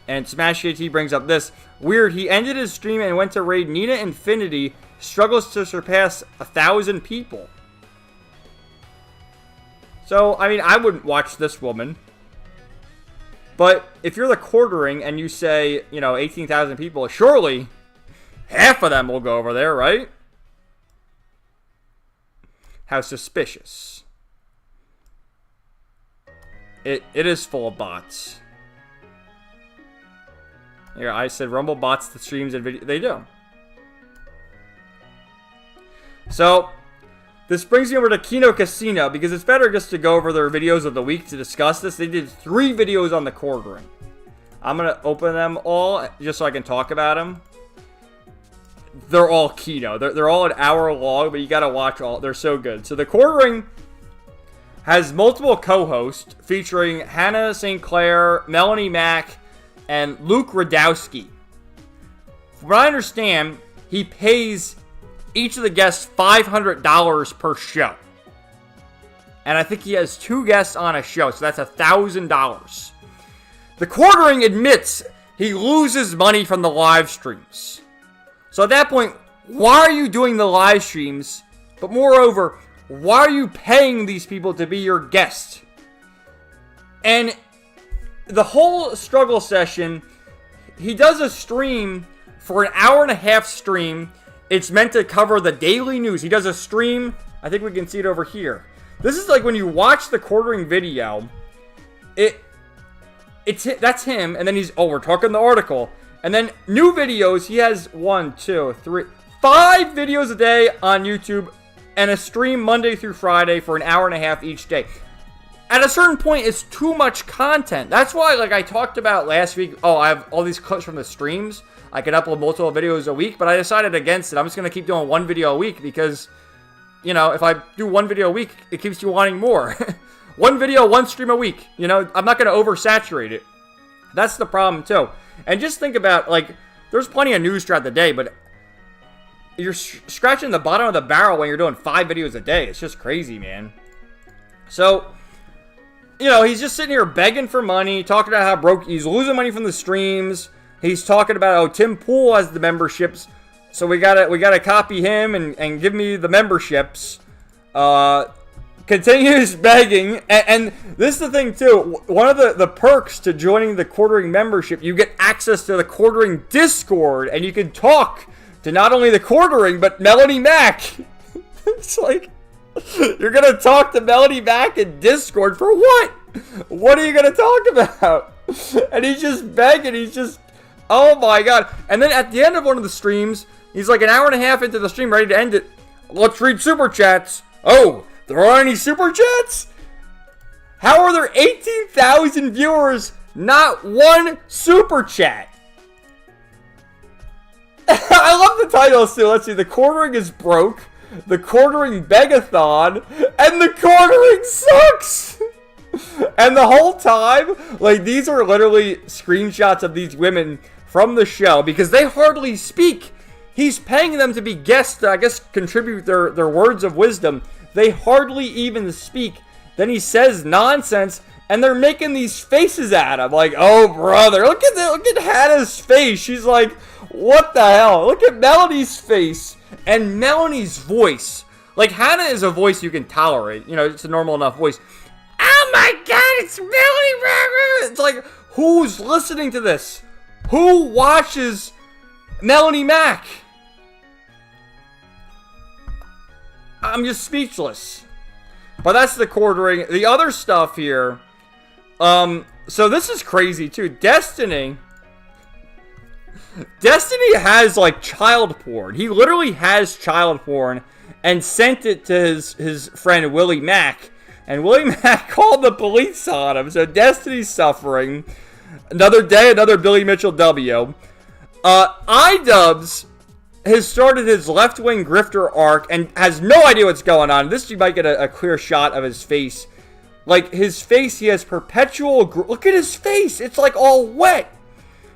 And Smash JT brings up this. Weird, he ended his stream and went to raid Nina Infinity. Struggles to surpass 1,000 people. So, I mean, I wouldn't watch this woman. But if you're the quartering and you say, you know, 18,000 people, surely half of them will go over there, right? How suspicious. It is full of bots. Here, I said Rumble bots the streams and video. They do. So, this brings me over to Kino Casino, because it's better just to go over their videos of the week to discuss this. They did 3 videos on the quartering. I'm going to open them all just so I can talk about them. They're all Kino. They're all an hour long, but you gotta watch all. They're so good. So the quartering has multiple co-hosts featuring Hannah St. Clair, Melanie Mack, and Luke Radowski. From what I understand, he pays each of the guests $500 per show. And I think he has 2 guests on a show, so that's $1,000. The quartering admits he loses money from the live streams. So at that point, why are you doing the live streams? But moreover, why are you paying these people to be your guest? And the whole struggle session, he does a stream for an hour and a half stream. It's meant to cover the daily news. He does a stream. I think we can see it over here. This is like when you watch the quartering video, that's him, and then we're talking the article. And then new videos, he has 1, 2, 3, 5 videos a day on YouTube and a stream Monday through Friday for an hour and a half each day. At a certain point, it's too much content. That's why, like I talked about last week, I have all these clips from the streams. I can upload multiple videos a week, but I decided against it. I'm just going to keep doing 1 video a week because, you know, if I do 1 video a week, it keeps you wanting more. 1 video, 1 stream a week. You know, I'm not going to oversaturate it. That's the problem, too. And just think about, like, there's plenty of news throughout the day, but you're scratching the bottom of the barrel when you're doing 5 videos a day. It's just crazy, man. So, you know, he's just sitting here begging for money, talking about how broke he's losing money from the streams. He's talking about, Tim Pool has the memberships, so we gotta copy him and give me the memberships. Continues begging, and this is the thing too. One of the perks to joining the quartering membership, you get access to the quartering Discord, and you can talk to not only the quartering but Melody Mac. It's like, you're gonna talk to Melody Mac in Discord for what? What are you gonna talk about? And he's just begging. He's just, oh my god. And then at the end of one of the streams, he's like an hour and a half into the stream, ready to end it. Let's read super chats. Oh, there aren't any super chats? How are there 18,000 viewers? Not 1 super chat. I love the titles too. Let's see. The quartering is broke. The quartering begathon. And the quartering sucks. And the whole time, like, these are literally screenshots of these women from the show because they hardly speak. He's paying them to be guests to, I guess, contribute their words of wisdom. They hardly even speak. Then he says nonsense, and they're making these faces at him. Like, oh, brother, look at Hannah's face. She's like, what the hell? Look at Melody's face. And Melody's voice. Like, Hannah is a voice you can tolerate. You know, it's a normal enough voice. Oh, my God, it's Melody. It's like, who's listening to this? Who watches Melody Mac? I'm just speechless. But that's the quartering. The other stuff here. So this is crazy too. Destiny has like child porn. He literally has child porn and sent it to his friend Willie Mack. And Willie Mack called the police on him. So Destiny's suffering. Another day, another Billy Mitchell W. iDubbbz has started his left-wing grifter arc and has no idea what's going on. This, you might get a clear shot of his face. Like, his face, he has perpetual... Look at his face! It's, like, all wet!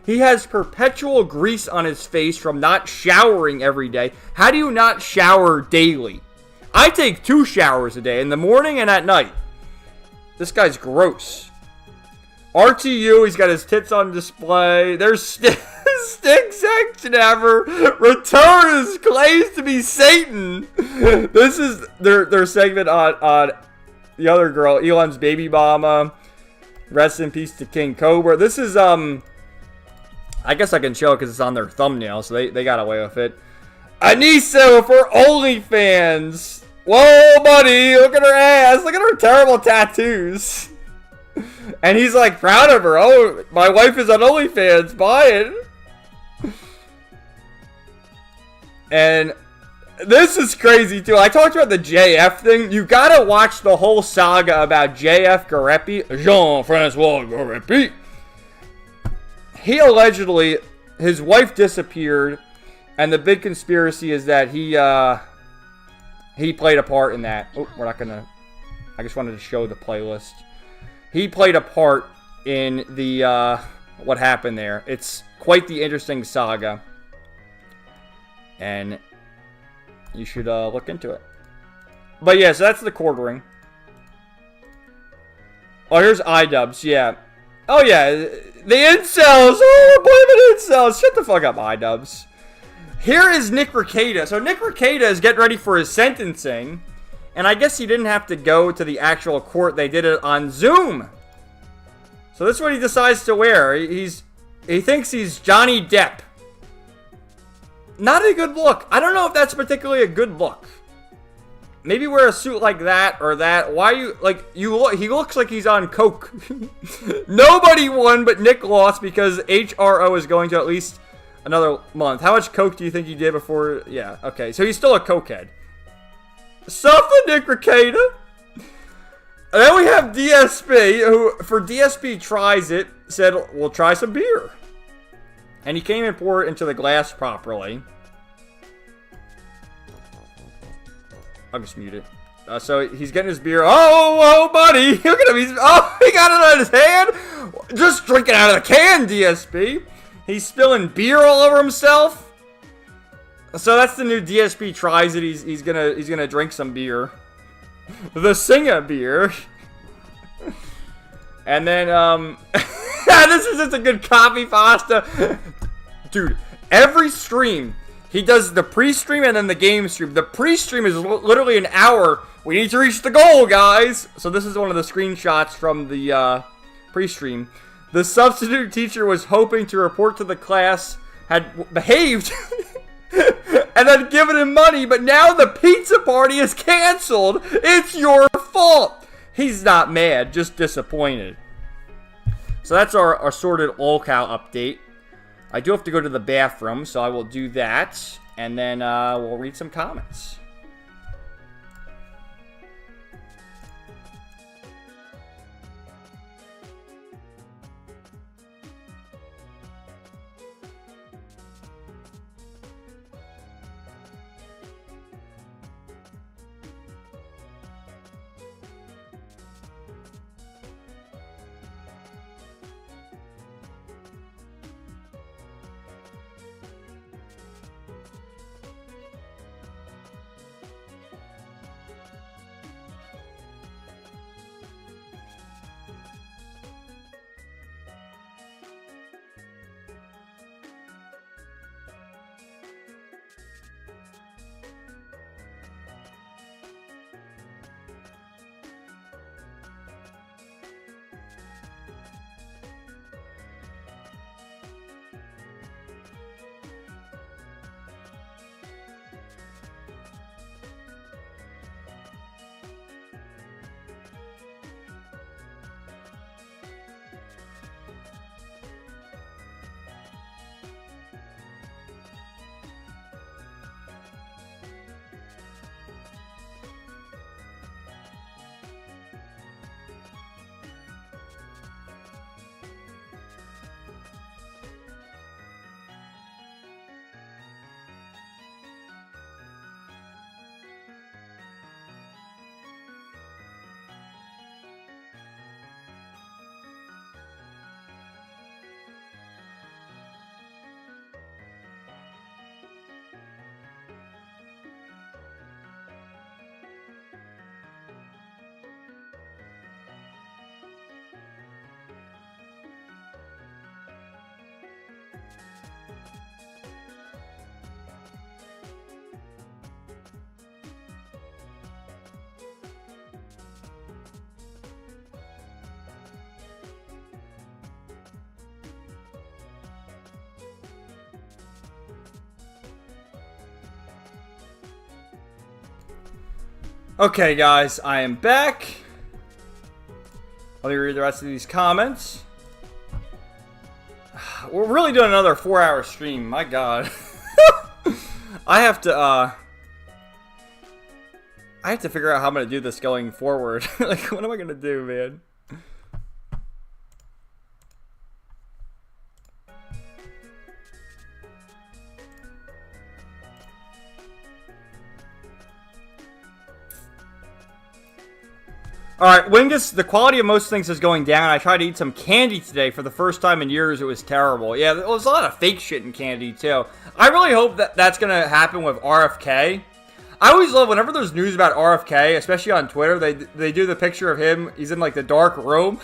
He has perpetual grease on his face from not showering every day. How do you not shower daily? I take 2 showers a day, in the morning and at night. This guy's gross. RTU, he's got his tits on display. There's Stick Section ever. Returns claims to be Satan. This is their segment on the other girl, Elon's baby mama. Rest in peace to King Cobra. This is I guess I can show it because it's on their thumbnail, so they got away with it. Anissa for OnlyFans. Whoa, buddy, look at her ass. Look at her terrible tattoos. And he's like proud of her. Oh, my wife is on OnlyFans. Buy it. And this is crazy too. I talked about the JF thing. You gotta watch the whole saga about JF Garepi, Jean-Francois Garepi. He allegedly, his wife disappeared, and the big conspiracy is that he played a part in that. Oh, we're not gonna. I just wanted to show the playlist. He played a part in the what happened there. It's quite the interesting saga. And you should look into it. But yeah, so that's the quartering. Oh, here's iDubbbz, yeah. Oh yeah, the incels! Oh, blaming incels! Shut the fuck up, iDubbbz. Here is Nick Rekieta. So Nick Rekieta is getting ready for his sentencing. And I guess he didn't have to go to the actual court. They did it on Zoom. So this is what he decides to wear. He thinks he's Johnny Depp. Not a good look. I don't know if that's particularly a good look. maybe wear a suit like that or that. Why you, like, he looks like he's on coke. Nobody won, but Nick lost because HRO is going to at least another month. How much coke do you think he did before? Yeah, okay. So he's still a cokehead. Suffer, Nick Ricada. And then we have DSP, who, for DSP tries it, said, we'll try some beer. And he came and poured it into the glass properly. I'll just mute it. So he's getting his beer. Oh, buddy. Look at him. He got it on his hand. Just drinking out of the can, DSP. He's spilling beer all over himself. So that's the new DSP tries it. He's gonna drink some beer. The Singer beer. And then, this is just a good copy pasta. Dude, every stream, he does the pre-stream and then the game stream. The pre-stream is literally an hour. We need to reach the goal, guys. So this is one of the screenshots from the pre-stream. The substitute teacher was hoping to report to the class had behaved and had given him money, but now the pizza party is canceled. It's your fault. He's not mad, just disappointed. So that's our sorted all-cow update. I do have to go to the bathroom, so I will do that. And then we'll read some comments. Okay, guys, I am back. Let me read the rest of these comments. We're really doing another 4-hour stream. My God, I have to figure out how I'm gonna do this going forward. Like, what am I gonna do, man? Alright, Wingus, the quality of most things is going down. I tried to eat some candy today for the first time in years. It was terrible. Yeah, there was a lot of fake shit in candy, too. I really hope that that's going to happen with RFK. I always love whenever there's news about RFK, especially on Twitter, they do the picture of him. He's in, like, the dark room.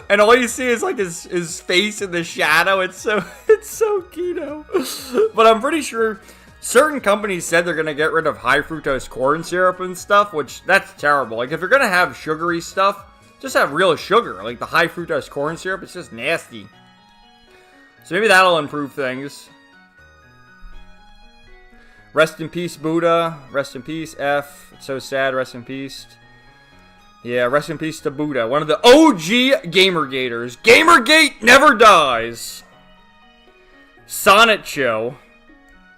And all you see is, like, his face in the shadow. It's so Kino. But I'm pretty sure certain companies said they're going to get rid of high fructose corn syrup and stuff, which that's terrible. Like, if you're going to have sugary stuff, just have real sugar. Like, the high fructose corn syrup, it's just nasty. So maybe that'll improve things. Rest in peace, Buddha. Rest in peace, F. It's so sad. Rest in peace. Yeah, rest in peace to Buddha. One of the OG Gamergaters. Gamergate never dies. Sonichu.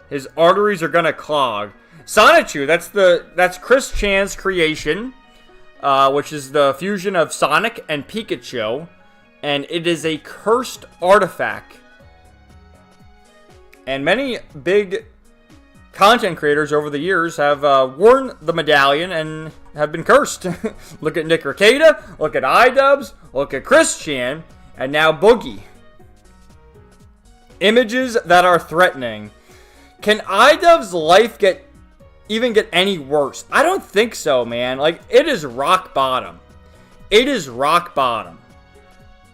His arteries are gonna clog. Sonichu, that's Chris Chan's creation, which is the fusion of Sonic and Pikachu, and it is a cursed artifact. And many big content creators over the years have worn the medallion and have been cursed. Look at Nick Rekieta, look at iDubbbz, look at Chris Chan, and now Boogie. Images that are threatening. Can iDubbbz's life even get any worse? I don't think so, man. Like, it is rock bottom. It is rock bottom.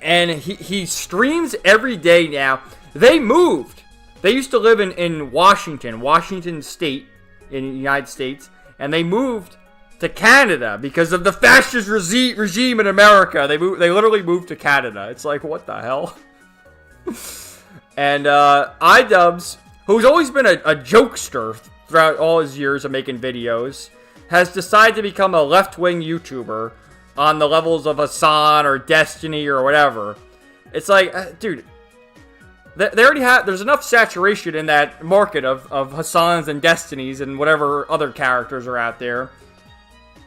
And he streams every day now. They moved. They used to live in Washington State, in the United States, and they moved to Canada because of the fascist regime in America. They literally moved to Canada. It's like, what the hell? And iDubbbz, who's always been a jokester throughout all his years of making videos, has decided to become a left-wing YouTuber on the levels of Hassan or Destiny or whatever. It's like, dude, they already have, there's enough saturation in that market of Hassans and Destinies and whatever other characters are out there.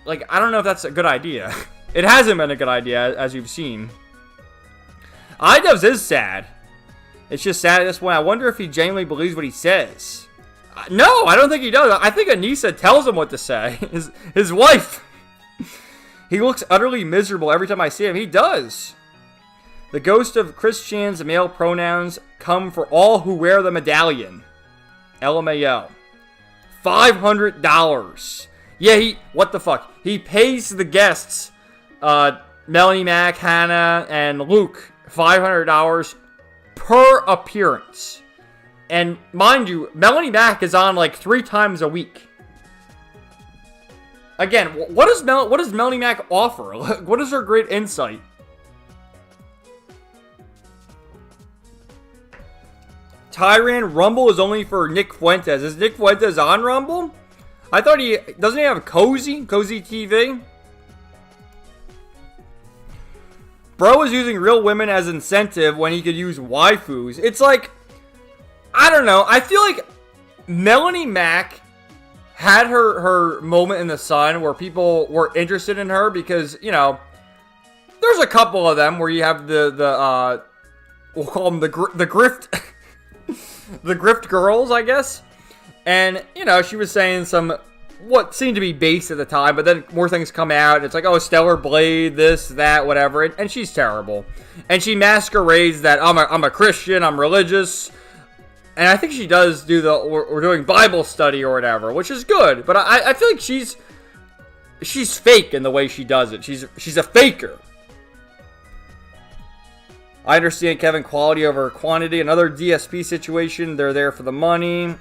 Like, I don't know if that's a good idea. It hasn't been a good idea, as you've seen. iDubbbz is sad. It's just sad at this point. I wonder if he genuinely believes what he says. No, I don't think he does. I think Anissa tells him what to say. His wife. He looks utterly miserable every time I see him. He does. The ghost of Chris Chan's male pronouns come for all who wear the medallion. LMAO. $500. Yeah, what the fuck? He pays the guests, Melanie Mac, Hannah, and Luke, $500 per appearance. And mind you, Melanie Mac is on like 3 times a week. Again, what does Melanie Mac offer? What is her great insight? Tyran, Rumble is only for Nick Fuentes. Is Nick Fuentes on Rumble? I thought doesn't he have Cozy TV? Bro is using real women as incentive when he could use waifus. It's like, I don't know. I feel like Melanie Mac had her moment in the sun where people were interested in her because, you know, there's a couple of them where you have the we'll call them the grift the grift girls, I guess. And, you know, she was saying some what seemed to be base at the time, but then more things come out. It's like, oh, Stellar Blade, this, that, whatever. And she's terrible. And she masquerades that I'm a Christian, I'm religious. And I think she does do we're doing Bible study or whatever, which is good. But I feel like she's fake in the way she does it. She's a faker. I understand, Kevin, quality over quantity. Another DSP situation. They're there for the money.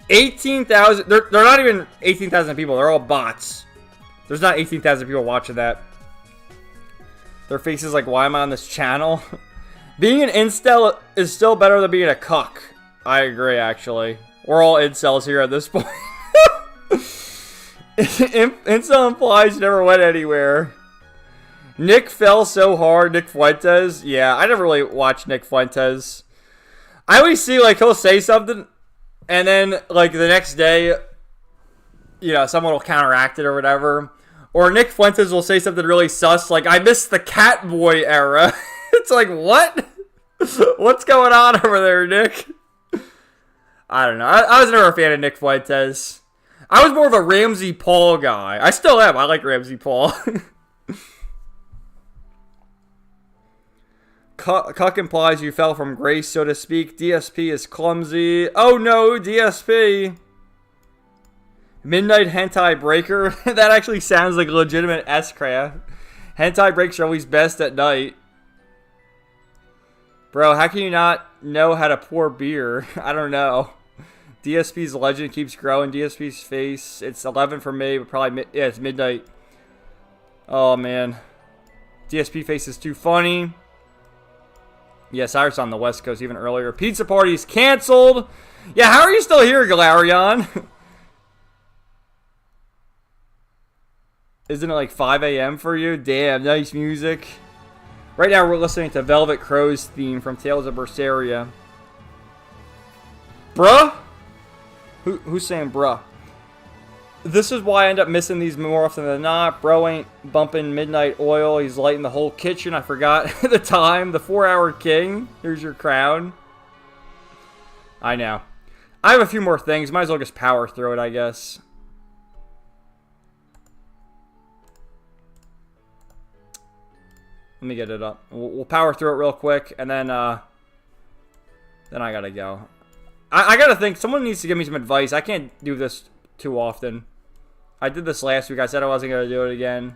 18,000. They're not even 18,000 people. They're all bots. There's not 18,000 people watching that. Their faces like, why am I on this channel? Being an incel is still better than being a cuck. I agree, actually. We're all incels here at this point. Incel implies you never went anywhere. Nick fell so hard. Nick Fuentes. Yeah, I never really watched Nick Fuentes. I always see, like, he'll say something, and then, like, the next day, you know, someone will counteract it or whatever. Or Nick Fuentes will say something really sus, like, I miss the Catboy era. It's like, what? What's going on over there, Nick? I don't know. I was never a fan of Nick Fuentes. I was more of a Ramsey Paul guy. I still am. I like Ramsey Paul. Cuck implies you fell from grace, so to speak. DSP is clumsy. Oh no, DSP. Midnight Hentai Breaker. That actually sounds like a legitimate S-craft. Hentai breaks are always best at night. Bro, how can you not know how to pour beer? I don't know. DSP's legend keeps growing. DSP's face. It's 11 for me, but probably yeah, it's midnight. Oh man. DSP face is too funny. Yes, I was on the West Coast even earlier. Pizza party's canceled. Yeah, how are you still here, Galarion? Isn't it like 5 a.m. for you? Damn, nice music. Right now we're listening to Velvet Crow's theme from Tales of Berseria. Bruh? Who's saying bruh? This is why I end up missing these more often than not. Bro ain't bumping midnight oil. He's lighting the whole kitchen. I forgot the time. The 4-hour king. Here's your crown. I know. I have a few more things. Might as well just power through it, I guess. Let me get it up. We'll power through it real quick, and then I gotta go. I gotta think. Someone needs to give me some advice. I can't do this too often. I did this last week. I said I wasn't gonna do it again.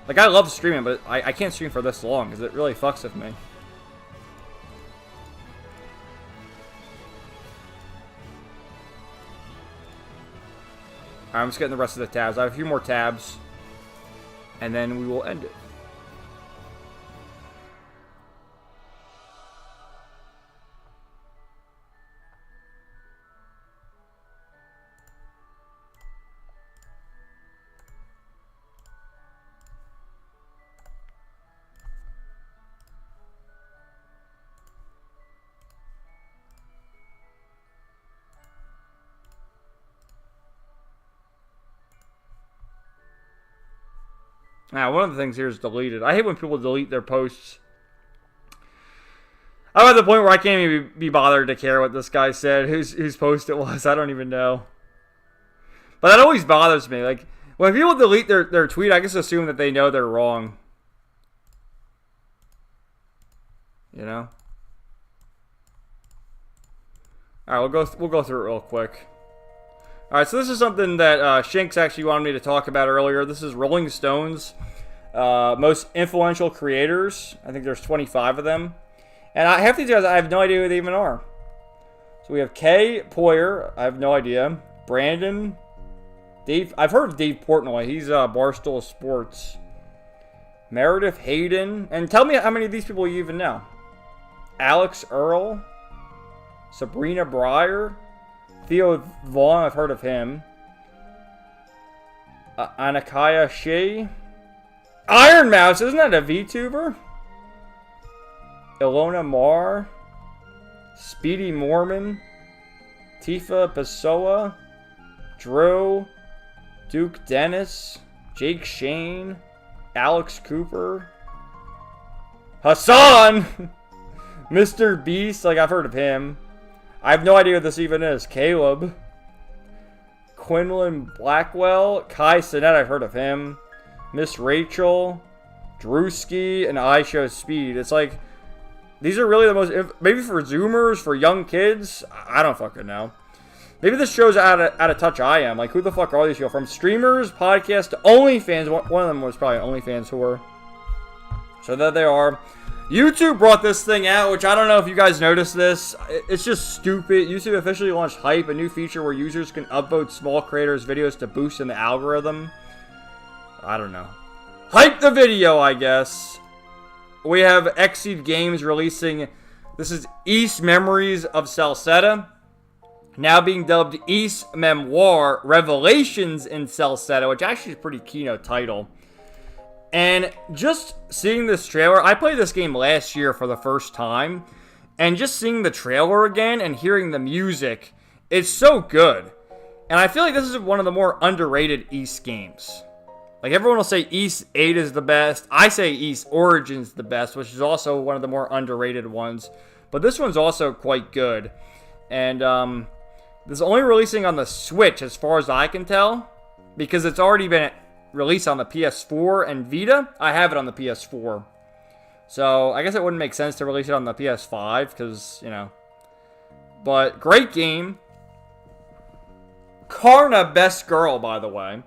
Like, I love streaming, but I can't stream for this long because it really fucks with me. Alright, I'm just getting the rest of the tabs. I have a few more tabs, and then we will end it. Now, one of the things here is deleted. I hate when people delete their posts. I'm at the point where I can't even be bothered to care what this guy said, whose post it was. I don't even know. But that always bothers me. Like, when people delete their tweet, I just assume that they know they're wrong. You know? Alright, we'll go through it real quick. Alright, so this is something that Shinx actually wanted me to talk about earlier. This is Rolling Stone's most influential creators. I think there's 25 of them. And half these guys, I have no idea who they even are. So we have Kay Poyer. I have no idea. Brandon. Dave. I've heard of Dave Portnoy. He's Barstool Sports. Meredith Hayden. And tell me how many of these people you even know. Alex Earl. Sabrina Breyer. Theo Vaughn, I've heard of him. Anakaya Shea. Iron Mouse, isn't that a VTuber? Ilona Marr. Speedy Mormon. Tifa Pessoa. Drew. Duke Dennis. Jake Shane. Alex Cooper. Hassan! Mr. Beast, like I've heard of him. I have no idea what this even is. Caleb. Quinlan Blackwell. Kai Sinet, I've heard of him. Miss Rachel. Drewski. And I Show Speed. It's like, these are really the most, maybe for Zoomers, for young kids. I don't fucking know. Maybe this shows out of touch I am. Like, who the fuck are these people? From streamers, podcasts, to OnlyFans. One of them was probably an OnlyFans whore. So there they are. YouTube brought this thing out, which I don't know if you guys noticed this. It's just stupid. YouTube officially launched Hype, a new feature where users can upvote small creators' videos to boost in the algorithm. I don't know. Hype the video, I guess. We have Xseed Games releasing, this is East Memories of Celceta, now being dubbed East Memoir Revelations in Celceta, which actually is a pretty keynote title. And just seeing this trailer, I played this game last year for the first time, and just seeing the trailer again and hearing the music, it's so good. And I feel like this is one of the more underrated East games. Like, everyone will say East 8 is the best. I say East Origins the best, which is also one of the more underrated ones. But this one's also quite good. And this is only releasing on the Switch as far as I can tell, because it's already been released on the PS4 and Vita. I have it on the PS4. So I guess it wouldn't make sense to release it on the PS5 because, you know. But great game. Karna, best girl, by the way.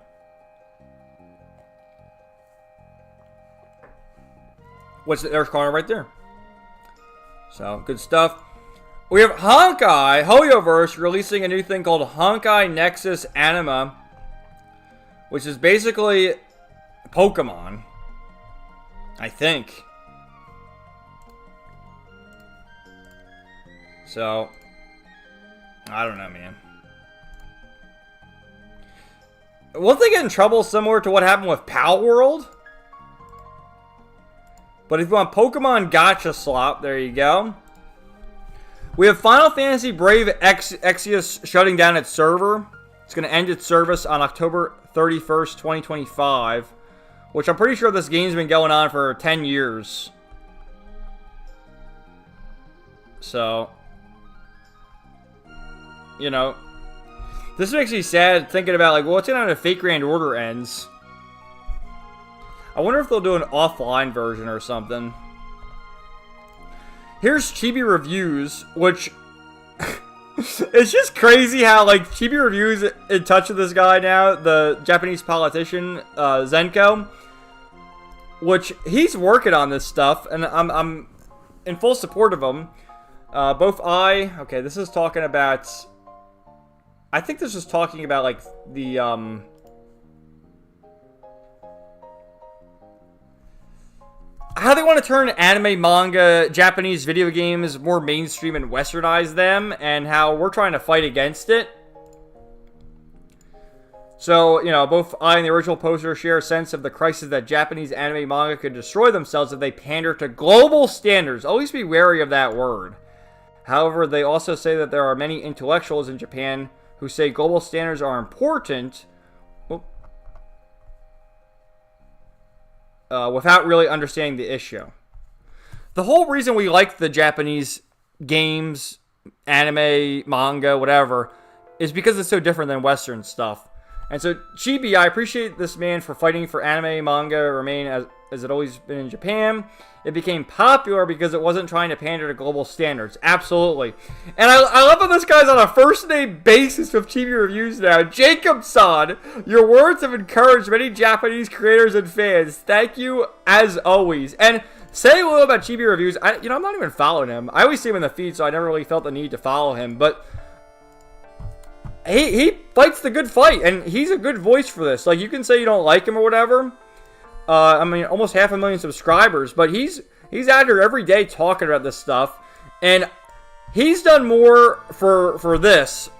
There's Karna right there. So, good stuff. We have Honkai Hoyoverse releasing a new thing called Honkai Nexus Anima, which is basically Pokemon, I think. So, I don't know, man. won't they get in trouble similar to what happened with Pal World? But if you want Pokemon Gacha slot, there you go. We have Final Fantasy Brave Exvius shutting down its server. It's going to end its service on October 31st, 2025. Which I'm pretty sure this game's been going on for 10 years. So, you know, this makes me sad thinking about, like, well, what's going to happen if Fate Grand Order ends? I wonder if they'll do an offline version or something. Here's Chibi Reviews, which... it's just crazy how, like, Chibi Reviews in touch with this guy now, the Japanese politician, Zenko. Which, he's working on this stuff, and I'm in full support of him. Okay, this is talking about... I think this is talking about, like, the, how they want to turn anime, manga, Japanese video games more mainstream and westernize them, and how we're trying to fight against it. So, you know, both I and the original poster share a sense of the crisis that Japanese anime manga could destroy themselves if they pander to global standards. Always be wary of that word. However, they also say that there are many intellectuals in Japan who say global standards are important without really understanding the issue. The whole reason we like the Japanese games, anime, manga, whatever, is because it's so different than Western stuff. And so, Chibi, I appreciate this man for fighting for anime, manga, remain as it always been in Japan. It became popular because it wasn't trying to pander to global standards. Absolutely. And I love how this guy's on a first-name basis with Chibi Reviews now. Jacob-san, your words have encouraged many Japanese creators and fans. Thank you, as always. And saying a little about Chibi Reviews, I'm not even following him. I always see him in the feed, so I never really felt the need to follow him. But he fights the good fight, and he's a good voice for this. Like, you can say you don't like him or whatever. I mean, almost 500,000 subscribers, but he's out here every day talking about this stuff, and he's done more for this,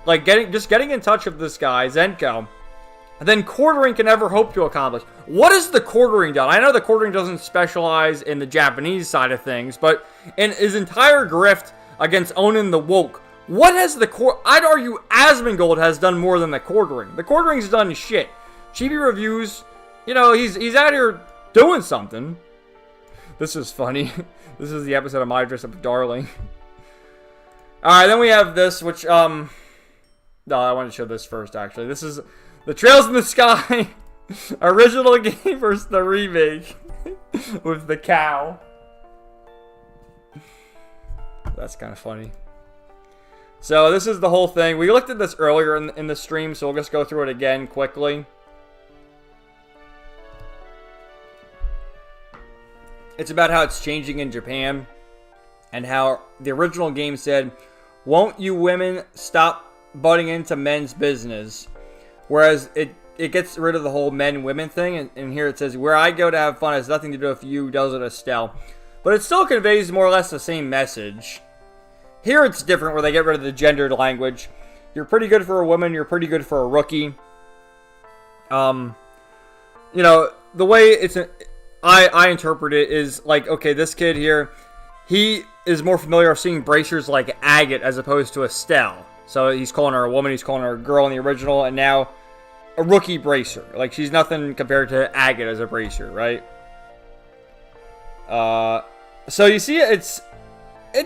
like getting in touch with this guy Zenko, than Quartering can ever hope to accomplish. What has the Quartering done? I know the Quartering doesn't specialize in the Japanese side of things, but in his entire grift against Onin the Woke, what has I'd argue Asmongold has done more than the Quartering. The Quartering's done shit. Chibi Reviews, you know, he's out here doing something. This is funny. This is the episode of My Dress Up Darling. Alright, then we have this, which, no, I want to show this first, actually. This is the Trails in the Sky original game versus the remake with the cow. That's kind of funny. So, this is the whole thing. We looked at this earlier in the stream, so we'll just go through it again quickly. It's about how it's changing in Japan, and how the original game said, "Won't you women stop butting into men's business?" Whereas it gets rid of the whole men-women thing, and here it says, "Where I go to have fun has nothing to do with you, does it, Estelle?" But it still conveys more or less the same message. Here it's different, where they get rid of the gendered language. You're pretty good for a woman, you're pretty good for a rookie. You know, the way I interpret it is like, okay, this kid here, he is more familiar with seeing bracers like Agate as opposed to Estelle. So he's calling her a woman, he's calling her a girl in the original, and now a rookie bracer. Like, she's nothing compared to Agate as a bracer, right? So you see, it's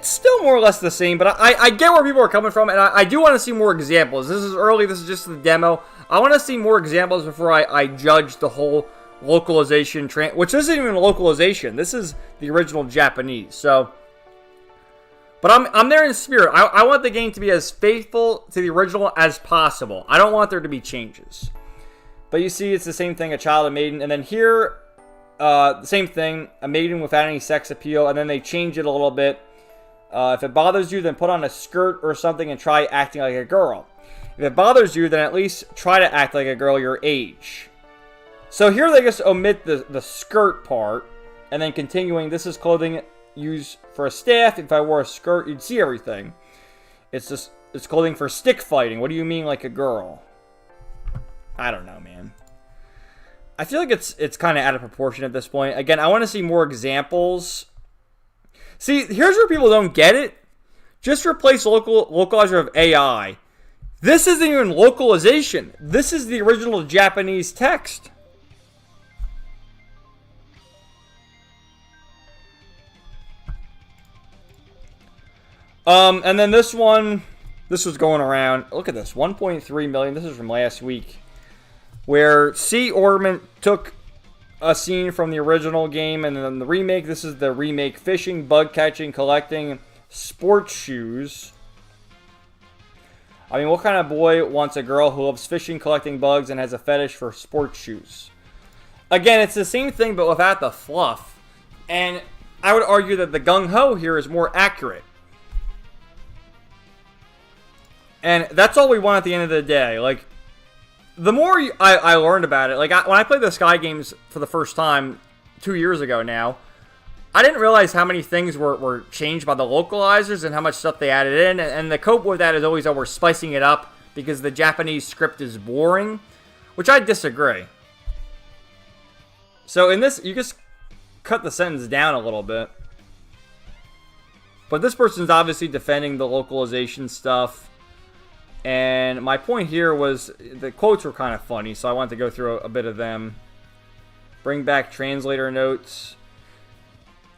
still more or less the same, but I get where people are coming from, and I do want to see more examples. This is early, this is just the demo. I want to see more examples before I judge the whole localization, which isn't even localization. This is the original Japanese. So, but I'm there in spirit. I want the game to be as faithful to the original as possible. I don't want there to be changes. But you see, it's the same thing, a child, a maiden, and then here, the same thing, a maiden without any sex appeal, and then they change it a little bit. If it bothers you, then put on a skirt or something and try acting like a girl. If it bothers you, then at least try to act like a girl your age. So here they just omit the skirt part, and then continuing, this is clothing used for a staff. If I wore a skirt, you'd see everything. It's clothing for stick fighting. What do you mean like a girl? I don't know, man. I feel like it's kind of out of proportion at this point. Again, I want to see more examples. See, here's where people don't get it. Just replace localizer of AI. This isn't even localization. This is the original Japanese text. And then this one, this was going around. Look at this, 1.3 million. This is from last week. Where Sea Ornament took a scene from the original game, and then the remake, this is the remake, fishing, bug catching, collecting, sports shoes. I mean, what kind of boy wants a girl who loves fishing, collecting bugs, and has a fetish for sports shoes? Again, it's the same thing, but without the fluff. And I would argue that the gung-ho here is more accurate. And that's all we want at the end of the day. Like, the more I learned about it, like, when I played the Sky games for the first time 2 years ago now, I didn't realize how many things were changed by the localizers and how much stuff they added in. And the cope with that is always, oh, we're spicing it up because the Japanese script is boring, which I disagree. So in this, you just cut the sentence down a little bit. But this person's obviously defending the localization stuff. And my point here was, the quotes were kind of funny, so I wanted to go through a bit of them. Bring back translator notes.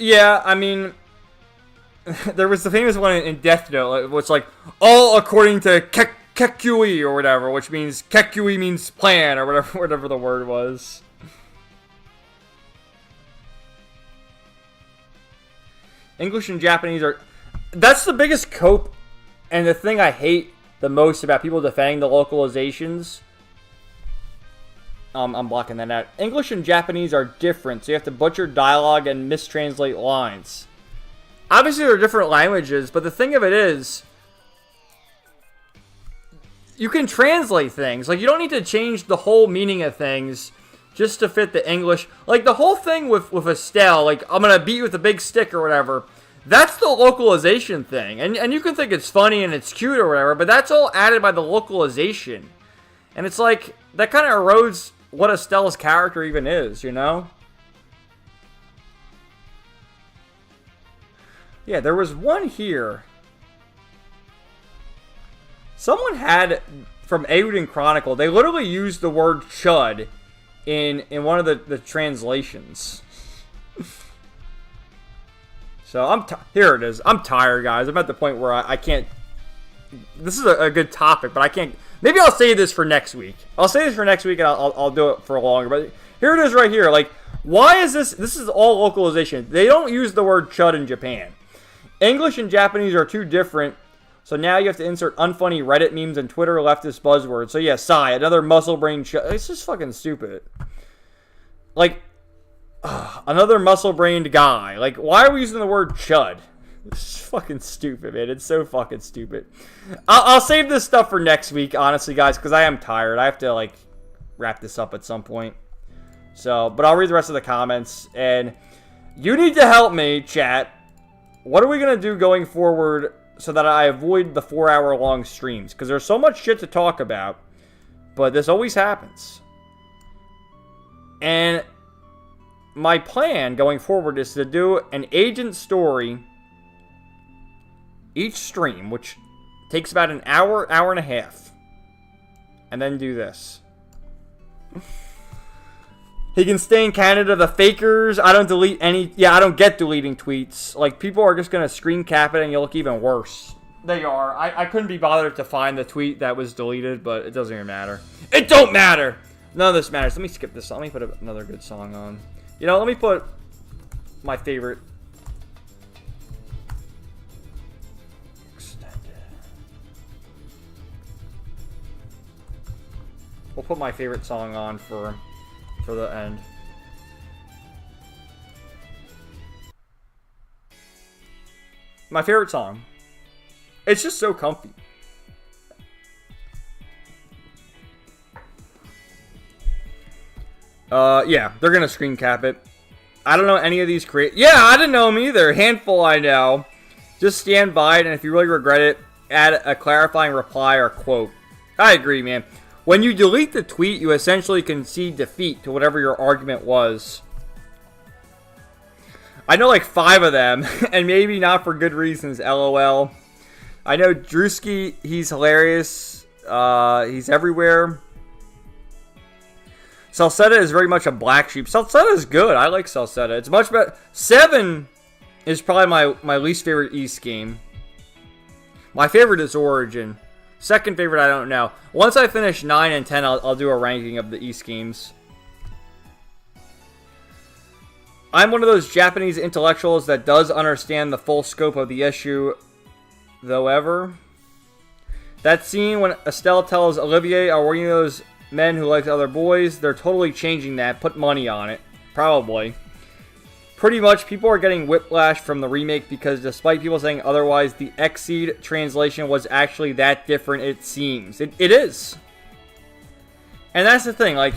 Yeah, I mean, there was the famous one in Death Note, which like, all according to Kekui or whatever, which means, Kekui means plan, or whatever the word was. English and Japanese are, that's the biggest cope, and the thing I hate the most about people defending the localizations. I'm blocking that out. English and Japanese are different, so you have to butcher dialogue and mistranslate lines. Obviously, they're different languages, but the thing of it is, you can translate things. Like, you don't need to change the whole meaning of things just to fit the English. Like, the whole thing with Estelle, like, I'm gonna beat you with a big stick or whatever, that's the localization thing. And you can think it's funny and it's cute or whatever, but that's all added by the localization. And it's like, that kind of erodes what Estelle's character even is, you know? Yeah, there was one here. Someone had, from Euden Chronicle, they literally used the word chud in one of the translations. So, here it is. I'm tired, guys. I'm at the point where I can't... This is a good topic, but I can't... Maybe I'll save this for next week. I'll save this for next week, and I'll do it for longer. But here it is right here. Like, why is this... This is all localization. They don't use the word chud in Japan. English and Japanese are too different, so now you have to insert unfunny Reddit memes and Twitter leftist buzzwords. So yeah, sigh, another muscle brain chud. It's just fucking stupid. Like... another muscle-brained guy. Like, why are we using the word chud? It's fucking stupid, man. It's so fucking stupid. I'll save this stuff for next week, honestly, guys, because I am tired. I have to, like, wrap this up at some point. So, but I'll read the rest of the comments. And you need to help me, chat. What are we going to do going forward so that I avoid the 4-hour-long streams? Because there's so much shit to talk about. But this always happens. And... my plan going forward is to do an agent story each stream, which takes about an hour, hour and a half. And then do this. He can stay in Canada, the fakers. I don't delete any... Yeah, I don't get deleting tweets. Like, people are just going to screen cap it and you'll look even worse. They are. I couldn't be bothered to find the tweet that was deleted, but it doesn't even matter. It don't matter! None of this matters. Let me skip this. Let me put another good song on. You know, let me put my favorite extended. We'll put my favorite song on for the end. My favorite song. It's just so comfy. Yeah, they're gonna screen cap it. I don't know any of these Yeah, I didn't know them either. Handful I know. Just stand by it, and if you really regret it, add a clarifying reply or quote. I agree, man. When you delete the tweet, you essentially concede defeat to whatever your argument was. I know like 5 of them, and maybe not for good reasons, LOL. I know Drewski, he's hilarious. He's everywhere. Salsetta is very much a black sheep. Salsetta is good. I like Salsetta. It's much better. 7 is probably my least favorite East game. My favorite is Origin. Second favorite, I don't know. Once I finish 9 and 10, I'll do a ranking of the East games. I'm one of those Japanese intellectuals that does understand the full scope of the issue, though ever. That scene when Estelle tells Olivier, are we those men who like other boys? They're totally changing that. Put money on it. Probably. Pretty much, people are getting whiplash from the remake because despite people saying otherwise, the Exceed translation was actually that different, it seems. It is. And that's the thing, like,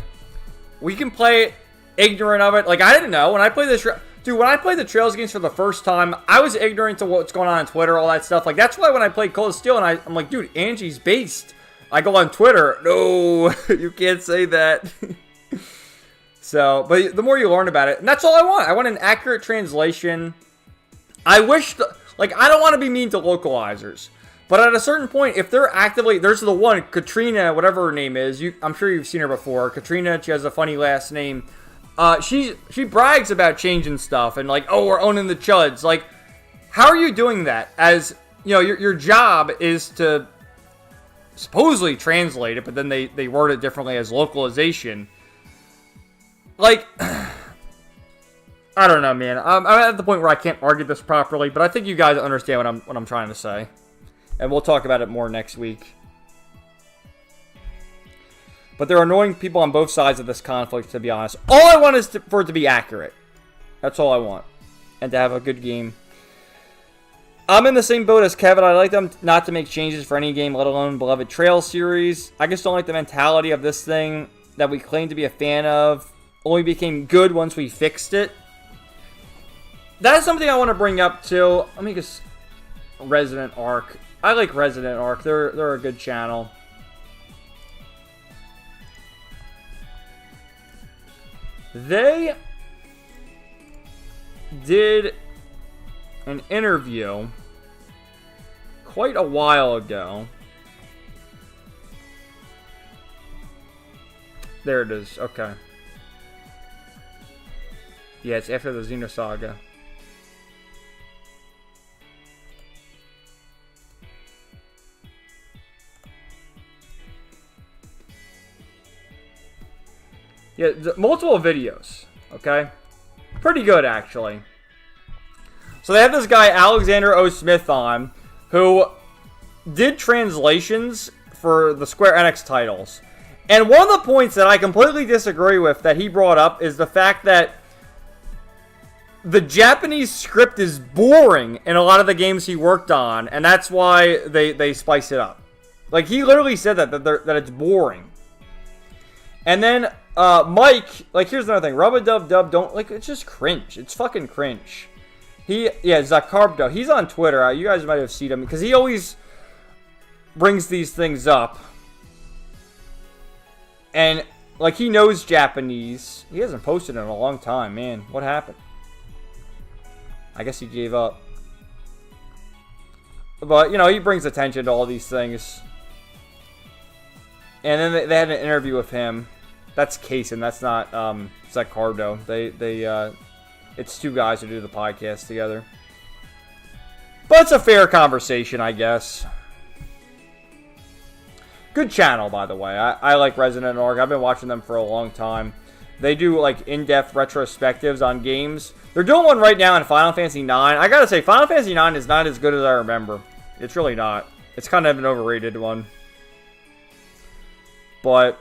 we can play it ignorant of it. Like, I didn't know. When I played this... Dude, when I played the Trails games for the first time, I was ignorant to what's going on Twitter, all that stuff. Like, that's why when I played Cold Steel, and I'm like, dude, Angie's based. I go on Twitter. No, you can't say that. So, but the more you learn about it, and that's all I want. I want an accurate translation. I wish... Like, I don't want to be mean to localizers. But at a certain point, if they're actively... There's the one, Katrina, whatever her name is. I'm sure you've seen her before. Katrina, she has a funny last name. She brags about changing stuff and like, oh, we're owning the chuds. Like, how are you doing that? As, you know, your job is to supposedly translate it, but then they word it differently as localization. Like, I don't know, man. I'm at the point where I can't argue this properly, but I think you guys understand what I'm trying to say. And we'll talk about it more next week. But there are annoying people on both sides of this conflict, to be honest. All I want is for it to be accurate. That's all I want. And to have a good game. I'm in the same boat as Kevin. I like them not to make changes for any game, let alone beloved Trail series. I just don't like the mentality of this thing that we claim to be a fan of. Only became good once we fixed it. That's something I want to bring up too. Let me just... Resident Arc. I like Resident Arc. They're a good channel. They did an interview quite a while ago. There it is. Okay. Yeah, it's after the Xenosaga. Yeah, multiple videos, okay? Pretty good, actually. So they have this guy, Alexander O. Smith, on, who did translations for the Square Enix titles. And one of the points that I completely disagree with that he brought up is the fact that the Japanese script is boring in a lot of the games he worked on, and that's why they spice it up. Like, he literally said that it's boring. And then... Mike, like, here's another thing. Rub-a-dub-dub, don't, like, it's just cringe. It's fucking cringe. Zacarbdo, he's on Twitter. You guys might have seen him, because he always brings these things up. And, like, he knows Japanese. He hasn't posted in a long time, man. What happened? I guess he gave up. But, you know, he brings attention to all these things. And then they had an interview with him. That's Kaysen. That's not Zaccardo. It's two guys who do the podcast together. But it's a fair conversation, I guess. Good channel, by the way. I like Resident Arc. I've been watching them for a long time. They do like in-depth retrospectives on games. They're doing one right now in Final Fantasy IX. I gotta say, Final Fantasy IX is not as good as I remember. It's really not. It's kind of an overrated one. But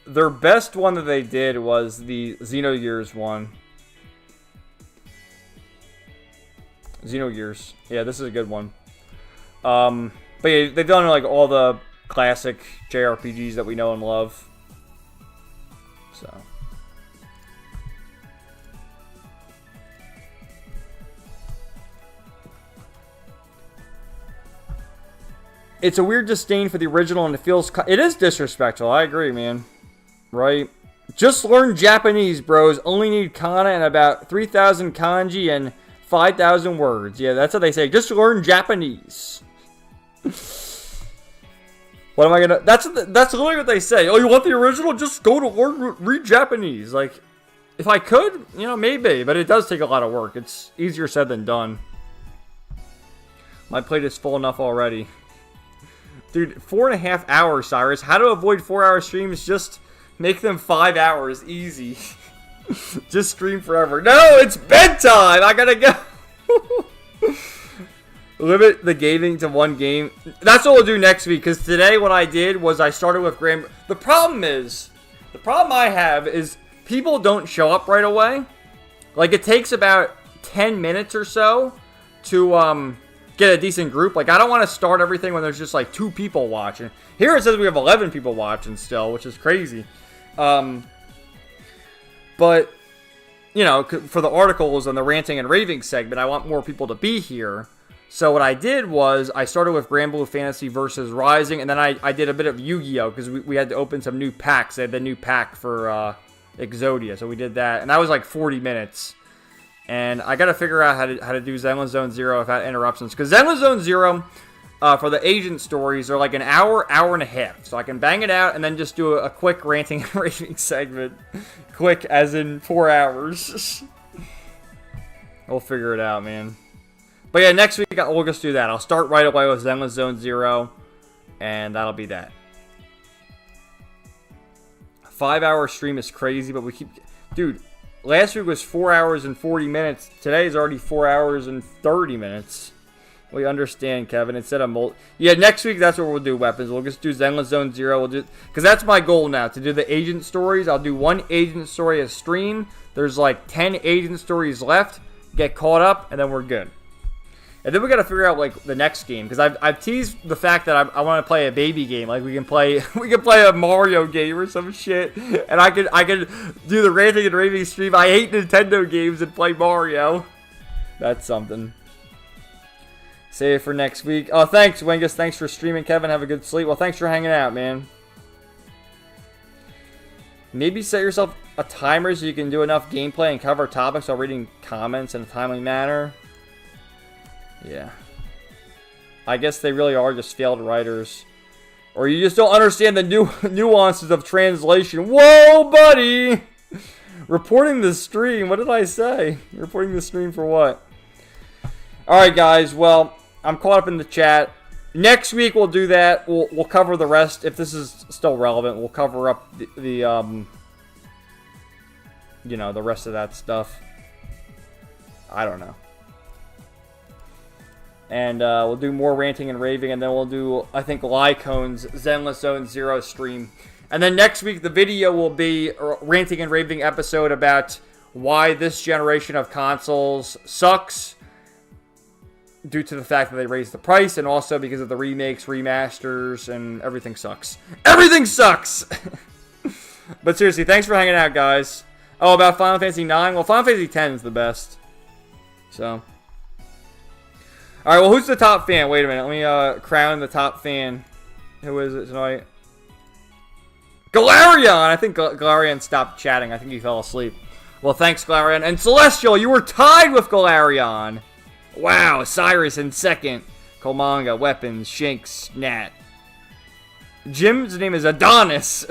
their best one that they did was the Xenogears one. Xenogears. Yeah, this is a good one. But yeah, they've done like all the classic JRPGs that we know and love. So. It's a weird disdain for the original, and it is disrespectful. I agree, man. Right? Just learn Japanese, bros. Only need kana and about 3,000 kanji and 5,000 words. Yeah, that's what they say. Just learn Japanese. What am I gonna... That's literally what they say. Oh, you want the original? Just go to read Japanese. Like, if I could, you know, maybe. But it does take a lot of work. It's easier said than done. My plate is full enough already. Dude, 4.5 hours, Cyrus. How to avoid 4-hour streams? Just make them 5 hours. Easy. Just stream forever. No, it's bedtime! I gotta go! Limit the gaming to one game. That's what we'll do next week, because today what I did was I started with Granblue. The problem I have is people don't show up right away. Like, it takes about 10 minutes or so to, get a decent group. Like, I don't want to start everything when there's just like 2 people watching. Here it says we have 11 people watching still, which is crazy. But, you know, for the articles and the ranting and raving segment, I want more people to be here. So what I did was I started with Granblue Fantasy Versus Rising, and then I did a bit of Yu-Gi-Oh! Because we had to open some new packs. They had the new pack for Exodia, so we did that. And that was like 40 minutes. And I got to figure out how to do Zenless Zone Zero without interruptions. Because Zenless Zone Zero, for the agent stories, are like an hour and a half. So I can bang it out and then just do a quick ranting and raving segment. Quick as in 4 hours. We'll figure it out, man. But yeah, next week we'll just do that. I'll start right away with Zenless Zone Zero. And that'll be that. 5-hour stream is crazy, but we keep... Dude... Last week was 4 hours and 40 minutes. Today is already 4 hours and 30 minutes. We understand, Kevin. Instead of yeah, next week that's what we'll do. Weapons. We'll just do Zenless Zone Zero. We'll do because that's my goal now to do the agent stories. I'll do 1 agent story a stream. There's like 10 agent stories left. Get caught up, and then we're good. And then we got to figure out like the next game because I've teased the fact that I want to play a baby game. Like we can play a Mario game or some shit, and I could do the ranting and raving stream. I hate Nintendo games and play Mario. That's something. Save it for next week. Oh, thanks, Wengus. Thanks for streaming, Kevin. Have a good sleep. Well, thanks for hanging out, man. Maybe set yourself a timer so you can do enough gameplay and cover topics while reading comments in a timely manner. Yeah. I guess they really are just failed writers. Or you just don't understand the nuances of translation. Whoa, buddy! Reporting the stream. What did I say? Reporting the stream for what? Alright, guys. Well, I'm caught up in the chat. Next week we'll do that. We'll cover the rest. If this is still relevant, we'll cover up the you know, the rest of that stuff. I don't know. And we'll do more ranting and raving, and then we'll do, I think, Lycone's Zenless Zone Zero stream. And then next week, the video will be a ranting and raving episode about why this generation of consoles sucks due to the fact that they raised the price, and also because of the remakes, remasters, and everything sucks. Everything sucks! But seriously, thanks for hanging out, guys. Oh, about Final Fantasy 9? Well, Final Fantasy 10 is the best. So... Alright, well, who's the top fan? Wait a minute. Let me crown the top fan. Who is it tonight? Galarian! I think Galarian stopped chatting. I think he fell asleep. Well, thanks, Galarian. And Celestial, you were tied with Galarian. Wow, Cyrus in second. Kolmanga, Weapons, Shanks, Nat. Jim's name is Adonis.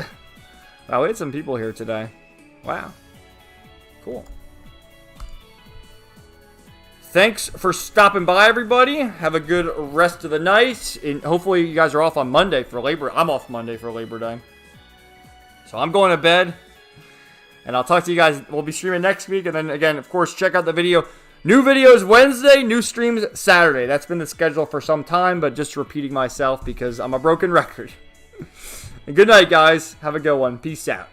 Wow, we had some people here today. Wow. Cool. Thanks for stopping by, everybody. Have a good rest of the night. And hopefully you guys are off on Monday for Labor. I'm off Monday for Labor Day. So I'm going to bed. And I'll talk to you guys. We'll be streaming next week. And then, again, of course, check out the video. New videos Wednesday, new streams Saturday. That's been the schedule for some time, but just repeating myself because I'm a broken record. And good night, guys. Have a good one. Peace out.